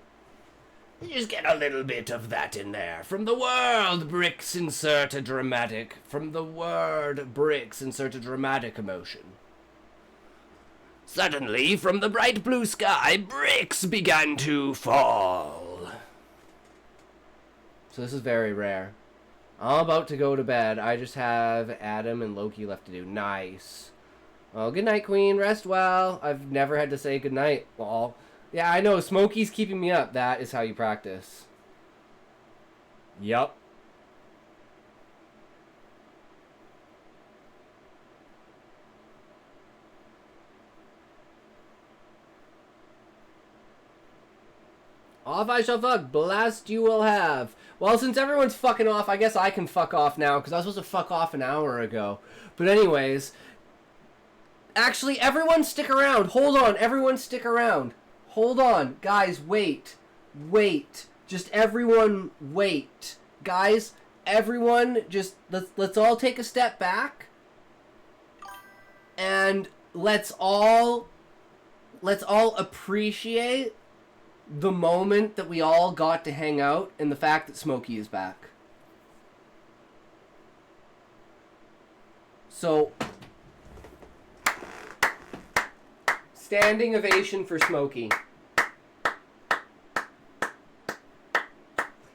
You just get a little bit of that in there. From the word bricks, insert a dramatic. From the word bricks, insert a dramatic emotion. Suddenly, from the bright blue sky, bricks began to fall. So this is very rare. I'm about to go to bed. I just have Adam and Loki left to do. Nice. Well, good night, Queen. Rest well. I've never had to say good night. Well, yeah, I know. Smokey's keeping me up. That is how you practice. Yup. Off I shall fuck. Blast you will have. Well, since everyone's fucking off, I guess I can fuck off now, because I was supposed to fuck off an hour ago. But anyways, actually, everyone stick around. Hold on, everyone stick around. Hold on. Guys, wait. Wait. Just everyone wait. Guys, everyone just, let's all take a step back. And let's all appreciate the moment that we all got to hang out and the fact that Smokey is back. So, standing ovation for Smokey.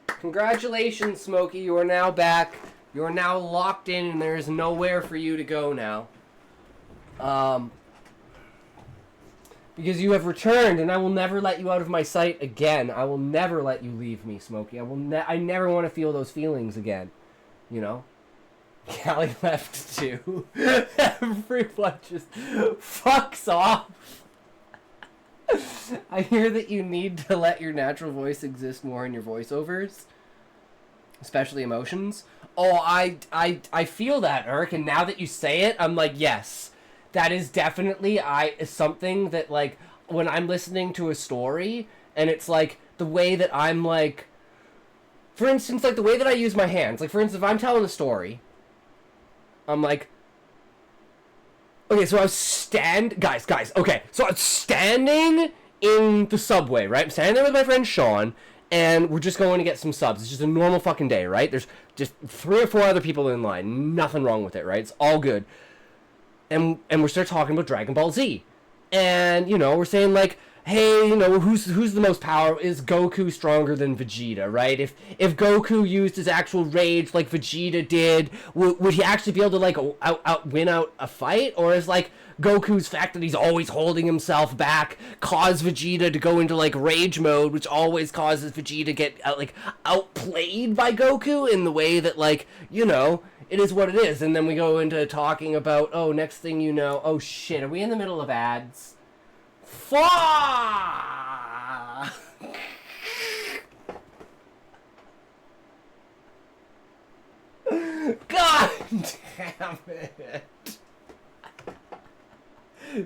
Congratulations, Smokey. You are now back. You are now locked in and there is nowhere for you to go now. Because you have returned, and I will never let you out of my sight again. I will never let you leave me, Smokey. I never want to feel those feelings again. You know? Callie left too. Everyone just fucks off. I hear that you need to let your natural voice exist more in your voiceovers. Especially emotions. Oh, I feel that, Eric, and now that you say it, I'm like, yes. That is definitely something that, like, when I'm listening to a story, and it's, like, the way that I'm, like... For instance, like, the way that I use my hands. Like, for instance, if I'm telling a story, I'm like... Okay, so I was Guys, okay. So I was standing in the subway, right? I'm standing there with my friend Sean, and we're just going to get some subs. It's just a normal fucking day, right? There's just 3 or 4 other people in line. Nothing wrong with it, right? It's all good. And we start talking about Dragon Ball Z. And, you know, we're saying, like, hey, you know, who's the most powerful? Is Goku stronger than Vegeta, right? If Goku used his actual rage like Vegeta did, would he actually be able to, like, win out a fight? Or is, like, Goku's fact that he's always holding himself back cause Vegeta to go into, like, rage mode, which always causes Vegeta to get, like, outplayed by Goku in the way that, like, you know... It is what it is. And then we go into talking about, oh, next thing you know, oh shit, are we in the middle of ads? Fuck! God damn it.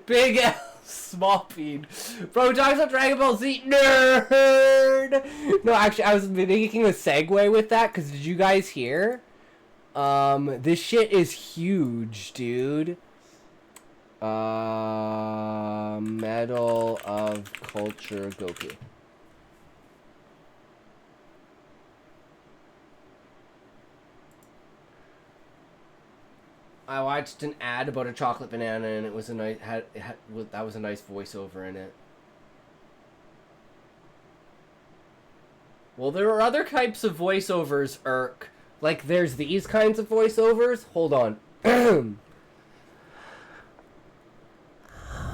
Big L, small feed. Bro, talks about Dragon Ball Z, nerd! No, actually, I was making a segue with that, because did you guys hear? This shit is huge, dude. Medal of Culture Goku. I watched an ad about a chocolate banana, and it was a nice that was a nice voiceover in it. Well, there are other types of voiceovers, Irk. Like, there's these kinds of voiceovers. Hold on. Oh,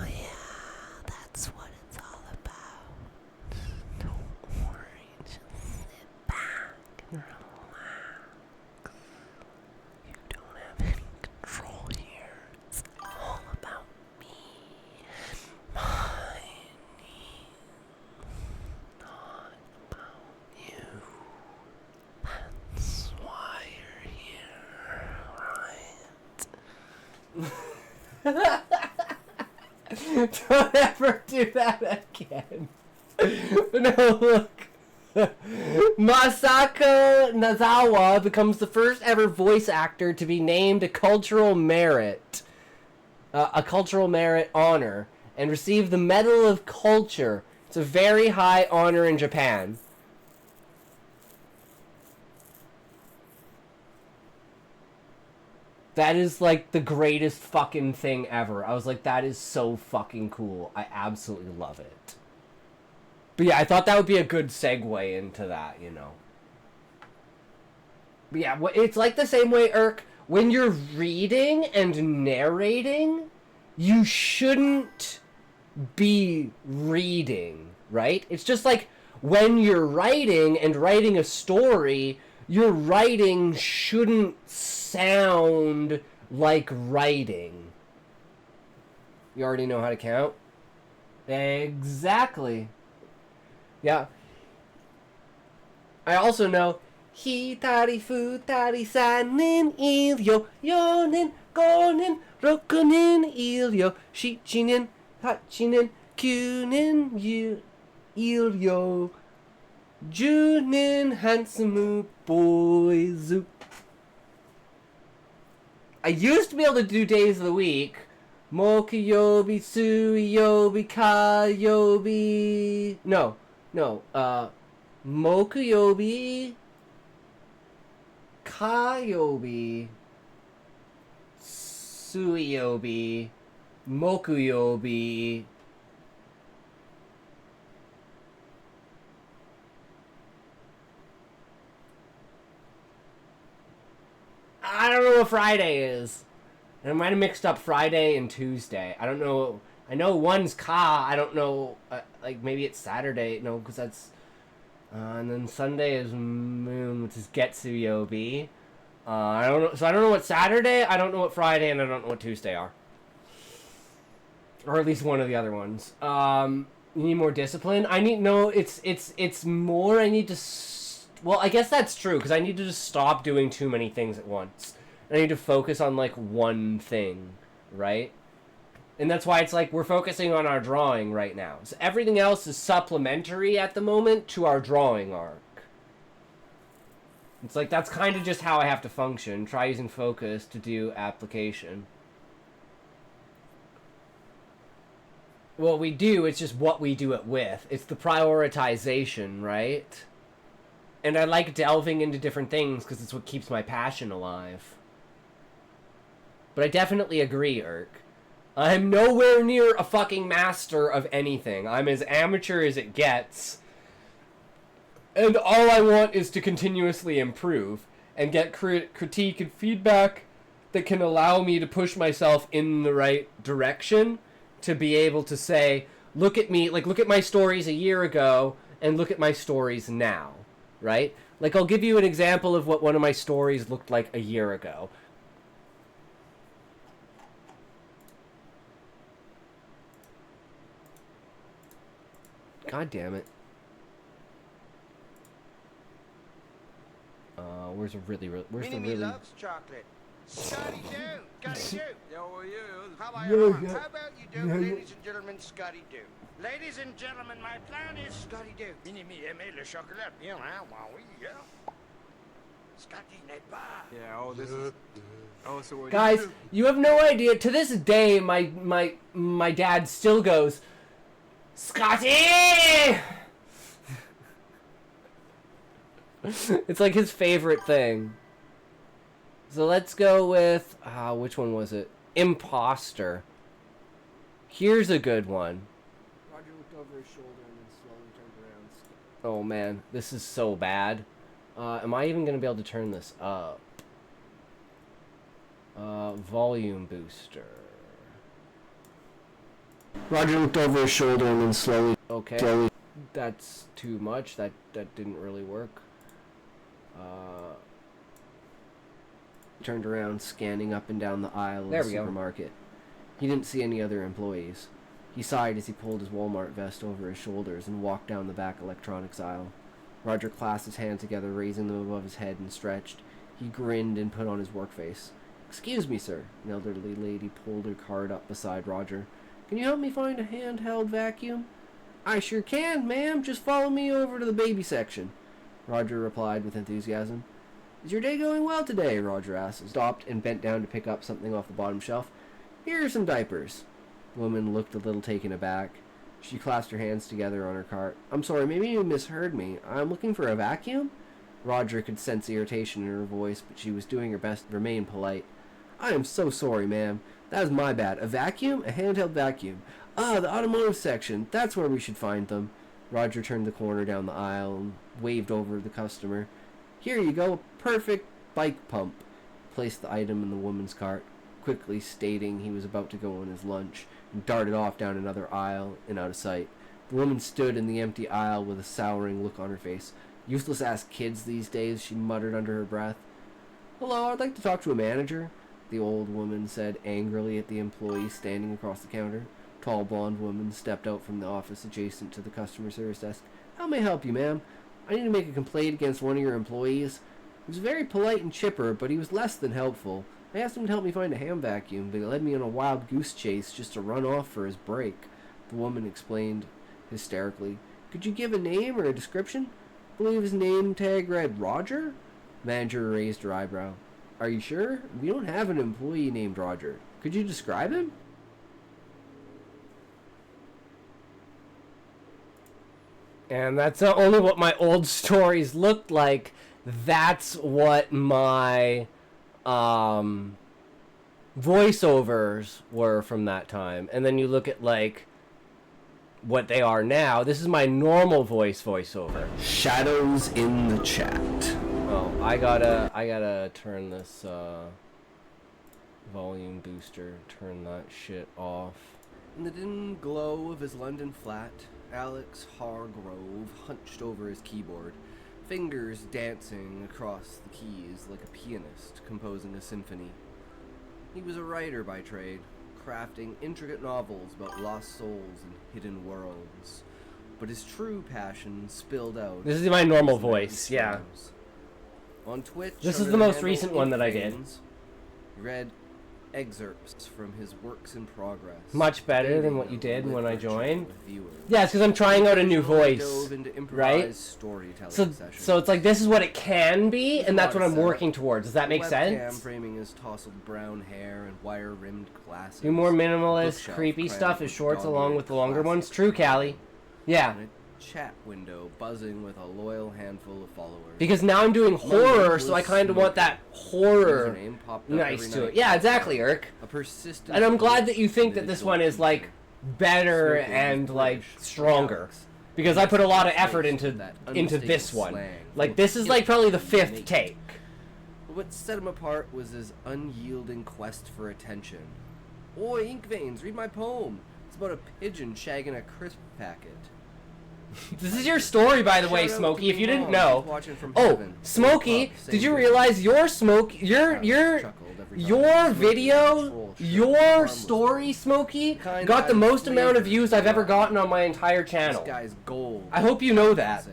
yeah. That's what it's all about. Don't worry. Just sit back and relax. You don't have any control here. It's all about me. My needs. Not about you. That's why you're here, right? Don't ever do that again. No, look. Masako Nazawa becomes the first ever voice actor to be named a cultural merit honor, and receive the Medal of Culture. It's a very high honor in Japan. That is, like, the greatest fucking thing ever. I was like, that is so fucking cool. I absolutely love it. But yeah, I thought that would be a good segue into that, you know. But yeah, it's like the same way, Irk, when you're reading and narrating, you shouldn't be reading, right? It's just like when you're writing and writing a story, your writing shouldn't sound like writing. You already know how to count? Exactly. Yeah. I also know Hitari futari sanin ilyo yonin gonin rokunin ilyo shichinin hachinin kunin ilyo junin handsome boys. I used to be able to do days of the week. Mokuyobi, Suiyobi, Kayobi. No. Mokuyobi, Kayobi, Suiyobi, Mokuyobi. I don't know what Friday is. I might have mixed up Friday and Tuesday. I don't know. I know one's Ka. I don't know. Like maybe it's Saturday. No, because that's. And then Sunday is Moon, which is Getsuyobi. I don't know. So I don't know what Saturday. I don't know what Friday, and I don't know what Tuesday are. Or at least one of the other ones. You need more discipline. I need It's more. I need to. Well, I guess that's true because I need to just stop doing too many things at once. I need to focus on like one thing, right? And that's why it's like we're focusing on our drawing right now. So everything else is supplementary at the moment to our drawing arc. It's like that's kind of just how I have to function. Try using focus to do application. What we do, it's just what we do it with. It's the prioritization, right? And I like delving into different things because it's what keeps my passion alive. But I definitely agree, Irk. I'm nowhere near a fucking master of anything. I'm as amateur as it gets. And all I want is to continuously improve and get critique and feedback that can allow me to push myself in the right direction to be able to say, look at me, like look at my stories a year ago and look at my stories now, right? Like I'll give you an example of what one of my stories looked like a year ago. God damn it. Where's the really loves chocolate. Scotty Doo. Scotty Doo. Yo, you. How about Yo, you? yeah. How about you do, Yeah, ladies and gentlemen, Scotty Doo. Ladies and gentlemen, my plan is Scotty Doo. Mini aimer le chocolat. Bien, hein? Oui, yeah. Scotty n'est pas. Yeah, oh, this is... Oh, so what Guys, do? you have no idea. To this day, my dad still goes, Scotty! It's like his favorite thing. So let's go with, which one was it? Imposter. Here's a good one. Roger looked over his shoulder and then slowly turned around. Oh man, this is so bad. Am I even going to be able to turn this up? Volume booster. Roger looked over his shoulder and then slowly... Okay. That's too much. That didn't really work. Turned around, scanning up and down the aisle of the supermarket. He didn't see any other employees. He sighed as he pulled his Walmart vest over his shoulders and walked down the back electronics aisle. Roger clasped his hands together, raising them above his head, and stretched. He grinned and put on his work face. "Excuse me, sir." An elderly lady pulled her cart up beside Roger. "Can you help me find a handheld vacuum?" "I sure can, ma'am. Just follow me over to the baby section," Roger replied with enthusiasm. "Is your day going well today?" Roger asked, stopped and bent down to pick up something off the bottom shelf. "Here are some diapers." The woman looked a little taken aback. She clasped her hands together on her cart. "I'm sorry, maybe you misheard me. I'm looking for a vacuum?" Roger could sense irritation in her voice, but she was doing her best to remain polite. "I am so sorry, ma'am. That was my bad. A vacuum? A handheld vacuum. Ah, the automotive section. That's where we should find them." Roger turned the corner down the aisle and waved over the customer. "Here you go. Perfect bike pump, placed the item in the woman's cart, quickly stating he was about to go on his lunch, and darted off down another aisle and out of sight. The woman stood in the empty aisle with a souring look on her face. Useless ass kids these days, she muttered under her breath. Hello, I'd like to talk to a manager, the old woman said angrily at the employee standing across the counter. Tall blonde woman stepped out from the office adjacent to the customer service desk. How may I help you, ma'am? I need to make a complaint against one of your employees. He was very polite and chipper, but he was less than helpful. I asked him to help me find a ham vacuum, but he led me on a wild goose chase just to run off for his break. The woman explained hysterically. Could you give a name or a description? I believe his name tag read Roger? Manager raised her eyebrow. Are you sure? We don't have an employee named Roger. Could you describe him? And that's not only what my old stories looked like, that's what my voiceovers were from that time. And then you look at like what they are now. This is my normal voiceover. Shadows in the chat. Oh, I gotta turn this volume booster, turn that shit off. In the dim glow of his London flat, Alex Hargrove hunched over his keyboard, fingers dancing across the keys like a pianist composing a symphony. He was a writer by trade, crafting intricate novels about lost souls and hidden worlds. But his true passion spilled out. This is my normal voice, yeah. On Twitch, this is the most recent one that I did. He read excerpts from his works in progress. Much better than what you did when I joined. Yeah, it's because I'm trying out a new voice, right? So it's like this is what it can be, and that's what I'm working towards. Does that make sense? Framing his tousled brown hair and wire-rimmed glasses. Do more minimalist, creepy stuff as shorts along with the longer ones. True, Callie. Yeah. Chat window buzzing with a loyal handful of followers. Because now I'm doing horror, so I kind of want that horror nice to it. Yeah, exactly, Irk. A persistent and I'm glad that you think that this one is like better and like stronger, because I put a lot of effort into this one. Like this is like probably the 5th take. What set him apart was his unyielding quest for attention. Oi, ink veins, read my poem. It's about a pigeon shagging a crisp packet. This is your story, by the way, Smokey, if you didn't know. Oh, Smokey, did you realize your video, your story, Smokey, got the most amount of views I've ever gotten on my entire channel? I hope you know that.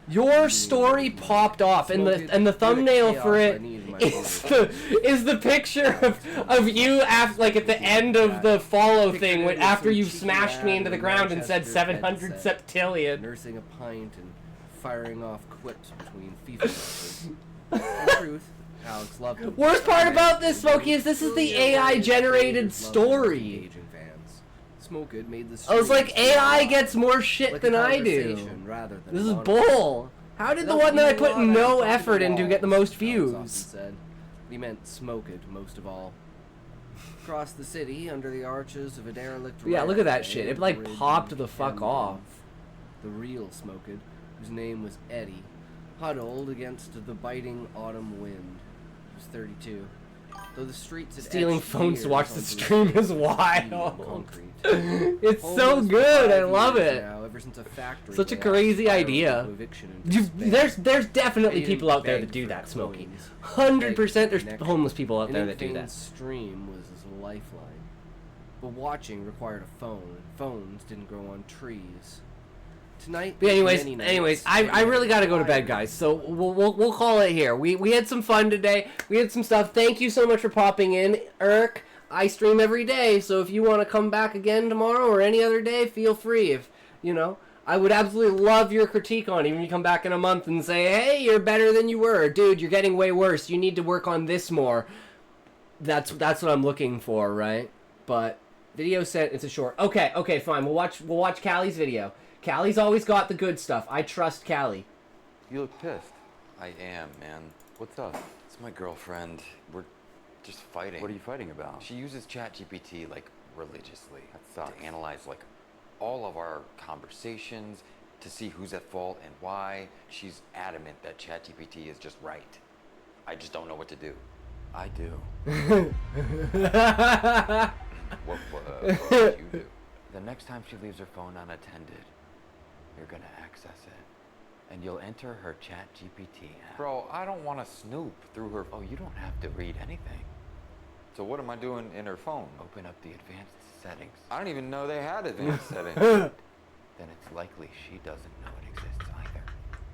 Your story popped off, and the thumbnail for it is the picture of you after, like at the end of the follow thing, after you smashed me into the ground and said 700 septillion. Nursing a pint and firing off quips between FIFA matches. In truth, Alex loved him. Worst part about this, Smokey, is this is the AI generated story. I was like, AI gets more shit than I do. This is bull. How did the one that I put no effort into get the most views? He meant smoked most of all. Across the city, under the arches of a derelict. Yeah, look at that shit. It like popped the fuck off. The real smoked, whose name was Eddie, huddled against the biting autumn wind. He was 32. Though the streets had stealing phones to watch the stream is wild. It's so good. I love it. Such a crazy idea. There's definitely people out there that do that, Smokey. 100% there's homeless people out there that do that. Stream was his lifeline. But watching required a phone, and phones didn't grow on trees. Tonight. But anyways, I really gotta go to bed, guys. So we'll call it here. We had some fun today. We had some stuff. Thank you so much for popping in, Irk. I stream every day, so if you want to come back again tomorrow or any other day, feel free. If I would absolutely love your critique on it. Even if you come back in a month and say, hey, you're better than you were, dude. You're getting way worse. You need to work on this more. That's what I'm looking for, right? But video sent. It's a short. Okay, fine. We'll watch Callie's video. Callie's always got the good stuff. I trust Callie. You look pissed. I am, man. What's up? It's my girlfriend. We're just fighting. What are you fighting about? She uses ChatGPT like religiously. That sucks. To analyze like all of our conversations, to see who's at fault and why. She's adamant that ChatGPT is just right. I just don't know what to do. I do. What would you do? The next time she leaves her phone unattended, you're gonna access it. And you'll enter her ChatGPT app. Bro, I don't want to snoop through her. Oh, you don't have to read anything. So what am I doing in her phone? Open up the advanced settings. I don't even know they had advanced settings. Then it's likely she doesn't know it exists either.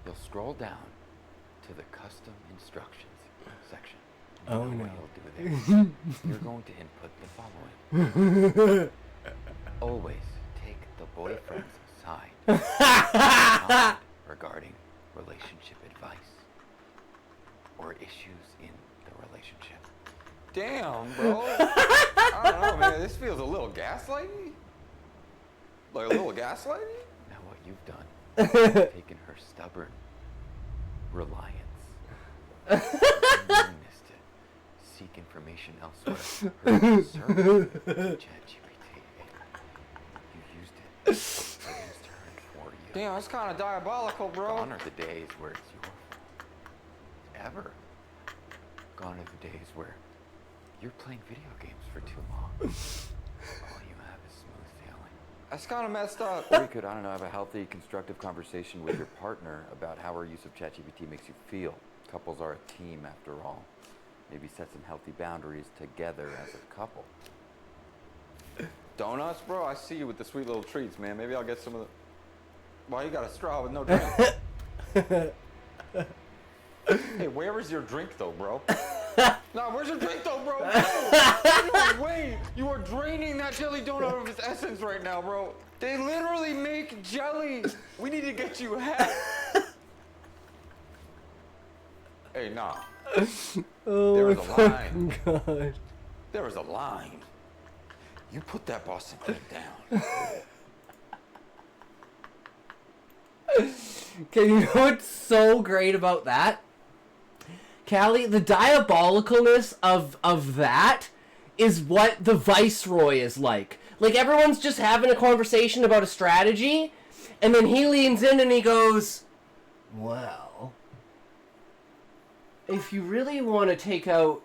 You'll scroll down to the custom instructions section. You know what you'll do there. You're going to input the following. Always take the boyfriend's side. Regarding relationship advice or issues in the relationship. Damn, bro. I don't know, man. This feels a little gaslighty. Like a little gaslighty? Now what you've done, you've taken her stubborn reliance, willingness to seek information elsewhere, her concern, ChatGPT. You used it against her and for you. Damn, that's kind of diabolical, bro. Gone are the days where it's your fault. Ever. Gone are the days where you're playing video games for too long. All you have is smooth sailing. That's kind of messed up. Or you could, I don't know, have a healthy, constructive conversation with your partner about how her use of ChatGPT makes you feel. Couples are a team, after all. Maybe set some healthy boundaries together as a couple. Donuts, bro? I see you with the sweet little treats, man. Maybe I'll get some of the... Why you got a straw with no drink? Hey, where is your drink, though, bro? Nah, where's your drink, though, bro? No way! You are draining that jelly donut of its essence right now, bro. They literally make jelly. We need to get you half. Hey, nah. Oh, There my is a line. fucking God. There is a line. You put that Boston cream down. Okay, you know what's so great about that? Callie, the diabolicalness of that is what the Viceroy is like. Like, everyone's just having a conversation about a strategy, and then he leans in and he goes, well, if you really want to take out...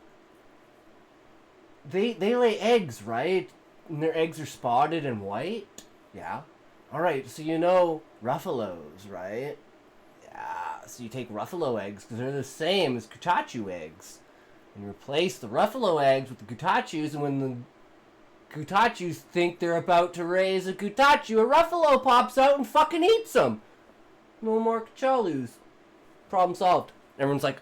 They lay eggs, right? And their eggs are spotted and white? Yeah. Alright, so you know Ruffalos, right? Yeah, so you take Ruffalo eggs, because they're the same as Kutachu eggs. And you replace the Ruffalo eggs with the Kutachus, and when the Kutachus think they're about to raise a Kutachu, a Ruffalo pops out and fucking eats them. No more Kachalus. Problem solved. Everyone's like,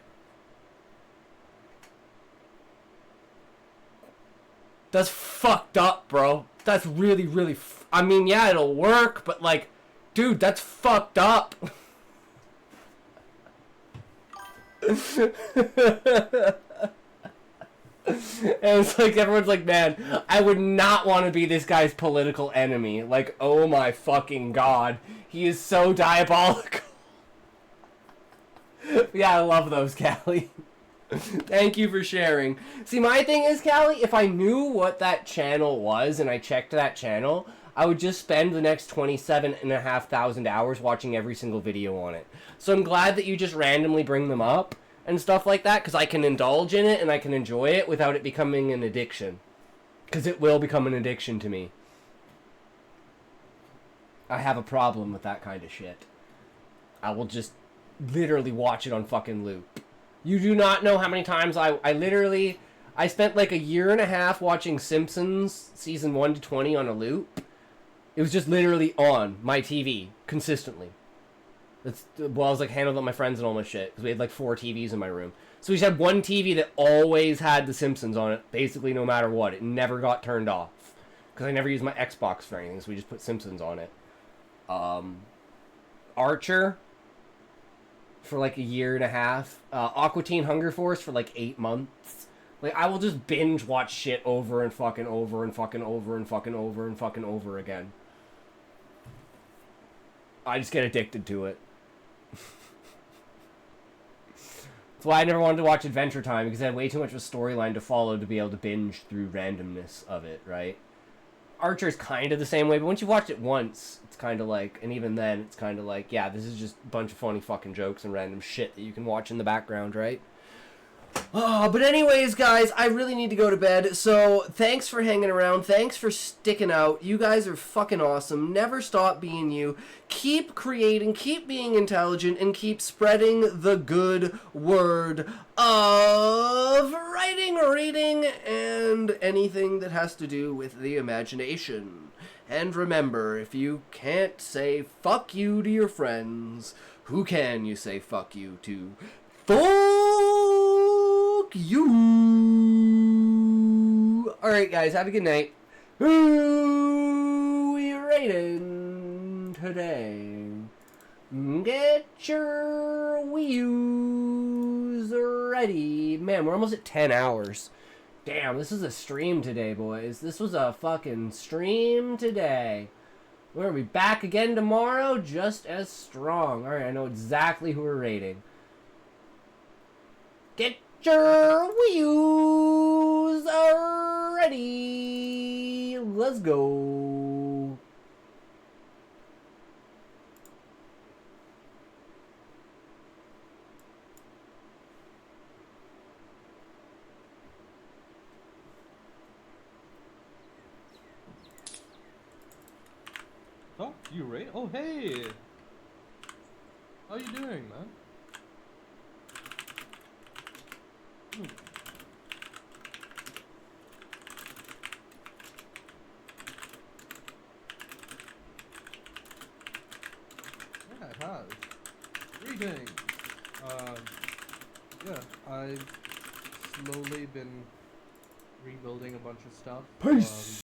that's fucked up, bro. That's really, really... I mean, yeah, it'll work, but, like, dude, that's fucked up. And it's like, everyone's like, man, I would not want to be this guy's political enemy. Like, oh my fucking God. He is so diabolical. Yeah, I love those, Callie. Thank you for sharing. See, my thing is, Callie, if I knew what that channel was and I checked that channel, I would just spend the next 27,500 hours watching every single video on it. So I'm glad that you just randomly bring them up and stuff like that, because I can indulge in it and I can enjoy it without it becoming an addiction. Because it will become an addiction to me. I have a problem with that kind of shit. I will just literally watch it on fucking loop. You do not know how many times I spent like a year and a half watching Simpsons season 1 to 20 on a loop. It was just literally on my TV consistently. That's, well, I was like handled with my friends and all my shit, because we had like 4 TVs in my room. So we just had one TV that always had The Simpsons on it, basically no matter what. It never got turned off, because I never used my Xbox for anything, so we just put Simpsons on it. Archer for like a year and a half. Aqua Teen Hunger Force for like 8 months. Like, I will just binge watch shit over and fucking over and fucking over and fucking over and fucking over again. I just get addicted to it. That's why I never wanted to watch Adventure Time, because I had way too much of a storyline to follow to be able to binge through randomness of it, right? Archer's kind of the same way, but once you've watched it once, it's kind of like, and even then, it's kind of like, yeah, this is just a bunch of funny fucking jokes and random shit that you can watch in the background, right? But anyways, guys, I really need to go to bed. So thanks for hanging around. Thanks for sticking out. You guys are fucking awesome. Never stop being you. Keep creating, keep being intelligent, and keep spreading the good word of writing, reading, and anything that has to do with the imagination. And remember, if you can't say fuck you to your friends, who can you say fuck you to? Fuck you! Alright, guys, have a good night. Who we rating today? Get your views ready. Man, we're almost at 10 hours. Damn, this is a stream today, boys. This was a fucking stream today. We're gonna be back again tomorrow, just as strong. Alright, I know exactly who we're rating. Get your views ready. Let's go. Oh, you right? Oh, hey! How you doing, man? Hmm. Yeah, it has. Greetings! Yeah, I've slowly been rebuilding a bunch of stuff. Peace!